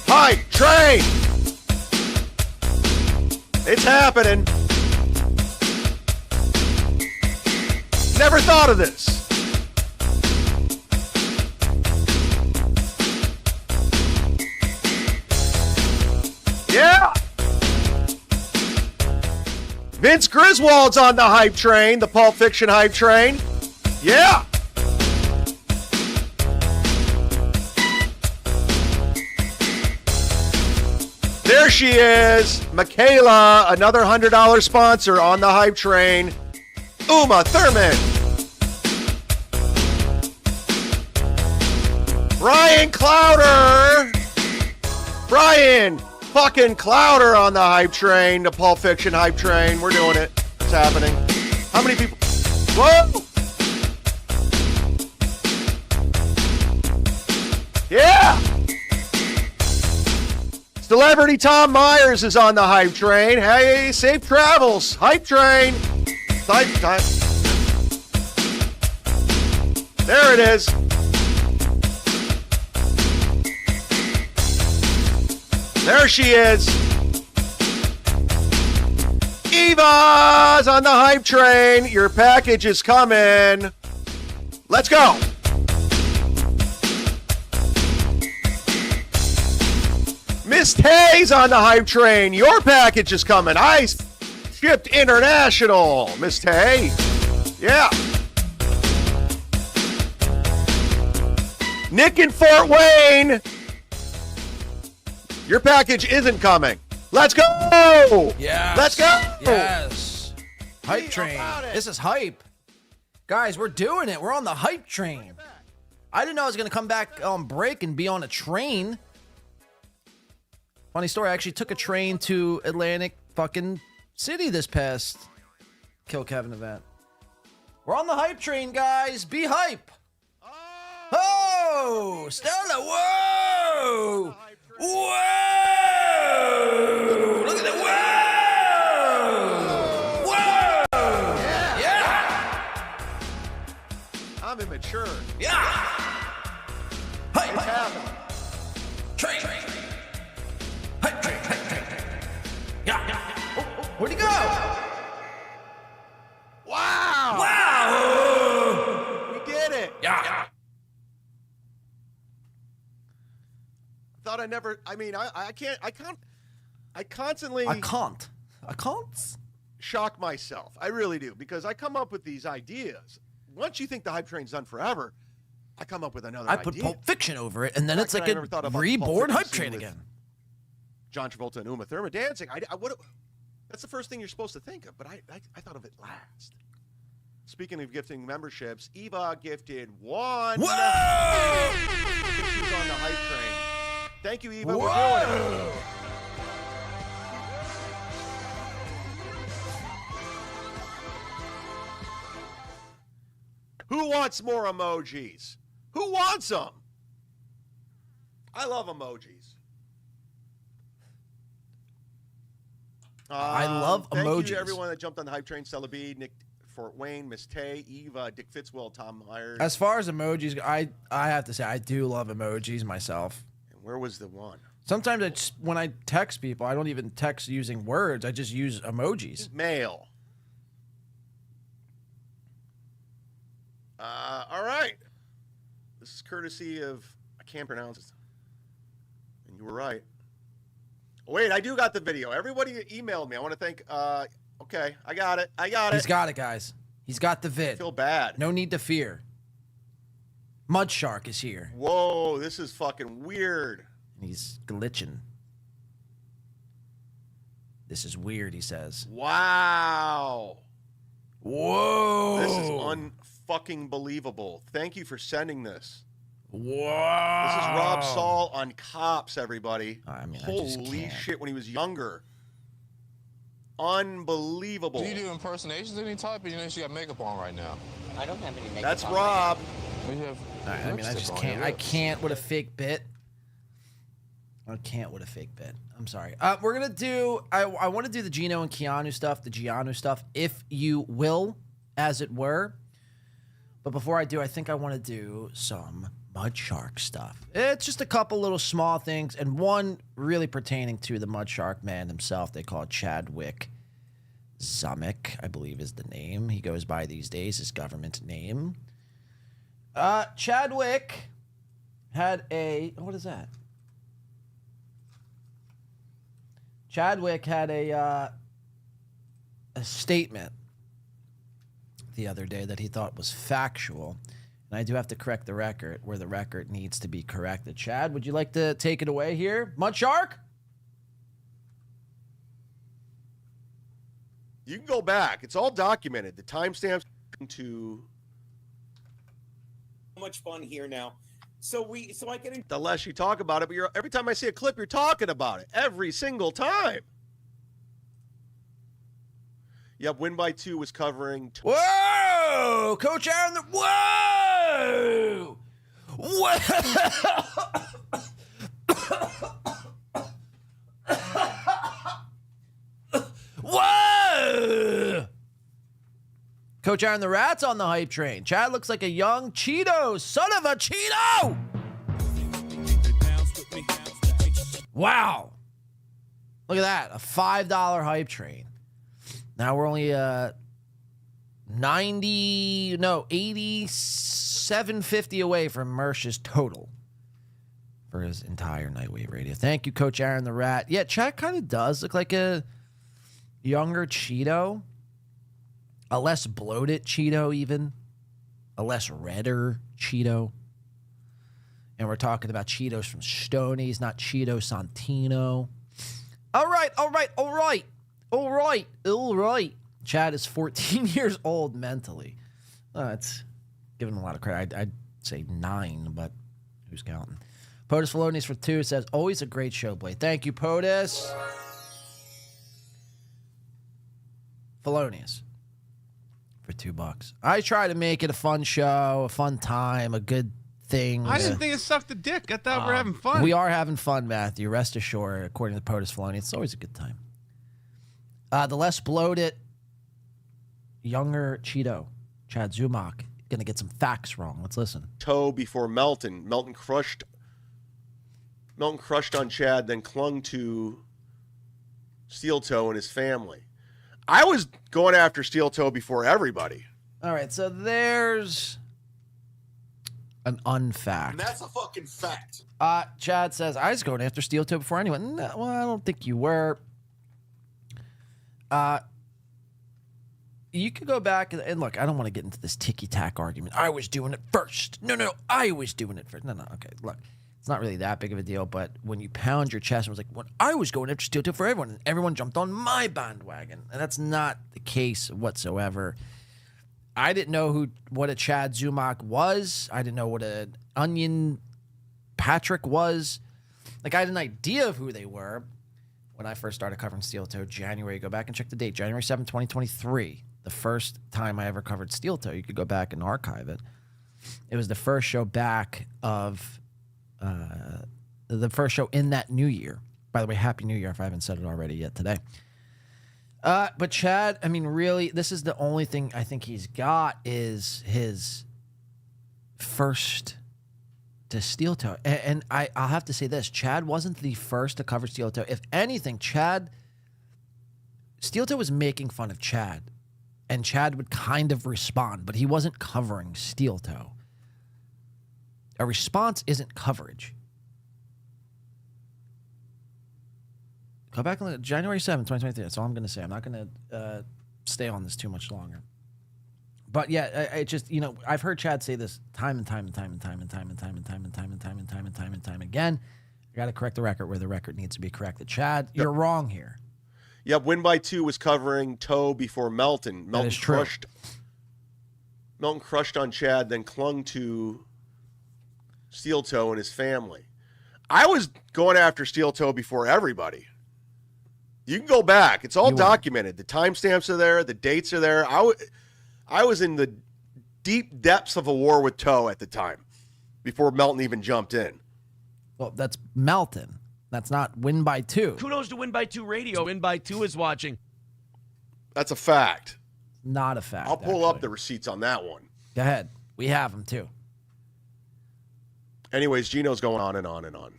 Speaker 13: Hype train. It's happening. Never thought of this. Yeah. Vince Griswold's on the hype train, the Pulp Fiction hype train. Yeah. There she is. Michaela, another $100 sponsor on the hype train. Uma Thurman. Brian Clowder. Brian fucking Clowder on the hype train, the Pulp Fiction hype train. We're doing it. It's happening. How many people? Whoa! Yeah! Celebrity Tom Myers is on the hype train. Hey, safe travels. Hype train. Hype time. There it is. There she is. Eva's on the hype train. Your package is coming. Let's go. Miss Tay's on the hype train. Your package is coming. I shipped international. Miss Tay. Yeah. Nick in Fort Wayne. Your package isn't coming. Let's go.
Speaker 7: Yes.
Speaker 13: Let's go.
Speaker 7: Yes. Hype train. This is hype. Guys, we're doing it. We're on the hype train. I didn't know I was going to come back on break and be on a train. Funny story, I actually took a train to Atlantic fucking City this past Kill Kevin event. We're on the hype train, guys. Be hype. Oh, Stella. Whoa. Whoa. Look at that. Whoa. Whoa.
Speaker 13: Yeah. I'm immature.
Speaker 7: Yeah. Hype. Train. Hype train. Yeah. Where'd he go?
Speaker 13: Wow.
Speaker 7: Wow.
Speaker 13: We did it.
Speaker 7: Yeah.
Speaker 13: Thought I never. I mean, I can't. I constantly.
Speaker 7: I can't
Speaker 13: shock myself. I really do, because I come up with these ideas. Once you think the hype train's done forever, I come up with another idea.
Speaker 7: I put Pulp Fiction over it, and then it's like
Speaker 13: I
Speaker 7: a
Speaker 13: never thought about the Pulp
Speaker 7: reborn
Speaker 13: Fiction
Speaker 7: hype
Speaker 13: scene
Speaker 7: train
Speaker 13: with
Speaker 7: again.
Speaker 13: John Travolta and Uma Thurman dancing. That's the first thing you're supposed to think of, but I thought of it last. Speaking of gifting memberships, Eva gifted one.
Speaker 7: Whoa!
Speaker 13: I think she was on the hype train. Thank you, Eva. We're doing it. Who wants more emojis? Who wants them? I love emojis.
Speaker 7: I love
Speaker 13: Thank
Speaker 7: emojis.
Speaker 13: you to everyone that jumped on the hype train. Stella B, Nick Fort Wayne, Miss Tay, Eva, Dick Fitzwell, Tom Myers.
Speaker 7: As far as emojis, I have to say I do love emojis myself.
Speaker 13: And where was the one?
Speaker 7: Sometimes when I text people, I don't even text using words. I just use emojis.
Speaker 13: Mail. All right. This is courtesy of, I can't pronounce it. And you were right. Oh, wait, I do got the video. Everybody emailed me. I want to thank, okay, I got it.
Speaker 7: He's got it, guys. He's got the vid.
Speaker 13: I feel bad.
Speaker 7: No need to fear. Mud Shark is here.
Speaker 13: Whoa, this is fucking weird.
Speaker 7: He's glitching. This is weird, he says.
Speaker 13: Wow.
Speaker 7: Whoa.
Speaker 13: This is unfucking believable. Thank you for sending this.
Speaker 7: Whoa.
Speaker 13: This is Rob Saul on Cops, everybody.
Speaker 7: I mean,
Speaker 13: holy shit, when he was younger. Unbelievable.
Speaker 1: Do you do impersonations of any type, or you know she got makeup on right now?
Speaker 22: I don't have any makeup
Speaker 13: That's
Speaker 22: on
Speaker 13: Rob.
Speaker 1: You have
Speaker 7: I mean, I
Speaker 1: lipstick
Speaker 7: just
Speaker 1: on
Speaker 7: can't.
Speaker 1: your
Speaker 7: I
Speaker 1: lips.
Speaker 7: can't with a fake bit. I can't with a fake bit. I'm sorry. We're gonna do. I want to do the Gino and Keanu stuff, the Keanu stuff, if you will, as it were. But before I do, I think I want to do some Mud Shark stuff. It's just a couple little small things, and one really pertaining to the Mud Shark man himself. They call it Chadwick Zamek, I believe is the name he goes by these days, his government name. Chadwick had a, what is that? Chadwick had a statement the other day that he thought was factual. And I do have to correct the record where the record needs to be corrected. Chad, would you like to take it away here? Mud Shark?
Speaker 13: You can go back. It's all documented. The timestamps to...
Speaker 23: So much fun here now.
Speaker 14: So I get in.
Speaker 13: The less you talk about it, but every time I see a clip, you're talking about it. Every single time. Yep, Win by 2 was covering.
Speaker 7: Whoa! Coach Aaron, whoa! Whoa! Whoa! Coach Aaron the Rat's on the hype train. Chad looks like a young Cheeto. Son of a Cheeto! Wow. Look at that. A $5 hype train. Now we're only 87.50 away from Mersh's total for his entire Nightwave Radio. Thank you, Coach Aaron the Rat. Yeah, Chad kind of does look like a younger Cheeto. A less bloated Cheeto, even. A less redder Cheeto. And we're talking about Cheetos from Stoney's, not Cheeto Santino. All right. Chad is 14 years old mentally. That's giving him a lot of credit. I'd say 9, but who's counting? POTUS Felonious for 2 says, always a great show, Blade. Thank you, POTUS. Felonious for $2. I try to make it a fun show, a fun time, a good thing.
Speaker 15: I didn't think it sucked a dick. I thought we're having fun.
Speaker 7: We are having fun, Matthew. Rest assured, according to POTUS Felonious, it's always a good time. The less bloated, younger Cheeto, Chad Zumock, gonna get some facts wrong. Let's listen.
Speaker 13: Toe before Melton. Melton crushed on Chad, then clung to Steel Toe and his family. I was going after Steel Toe before everybody.
Speaker 7: All right, so there's an unfact.
Speaker 2: And that's a fucking fact.
Speaker 7: Chad says, I was going after Steel Toe before anyone. No, well, I don't think you were. You could go back and look, I don't want to get into this ticky-tack argument. I was doing it first. No, I was doing it first. No, okay, look. It's not really that big of a deal, but when you pound your chest, it was like, when I was going after Steel Toe for everyone, and everyone jumped on my bandwagon. And that's not the case whatsoever. I didn't know what a Chad Zumock was. I didn't know what an Onion Patrick was. Like, I had an idea of who they were when I first started covering Steel Toe. January, go back and check the date. January 7th, 2023. The first time I ever covered Steel Toe. You could go back and archive it. It was the first show back of... the first show in that new year. By the way, Happy New Year if I haven't said it already yet today. But Chad, I mean, really, this is the only thing I think he's got is his first to Steel Toe. And I'll have to say this. Chad wasn't the first to cover Steel Toe. If anything, Steel Toe was making fun of Chad. And Chad would kind of respond, but he wasn't covering Steel Toe. A response isn't coverage. Go back and look at January 7th, 2023. That's all I'm going to say. I'm not going to stay on this too much longer. But yeah, I just, I've heard Chad say this time and time again. I got to correct the record where the record needs to be corrected. Chad, you're wrong here.
Speaker 13: Yep, Win by 2 was covering Toe before Melton. Melton crushed on Chad, then clung to Steel Toe and his family. I was going after Steel Toe before everybody. You can go back. It's all documented. The timestamps are there. The dates are there. I was in the deep depths of a war with Toe at the time before Melton even jumped in.
Speaker 7: Well, that's Melton. That's not Win by 2.
Speaker 10: Kudos to Win by 2 Radio. Win by 2 is watching.
Speaker 13: That's a fact.
Speaker 7: Not a fact.
Speaker 13: I'll pull up the receipts on that one.
Speaker 7: Go ahead. We have them too.
Speaker 13: Anyways, Gino's going on and on and on.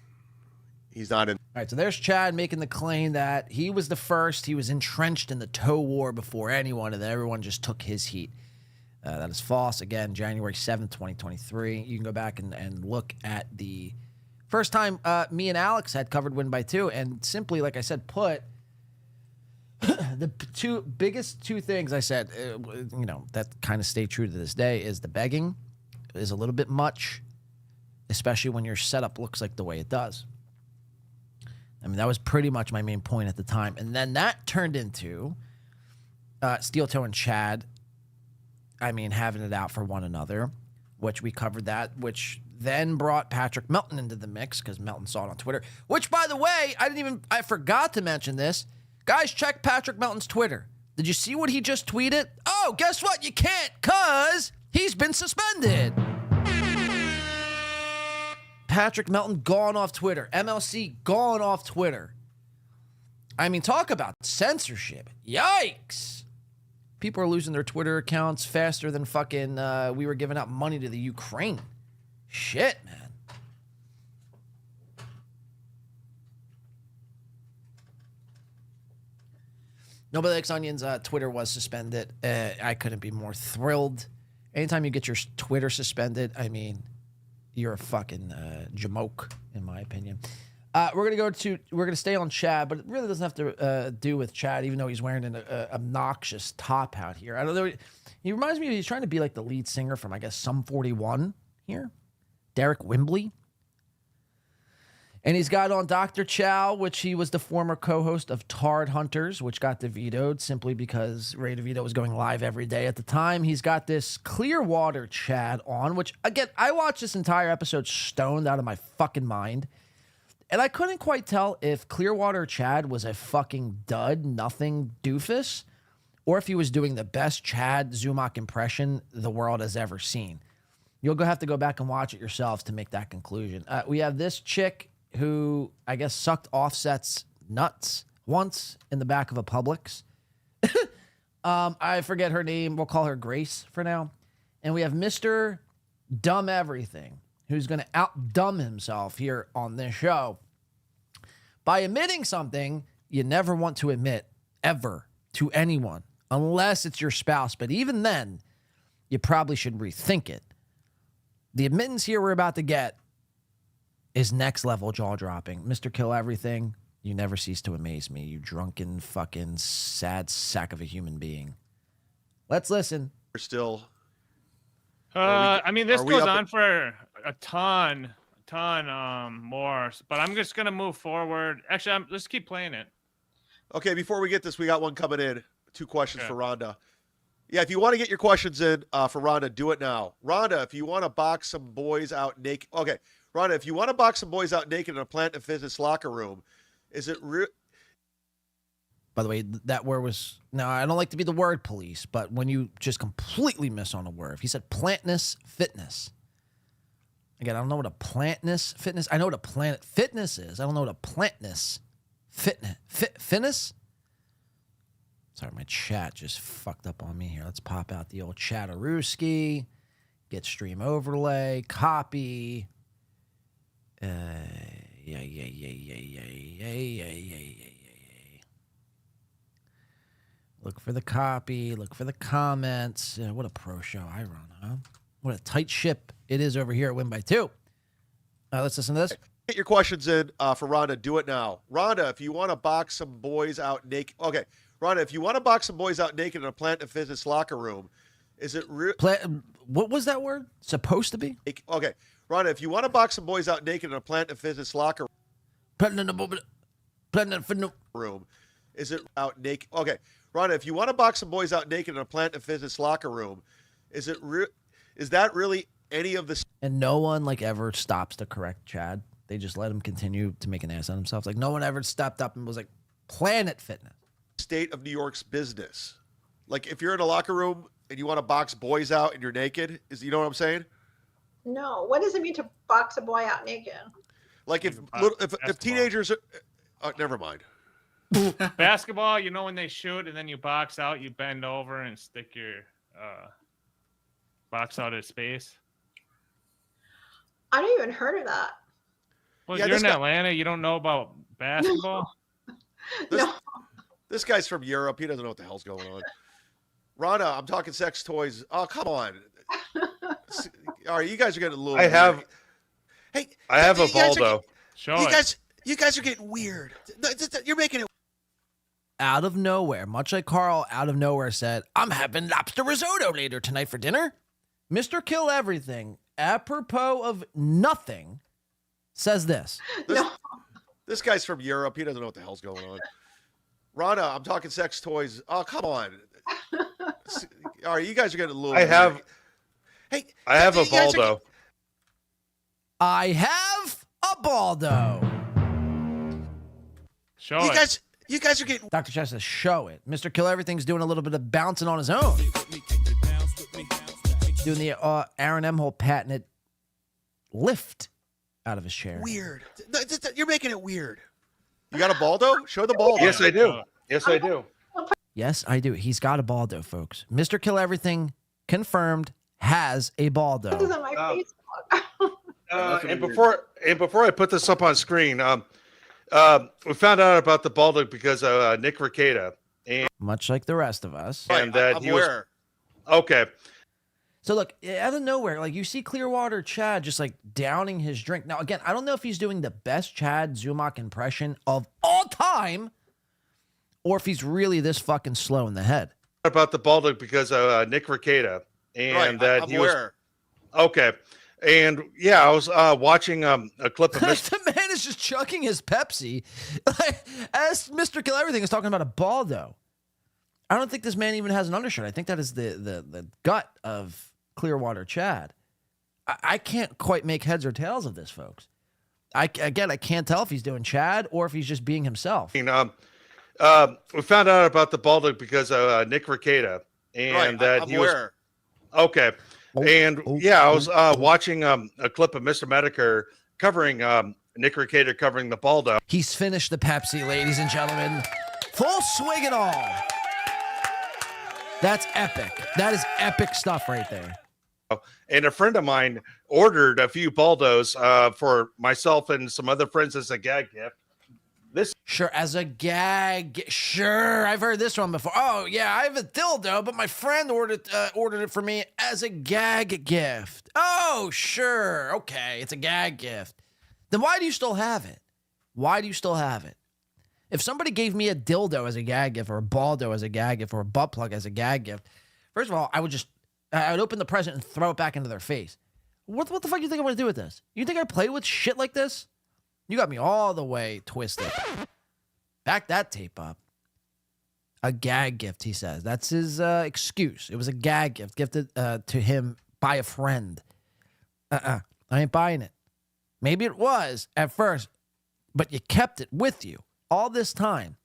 Speaker 13: He's not in.
Speaker 7: All right, so there's Chad making the claim that he was the first. He was entrenched in the toe war before anyone, and then everyone just took his heat. That is false. Again, January 7th, 2023. You can go back and look at the first time me and Alex had covered Win by 2, and simply, like I said, put the biggest two things I said, that kind of stay true to this day is the begging is a little bit much, especially when your setup looks like the way it does. I mean, that was pretty much my main point at the time. And then that turned into Steel Toe and Chad, having it out for one another, which we covered that, which then brought Patrick Melton into the mix because Melton saw it on Twitter, which, by the way, I forgot to mention this. Guys, check Patrick Melton's Twitter. Did you see what he just tweeted? Oh, guess what? You can't, because he's been suspended. Patrick Melton gone off Twitter. MLC gone off Twitter. I mean, talk about censorship. Yikes. People are losing their Twitter accounts faster than fucking we were giving out money to the Ukraine. Shit, man. Nobody Likes Onions Twitter was suspended. I couldn't be more thrilled. Anytime you get your Twitter suspended, I mean, you're a fucking jamoke, in my opinion. We're gonna stay on Chad, but it really doesn't have to do with Chad, even though he's wearing an obnoxious top out here. I don't know. He reminds me of he's trying to be like the lead singer from, I guess, Sum 41 here, Derek Wimbley. And he's got on Dr. Chow, which he was the former co-host of Tard Hunters, which got DeVitoed simply because Ray DeVito was going live every day at the time. He's got this Clearwater Chad on, which, again, I watched this entire episode stoned out of my fucking mind. And I couldn't quite tell if Clearwater Chad was a fucking dud, nothing doofus, or if he was doing the best Chad Zumach impression the world has ever seen. You'll have to go back and watch it yourselves to make that conclusion. We have this chick who, I guess, sucked Offset's nuts once in the back of a Publix. I forget her name. We'll call her Grace for now. And we have Mr. Dumb Everything, who's going to out-dumb himself here on this show by admitting something you never want to admit, ever, to anyone, unless it's your spouse. But even then, you probably should rethink it. The admittance here we're about to get is next level jaw-dropping. Mr. Kill Everything, you never cease to amaze me, you drunken fucking sad sack of a human being. Let's listen.
Speaker 13: We're still...
Speaker 14: I mean, this goes on for a ton more, but I'm just going to move forward. Actually, let's keep playing it.
Speaker 13: Okay, before we get this, we got one coming in. 2 questions for Rhonda. Yeah, if you want to get your questions in for Rhonda, do it now. Rhonda, if you want to box some boys out naked... Okay, Rhonda, if you want to box some boys out naked in a Planet Fitness locker room, is it real?
Speaker 7: By the way, that word was... Now, I don't like to be the word police, but when you just completely miss on a word, if he said Plantness Fitness. Again, I don't know what a Plantness Fitness... I know what a Planet Fitness is. I don't know what a Plantness Fitness... Sorry, my chat just fucked up on me here. Let's pop out the old Chatterooski, get stream overlay, copy... Yeah. Look for the copy. Look for the comments. What a pro show I run, huh? What a tight ship it is over here at Win by 2. Let's listen to this.
Speaker 13: Get your questions in for Rhonda. Do it now. Rhonda, if you want to box some boys out naked. Okay, Rhonda, if you want to box some boys out naked in a Planet Fitness locker room, is it real?
Speaker 7: What was that word? Supposed to be?
Speaker 13: Okay. Rhonda, if you want to box some boys out naked in a Planet Fitness locker room, is it out naked? Okay, Rhonda, if you want to box some boys out naked in a Planet Fitness locker room, is that really any of the...
Speaker 7: And no one ever stops to correct Chad. They just let him continue to make an ass of himself. Like no one ever stepped up and was like, Planet Fitness.
Speaker 13: State of New York's business. Like if you're in a locker room and you want to box boys out and you're naked, you know what I'm saying?
Speaker 22: No. What does it mean to box a boy out naked?
Speaker 13: Like if teenagers are... never mind.
Speaker 14: Basketball, you know when they shoot and then you box out, you bend over and stick your box out of space.
Speaker 22: I don't even heard of that.
Speaker 14: Well, you're in Atlanta. You don't know about basketball?
Speaker 13: This guy's from Europe. He doesn't know what the hell's going on. Rhonda, I'm talking sex toys. Oh, come on. All right, you guys are getting a little...
Speaker 8: I have a
Speaker 13: balldo.
Speaker 8: You guys are getting weird. You're making it...
Speaker 7: Out of nowhere, much like Karl out of nowhere said, I'm having lobster risotto later tonight for dinner. Mr. Kill Everything, apropos of nothing, says this.
Speaker 13: This guy's from Europe. He doesn't know what the hell's going on. Rhonda, I'm talking sex toys. Oh, come on. All right, you guys are getting a little...
Speaker 8: I have a balldo.
Speaker 7: I have a balldo.
Speaker 14: Show
Speaker 8: You
Speaker 14: it.
Speaker 8: guys, you guys are getting.
Speaker 7: Dr. Chess says, show it. Mr. Kill Everything's doing a little bit of bouncing on his own. Doing the Aaron M. Hole patented lift out of his chair.
Speaker 8: Weird. You're making it weird. You got a baldo? Show the baldo.
Speaker 13: Yes, I do. Yes, I do.
Speaker 7: Yes, I do. He's got a baldo, folks. Mr. Kill Everything confirmed has a baldo.
Speaker 22: This is on my Facebook.
Speaker 13: And before I put this up on screen, we found out about the baldo because of Nick Rekieta, and
Speaker 7: Much like the rest of us.
Speaker 13: and that
Speaker 8: I'm
Speaker 13: he was
Speaker 8: aware.
Speaker 13: okay.
Speaker 7: So look, out of nowhere, like you see Clearwater Chad just like downing his drink. Now, again, I don't know if he's doing the best Chad Zumach impression of all time or if he's really this fucking slow in the head.
Speaker 13: About the baldo because of Nick Rekieta, and that
Speaker 8: I'm
Speaker 13: he was
Speaker 8: aware.
Speaker 13: okay. And yeah, I was watching a clip of
Speaker 7: The man is just chugging his Pepsi as Mr. Kill Everything is talking about a baldo. I don't think this man even has an undershirt. I think that is the gut of Clearwater Chad. I can't quite make heads or tails of this, folks. I can't tell if he's doing Chad or if he's just being himself.
Speaker 13: we found out about the baldo because of Nick Rekieta, and that
Speaker 8: I'm
Speaker 13: he was
Speaker 8: aware.
Speaker 13: okay. And yeah, I was watching a clip of Mr. Medicare covering Nick Rekieta covering the baldo.
Speaker 7: He's finished the Pepsi, ladies and gentlemen. Full swig and all. That's epic. That is epic stuff right there.
Speaker 13: And a friend of mine ordered a few baldos for myself and some other friends as a gag gift.
Speaker 7: Sure, as a gag. Sure, I've heard this one before. Oh, yeah, I have a dildo, but my friend ordered it for me as a gag gift. Oh, sure. Okay, it's a gag gift. Then why do you still have it? Why do you still have it? If somebody gave me a dildo as a gag gift or a baldo as a gag gift or a butt plug as a gag gift, first of all, I would open the present and throw it back into their face. What the fuck do you think I'm going to do with this? You think I play with shit like this? You got me all the way twisted. Back that tape up. A gag gift, he says. That's his excuse. It was a gag gift gifted to him by a friend. I ain't buying it. Maybe it was at first, but you kept it with you all this time.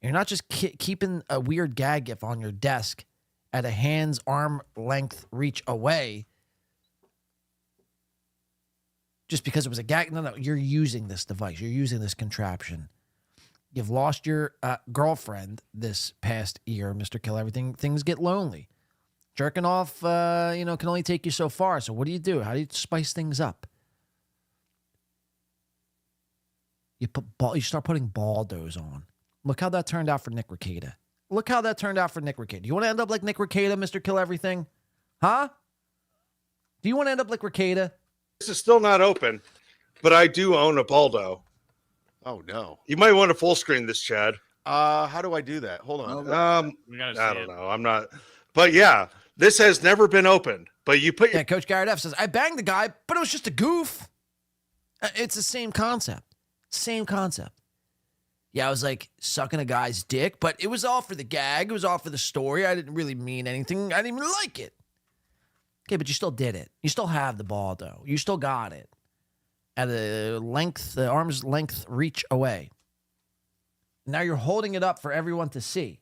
Speaker 7: You're not just keeping a weird gag gift on your desk at a hand's arm length reach away just because it was a gag. No, you're using this device. You're using this contraption. You've lost your girlfriend this past year, Mr. Kill Everything. Things get lonely. Jerking off, can only take you so far. So what do? How do you spice things up? You start putting baldos on. Look how that turned out for Nick Rekieta. Do you want to end up like Nick Rekieta, Mr. Kill Everything? Huh? Do you want to end up like Rekieta?
Speaker 13: This is still not open, but I do own a baldo.
Speaker 8: Oh no!
Speaker 13: You might want to full screen this, Chad.
Speaker 8: How do I do that? Hold on.
Speaker 13: I don't know. I'm not. But yeah, this has never been opened. But you put.
Speaker 7: Yeah, Coach Garrett F says I banged the guy, but it was just a goof. It's the same concept. Yeah, I was like sucking a guy's dick, but it was all for the gag. It was all for the story. I didn't really mean anything. I didn't even like it. Okay, but you still did it. You still have the baldo. You still got it. At the arm's length reach away. Now you're holding it up for everyone to see.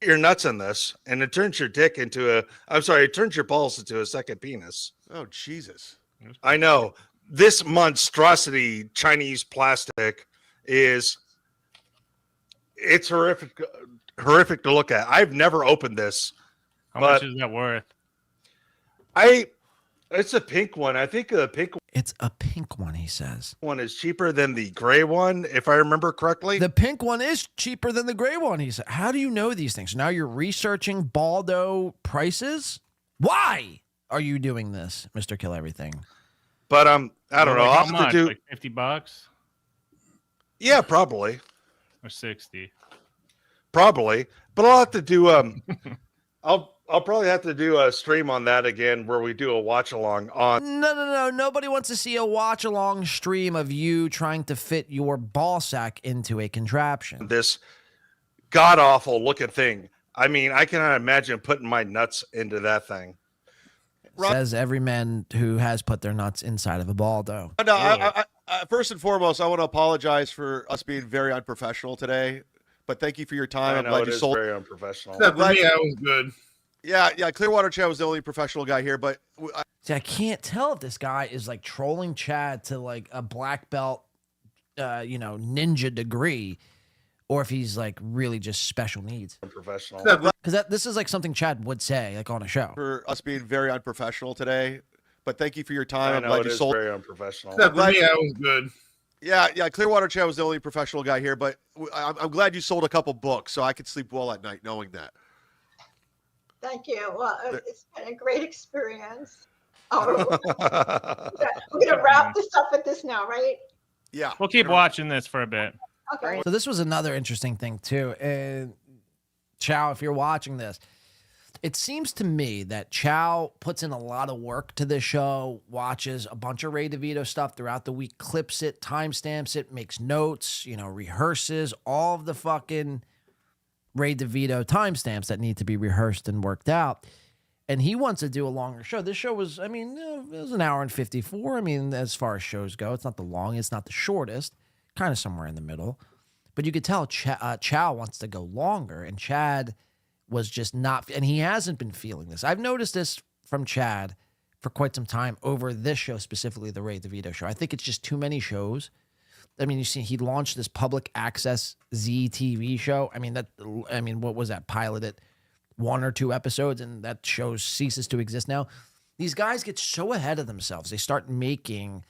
Speaker 13: Your nuts in this, and it turns your dick into it turns your balls into a second penis.
Speaker 8: Oh, Jesus.
Speaker 13: I know. This monstrosity Chinese plastic it's horrific to look at. I've never opened this.
Speaker 14: How much is that worth?
Speaker 13: It's a pink one. I think the pink
Speaker 7: It's a pink one, he says.
Speaker 13: one is cheaper than the gray one, if I remember correctly.
Speaker 7: The pink one is cheaper than the gray one, he said. How do you know these things? Now you're researching baldo prices? Why are you doing this, Mr. Kill Everything?
Speaker 13: But I don't know. I'll have to do
Speaker 14: like $50.
Speaker 13: Yeah, probably.
Speaker 14: Or 60.
Speaker 13: Probably. But I'll have to do I'll probably have to do a stream on that again where we do a watch along on.
Speaker 7: No. Nobody wants to see a watch along stream of you trying to fit your ball sack into a contraption.
Speaker 13: This god awful looking thing. I mean, I cannot imagine putting my nuts into that thing.
Speaker 7: Says every man who has put their nuts inside of a balldo.
Speaker 13: No, first and foremost, I want to apologize for us being very unprofessional today. But thank you for your time. I'm glad you sold.
Speaker 5: Very unprofessional.
Speaker 13: I'm glad
Speaker 5: Yeah, it was good.
Speaker 13: Yeah. Clearwater Chad was the only professional guy here, but
Speaker 7: See, I can't tell if this guy is like trolling Chad to like a black belt, ninja degree, or if he's like really just special needs.
Speaker 5: Unprofessional.
Speaker 7: Because this is like something Chad would say like on a show.
Speaker 13: For us being very unprofessional today, but thank you for your time.
Speaker 5: I
Speaker 13: I'm
Speaker 5: know,
Speaker 13: glad
Speaker 5: it
Speaker 13: you
Speaker 5: is
Speaker 13: sold.
Speaker 5: very unprofessional.
Speaker 13: I'm glad-
Speaker 5: Yeah, it was good.
Speaker 13: Yeah. Clearwater Chad was the only professional guy here, but I'm glad you sold a couple books so I could sleep well at night knowing that.
Speaker 22: Thank you. Well, it's been a great experience. Oh, we're gonna wrap this up with this now, right?
Speaker 13: Yeah.
Speaker 14: We'll keep watching this for a bit.
Speaker 22: Okay.
Speaker 7: So this was another interesting thing too. And Chow, if you're watching this, it seems to me that Chow puts in a lot of work to this show, watches a bunch of Ray DeVito stuff throughout the week, clips it, timestamps it, makes notes, rehearses all of the fucking Ray DeVito timestamps that need to be rehearsed and worked out. And he wants to do a longer show. This show was, it was an hour and 54. As far as shows go, it's not the longest, it's not the shortest, kind of somewhere in the middle. But you could tell Chow wants to go longer, and Chad was just not, and he hasn't been feeling this. I've noticed this from Chad for quite some time over this show, specifically the Ray DeVito show. I think it's just too many shows. You see, he launched this public access Z TV show. What was that? Piloted 1 or 2 episodes, and that show ceases to exist now. These guys get so ahead of themselves. They start making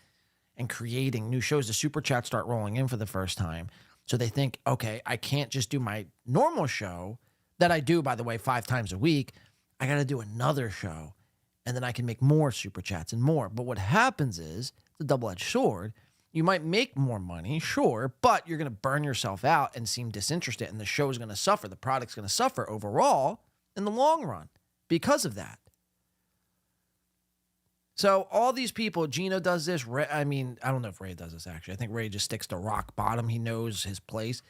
Speaker 7: and creating new shows. The super chats start rolling in for the first time. So they think, okay, I can't just do my normal show that I do, by the way, 5 times a week. I got to do another show, and then I can make more super chats and more. But what happens is, the double-edged sword, you might make more money, sure, but you're going to burn yourself out and seem disinterested, and the show is going to suffer. The product's going to suffer overall in the long run because of that. So all these people, Gino does this. Ray, I don't know if Ray does this, actually. I think Ray just sticks to rock bottom. He knows his place.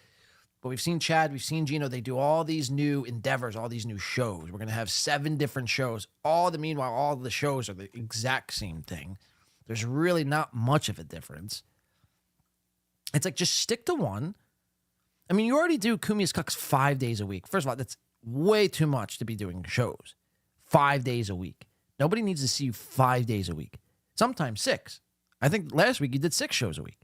Speaker 7: But we've seen Chad, we've seen Gino. They do all these new endeavors, all these new shows. We're going to have 7 different shows. Meanwhile, all the shows are the exact same thing. There's really not much of a difference. It's like, just stick to one. You already do Kumi's Cucks 5 days a week. First of all, that's way too much to be doing shows 5 days a week. Nobody needs to see you 5 days a week. Sometimes 6. I think last week you did 6 shows a week.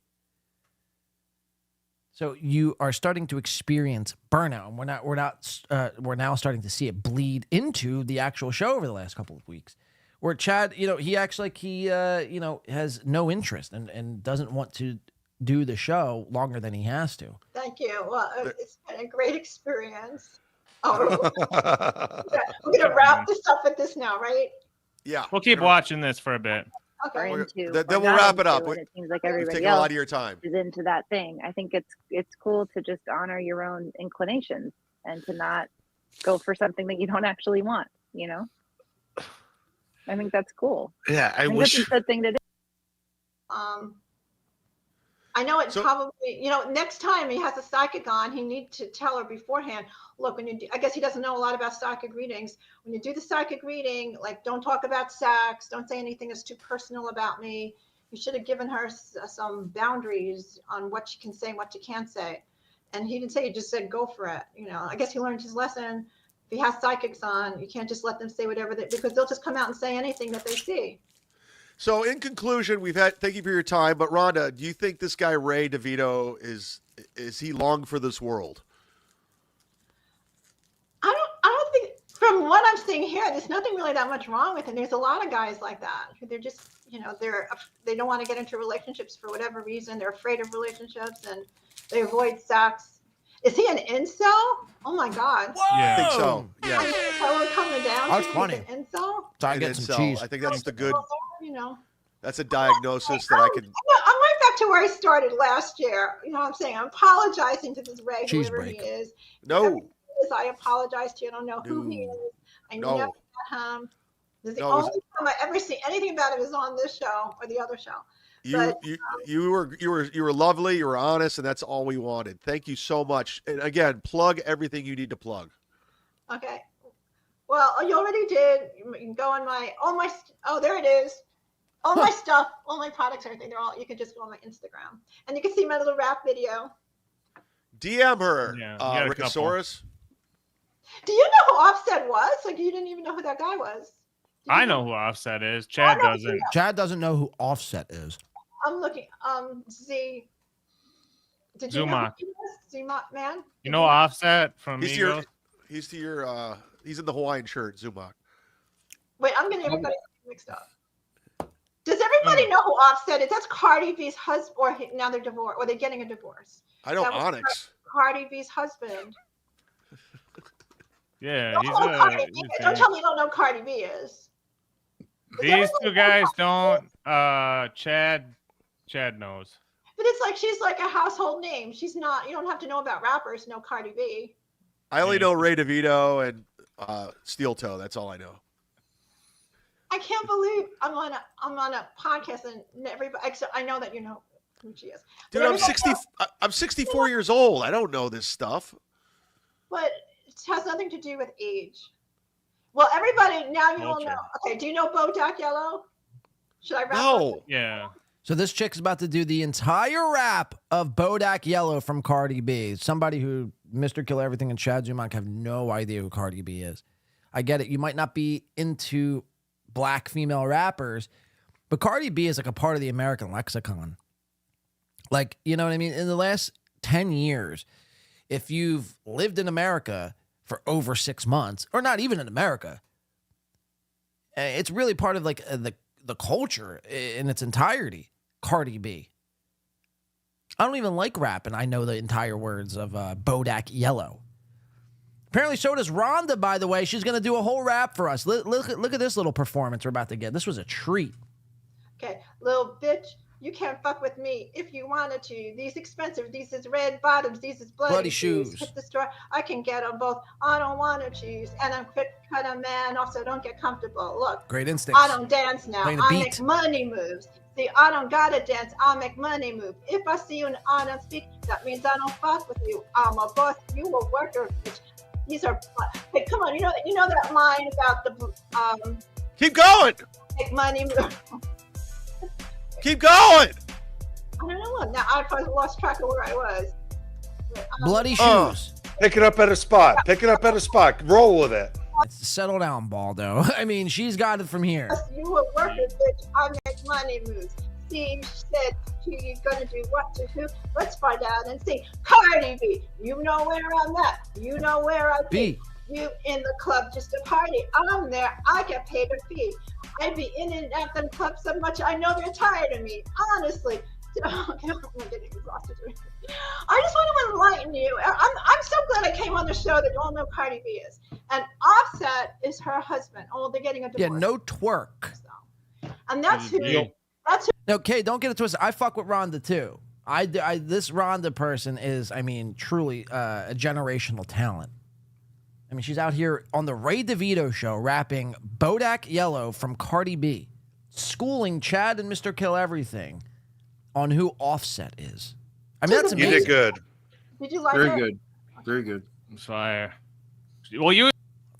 Speaker 7: So you are starting to experience burnout, and we're now starting to see it bleed into the actual show over the last couple of weeks. Where Chad, he acts like he, has no interest and doesn't want to do the show longer than he has to.
Speaker 22: Thank you. Well, it's been a great experience. Oh, we're gonna wrap this up with this now, right?
Speaker 13: Yeah.
Speaker 14: We'll keep watching this for a bit.
Speaker 22: Okay.
Speaker 13: Then we'll wrap it up.
Speaker 16: And it seems like
Speaker 13: We've
Speaker 16: everybody
Speaker 13: taken a lot
Speaker 16: else
Speaker 13: of your time.
Speaker 16: is into that thing. I think it's cool to just honor your own inclinations and to not go for something that you don't actually want. I think that's cool.
Speaker 5: Yeah, I
Speaker 16: think
Speaker 5: wish.
Speaker 16: that's a good thing to do.
Speaker 22: I know it's probably, next time he has a psychic on, he needs to tell her beforehand, look, when you do, I guess he doesn't know a lot about psychic readings. When you do the psychic reading, like, don't talk about sex, don't say anything that's too personal about me. You should have given her some boundaries on what she can say and what she can't say. And he didn't say, he just said, go for it. I guess he learned his lesson. If he has psychics on, you can't just let them say whatever because they'll just come out and say anything that they see.
Speaker 13: So in conclusion, thank you for your time, but Rhonda, do you think this guy Ray DeVito is he long for this world?
Speaker 22: I don't think, from what I'm seeing here, there's nothing really that much wrong with him. There's a lot of guys like that who they're just, they don't want to get into relationships for whatever reason. They're afraid of relationships and they avoid sex. Is he an incel? Oh my God.
Speaker 13: Yeah. I think so. Yeah.
Speaker 22: So we're coming down.
Speaker 7: That's
Speaker 22: to
Speaker 7: funny.
Speaker 22: An incel?
Speaker 7: So I get some cheese.
Speaker 13: I think that's the good.
Speaker 22: You
Speaker 13: That's a diagnosis that I could.
Speaker 22: I'm right back to where I started last year. You know what I'm saying? I'm apologizing to this Ray, whoever he is.
Speaker 13: No.
Speaker 22: I apologize to you. I don't know who he is. I never met him. This is the only time I ever see anything about him is on this show or the other show.
Speaker 13: You were lovely. You were honest, and that's all we wanted. Thank you so much. And again, plug everything you need to plug.
Speaker 22: Okay. Well, you already did. You can go on there it is. All my stuff, all my products, everything. You can just go on my Instagram. And you can see my little rap video.
Speaker 13: DM her,
Speaker 14: Yeah,
Speaker 13: Rickosaurus.
Speaker 22: Do you know who Offset was? Like, you didn't even know who that guy was.
Speaker 14: I know who Offset is. Chad doesn't.
Speaker 7: Chad doesn't know who Offset is.
Speaker 22: I'm looking. Z. Did you know who he was? Z-Mot man?
Speaker 14: You know Offset from
Speaker 13: He's
Speaker 14: Migos?
Speaker 13: He's in the Hawaiian shirt, Zumach.
Speaker 22: Wait, I'm getting everybody mixed up. Does everybody know who Offset is? That's Cardi B's husband, or now they're divorced, or they're getting a divorce.
Speaker 13: I know
Speaker 22: That was
Speaker 13: Onyx.
Speaker 22: Cardi B's husband.
Speaker 14: Yeah,
Speaker 22: Don't tell me you don't know who Cardi B is.
Speaker 14: These two guys don't. Chad knows.
Speaker 22: But it's like she's like a household name. She's not. You don't have to know about rappers to know Cardi B.
Speaker 13: I only know Ray DeVito and Steel Toe. That's all I know.
Speaker 22: I can't believe I'm on a podcast and everybody. Except I know that you know who she is.
Speaker 13: Dude, I'm 64 years old. I don't know this stuff.
Speaker 22: But it has nothing to do with age. Well, everybody now you all know. Okay, do you know Bodak Yellow? Should I rap?
Speaker 13: No.
Speaker 14: Yeah.
Speaker 7: So this chick's about to do the entire rap of Bodak Yellow from Cardi B. Somebody who Mr. Kill Everything and Chad Zumock have no idea who Cardi B is. I get it. You might not be into black female rappers, but Cardi B is like a part of the American lexicon. Like, you know what I mean? In the last 10 years, if you've lived in America for over 6 months, or not even in America, it's really part of like the culture in its entirety. Cardi B. I don't even like rap, and I know the entire words of Bodak Yellow. Apparently, so does Rhonda, by the way. She's going to do a whole rap for us. Look at this little performance we're about to get. This was a treat.
Speaker 22: Okay, little bitch, you can't fuck with me if you wanted to. These expensive, these is red bottoms, these is bloody shoes. Hit the store, I can get them both. I don't want to choose, and I'm quick cut a man off, so don't get comfortable. Look,
Speaker 7: great instincts.
Speaker 22: I don't dance now. I make money moves. See, I don't gotta dance. I make money move. If I see you and I don't speak, that means I don't fuck with you. I'm a boss. You a worker, bitch. These are. Hey, come on. You know that line about the.
Speaker 13: Keep going.
Speaker 22: Make money move.
Speaker 13: Keep going.
Speaker 22: I don't know what. Now I probably lost track of where I was. But,
Speaker 7: Bloody shoes.
Speaker 19: Pick it up at a spot. Pick it up at a spot. Roll with it.
Speaker 7: Settle down, Baldo. I mean, she's got it from here.
Speaker 22: You a worker, bitch. I make money moves. See, said you're gonna do what to who? Let's find out and see. Cardi B, you know where I'm at. You know where I be. You in the club just to party. I'm there. I get paid a fee. I be in and out them clubs so much. I know they're tired of me. Honestly. I'm getting exhausted. I just want to enlighten you. I'm so glad I came on the show that you all know Cardi B is. And Offset is her husband. Oh, they're getting a divorce.
Speaker 7: Yeah, no twerk.
Speaker 22: And that's who.
Speaker 7: Okay, don't get it twisted. I fuck with Rhonda too. This Rhonda person is, I mean, truly a generational talent. I mean, she's out here on the Ray DeVito show rapping Bodak Yellow from Cardi B, schooling Chad and Mr. Kill Everything on who Offset is. I mean, that's amazing.
Speaker 19: You did good.
Speaker 22: Did you like
Speaker 19: Very
Speaker 22: it?
Speaker 19: good. Very good.
Speaker 14: It's fire. Well,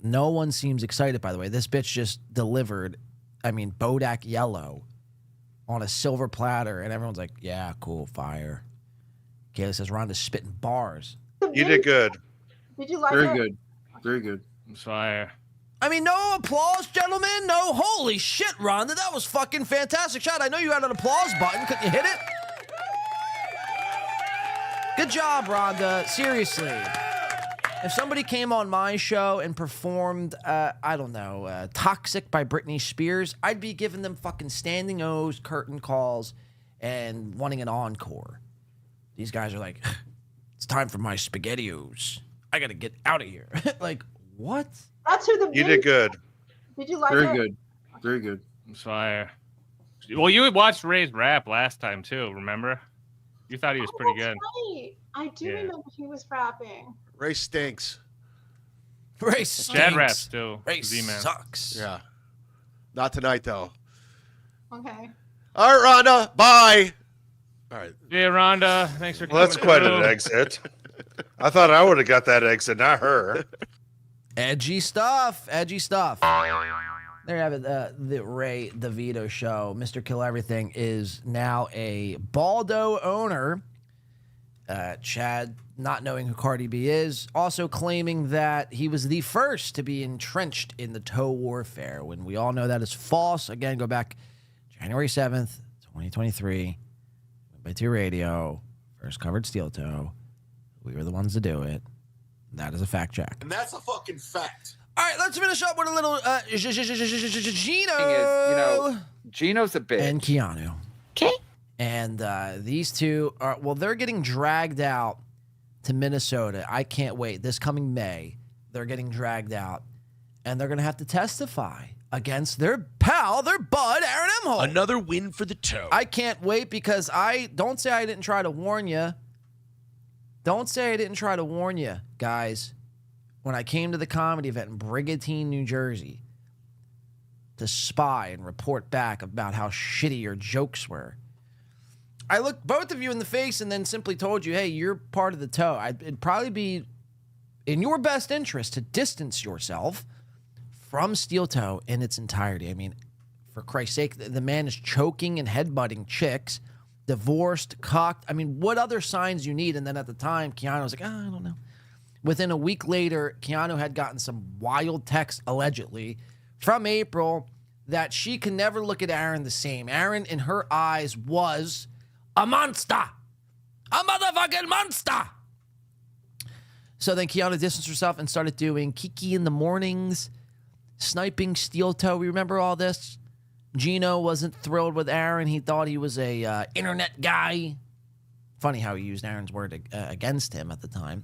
Speaker 7: No one seems excited, by the way. This bitch just delivered, I mean, Bodak Yellow on a silver platter, and everyone's like, yeah, cool, fire. Kayla says Rhonda's spitting bars.
Speaker 19: You did good.
Speaker 22: Did you like
Speaker 19: Very
Speaker 22: it?
Speaker 19: good. Very good.
Speaker 14: It's fire.
Speaker 7: I mean, no applause, gentlemen. No, holy shit, Rhonda. That was fucking fantastic. Chad, I know you had an applause button. Couldn't you hit it? Good job, Rhonda. Seriously. If somebody came on my show and performed, I don't know, Toxic by Britney Spears, I'd be giving them fucking standing O's, curtain calls, and wanting an encore. These guys are like, it's time for my SpaghettiOs. I got to get out of here. Like, what?
Speaker 22: That's who the.
Speaker 19: You did good.
Speaker 22: Did you like
Speaker 19: Very
Speaker 22: it?
Speaker 19: good. Very good.
Speaker 14: It's fire. Well, you had watched Ray's rap last time too. Remember? You thought he was pretty good.
Speaker 22: Right. I do remember he was rapping.
Speaker 13: Ray stinks.
Speaker 7: Ray stinks.
Speaker 14: Chad raps too.
Speaker 7: Ray
Speaker 14: Z-Man.
Speaker 7: sucks.
Speaker 13: Yeah. Not tonight, though.
Speaker 22: Okay.
Speaker 13: All right, Rhonda. Bye. All right.
Speaker 14: Yeah, Rhonda. Thanks for coming.
Speaker 19: Well, that's quite
Speaker 14: through.
Speaker 19: an exit. I thought I would have got that exit, not her.
Speaker 7: Edgy stuff. Edgy stuff. There you have it. The Ray DeVito show. Mr. Kill Everything is now a balldo owner. Chad, not knowing who Cardi B is, also claiming that he was the first to be entrenched in the toe warfare, when we all know that is false. Again, go back January 7th, 2023. By 2 Radio. First covered steel toe. We were the ones to do it. That is a fact check.
Speaker 2: And that's a fucking fact.
Speaker 7: All right, let's finish up with a little Gino.
Speaker 9: Gino's a bitch.
Speaker 7: And Keanu. Okay. And these two are, well, they're getting dragged out to Minnesota. I can't wait. This coming May, they're getting dragged out. And they're going to have to testify against their pal, their bud, Aaron Emholt.
Speaker 10: Another win for the toe.
Speaker 7: I can't wait because don't say I didn't try to warn you. Don't say I didn't try to warn you, guys. When I came to the comedy event in Brigantine, New Jersey, to spy and report back about how shitty your jokes were, I looked both of you in the face and then simply told you, hey, you're part of the toe. It'd probably be in your best interest to distance yourself from Steel Toe in its entirety. I mean, for Christ's sake, the man is choking and headbutting chicks, divorced, cocked. I mean, what other signs you need? And then at the time, Keanu was like, I don't know. Within a week later, Keanu had gotten some wild text, allegedly, from April that she can never look at Aaron the same. Aaron, in her eyes, was a monster. A motherfucking monster. So then Keanu distanced herself and started doing Kiki in the mornings, sniping Steel Toe. We remember all this? Gino wasn't thrilled with Aaron. He thought he was a internet guy. Funny how he used Aaron's word against him at the time.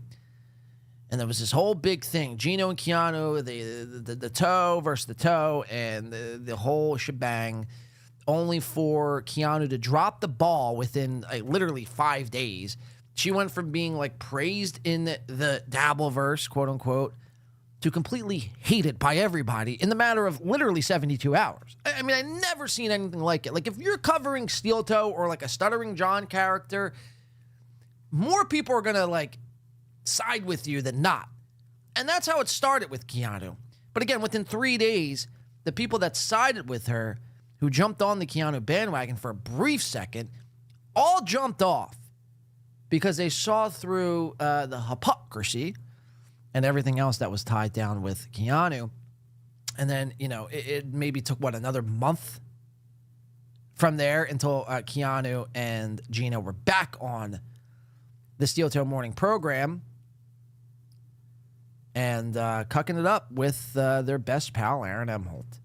Speaker 7: And there was this whole big thing. Gino and Keanu, the toe versus the toe, and the whole shebang, only for Keanu to drop the ball within literally 5 days. She went from being like praised in the Dabble verse, quote unquote, to completely hated by everybody in the matter of literally 72 hours. I mean, I never seen anything like it. Like, if you're covering Steel Toe or like a Stuttering John character, more people are gonna like side with you than not. And that's how it started with Keanu. But again, within 3 days, the people that sided with her, who jumped on the Keanu bandwagon for a brief second, all jumped off because they saw through the hypocrisy and everything else that was tied down with Keanu. And then, it maybe took, another month from there until Keanu and Gino were back on the Steel Toe Morning program and cucking it up with their best pal, Aaron Emholt.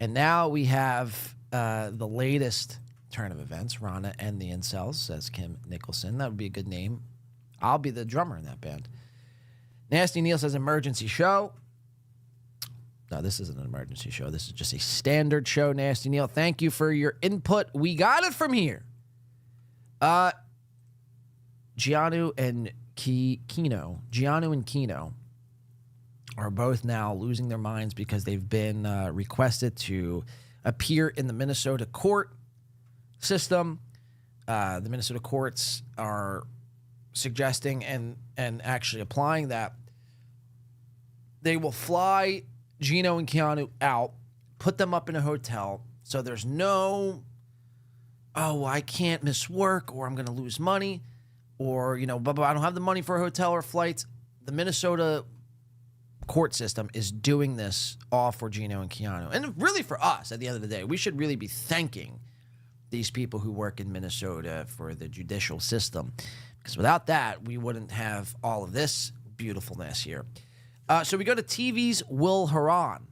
Speaker 7: And now we have the latest turn of events, Rana and the Incels, says Kim Nicholson. That would be a good name. I'll be the drummer in that band. Nasty Neil says emergency show. No, this isn't an emergency show. This is just a standard show, Nasty Neil. Thank you for your input. We got it from here. Gino and Keanu are both now losing their minds because they've been requested to appear in the Minnesota court system. The Minnesota courts are suggesting and actually applying that they will fly Gino and Keanu out, put them up in a hotel, so there's no, I can't miss work, or I'm going to lose money, or, I don't have the money for a hotel or flights. The Minnesota court system is doing this all for Gino and Keanu. And really for us, at the end of the day, we should really be thanking these people who work in Minnesota for the judicial system. Because without that, we wouldn't have all of this beautifulness here. So we go to TV's Will Heron,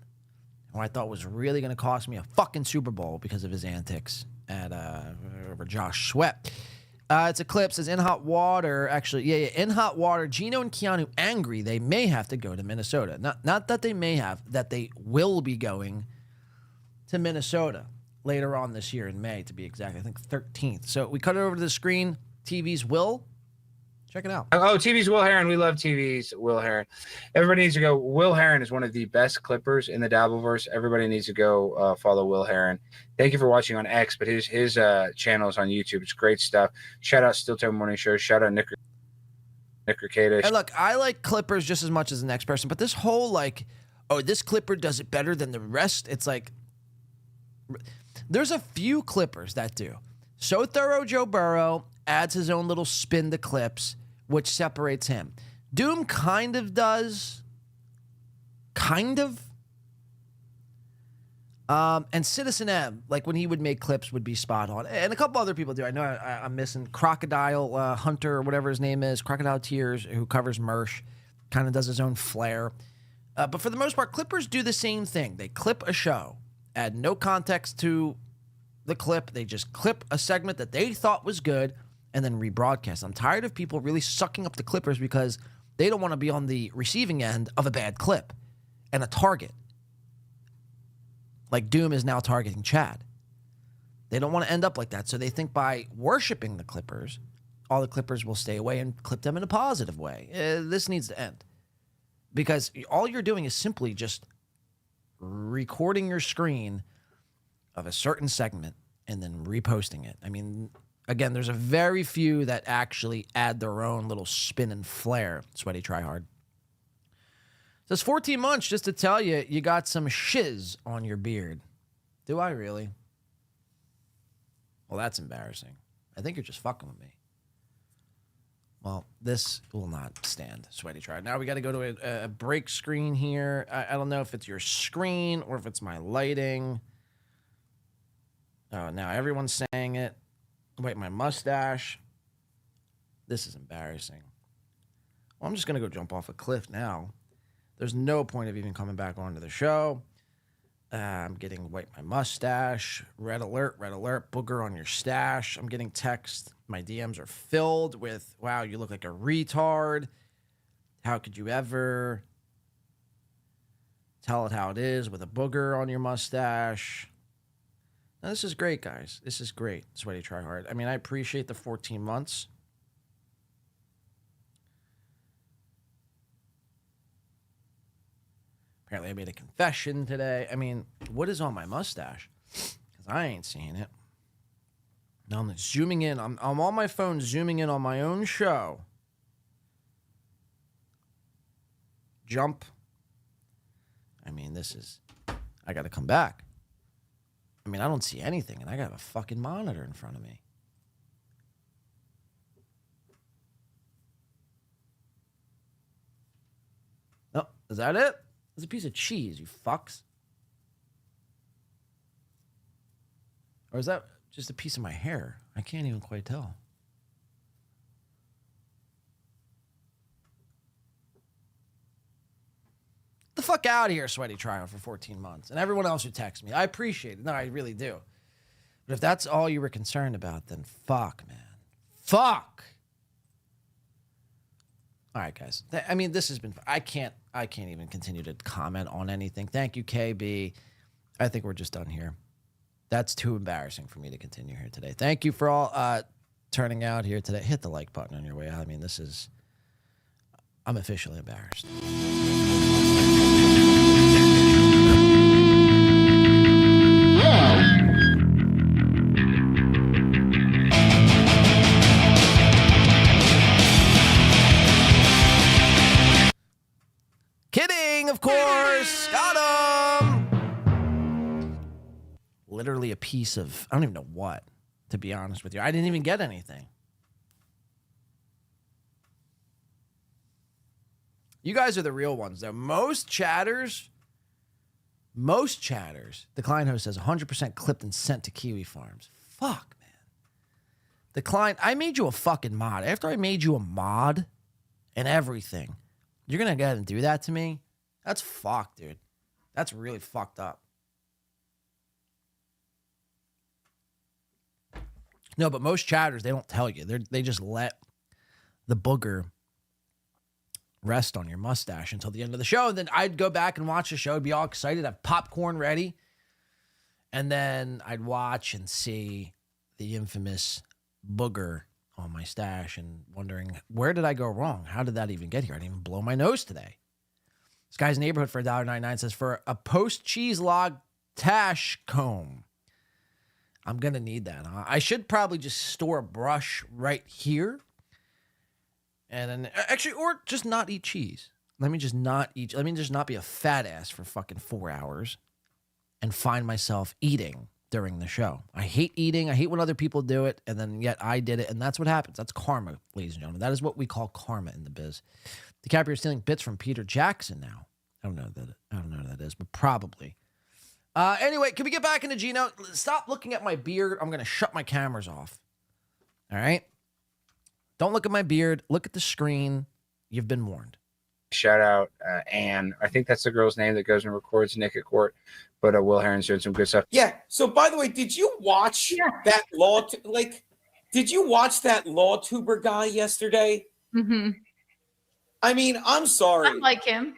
Speaker 7: who I thought was really going to cost me a fucking Super Bowl because of his antics over Josh Sweat. It's a clip, says in hot water, in hot water, Gino and Keanu angry they may have to go to Minnesota. Not that they may have, that they will be going to Minnesota later on this year in May, to be exact. I think 13th. So we cut it over to the screen. TV's Will. Check it out.
Speaker 21: Oh, TV's Will Heron. We love TV's Will Heron. Everybody needs to go. Will Heron is one of the best clippers in the Dabbleverse. Everybody needs to go follow Will Heron. Thank you for watching on X, but his channel is on YouTube. It's great stuff. Shout out Steel Toe Morning Show. Shout out Nick. Nick Ricada.
Speaker 7: And look, I like clippers just as much as the next person, but this whole like, oh, this clipper does it better than the rest. It's like, there's a few clippers that do. So Thorough Joe Burrow adds his own little spin to clips, which separates him. Doom kind of does. Kind of. And Citizen M, like when he would make clips, would be spot on. And a couple other people do. I know I'm missing Crocodile Hunter or whatever his name is, Crocodile Tears, who covers Mersh, kind of does his own flair. But for the most part, clippers do the same thing. They clip a show, add no context to the clip. They just clip a segment that they thought was good and then rebroadcast. I'm tired of people really sucking up the clippers because they don't want to be on the receiving end of a bad clip and a target. Like Doom is now targeting Chad. They don't want to end up like that. So they think by worshiping the clippers, all the clippers will stay away and clip them in a positive way. This needs to end. Because all you're doing is simply just recording your screen of a certain segment and then reposting it. I mean, again, there's a very few that actually add their own little spin and flair. Sweaty Tryhard. Says 14 months just to tell you, you got some shiz on your beard. Do I really? Well, that's embarrassing. I think you're just fucking with me. Well, this will not stand, Sweaty Tryhard. Now we got to go to a break screen here. I don't know if it's your screen or if it's my lighting. Oh, now everyone's saying it. Wait, my mustache. This is embarrassing. Well, I'm just going to go jump off a cliff now. There's no point of even coming back onto the show. I'm getting wipe my mustache. Red alert, booger on your stash. I'm getting text. My DMs are filled with, wow, you look like a retard. How could you ever tell it how it is with a booger on your mustache? Now, this is great, guys. This is great, Sweaty Tryhard. I mean, I appreciate the 14 months. Apparently, I made a confession today. I mean, what is on my mustache? Because I ain't seeing it. Now I'm zooming in. I'm on my phone zooming in on my own show. Jump. I mean, this is... I got to come back. I mean, I don't see anything, and I got a fucking monitor in front of me. Oh, is that it? It's a piece of cheese, you fucks. Or is that just a piece of my hair? I can't even quite tell. Get the fuck out of here, Sweaty Tryhard, for 14 months. And everyone else who texts me. I appreciate it. No, I really do. But if that's all you were concerned about, then fuck, man. Fuck! All right, guys. I mean, this has been... I can't even continue to comment on anything. Thank you, KB. I think we're just done here. That's too embarrassing for me to continue here today. Thank you for all turning out here today. Hit the like button on your way out. I mean, this is... I'm officially embarrassed. Kidding, of course. Got him. Literally a piece of, I don't even know what, to be honest with you. I didn't even get anything. You guys are the real ones, though. Most chatters, the client host says 100% clipped and sent to Kiwi Farms. Fuck, man. The client, I made you a fucking mod. After I made you a mod and everything, you're going to go ahead and do that to me? That's fucked, dude. That's really fucked up. No, but most chatters, they don't tell you. They just let the booger rest on your mustache until the end of the show. And then I'd go back and watch the show. I'd be all excited. Have popcorn ready. And then I'd watch and see the infamous booger on my stash and wondering, where did I go wrong? How did that even get here? I didn't even blow my nose today. This guy's neighborhood for $1.99 says, for a post-cheese log tash comb. I'm going to need that. Huh? I should probably just store a brush right here And then actually, or just not eat cheese. Let me just not be a fat ass for fucking 4 hours and find myself eating during the show. I hate eating. I hate when other people do it, and then yet I did it, and that's what happens. That's karma, ladies and gentlemen. That is what we call karma in the biz. DiCaprio stealing bits from Peter Jackson now. I don't know who that is, but probably. Anyway, can we get back into Gino? Stop looking at my beard. I'm going to shut my cameras off. All right? Don't look at my beard. Look at the screen. You've been warned.
Speaker 21: Shout out Anne. I think that's the girl's name that goes and records Nick at Court. But Will Herron's doing some good stuff.
Speaker 17: Yeah. So, by the way, did you watch that did you watch that law tuber guy yesterday?
Speaker 6: Mm-hmm.
Speaker 17: I mean, I'm sorry.
Speaker 6: I like him.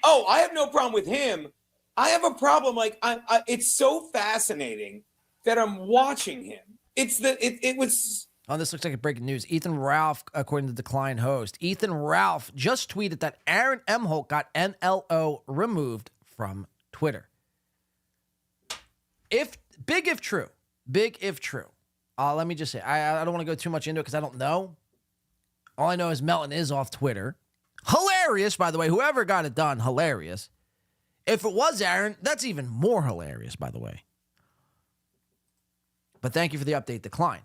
Speaker 17: Oh, I have no problem with him. I have a problem. Like, it's so fascinating that I'm watching him. It was.
Speaker 7: Oh, this looks like a breaking news. Ethan Ralph, according to the Decline host, Ethan Ralph just tweeted that Aaron M. Holt got NLO removed from Twitter. Big if true. Let me just say, I don't want to go too much into it because I don't know. All I know is Melton is off Twitter. Hilarious, by the way. Whoever got it done, hilarious. If it was Aaron, that's even more hilarious, by the way. But thank you for the update, Decline.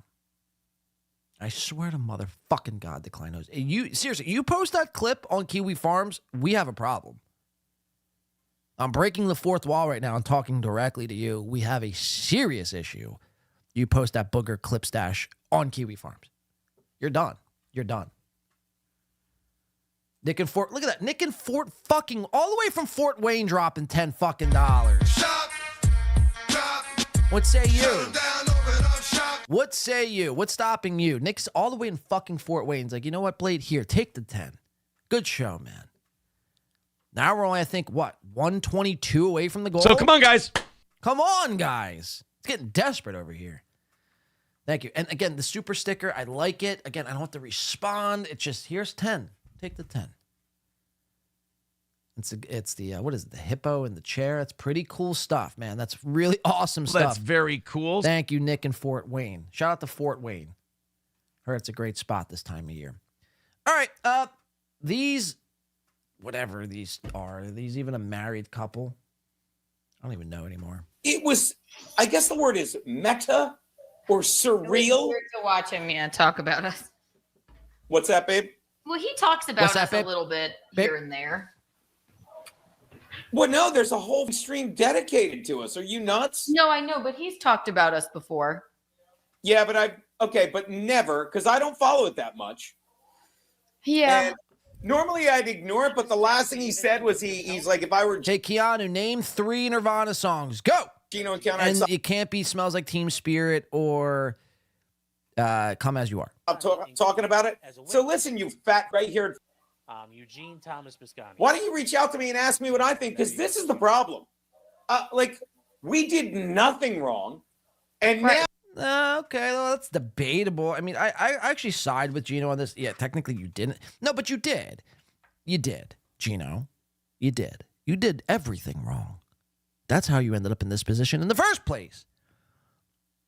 Speaker 7: I swear to motherfucking God, Decline knows. Seriously, you post that clip on Kiwi Farms, we have a problem. I'm breaking the fourth wall right now and talking directly to you. We have a serious issue. You post that booger clip stash on Kiwi Farms. You're done. Nick and Fort, look at that. Nick and Fort fucking, all the way from Fort Wayne dropping $10 fucking dollars. What say you? What say you? What's stopping you? Nick's all the way in fucking Fort Wayne. He's like, you know what, Blade? Here, take the 10. Good show, man. Now we're only, I think, 122 away from the goal?
Speaker 10: So come on, guys.
Speaker 7: Come on, guys. It's getting desperate over here. Thank you. And again, the super sticker, I like it. Again, I don't have to respond. It's just, here's 10. Take the 10. It's the what is it? The hippo in the chair. That's pretty cool stuff, man. That's really awesome stuff.
Speaker 10: That's very cool.
Speaker 7: Thank you, Nick and Fort Wayne. Shout out to Fort Wayne. Heard it's a great spot this time of year. All right, these, whatever these are these even a married couple? I don't even know anymore.
Speaker 17: It was, I guess the word is meta or surreal.
Speaker 6: It was weird to watch him, talk about us.
Speaker 17: What's that, babe?
Speaker 6: Well, he talks about us a little bit here and there.
Speaker 17: Well, no, there's a whole stream dedicated to us. Are you nuts?
Speaker 6: No, I know, but he's talked about us before.
Speaker 17: Yeah, but never, because I don't follow it that much.
Speaker 6: Yeah.
Speaker 17: And normally I'd ignore it, but the last thing he said was he's like, if I were...
Speaker 7: Hey, Keanu, name 3 Nirvana songs. Go!
Speaker 17: Gino and Keanu.
Speaker 7: And it can't be Smells Like Teen Spirit or Come As You Are.
Speaker 17: I'm talking about it. So listen, you fat right here.
Speaker 18: Eugene Thomas Biscani.
Speaker 17: Why don't you reach out to me and ask me what I think? Because this is the problem. We did nothing wrong. And now...
Speaker 7: okay, well, that's debatable. I mean, I actually side with Gino on this. Yeah, technically you didn't. No, but you did. You did, Gino. You did. You did everything wrong. That's how you ended up in this position in the first place.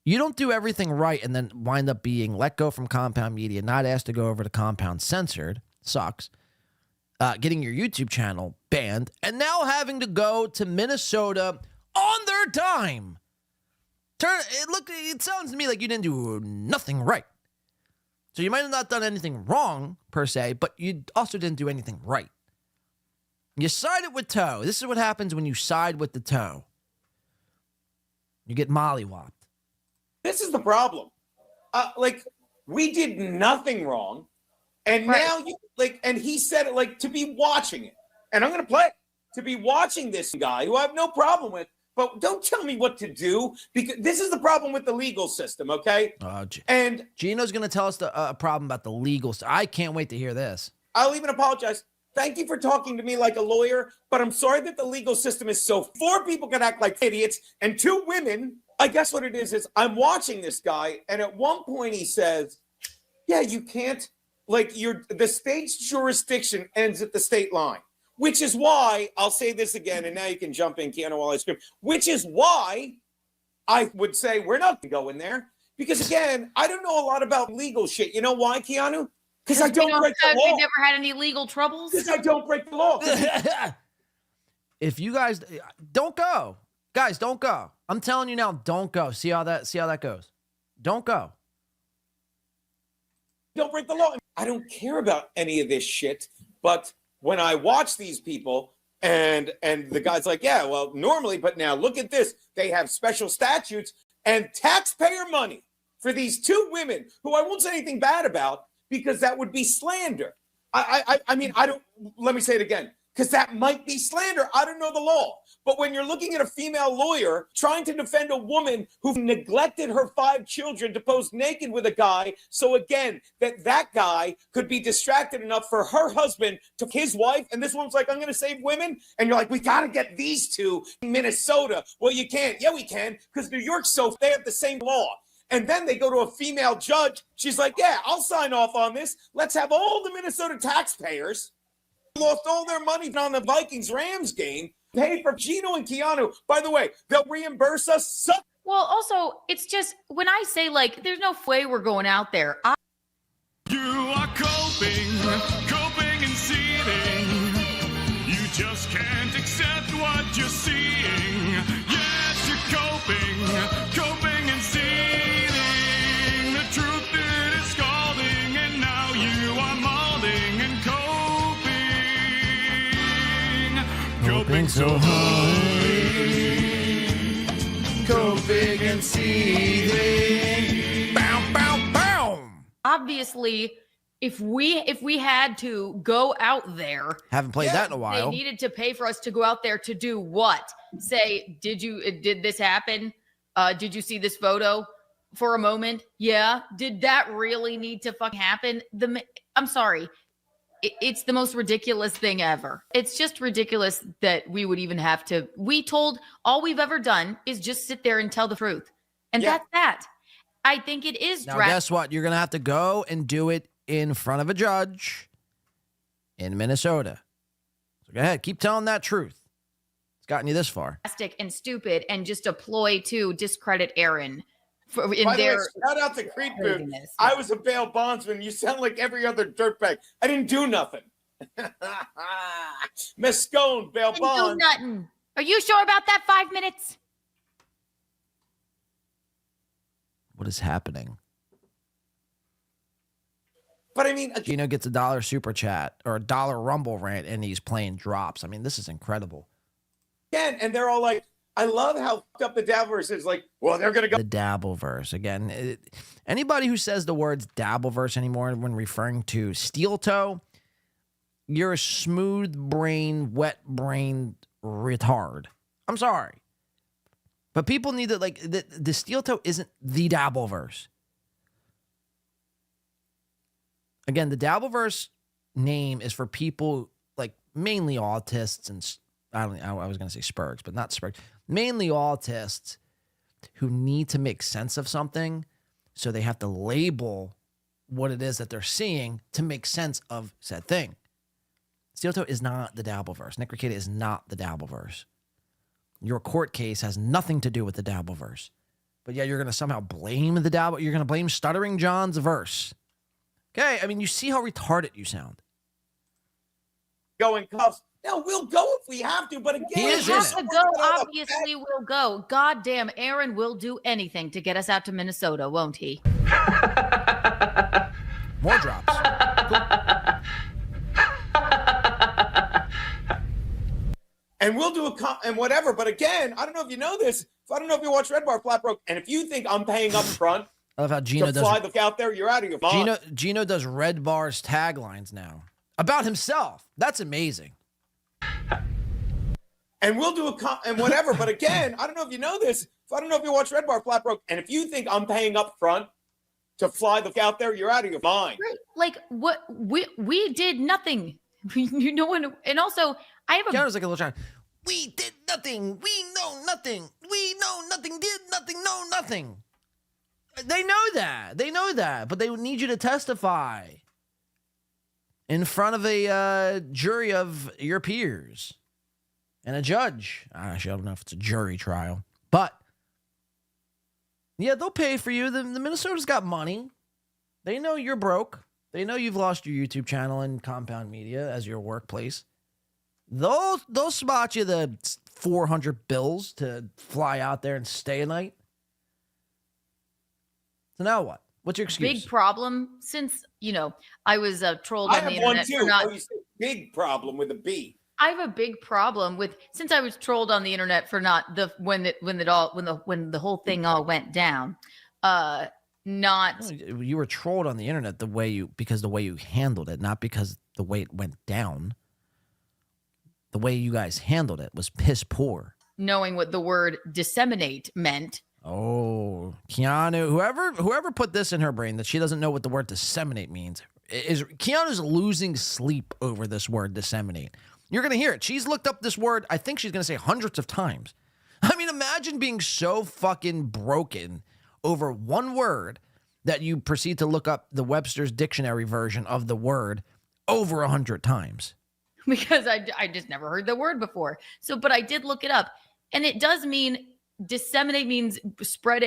Speaker 7: You don't do everything right and then wind up being let go from Compound Media, not asked to go over to Compound Censored. Sucks. Getting your YouTube channel banned, and now having to go to Minnesota on their dime. It sounds to me like you didn't do nothing right. So you might have not done anything wrong, per se, but you also didn't do anything right. You sided with Toe. This is what happens when you side with the Toe. You get mollywopped.
Speaker 17: This is the problem. We did nothing wrong. And now and he said it to be watching it. And I'm going to play it. To be watching this guy who I have no problem with. But don't tell me what to do, because this is the problem with the legal system, okay? And
Speaker 7: Gino's going to tell us a problem about the legal system. I can't wait to hear this.
Speaker 17: I'll even apologize. Thank you for talking to me like a lawyer, but I'm sorry that the legal system is so... 4 people can act like idiots, and 2 women... I guess what it is I'm watching this guy, and at one point he says, yeah, you can't... the state's jurisdiction ends at the state line. Which is why, I'll say this again, and now you can jump in, Keanu, while I scream. Which is why I would say we're not going to go in there. Because, again, I don't know a lot about legal shit. You know why, Keanu? Because I don't break the law.
Speaker 6: You've never had any legal troubles?
Speaker 17: Because I don't break the law.
Speaker 7: If you guys don't go, guys, don't go. I'm telling you now, don't go. See how that goes. Don't go.
Speaker 17: Don't break the law. I don't care about any of this shit. But when I watch these people and the guy's like, yeah, well, normally, but now look at this. They have special statutes and taxpayer money for these two women who I won't say anything bad about because that would be slander. I mean, I don't, let me say it again, because that might be slander. I don't know the law. But when you're looking at a female lawyer trying to defend a woman who neglected her 5 children to pose naked with a guy, so again, that guy could be distracted enough for her husband to his wife, and this woman's like, I'm going to save women, and you're like, we got to get these two in Minnesota. Well, you can't. Yeah, we can, because New York's they have the same law. And then they go to a female judge. She's like, yeah, I'll sign off on this. Let's have all the Minnesota taxpayers lost all their money on the Vikings-Rams game, paid for Gino and Keanu. By the way, they'll reimburse us.
Speaker 6: Well, also, it's just, when I say, like, there's no way we're going out there.
Speaker 5: You are coping and seething. You just can't accept what you're seeing. Yes, you're coping and seething. The truth it is scalding, and now you are molding and coping so hard,
Speaker 7: coping and seething. Bow, bow, bow.
Speaker 6: Obviously, if we had to go out there,
Speaker 7: Haven't played that in a while.
Speaker 6: they needed to pay for us to go out there to do what? Say, did this happen? Did you see this photo for a moment? Yeah. Did that really need to fucking happen? I'm sorry. It's the most ridiculous thing ever. It's just ridiculous that we would even have to. All we've ever done is just sit there and tell the truth. And that's that. I think it is.
Speaker 7: Now, guess what? You're going to have to go and do it in front of a judge in Minnesota. So go ahead. Keep telling that truth. It's gotten you this far.
Speaker 6: And stupid and just a ploy to discredit Aaron.
Speaker 17: By the way, shout out to Creed Food. I was a bail bondsman. You sound like every other dirtbag. I didn't do nothing. Miss Scone, bail bond.
Speaker 6: Do nothing. Are you sure about that 5 minutes?
Speaker 7: What is happening?
Speaker 17: But I mean,
Speaker 7: Gino gets $1 super chat or $1 Rumble rant, and he's playing drops. I mean, this is incredible.
Speaker 17: Again, and they're all like, I love how fucked up the Dabbleverse is. Like, well, they're gonna go
Speaker 7: the Dabbleverse again. Anybody who says the words Dabbleverse anymore when referring to steel toe, you're a smooth-brained, wet-brained retard. I'm sorry, but people need to the steel toe isn't the Dabbleverse. Again, the Dabbleverse name is for people like mainly autists and I was going to say Spurgs, but not Spurgs. Mainly autists who need to make sense of something, so they have to label what it is that they're seeing to make sense of said thing. Steel toe is not the Dabbleverse. Nick Ricada is not the Dabbleverse. Your court case has nothing to do with the Dabbleverse. But yeah, you're going to somehow blame the Dabble. You're going to blame Stuttering John's verse. Okay, I mean, you see how retarded you sound.
Speaker 17: Go in cuffs. No, we'll go if we have to, but again,
Speaker 6: We have to go. Obviously, we'll go. God damn, Aaron will do anything to get us out to Minnesota, won't he?
Speaker 7: More drops.
Speaker 17: And we'll do and whatever. But again, I don't know if you know this. I don't know if you watch Red Bar Flat Broke. And if you think I'm paying up front
Speaker 7: I love how Gino
Speaker 17: to fly out there, you're out of your mind.
Speaker 7: Gino does Red Bar's taglines now about himself. That's amazing.
Speaker 17: And we'll do and whatever. But again, I don't know if you know this. I don't know if you watch Red Bar Flat Broke. And if you think I'm paying up front to fly out there, you're out of your mind.
Speaker 6: Right. Like what we did nothing. And also I have
Speaker 7: Keanu's like a little child. We did nothing. We know nothing. We know nothing. Did nothing. Know nothing. They know that. They know that. But they need you to testify in front of a jury of your peers and a judge. Actually, I don't know if it's a jury trial. But, yeah, they'll pay for you. The Minnesota's got money. They know you're broke. They know you've lost your YouTube channel and Compound Media as your workplace. They'll spot you the 400 bills to fly out there and stay a night. So now what? What's your excuse?
Speaker 6: Big problem since, I was trolled
Speaker 17: I
Speaker 6: on the
Speaker 17: have one
Speaker 6: internet
Speaker 17: too.
Speaker 6: for not.
Speaker 17: Oh, you said big problem with a B.
Speaker 6: I have a big problem with since I was trolled on the internet for not when the whole thing all went down.
Speaker 7: You were trolled on the internet because the way you handled it, not because the way it went down. The way you guys handled it was piss poor.
Speaker 6: Knowing what the word disseminate meant.
Speaker 7: Oh, Keanu, whoever put this in her brain that she doesn't know what the word disseminate means Keanu's losing sleep over this word disseminate. You're going to hear it. She's looked up this word, I think she's going to say hundreds of times. I mean, imagine being so fucking broken over one word that you proceed to look up the Webster's dictionary version of the word over 100 times.
Speaker 6: Because I just never heard the word before. But I did look it up. And it does mean, disseminate means spread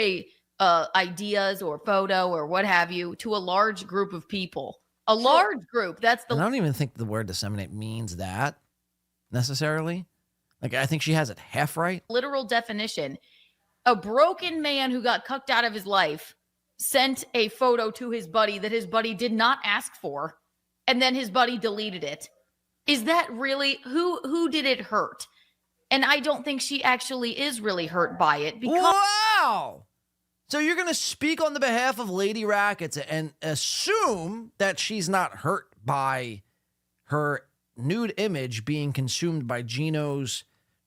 Speaker 6: ideas or photo or what have you to a large group of people. A large group. That's the.
Speaker 7: And I don't even think the word disseminate means that necessarily. Like, I think she has it half right.
Speaker 6: Literal definition. A broken man who got cucked out of his life sent a photo to his buddy that his buddy did not ask for, and then his buddy deleted it. Is that really who did it hurt? And I don't think she actually is really hurt by it because
Speaker 7: wow. So you're going to speak on the behalf of Lady Rackets and assume that she's not hurt by her nude image being consumed by Gino's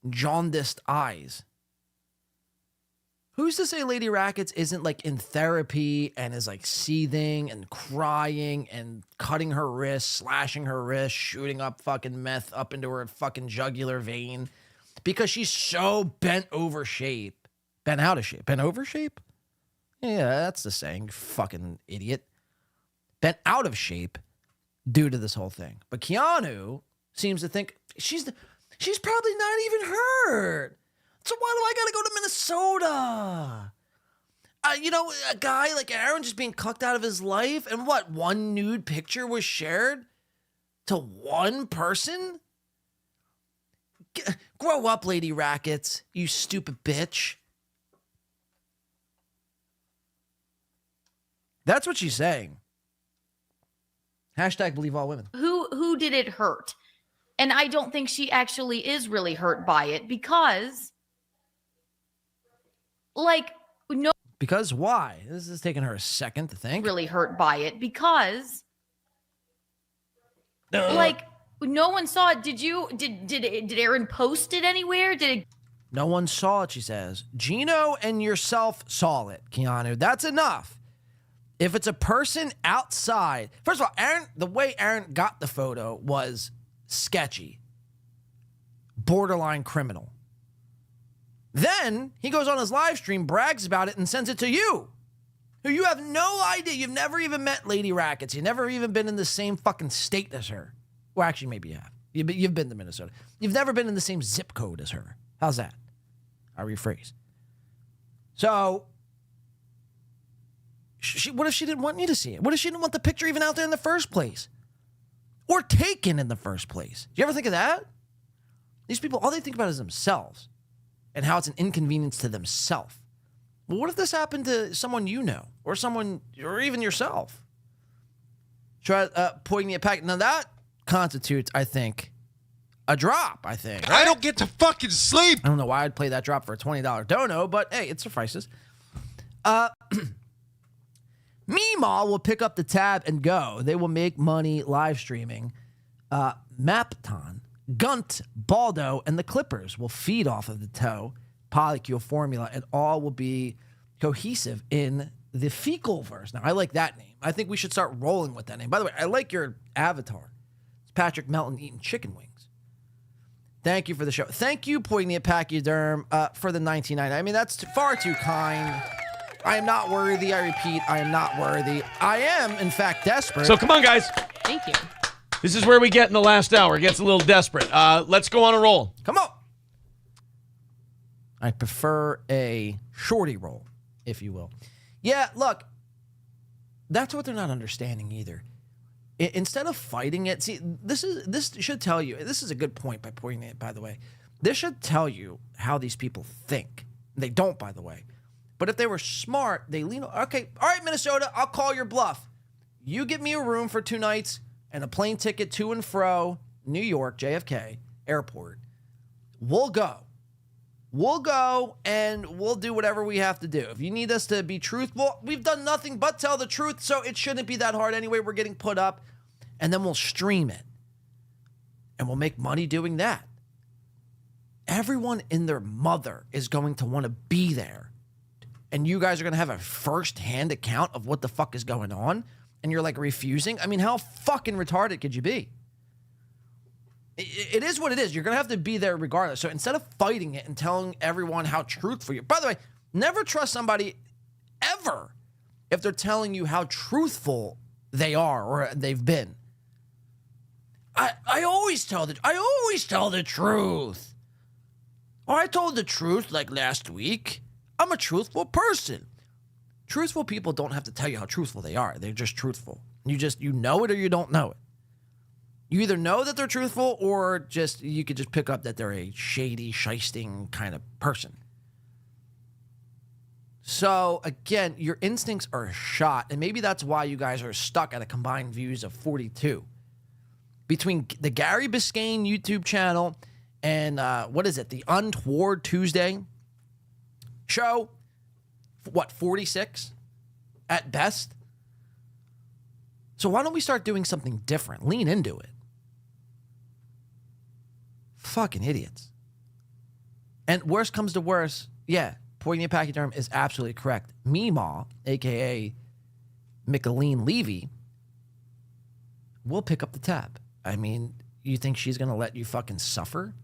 Speaker 7: jaundiced eyes. Who's to say Lady Rackets isn't like in therapy and is like seething and crying and cutting her wrist, slashing her wrist, shooting up fucking meth up into her fucking jugular vein because she's so bent over shape. Bent out of shape. Bent over shape? Yeah, that's the saying, you fucking idiot. Bent out of shape due to this whole thing. But Keanu seems to think she's probably not even hurt. So why do I gotta go to Minnesota? A guy like Aaron just being cucked out of his life, and what, one nude picture was shared to one person? Grow up, Lady Rackets, you stupid bitch. That's what she's saying. Hashtag believe all women.
Speaker 6: Who did it hurt? And I don't think she actually is really hurt by it because, no.
Speaker 7: Because why? This is taking her a second to think.
Speaker 6: Really hurt by it because, no one saw it. Did Aaron post it anywhere?
Speaker 7: No one saw it, she says. Gino and yourself saw it, Keanu. That's enough. If it's a person outside, first of all, the way Aaron got the photo was sketchy, borderline criminal. Then he goes on his live stream, brags about it, and sends it to you, who you have no idea. You've never even met Lady Rackets. You've never even been in the same fucking state as her. Well, actually, maybe you have. You've been to Minnesota. You've never been in the same zip code as her. How's that? I rephrase. So, what if she didn't want you to see it? What if she didn't want the picture even out there in the first place? Or taken in the first place? Do you ever think of that? These people, all they think about is themselves and how it's an inconvenience to themselves. Well, what if this happened to someone you know or even yourself? Try pointing a packet. Now that constitutes, I think, a drop, I think.
Speaker 20: Right? I don't get to fucking sleep.
Speaker 7: I don't know why I'd play that drop for a $20 dono, but hey, it suffices. Meemaw will pick up the tab and go. They will make money live streaming. Melton, Gunt, Balldo, and the Clippers will feed off of the toe polycule formula, and all will be cohesive in the fecal verse. Now, I like that name. I think we should start rolling with that name. By the way, I like your avatar. It's Patrick Melton eating chicken wings. Thank you for the show. Thank you, Poignant Pachyderm, for the $19.99. I mean, that's far too kind. I am not worthy. I repeat, I am not worthy. I am, in fact, desperate.
Speaker 10: So come on, guys.
Speaker 6: Thank you.
Speaker 10: This is where we get in the last hour. It gets a little desperate. Let's go on a roll.
Speaker 7: Come on. I prefer a shorty roll, if you will. Yeah, look, that's what they're not understanding either. instead of fighting it, see, this should tell you, this is a good point by pointing it, by the way. This should tell you how these people think. They don't, by the way. But if they were smart, they lean, okay, all right, Minnesota, I'll call your bluff. You get me a room for 2 nights and a plane ticket to and fro New York, JFK, airport. We'll go. We'll go and we'll do whatever we have to do. If you need us to be truthful, we've done nothing but tell the truth, so it shouldn't be that hard anyway. We're getting put up, and then we'll stream it. And we'll make money doing that. Everyone and their mother is going to want to be there. And you guys are going to have a first-hand account of what the fuck is going on, and you're like refusing? I mean, how fucking retarded could you be? It is what it is. You're going to have to be there regardless. So instead of fighting it and telling everyone how truthful you are, by the way, never trust somebody ever if they're telling you how truthful they are or they've been. I always tell the truth. Or I told the truth like last week. I'm a truthful person. Truthful people don't have to tell you how truthful they are. They're just truthful. You know it or you don't know it. You either know that they're truthful or you could just pick up that they're a shady, shysting kind of person. So, again, your instincts are shot, and maybe that's why you guys are stuck at a combined views of 42. Between the Gary Biscayne YouTube channel and, the Untoward Tuesday show, 46 at best? So why don't we start doing something different? Lean into it. Fucking idiots. And worst comes to worst, yeah, poignant pachyderm is absolutely correct. Meemaw, a.k.a. Micheline Levy, will pick up the tab. I mean, you think she's going to let you fucking suffer?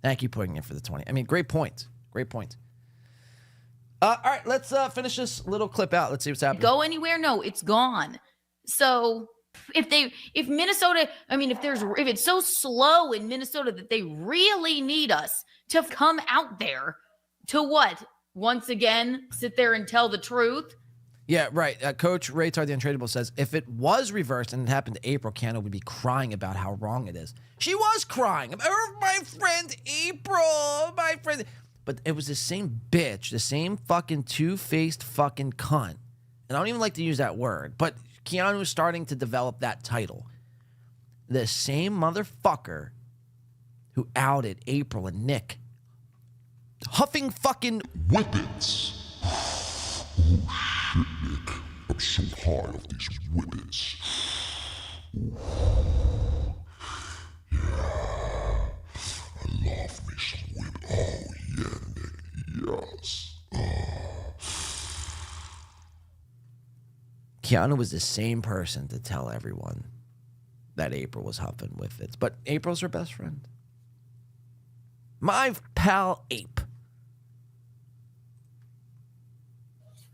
Speaker 7: Thank you, putting it for the 20. I mean, great point. Great point. All right, let's finish this little clip out. Let's see what's happening.
Speaker 6: Go anywhere? No, it's gone. So if it's so slow in Minnesota that they really need us to come out there to what? Once again, sit there and tell the truth?
Speaker 7: Yeah, right. Coach Ray Tar, the Untradeable, says, if it was reversed and it happened to April, Keanu would be crying about how wrong it is. She was crying. Oh, my friend April, my friend. But it was the same bitch, the same fucking two-faced fucking cunt. And I don't even like to use that word, but Keanu is starting to develop that title. The same motherfucker who outed April and Nick. Huffing fucking whippets.
Speaker 2: Shit, Nick. I'm so high off these whippets. Yeah. I love me some whippet. Oh, yeah, Nick. Yes.
Speaker 7: Keanu was the same person to tell everyone that April was huffing whippets. But April's her best friend. My pal Ape.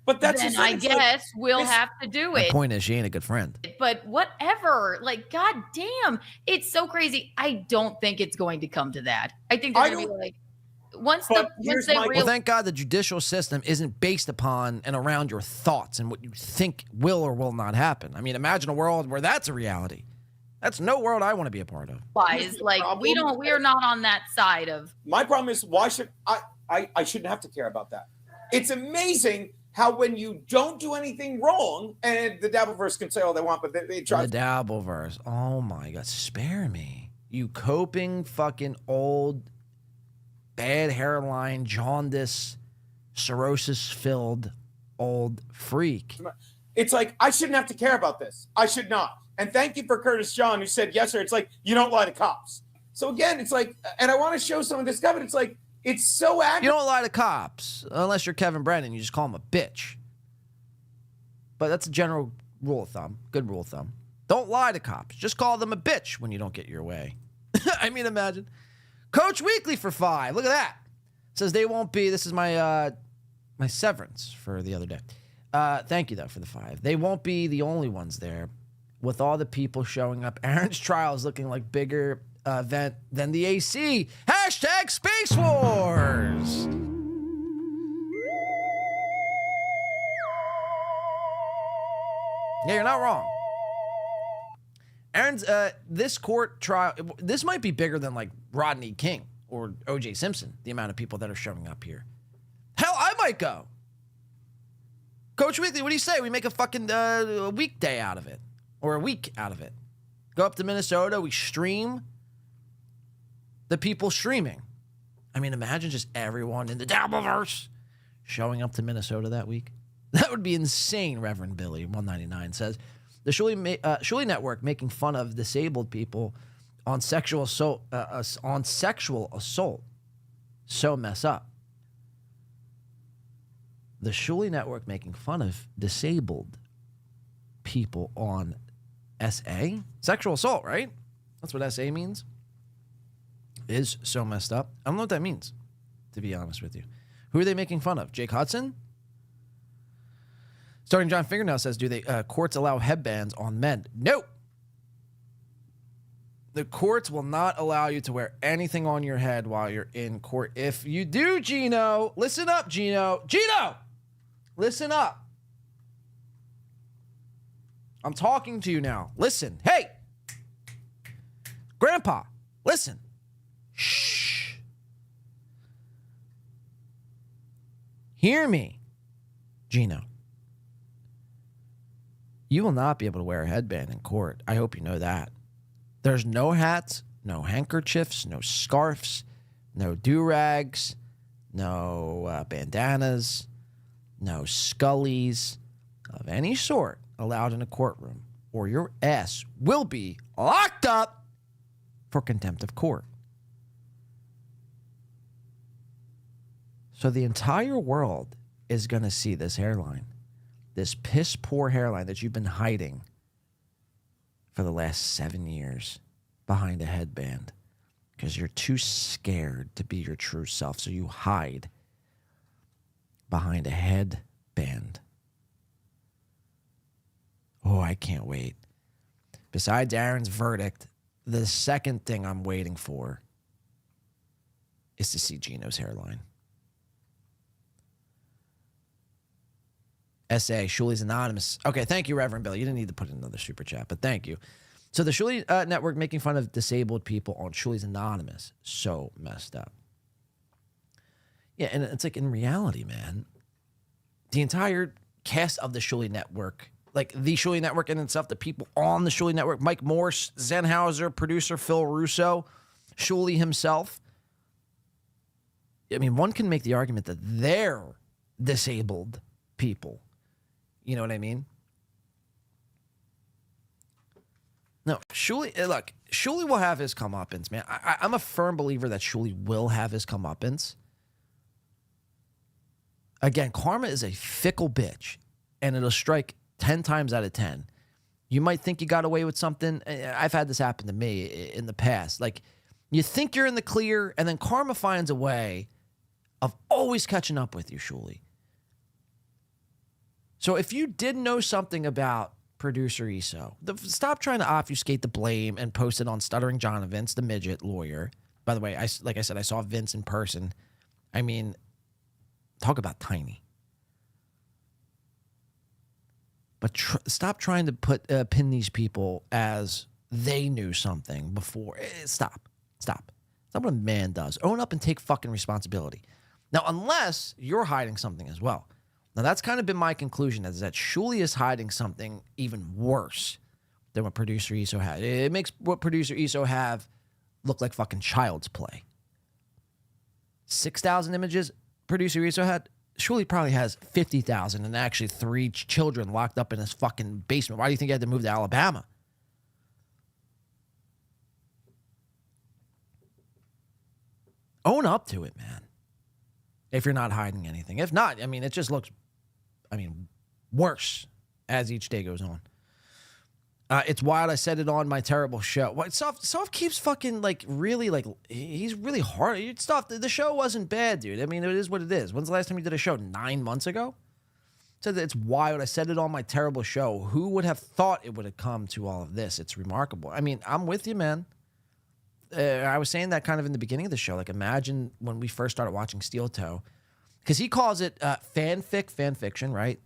Speaker 17: But that's
Speaker 6: then I guess we'll have to do
Speaker 7: The
Speaker 6: it.
Speaker 7: point is, she ain't a good friend.
Speaker 6: But whatever. Like, goddamn, it's so crazy. I don't think it's going to come to that. I think they're going to be like, once they
Speaker 7: Well, thank God the judicial system isn't based upon and around your thoughts and what you think will or will not happen. I mean, imagine a world where that's a reality. That's no world I want to be a part of.
Speaker 6: We're not on that side of.
Speaker 17: My problem is, why should I shouldn't have to care about that. It's amazing how when you don't do anything wrong, and the Dabbleverse can say all they want, but they try.
Speaker 7: The Dabbleverse. Oh my God, spare me. You coping fucking old, bad hairline, jaundice, cirrhosis-filled old freak.
Speaker 17: It's like, I shouldn't have to care about this. I should not. And thank you for Curtis John, who said, yes, sir. It's like, you don't lie to cops. So again, it's like, and I want to show some of this stuff, but it's like, it's so accurate.
Speaker 7: You don't lie to cops unless you're Kevin Brennan. You just call him a bitch. But that's a general rule of thumb. Good rule of thumb. Don't lie to cops. Just call them a bitch when you don't get your way. I mean, imagine. Coach Weekly for 5. Look at that. Says they won't be. This is my my severance for the other day. Thank you, though, for the 5. They won't be the only ones there. With all the people showing up, Aaron's trial is looking like bigger event than the AC. Hashtag Space Wars. Yeah, you're not wrong. Aaron's, this court trial, this might be bigger than like Rodney King or O.J. Simpson, the amount of people that are showing up here. Hell, I might go. Coach Weekly, what do you say? We make a fucking weekday out of it, or a week out of it. Go up to Minnesota, we stream the people streaming. I mean, imagine just everyone in the Dabbleverse showing up to Minnesota that week. That would be insane, Reverend Billy, 199 says. The Shuli Network making fun of disabled people on sexual assault, so mess up. The Shuli Network making fun of disabled people on SA? Sexual assault, right? That's what SA means. Is so messed up. I don't know what that means, to be honest with you. Who are they making fun of? Jake Hudson? Starting John Fingernail says, do they courts allow headbands on men? No. The courts will not allow you to wear anything on your head while you're in court. If you do, Gino, listen up, Gino. Gino! Listen up. I'm talking to you now. Listen. Hey! Grandpa, listen. Shh. Hear me, Gino. You will not be able to wear a headband in court. I hope you know that. There's no hats, no handkerchiefs, no scarves, no do-rags, no bandanas, no scullies of any sort allowed in a courtroom, or your ass will be locked up for contempt of court. So the entire world is going to see this hairline. This piss poor hairline that you've been hiding for the last 7 years behind a headband because you're too scared to be your true self. So you hide behind a headband. Oh, I can't wait. Besides Aaron's verdict, the second thing I'm waiting for is to see Gino's hairline. SA, Shuli's Anonymous. Okay, thank you, Reverend Bill. You didn't need to put in another super chat, but thank you. So the Shuli Network making fun of disabled people on Shuli's Anonymous. So messed up. Yeah, and it's like in reality, man, the entire cast of the Shuli Network, like the Shuli Network in itself, the people on the Shuli Network, Mike Morse, Zenhauser, producer Phil Russo, Shuli himself. I mean, one can make the argument that they're disabled people. You know what I mean? No, Shuli, look, Shuli will have his comeuppance, man. I'm a firm believer that Shuli will have his comeuppance. Again, karma is a fickle bitch, and it'll strike 10 times out of 10. You might think you got away with something. I've had this happen to me in the past. Like, you think you're in the clear, and then karma finds a way of always catching up with you, Shuli. So if you did know something about producer Eso, stop trying to obfuscate the blame and post it on Stuttering John and Vince, the midget lawyer. By the way, like I said, I saw Vince in person. I mean, talk about tiny. But stop trying to pin these people as they knew something before. Stop. Stop. That's not what a man does. Own up and take fucking responsibility. Now, unless you're hiding something as well. Now, that's kind of been my conclusion, is that Shuli is hiding something even worse than what producer Eso had. It makes what producer Eso have look like fucking child's play. 6,000 images producer Eso had. Shuli probably has 50,000 and actually 3 children locked up in his fucking basement. Why do you think he had to move to Alabama? Own up to it, man. If you're not hiding anything. If not, I mean, it just looks, worse as each day goes on. It's wild. I said it on my terrible show. What Soft keeps fucking he's really hard. The show wasn't bad, dude. I mean, it is what it is. When's the last time you did a show? 9 months ago? So it's wild. I said it on my terrible show. Who would have thought it would have come to all of this? It's remarkable. I mean, I'm with you, man. I was saying that kind of in the beginning of the show. Like, imagine when we first started watching Steel Toe, because he calls it fan fiction, right?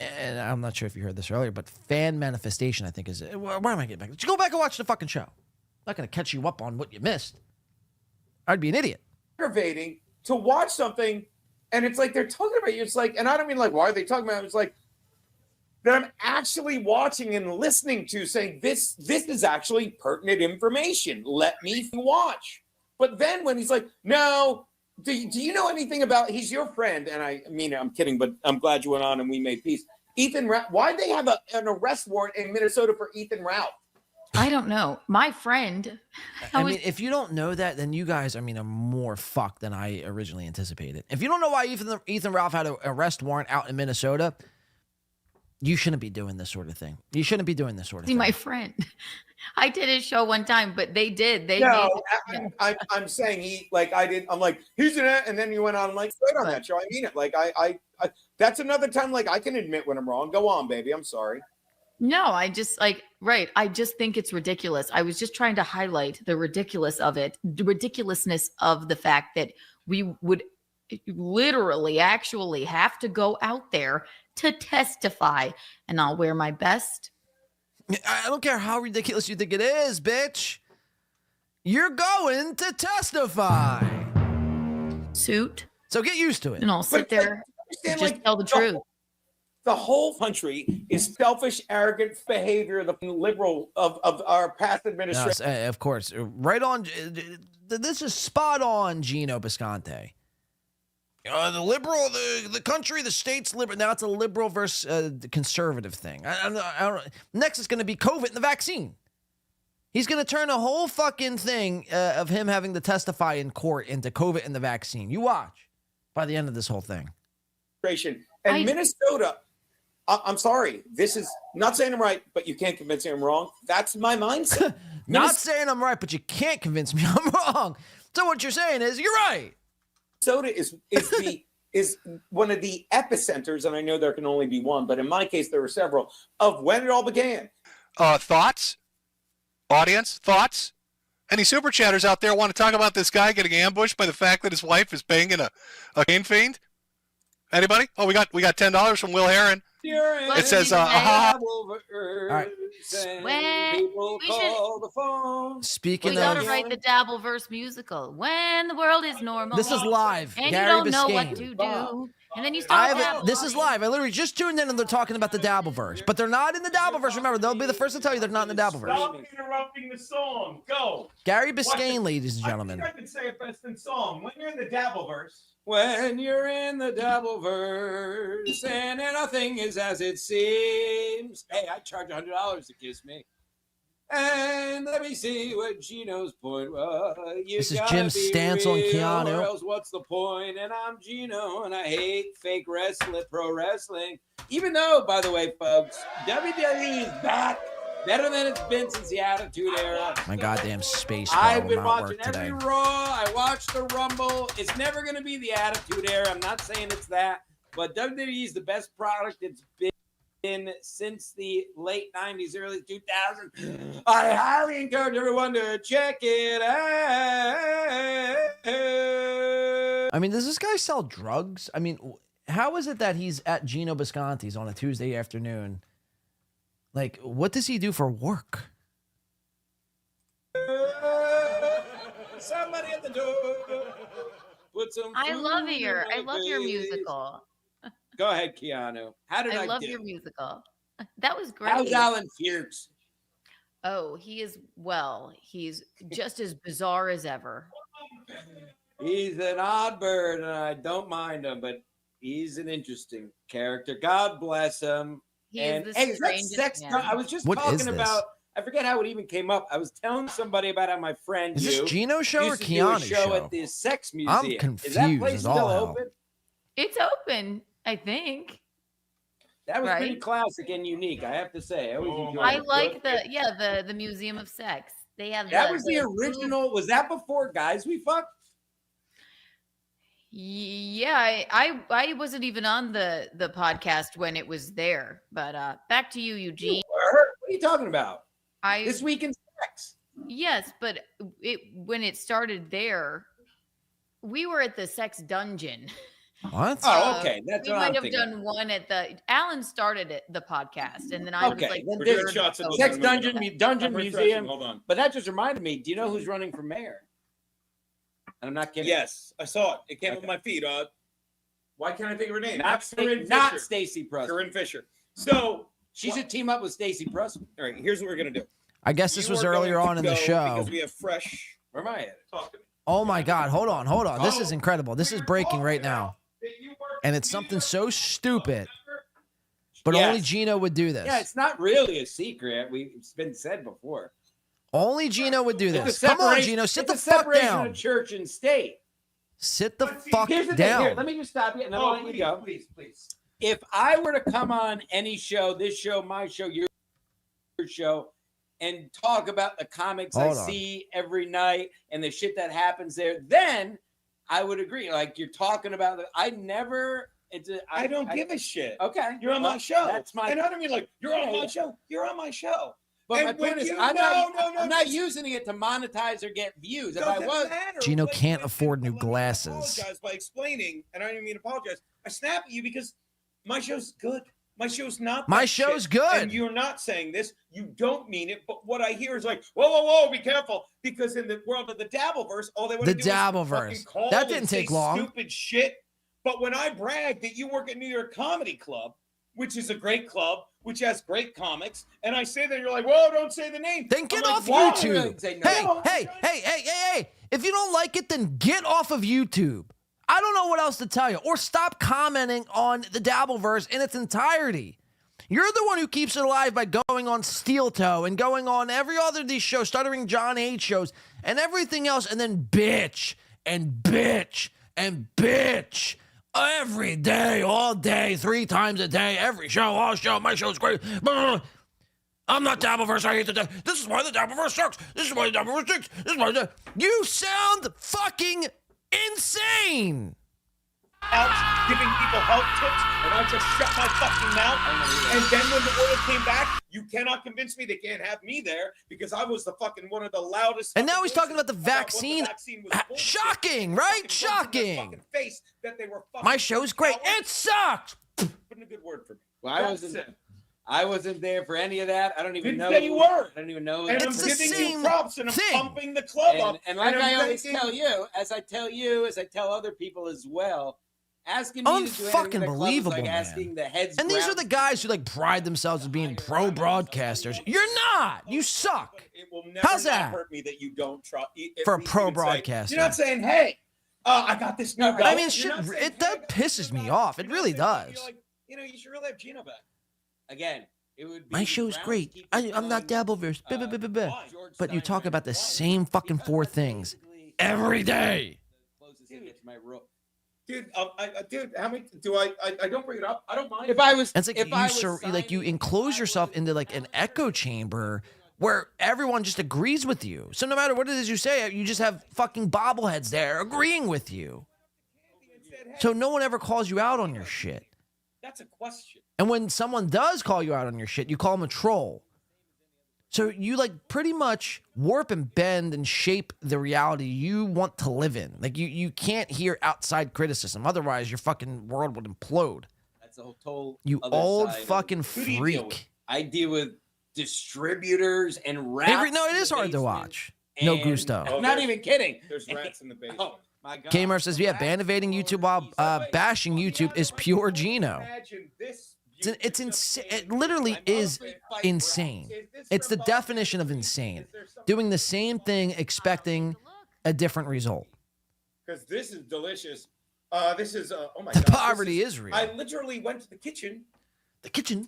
Speaker 7: and I'm not sure if you heard this earlier, but fan manifestation, I think, is where am I getting back? Just go back and watch the fucking show. I'm not going to catch you up on what you missed. I'd be an idiot.
Speaker 17: Aggravating to watch something, and it's like they're talking about you. It's like, and I don't mean like, why are they talking about it? It's like that I'm actually watching and listening to, saying this is actually pertinent information. Let me watch. But then when he's like, no, do you know anything about, he's your friend, and I mean, I'm kidding, but I'm glad you went on and we made peace. Ethan Ralph, why'd they have an arrest warrant in Minnesota for Ethan Ralph?
Speaker 6: I don't know. My friend.
Speaker 7: I mean, if you don't know that, then you guys, I mean, are more fucked than I originally anticipated. If you don't know why Ethan Ralph had an arrest warrant out in Minnesota, you shouldn't be doing this sort of thing. You shouldn't be doing this sort of thing.
Speaker 6: My friend. I did his show one time, but they did.
Speaker 17: I'm saying he, like, I did. I'm like, he's in it. And then you went on, like, straight on that show. I mean it. Like, I that's another time, like, I can admit when I'm wrong. Go on, baby. I'm sorry.
Speaker 6: No, I just right. I just think it's ridiculous. I was just trying to highlight the ridiculousness of the fact that we would literally actually have to go out there to testify, and I'll wear my best.
Speaker 7: I don't care how ridiculous you think it is, bitch. You're going to testify.
Speaker 6: Suit.
Speaker 7: So get used to it.
Speaker 6: And I'll sit there and just tell the truth.
Speaker 17: The whole country is selfish, arrogant behavior, the liberal of our past administration.
Speaker 7: Yes, of course. Right on. This is spot on, Gino Bisconte. The liberal, the country, the state's liberal. Now it's a liberal versus the conservative thing. I don't, next is going to be COVID and the vaccine. He's going to turn a whole fucking thing of him having to testify in court into COVID and the vaccine. You watch by the end of this whole thing.
Speaker 17: And Minnesota, I'm sorry. This is not saying I'm right, but you can't convince me I'm wrong. That's my mindset.
Speaker 7: Not saying I'm right, but you can't convince me I'm wrong. So what you're saying is you're right.
Speaker 17: Minnesota is one of the epicenters, and I know there can only be one, but in my case, there were several, of when it all began.
Speaker 19: Thoughts? Audience? Thoughts? Any super chatters out there want to talk about this guy getting ambushed by the fact that his wife is banging a cane fiend? Anybody? Oh, we got $10 from Will Heron. It says, aha.
Speaker 7: All right. Speaking
Speaker 6: we gotta write the Dabbleverse musical. When the world is normal.
Speaker 7: This is live.
Speaker 6: And
Speaker 7: Gary
Speaker 6: you don't know what
Speaker 7: Biscayne.
Speaker 6: to do. And then you start
Speaker 7: This is live. I literally just tuned in and they're talking about the Dabbleverse. But they're not in the Dabbleverse. Remember, they'll be the first to tell you they're not in the Dabbleverse.
Speaker 5: Stop interrupting the song. Go.
Speaker 7: Gary Biscayne, ladies and gentlemen.
Speaker 5: I can say it best in song. When you're in the Dabbleverse.
Speaker 17: When you're in the Dabbleverse and nothing is as it seems. Hey, I charge $100 to kiss me. And let me see what Gino's point was.
Speaker 7: This is Jim Stansel and Keanu.
Speaker 17: Or else what's the point? And I'm Gino, and I hate fake wrestling, pro wrestling. Even though, by the way, folks, WWE is back. Better than it's been since the Attitude Era.
Speaker 7: My goddamn space
Speaker 17: I've
Speaker 7: will
Speaker 17: been
Speaker 7: not
Speaker 17: watching
Speaker 7: work today.
Speaker 17: every Raw. I watched the Rumble. It's never going to be the Attitude Era. I'm not saying it's that. But WWE is the best product it's been since the late 90s, early 2000s. I highly encourage everyone to check it out.
Speaker 7: I mean, does this guy sell drugs? I mean, how is it that he's at Gino Bisconti's on a Tuesday afternoon? Like, what does he do for work?
Speaker 17: Somebody at the door. Put some
Speaker 6: I love
Speaker 17: food
Speaker 6: your
Speaker 17: in my face.
Speaker 6: musical.
Speaker 17: Go ahead, Keanu. How did I
Speaker 6: love
Speaker 17: do?
Speaker 6: your musical. That was great.
Speaker 17: How's Alan Fierce?
Speaker 6: Oh, he is he's just as bizarre as ever.
Speaker 17: He's an odd bird, and I don't mind him, but he's an interesting character. God bless him.
Speaker 6: He is the
Speaker 17: is that
Speaker 6: strangest
Speaker 17: sex?
Speaker 6: man.
Speaker 17: I was just
Speaker 7: What is
Speaker 17: talking
Speaker 7: this?
Speaker 17: about. I forget how it even came up. I was telling somebody about how my friend
Speaker 7: Is this Gino show or
Speaker 17: used to do a
Speaker 7: Keanu
Speaker 17: show
Speaker 7: show?
Speaker 17: at the sex museum.
Speaker 7: I'm
Speaker 17: Is that
Speaker 7: confused
Speaker 17: place
Speaker 7: as
Speaker 17: still
Speaker 7: all hell.
Speaker 17: open?
Speaker 6: It's open, I think.
Speaker 17: That was pretty
Speaker 6: Right?
Speaker 17: classic and unique, I have to say. I always enjoyed
Speaker 6: I
Speaker 17: it.
Speaker 6: like the Museum of Sex. They have
Speaker 17: That was the original. Was that before Guys We Fucked?
Speaker 6: Yeah, I wasn't even on the podcast when it was there. But back to you, Eugene.
Speaker 17: What are you talking about? This Week in Sex.
Speaker 6: Yes, but when it started there, we were at the sex dungeon.
Speaker 7: What?
Speaker 4: Oh, okay. That's
Speaker 6: we
Speaker 4: what
Speaker 6: might
Speaker 4: I'm
Speaker 6: have
Speaker 4: thinking.
Speaker 6: done one at the. Alan started it, the podcast, and then I was like,
Speaker 4: then
Speaker 6: the
Speaker 4: this-
Speaker 6: third
Speaker 4: Next
Speaker 6: episode.
Speaker 4: Dungeon
Speaker 17: I'm refreshing,
Speaker 4: Museum.
Speaker 17: hold on.
Speaker 4: But that just reminded me. Do you know who's running for mayor? And I'm not kidding.
Speaker 17: Yes, I saw it. It came up my feed. Why can't I think of her name?
Speaker 4: Not
Speaker 17: Corinne
Speaker 4: not
Speaker 17: Fisher.
Speaker 4: Stacey Pressman.
Speaker 17: Corinne Fisher. So
Speaker 4: she should team up with Stacey Pressman.
Speaker 17: All right, here's what we're gonna do.
Speaker 7: I guess this
Speaker 17: You
Speaker 7: was
Speaker 17: are
Speaker 7: earlier
Speaker 17: going
Speaker 7: on
Speaker 17: to
Speaker 7: in the
Speaker 17: go
Speaker 7: show.
Speaker 17: because we have fresh.
Speaker 4: Where am I at?
Speaker 17: Talk to me.
Speaker 7: Oh my God. Hold on. This is incredible. This is breaking right now. And it's something so stupid. But
Speaker 4: Yes.
Speaker 7: only Gino would do this.
Speaker 4: Yeah, it's not really a secret. It's been said before.
Speaker 7: Only Gino would do
Speaker 4: It's
Speaker 7: this.
Speaker 4: a
Speaker 7: Come on,
Speaker 4: separation-
Speaker 7: Gino. Sit
Speaker 4: it's
Speaker 7: the
Speaker 4: a
Speaker 7: fuck
Speaker 4: separation
Speaker 7: down.
Speaker 4: of church and state.
Speaker 7: Sit the fuck
Speaker 4: Here's the thing. Here,
Speaker 7: down.
Speaker 4: let me just stop you, and then I'll let you go. Please. If I were to come on any show, this show, my show, your show, and talk about the comics
Speaker 7: Hold
Speaker 4: I
Speaker 7: on.
Speaker 4: see every night and the shit that happens there, then I would agree. Like you're talking about, I never.
Speaker 17: I don't give a shit.
Speaker 4: Okay,
Speaker 17: You're on
Speaker 4: well,
Speaker 17: my show.
Speaker 4: That's my.
Speaker 17: And I don't mean like you're on
Speaker 4: Yeah.
Speaker 17: my show. You're on my show.
Speaker 4: But my
Speaker 17: And when
Speaker 4: point is,
Speaker 17: you-
Speaker 4: I'm
Speaker 17: no,
Speaker 4: not using it to monetize or get views. If I
Speaker 17: Doesn't
Speaker 4: was,
Speaker 17: matter.
Speaker 7: Gino can't afford new glasses.
Speaker 17: Apologize by explaining, and I don't even mean to apologize. I snap at you because my show's good. My show's not.
Speaker 7: My
Speaker 17: that
Speaker 7: show's
Speaker 17: shit.
Speaker 7: good.
Speaker 17: And you're not saying this. You don't mean it. But what I hear is like, whoa, be careful. Because in the world of the Dabbleverse, all they want
Speaker 7: The
Speaker 17: to do is
Speaker 7: Dabbleverse.
Speaker 17: fucking call
Speaker 7: That
Speaker 17: and
Speaker 7: didn't
Speaker 17: say
Speaker 7: take long.
Speaker 17: Stupid shit. But when I brag that you work at New York Comedy Club, which is a great club, which has great comics, and I say that, you're like, whoa, don't say the name.
Speaker 7: Then get
Speaker 17: I'm
Speaker 7: off
Speaker 17: like, why?
Speaker 7: YouTube.
Speaker 17: Say no.
Speaker 7: Hey. If you don't like it, then get off of YouTube. I don't know what else to tell you. Or stop commenting on the Dabbleverse in its entirety. You're the one who keeps it alive by going on Steel Toe and going on every other of these shows, Stuttering John H shows, and everything else, and then bitch and bitch and bitch. Every day, all day, 3 times a day, every show, all show, my show's great. I'm not Dabbleverse. I hate the Dabbleverse. This is why the Dabbleverse sucks. This is why the Dabbleverse stinks. This is why the... You sound fucking insane.
Speaker 17: Out giving people health tips, and I just shut my fucking mouth. And then when the oil came back, you cannot convince me they can't have me there because I was the fucking one of the loudest.
Speaker 7: And now he's talking about the vaccine.
Speaker 17: Was bullshit.
Speaker 7: Shocking, right? Shocking.
Speaker 17: Face that they were fucking
Speaker 7: My show's great. It sucks.
Speaker 17: Put in a good word for me.
Speaker 4: Well, I wasn't there for any of that. I don't even
Speaker 17: Didn't
Speaker 4: know.
Speaker 17: say you were.
Speaker 4: I don't even know.
Speaker 17: And I'm giving you props and I'm pumping the club up.
Speaker 4: And like
Speaker 17: I'm
Speaker 4: I always
Speaker 17: thinking-
Speaker 4: tell you, as I tell other people as well, asking me to do anything in
Speaker 7: Unfucking
Speaker 4: the club is
Speaker 7: believable,
Speaker 4: like
Speaker 7: man.
Speaker 4: asking the heads.
Speaker 7: And these are
Speaker 4: ground-
Speaker 7: the guys who like pride themselves as being pro broadcasters. You're not. You suck.
Speaker 17: It will never
Speaker 7: How's
Speaker 17: not
Speaker 7: that?
Speaker 17: hurt me that you don't try.
Speaker 7: For a pro broadcaster.
Speaker 17: You're not saying, hey, I got this new guy.
Speaker 7: I mean, shit, that pisses me off. It really does.
Speaker 17: You know, you should really have Gino back.
Speaker 4: Again, it would be
Speaker 7: My show's great. I'm not Dabbleverse. But you talk about the same fucking 4 things every day.
Speaker 17: Dude, dude, how many do I don't bring it up. I don't mind.
Speaker 4: If I was,
Speaker 7: It's like you enclose yourself into like an echo chamber where everyone just agrees with you. So no matter what it is you say, you just have fucking bobbleheads there agreeing with you. So no one ever calls you out on your shit.
Speaker 17: That's a question.
Speaker 7: And when someone does call you out on your shit, you call them a troll. So you like pretty much warp and bend and shape the reality you want to live in. Like you can't hear outside criticism. Otherwise, your fucking world would implode.
Speaker 4: That's a whole.
Speaker 7: You
Speaker 4: other
Speaker 7: old
Speaker 4: side of-
Speaker 7: fucking
Speaker 4: Who do you deal with?
Speaker 7: freak.
Speaker 4: I deal with distributors and rats.
Speaker 7: No, it is hard to watch. No gusto.
Speaker 4: I'm not even kidding.
Speaker 17: There's rats in the basement.
Speaker 4: Oh my god.
Speaker 7: Kmart says, yeah, ban evading YouTube while bashing YouTube is pure Gino.
Speaker 17: Imagine this.
Speaker 7: It's insane. It literally is insane. It's the definition of insane. Doing the same thing, expecting a different result.
Speaker 17: Because this is delicious. This is oh my
Speaker 7: The
Speaker 17: god.
Speaker 7: poverty is real.
Speaker 17: I literally went to the kitchen.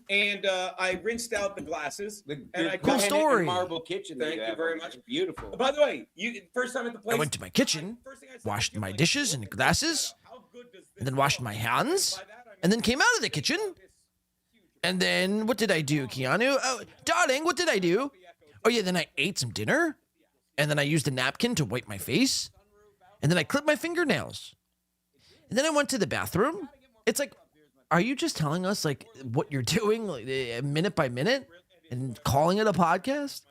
Speaker 17: And I rinsed out the glasses. And I
Speaker 7: Cool
Speaker 17: got-
Speaker 7: story.
Speaker 4: Marble kitchen. that
Speaker 17: Thank you
Speaker 4: have.
Speaker 17: very much.
Speaker 4: Beautiful.
Speaker 17: By the way, first time at the place.
Speaker 7: I went to my kitchen, washed my dishes and glasses, and then washed my hands, and then came out of the kitchen. And then what did I do, Keanu? Oh, darling, what did I do? Oh, yeah, then I ate some dinner, and then I used a napkin to wipe my face, and then I clipped my fingernails. And then I went to the bathroom. It's like, are you just telling us, like, what you're doing, like, minute by minute, and calling it a podcast?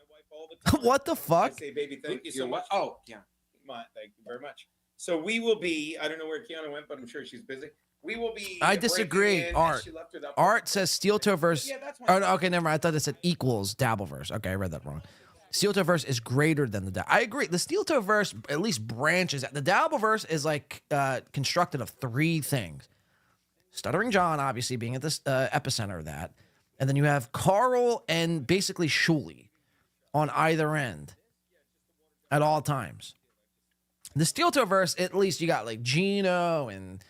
Speaker 7: What the fuck?
Speaker 17: I say, baby, thank you so
Speaker 4: You're
Speaker 17: much.
Speaker 4: Oh, yeah.
Speaker 17: Thank you very much. So we will be, I don't know where Keanu went, but I'm sure she's busy. We will be.
Speaker 7: I disagree. Art says Steel Toe verse. Oh, no, okay, never mind. I thought it said equals Dabbleverse. Okay, I read that wrong. Steel Toe verse is greater than the I agree. The Steel Toe verse at least branches. The Dabbleverse is like constructed of three things. Stuttering John, obviously, being at this epicenter of that. And then you have Karl and basically Shuli on either end at all times. The Steel Toe verse, at least you got like Gino and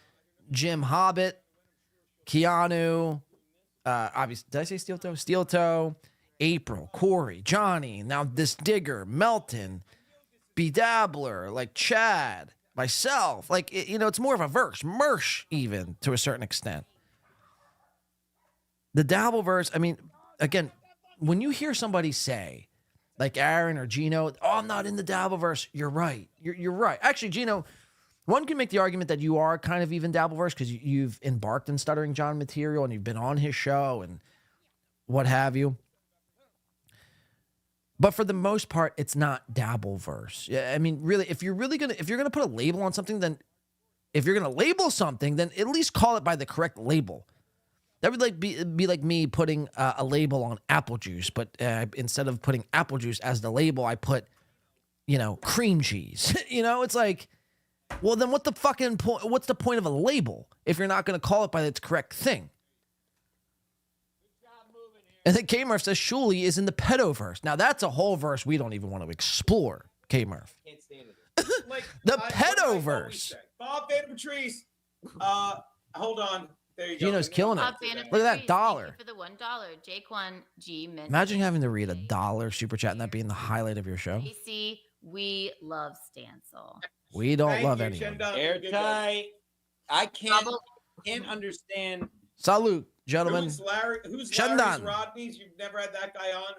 Speaker 7: Jim Hobbit, Keanu, obviously, did I say Steel Toe? Steel Toe, April, Corey, Johnny, now this Digger, Melton, Dabbler, like Chad, myself. Like, it's more of a verse. Mersh, even, to a certain extent. The Dabble verse, I mean, again, when you hear somebody say, like Aaron or Gino, oh, I'm not in the Dabble verse, you're right. You're right. Actually, Gino, one can make the argument that you are kind of even Dabbleverse because you've embarked in Stuttering John material and you've been on his show and what have you. But for the most part, it's not Dabbleverse. Yeah, I mean, really, if you're gonna put a label on something, then if you're gonna label something, then at least call it by the correct label. That would be like me putting a label on apple juice, but instead of putting apple juice as the label, I put, cream cheese. It's like, well, then what's the point of a label if you're not going to call it by its correct thing? And then K-Murph says Shuli is in the pedoverse. Now, that's a whole verse we don't even want to explore, K-Murph.
Speaker 17: Can't stand it. Like,
Speaker 7: the pedoverse.
Speaker 17: Bob Van Patrice. Hold on. There you go.
Speaker 7: Gino's killing it. Look at that dollar.
Speaker 6: For the $1, Jaquan G.
Speaker 7: Imagine having to read $1 super chat and that being the highlight of your show.
Speaker 6: AC, we love Stancil.
Speaker 7: We don't love anyone.
Speaker 4: Airtight. I can't understand.
Speaker 7: Salute, gentlemen.
Speaker 17: Who's Larry's
Speaker 7: Shandan.
Speaker 17: Rodney's? You've never had that guy on?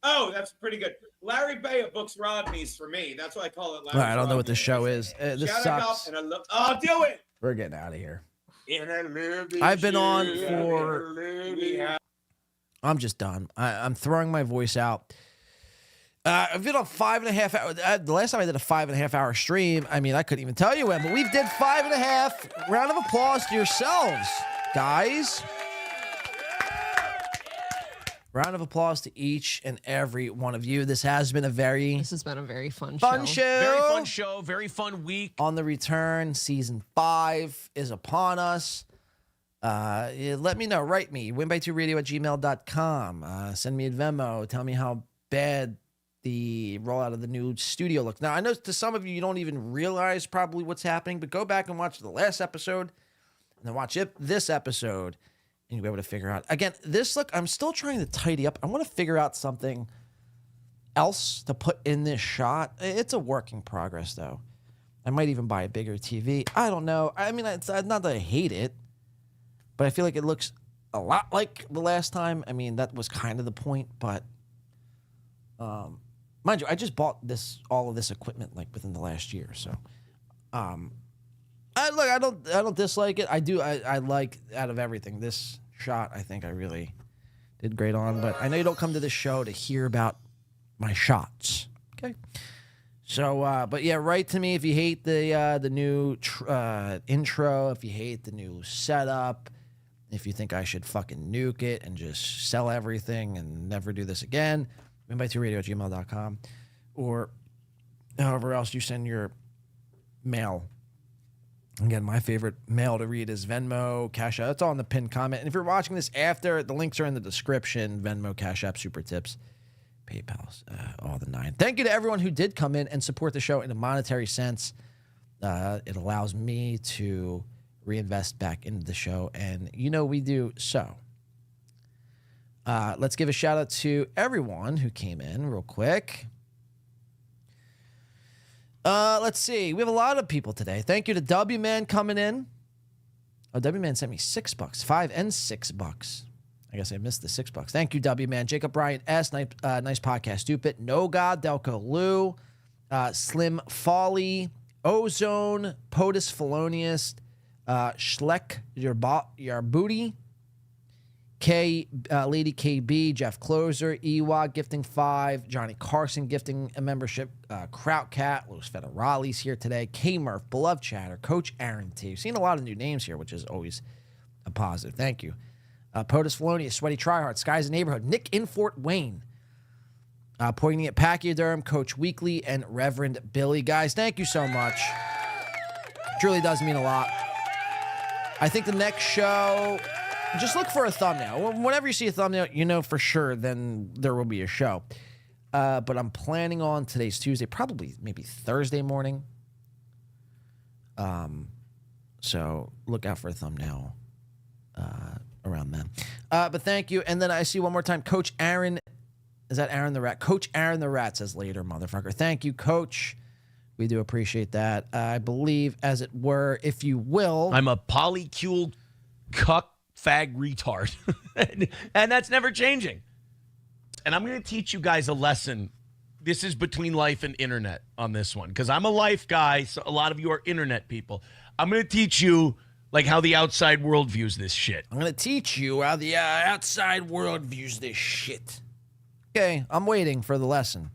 Speaker 17: Oh, that's pretty good. Larry Baya books Rodney's for me. That's why I call it Larry.
Speaker 7: I don't know what this show is. This sucks.
Speaker 17: I'll do it.
Speaker 7: We're getting out of here. I've been on for. I'm just done. I'm throwing my voice out. I've been on 5.5 hours. The last time I did a 5.5 hour stream, I mean, I couldn't even tell you when, but we did 5.5. Round of applause to yourselves, guys. Round of applause to each and every one of you. This has been a very
Speaker 11: fun
Speaker 7: show.
Speaker 10: Very fun show. Very fun week.
Speaker 7: On the return, season 5 is upon us. Let me know. Write me. winby2radio@gmail.com. Send me a Venmo. Tell me how bad the rollout of the new studio looks. Now, I know to some of you, you don't even realize probably what's happening, but go back and watch the last episode and then watch this episode. And you'll be able to figure out. Again, this look, I'm still trying to tidy up. I want to figure out something else to put in this shot. It's a work in progress, though. I might even buy a bigger TV. I don't know. I mean, it's not that I hate it, but I feel like it looks a lot like the last time. I mean, that was kind of the point, but mind you, I just bought all of this equipment like within the last year, so I don't dislike it. I like out of everything. This shot, I think I really did great on. But I know you don't come to this show to hear about my shots. Okay. So, but yeah, write to me if you hate the new intro, if you hate the new setup, if you think I should fucking nuke it and just sell everything and never do this again. winby2radio@gmail.com or however else you send your mail. Again, my favorite mail to read is Venmo, Cashapp. It's all in the pinned comment. And if you're watching this after, the links are in the description. Venmo, Cashapp, Super Tips, PayPal, all the 9. Thank you to everyone who did come in and support the show in a monetary sense. It allows me to reinvest back into the show. And we do so. Let's give a shout out to everyone who came in real quick. Let's see. We have a lot of people today. Thank you to W-Man coming in. Oh, W-Man sent me $6, $5 and $6. I guess I missed the $6. Thank you, W-Man. Jacob Bryant S. Nice podcast. Stupid. No God. Delco Lou. Slim Folly. Ozone. POTUS Felonious. Schleck. Your booty. Lady KB, Jeff Closer, Ewok gifting 5, Johnny Carson gifting a membership, Kraut Cat, Louis Federali's here today, K Murph, Beloved Chatter, Coach Aaron T. We've seen a lot of new names here, which is always a positive. Thank you. POTUS Felonious, Sweaty Tryhard, Skies in Neighborhood, Nick in Fort Wayne, Pointing at Pachyderm, Coach Weekly, and Reverend Billy. Guys, thank you so much. Truly does mean a lot. I think the next show, just look for a thumbnail. Whenever you see a thumbnail, you know for sure then there will be a show. But I'm planning on today's Tuesday, probably maybe Thursday morning. So look out for a thumbnail around then. But thank you. And then I see one more time, Coach Aaron. Is that Aaron the Rat? Coach Aaron the Rat says later, motherfucker. Thank you, Coach. We do appreciate that. I believe, as it were, if you will.
Speaker 10: I'm a polycule cuck fag retard. And that's never changing. And I'm going to teach you guys a lesson. This is between life and internet on this one. Because I'm a life guy, so a lot of you are internet people. I'm going to teach you like how the outside world views this shit.
Speaker 7: I'm going to teach you how the outside world views this shit. Okay, I'm waiting for the lesson.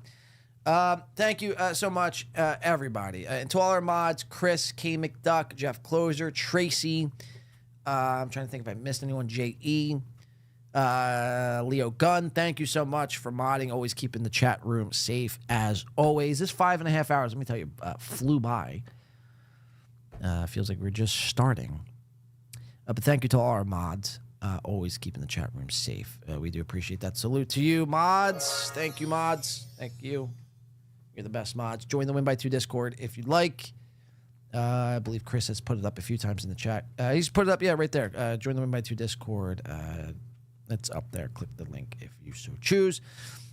Speaker 7: Thank you so much, everybody. And to all our mods, Chris, K. McDuck, Jeff Closer, Tracy. I'm trying to think if I missed anyone. J.E. Leo Gunn, thank you so much for modding, always keeping the chat room safe as always. This 5.5 hours, let me tell you, flew by. Feels like we're just starting. But thank you to all our mods. Always keeping the chat room safe. We do appreciate that. Salute to you, mods. Thank you, mods. Thank you. You're the best mods. Join the Win by 2 Discord if you'd like. I believe Chris has put it up a few times in the chat. He's put it up, yeah, right there. Join the Win by 2 Discord. It's up there. Click the link if you so choose.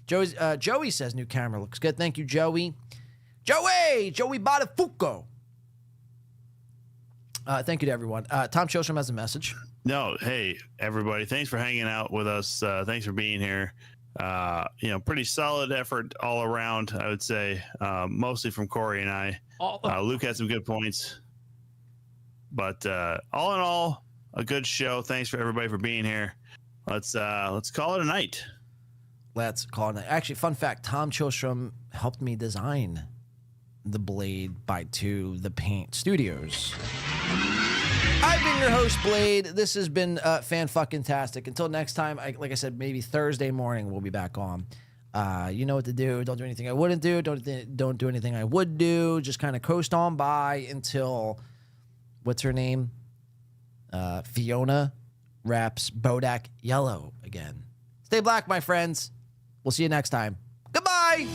Speaker 7: Joey says new camera looks good. Thank you, Joey. Joey Botafuco. Thank you to everyone. Tom Chilstrom has a message.
Speaker 11: No, hey, everybody. Thanks for hanging out with us. Thanks for being here. Pretty solid effort all around, I would say, mostly from Corey and I. Luke had some good points. But all in all, a good show. Thanks for everybody for being here. Let's call it a night.
Speaker 7: Let's call it a night. Actually, fun fact, Tom Chilstrom helped me design the Blade by 2 The Paint Studios. I've been your host, Blade. This has been fan-fucking-tastic. Until next time, like I said, maybe Thursday morning we'll be back on. You know what to do. Don't do anything I wouldn't do. Don't do anything I would do. Just kind of coast on by until, what's her name? Fiona raps Bodak Yellow again. Stay black, my friends. We'll see you next time. Goodbye!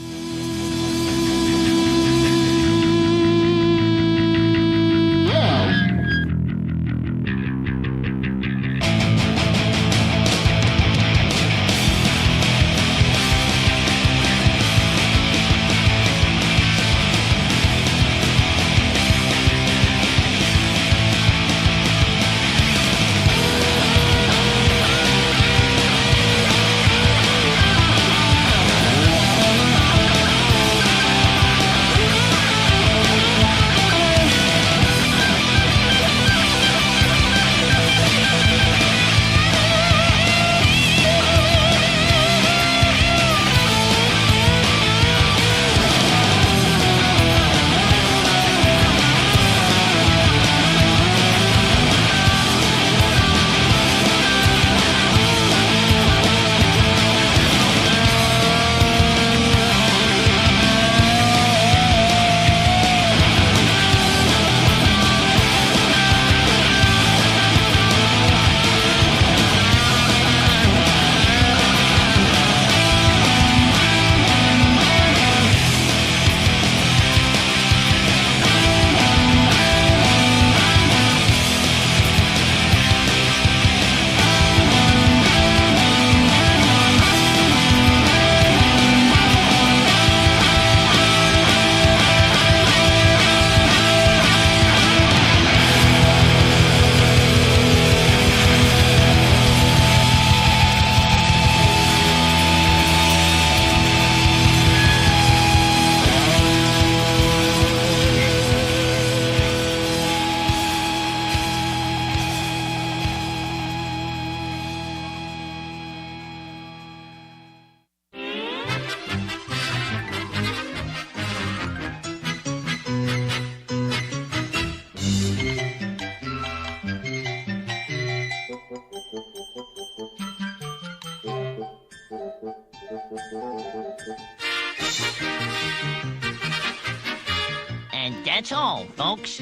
Speaker 3: that's all, folks.